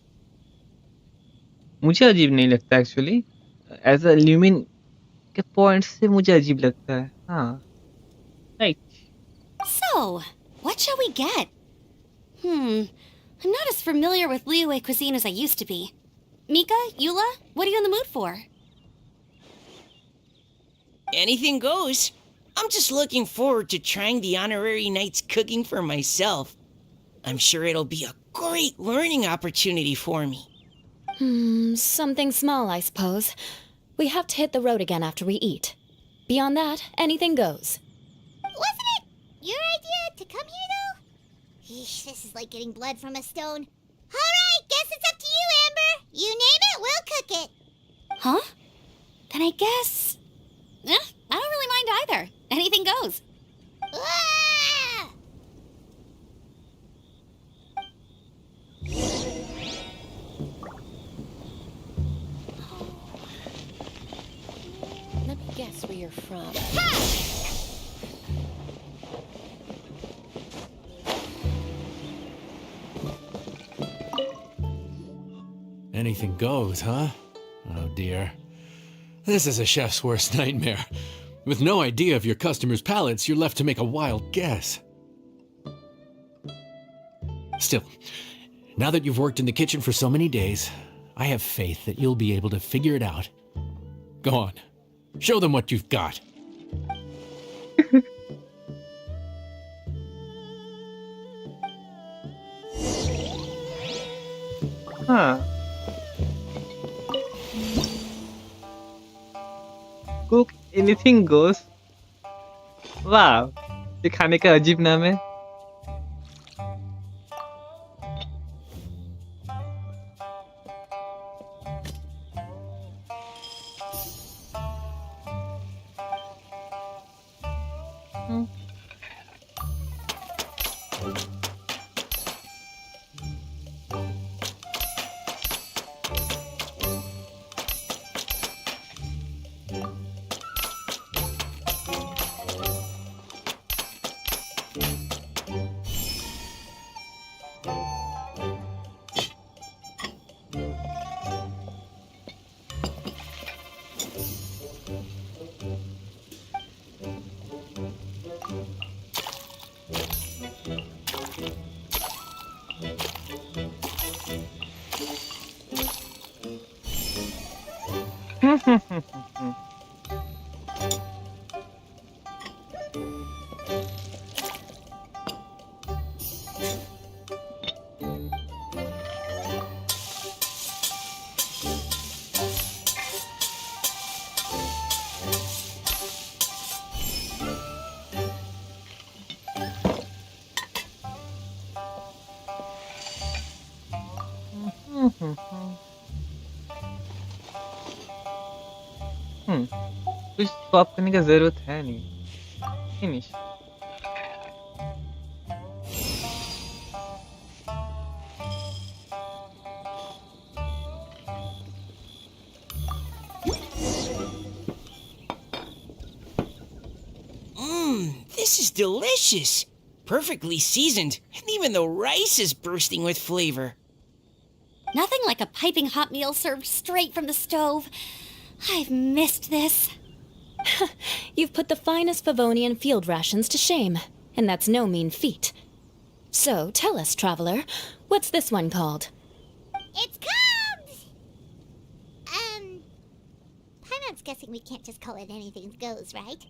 अजीब नहीं लगता एक्चुअली एज अ ल्यूमिन के पॉइंट से मुझे अजीब लगता है हाँ right So, what shall we get? I'm not as familiar with Liyue cuisine as I used to be. Mika, Eula, what are you in the mood for? Anything goes. I'm just looking forward to trying the honorary knight's cooking for myself. I'm sure it'll be a great learning opportunity for me. Something small, I suppose. We have to hit the road again after we eat. Beyond that, anything goes. Wasn't it your idea to come here, though? Eesh, this is like getting blood from a stone. All right, guess it's up to you, Amber. You name it, we'll cook it. Huh? Then I guess... I don't really mind either. Anything goes. Ah! Let me guess where you're from. Anything goes, huh? Oh dear. This is a chef's worst nightmare. With no idea of your customers' palates, you're left to make a wild guess. Still, now that you've worked in the kitchen for so many days, I have faith that you'll be able to figure it out. Go on. Show them what you've got. हाँ cook anything goes वाह ये खाने का अजीब नाम है कुछ swap करने का जरूरत है नहीं finish This is delicious. Perfectly seasoned, and even the rice is bursting with flavor. Nothing like a piping hot meal served straight from the stove. I've missed this. You've put the finest Favonian field rations to shame, and that's no mean feat. So, tell us, traveler, what's this one called? It's called... Paimon's guessing we can't just call it anything goes, right?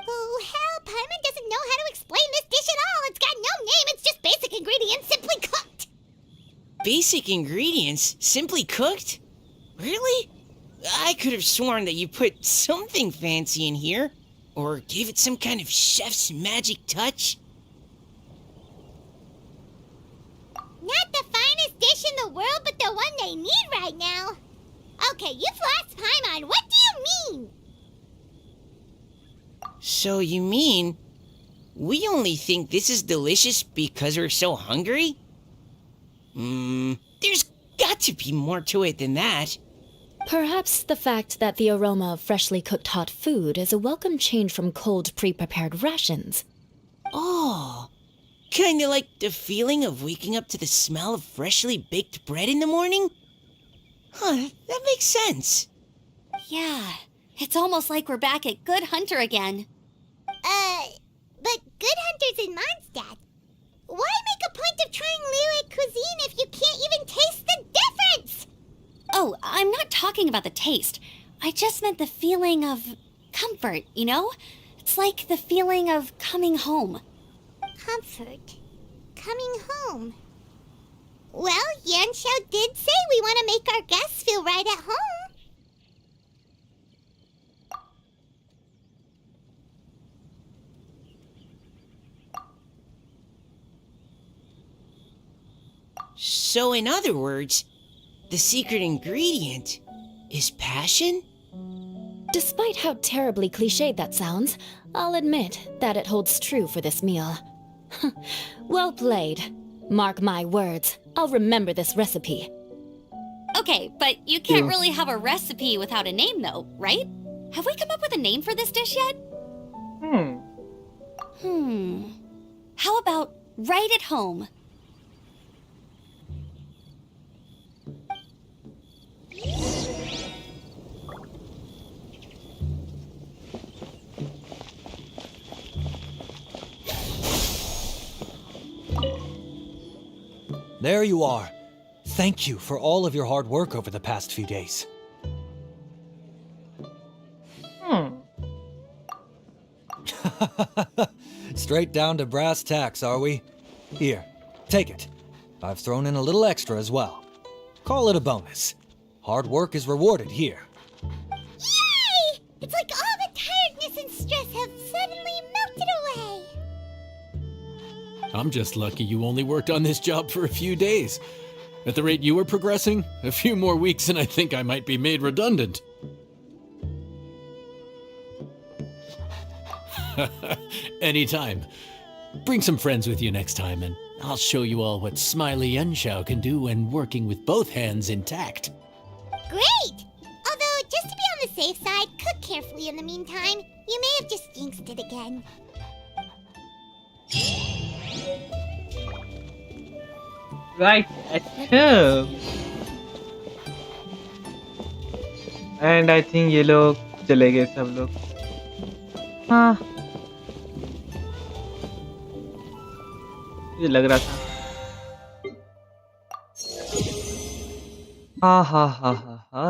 Oh, hell, Paimon doesn't know how to explain this dish at all. It's got no name, it's just basic ingredients simply cooked. Basic ingredients? Simply cooked? Really? I could have sworn that you put something fancy in here. Or gave it some kind of chef's magic touch. Not the finest dish in the world, but the one they need right now. Okay, you've lost Paimon. What do you mean? So you mean we only think this is delicious because we're so hungry? There's got to be more to it than that. Perhaps the fact that the aroma of freshly cooked hot food is a welcome change from cold, pre-prepared rations. Oh, kinda like the feeling of waking up to the smell of freshly baked bread in the morning? Huh, that makes sense. Yeah, it's almost like we're back at Good Hunter again. But Good Hunter's in Mondstadt. Why make a point of trying Liyue cuisine if you can't even taste the difference? Oh, I'm not talking about the taste. I just meant the feeling of comfort, you know? It's like the feeling of coming home. Comfort. Coming home. Well, Yanxiao did say we want to make our guests feel right at home. So in other words, the secret ingredient is passion? Despite how terribly cliched that sounds, I'll admit that it holds true for this meal. Well played. Mark my words, I'll remember this recipe. Okay, but you can't really have a recipe without a name, though, right? Have we come up with a name for this dish yet? How about Right at Home? There you are. Thank you for all of your hard work over the past few days. Straight down to brass tacks, are we? Here, take it. I've thrown in a little extra as well. Call it a bonus. Hard work is rewarded here. Yay! It's like all the tiredness and stress have suddenly melted away. I'm just lucky you only worked on this job for a few days. At the rate you were progressing, a few more weeks and I think I might be made redundant. Anytime. Bring some friends with you next time and I'll show you all what Smiley Yenshao can do when working with both hands intact. Great! Although, just to be on the safe side, cook carefully in the meantime. You may have just jinxed it again. Right, अच्छा. And I think ये लोग चले गए सब लोग. हाँ. ये लग रहा था. हा हा हा हा हा.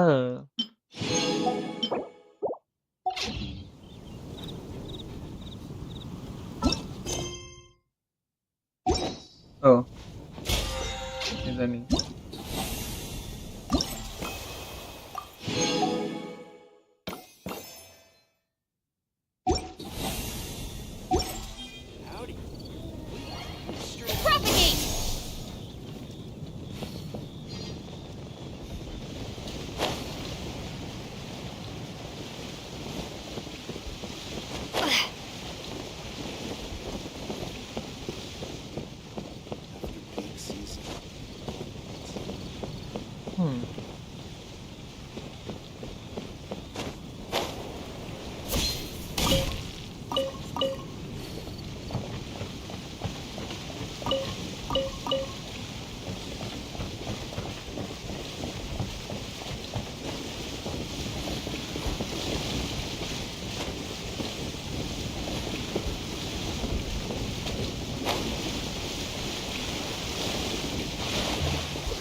Oh. इधर नहीं. Propagate!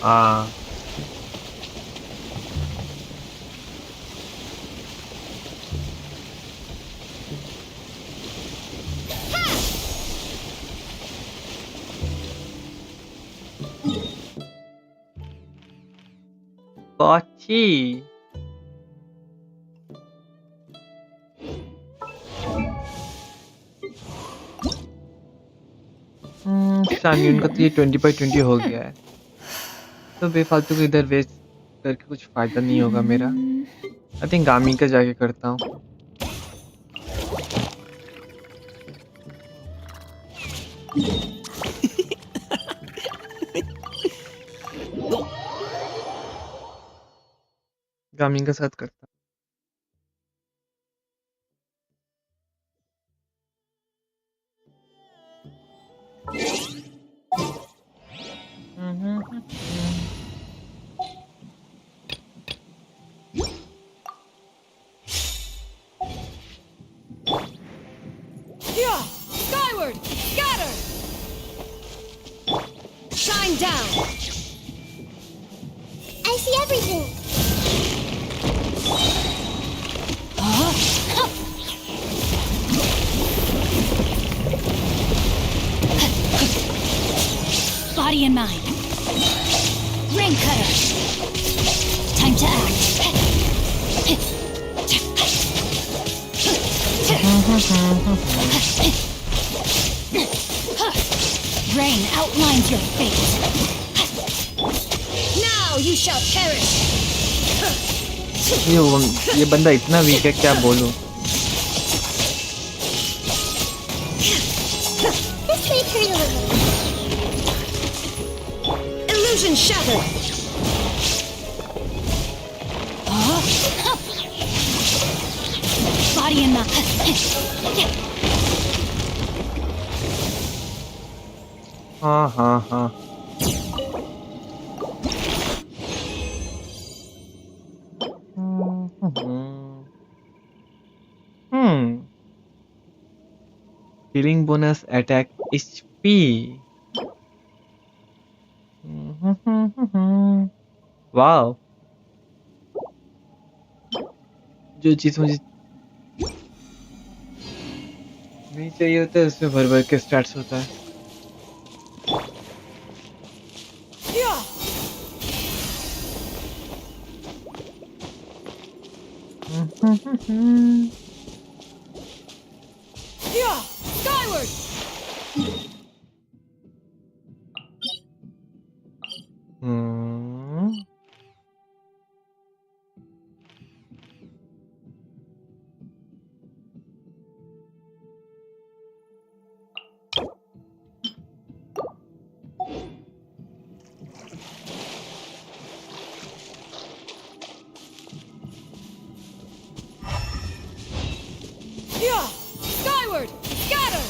हाँ. कॉची शानियन का तो ये 20/20 हो गया है तो बेफालतू को इधर वेस्ट करके कुछ फायदा नहीं होगा मेरा आई थिंक गामी का जाके करता हूँ गामी के साथ करता Yeah! Skyward! Scatter! Shine down! I see everything. Body and mind. Ring cutter. Time to act. Rain outlines your fate. Now you shall perish. ये बंदा इतना वीक है क्या बोलूं This may hurt a little. Illusion shattered. Body and mind. हाँ healing bonus attack HP wow जो चीज मुझे नहीं चाहिए होता है उसमें भर भर के स्टार्ट होता है Yeah! Skyward! Yeah! Skyward! Scatter!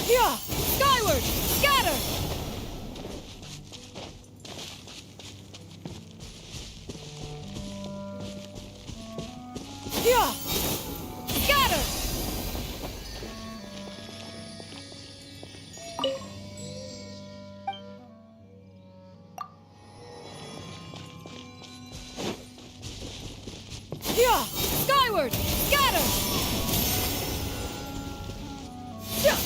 Yeah! Skyward! Scatter! Yeah! Scatter! Yeah! Skyward! Scatter! Yeah!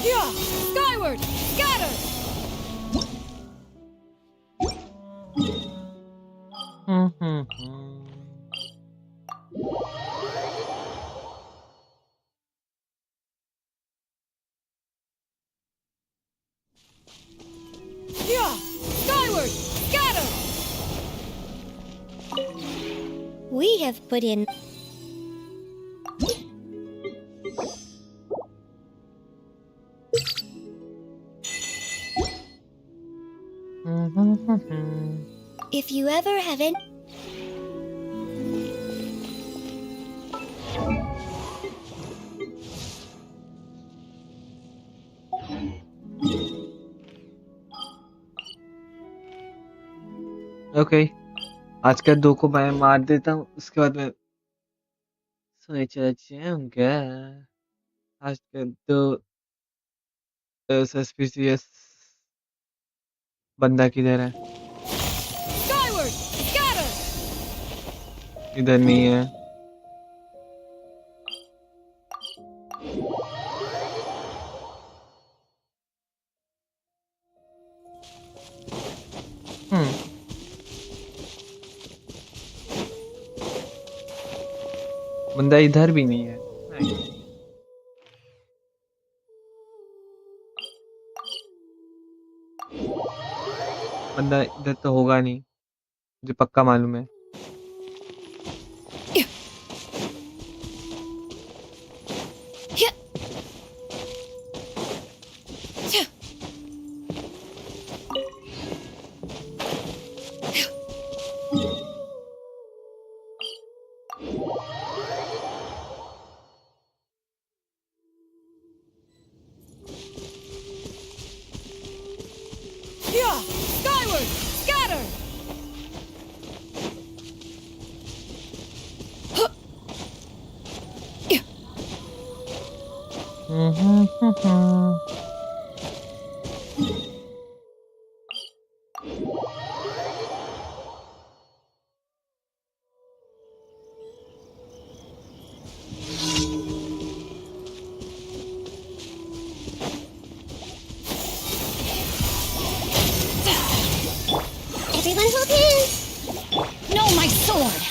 Yeah! Skyward! Scatter! Yeah! Skyward! Scatter! We have put in. If you ever have any... okay आज का 2 को मैं मार देता हूँ उसके बाद मैं सोए चला जाऊंगा आज का 2 सस्पिशियस बंदा किधर है Skyward! Scatter! इधर नहीं है बंदा इधर भी नहीं है बंदा इधर तो होगा नहीं मुझे पक्का मालूम है Skyward! Scatter! Everyone hold hands! No, my sword!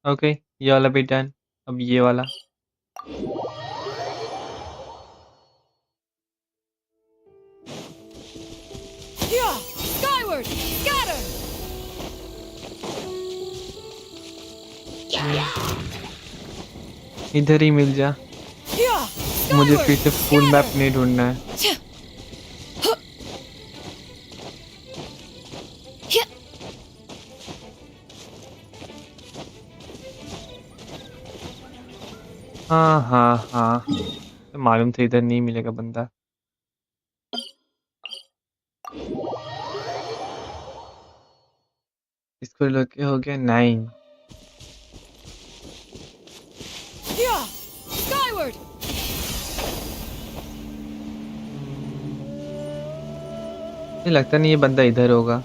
Okay ये वाला भी डन अब ये वाला Skyward! Scatter! इधर ही मिल जा मुझे फिर से फुल मैप नहीं ढूंढना है हाँ हाँ हाँ मालूम था इधर नहीं मिलेगा बंदा इसको लगे हो गया 9 Skyward! मुझे लगता नहीं ये बंदा इधर होगा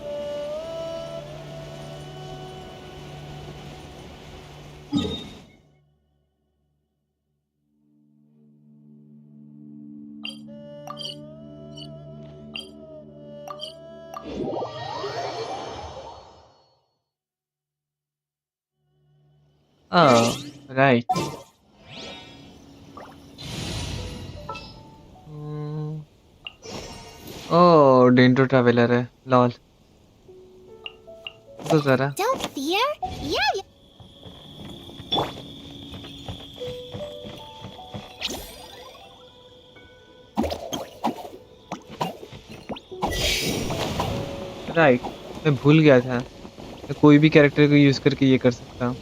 राइट ओह डेंटो ट्रैवलर है लॉल तो जरा Don't fear. Yeah. राइट मैं भूल गया था मैं कोई भी कैरेक्टर को यूज करके ये कर सकता हूँ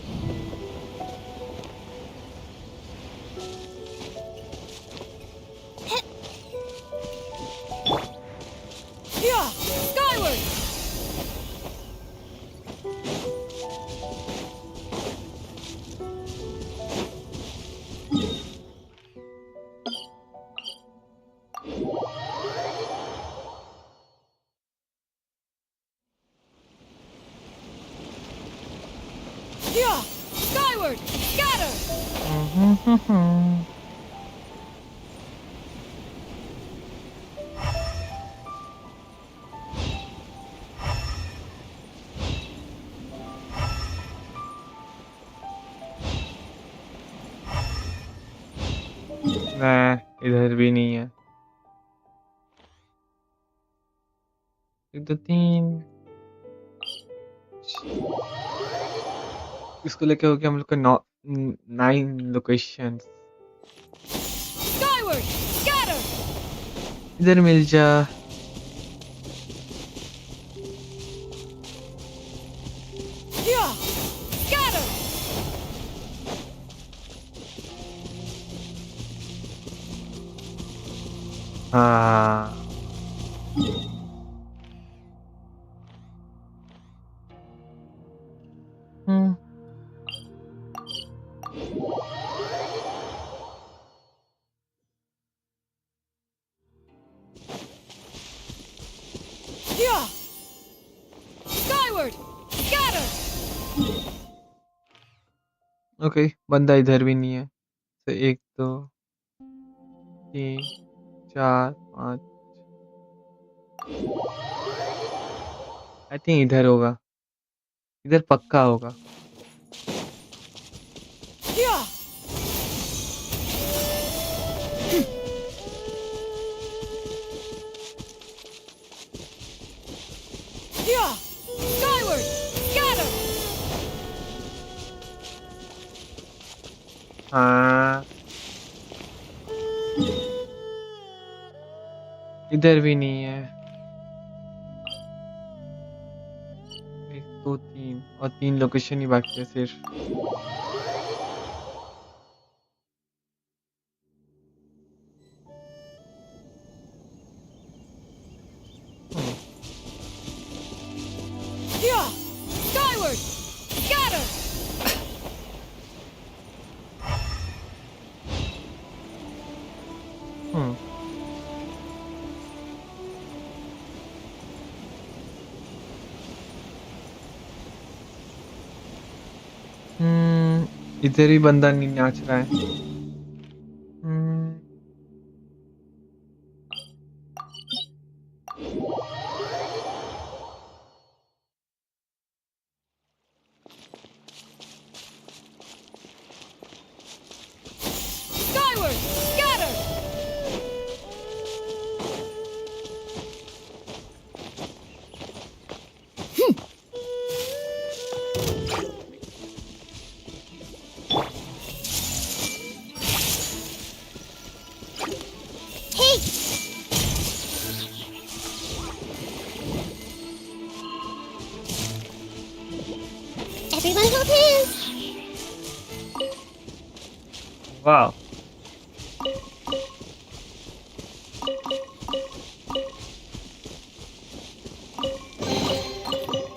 Skyward! Skyward! Scatter! नहीं, इधर भी नहीं है। 1 2 3 इसको लेके हो गया हम लोग का 9 लोकेशंस। Skyward! Scatter! इधर मिल जा। Yeah! Scatter! हाँ। हम्म। Yeah! Skyward! Scatter! ओके, बंदा इधर भी नहीं है। तो 1 2 3 4 5 आई थिंक इधर होगा। इधर पक्का होगा। Yeah! Yeah! Skyward! Scatter! हाँ। इधर भी नहीं है। 1 2 3 और 3 लोकेशन ही बाकी है सिर्फ। Yeah! Skyward! Scatter! हम्म। इधर ही बंदा नहीं नाच रहा है। हम्म। Skyward! Scatter! Hey! Everyone hold hands! वाह।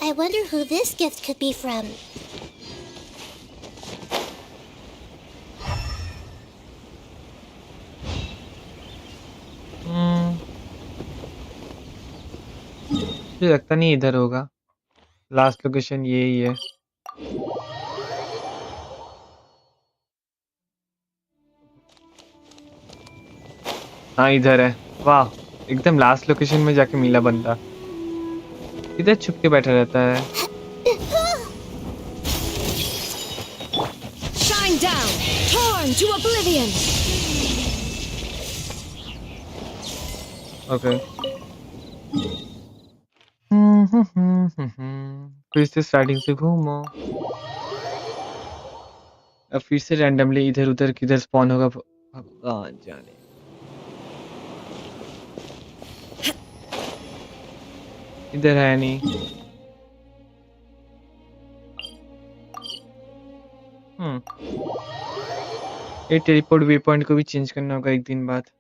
I wonder who this gift could be from. मुझे लगता नहीं इधर होगा। लास्ट लोकेशन यही है। हाँ, इधर है। वाह, एकदम लास्ट लोकेशन में जाके मिला बंदा। इधर छुप के बैठा रहता है। Shine down! Torn to oblivion! Okay. फिर से स्टार्टिंग से घूमो। अब फिर से रैंडमली इधर उधर किधर स्पॉन होगा भगवान जाने। इधर है नहीं। ये टेलीपोर्ट वे पॉइंट को भी चेंज करना होगा एक दिन बाद।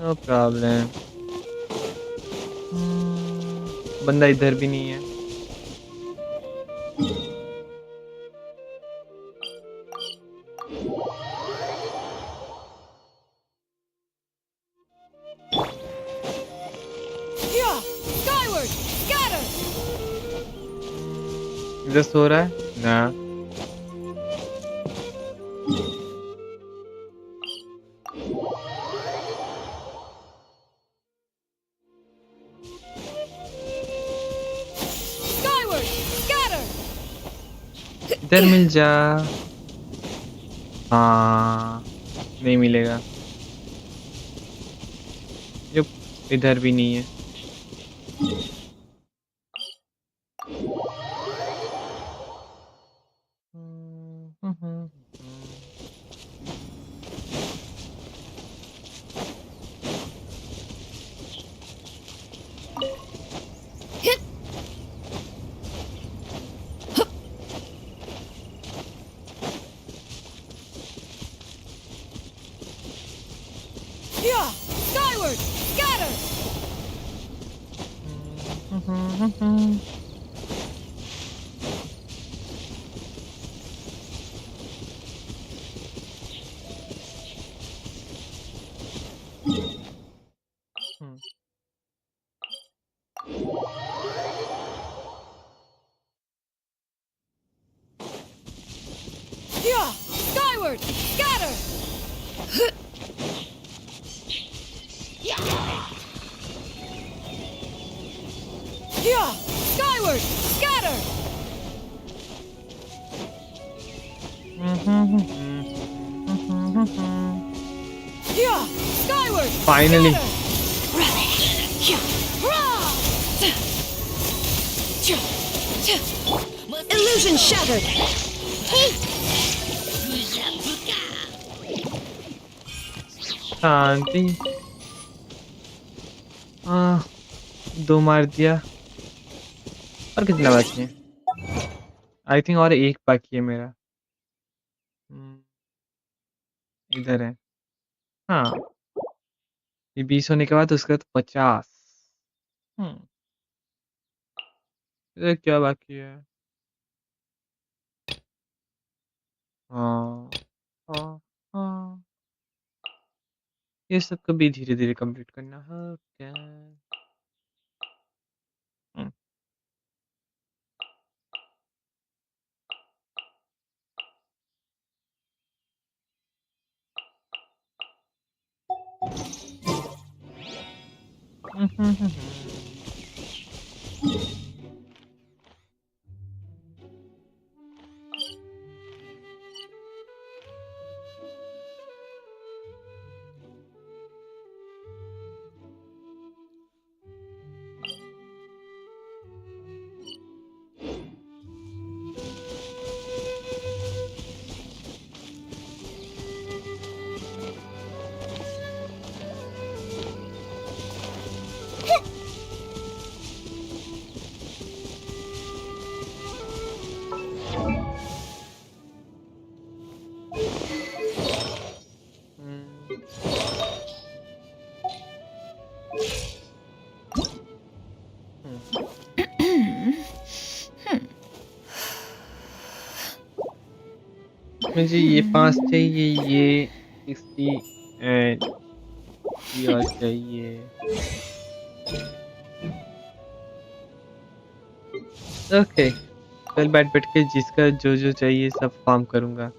No problem. बंदा इधर भी नहीं है। Yeah! Skyward! Scatter! इधर सो रहा है ना। Skyward! Scatter! इधर मिल जा। हाँ, नहीं मिलेगा। इधर भी नहीं है। Yeah! Skyward! Scatter! Yeah! Skyward! Scatter! Yeah! Skyward! Scatter! Yeah! Skyward! Finally. Illusion shattered! शांति। दो मार दिया। और कितना बाकी है? आई थिंक और एक बाकी है मेरा। इधर है। हाँ, ये 20 होने के बाद उसका तो 50। इधर क्या बाकी है? हाँ हाँ हाँ, ये सब कभी धीरे धीरे कंप्लीट करना है क्या? मुझे ये 5 चाहिए, ये 60 एंड ये और चाहिए। ओके, कल बैठ के जिसका जो जो चाहिए सब फार्म करूंगा।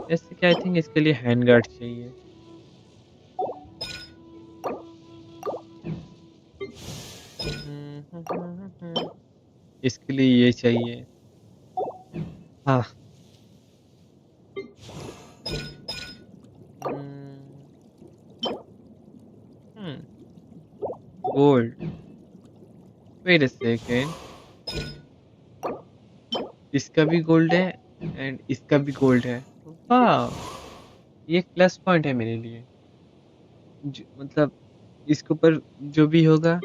जैसे कि आई थिंक इसके लिए हैंड गार्ड चाहिए। इसके लिए ये चाहिए। हाँ, गोल्ड। वेट अ सेकेंड, इसका भी गोल्ड है एंड इसका भी गोल्ड है। वाह, ये एक प्लस पॉइंट है मेरे लिए। मतलब इसके ऊपर जो भी होगा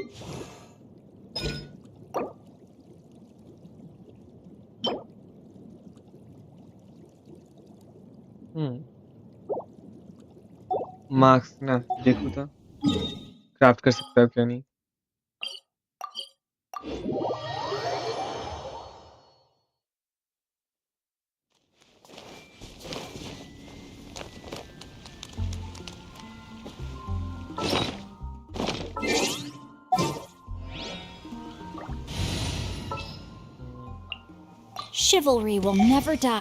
मार्क्स ना देखो तो क्राफ्ट कर सकता है क्या नहीं। Chivalry will never die.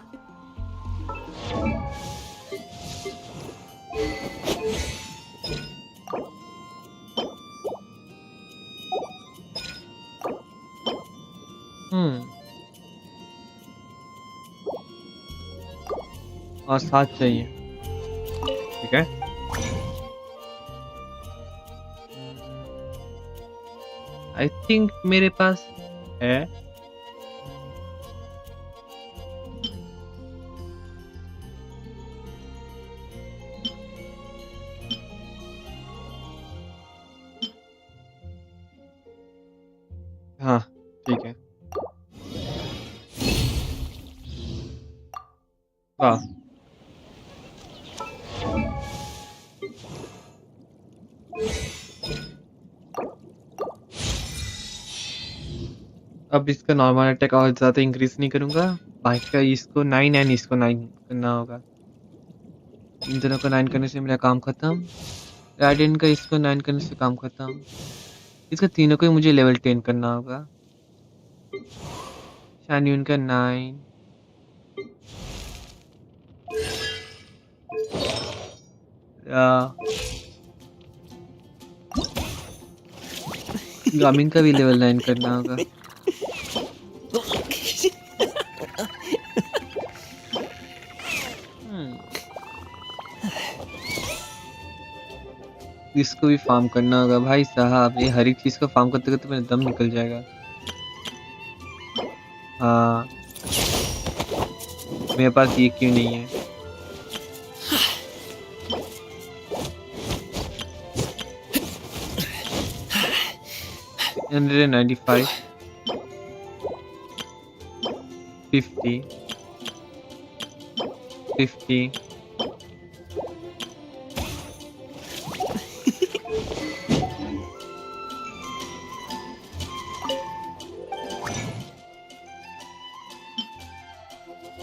और 7 चाहिए, ठीक है। आई थिंक मेरे पास है। हाँ ठीक है। वाह, अब इसका नॉर्मल अटैक और ज़्यादा इंक्रीज नहीं करूंगा। बाकी का इसको 9 एंड इसको 9 करना होगा। इन दोनों को 9 करने से मेरा काम खत्म। राइडेन का इसको 9 करने से काम खत्म। इसका तीनों को ही मुझे लेवल 10 करना होगा। शान्यून का 9, गामिन का भी लेवल 9 करना होगा। इसको भी फार्म करना होगा भाई साहब। ये हर एक चीज को फार्म करते करते मेरा दम निकल जाएगा। हाँ, मेरे पास ये क्यों नहीं है? $195, 50, 50.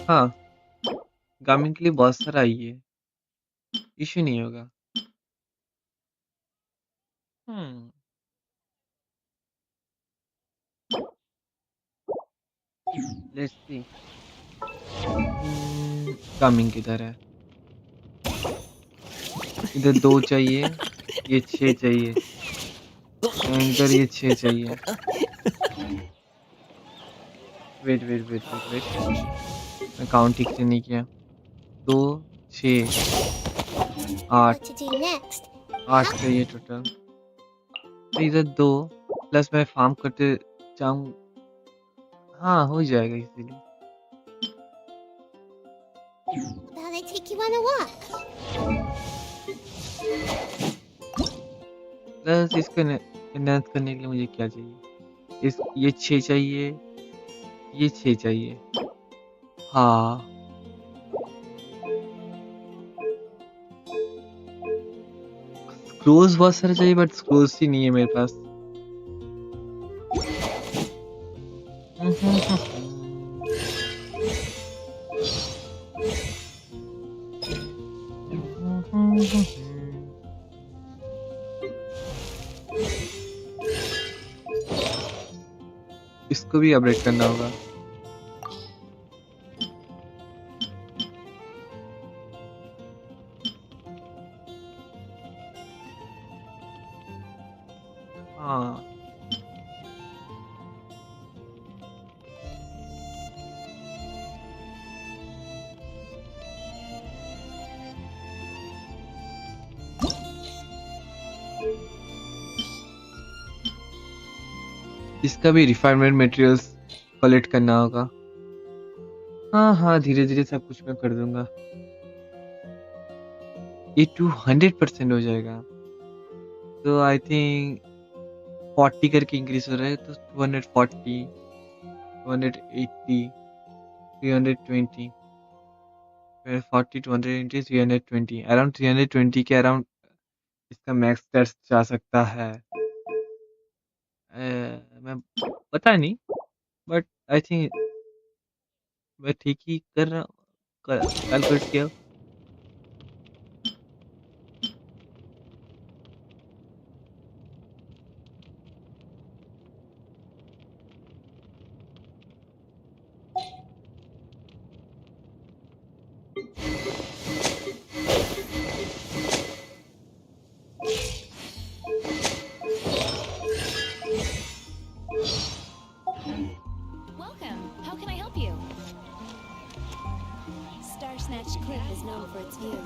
हाँ, गामिन के लिए बहुत सारा आई है, इश्यू नहीं होगा। लेट्स सी गामिन किधर है? इधर 2 चाहिए, ये 6 चाहिए, इधर ये 6 चाहिए। Wait wait wait wait wait, मैं काउंट ठीक से नहीं किया। 2, 6, 8, 8 चाहिए टोटल। तो इधर 2 प्लस मैं फार्म करते जाऊँ, हाँ हो जाएगा easily. Thought I'd take you on a walk. Plus इसको एनहांस करने के लिए मुझे क्या चाहिए? ये 6 चाहिए, ये 6 चाहिए। हाँ, स्क्रोल्स बहुत सारे चाहिए बट स्क्रोल्स ही नहीं है मेरे पास। इसको भी अपडेट करना होगा। हाँ, इसका भी रिफाइनमेंट मटेरियल्स कलेक्ट करना होगा। हाँ हाँ, धीरे धीरे सब कुछ मैं कर दूंगा। ये 200% हो जाएगा, तो आई थिंक 40 करके इंक्रीज हो रहा है, तो 240, 280, 320, 40, 280, 320, अराउंड 320 के अराउंड इसका मैक्स स्टैट्स जा सकता है। मैं पता नहीं, बट आई थिंक मैं ठीक ही कर रहा हूँ, कैलकुलेट किया। Welcome. How can I help you? Star Snatch Cliff is known for its views.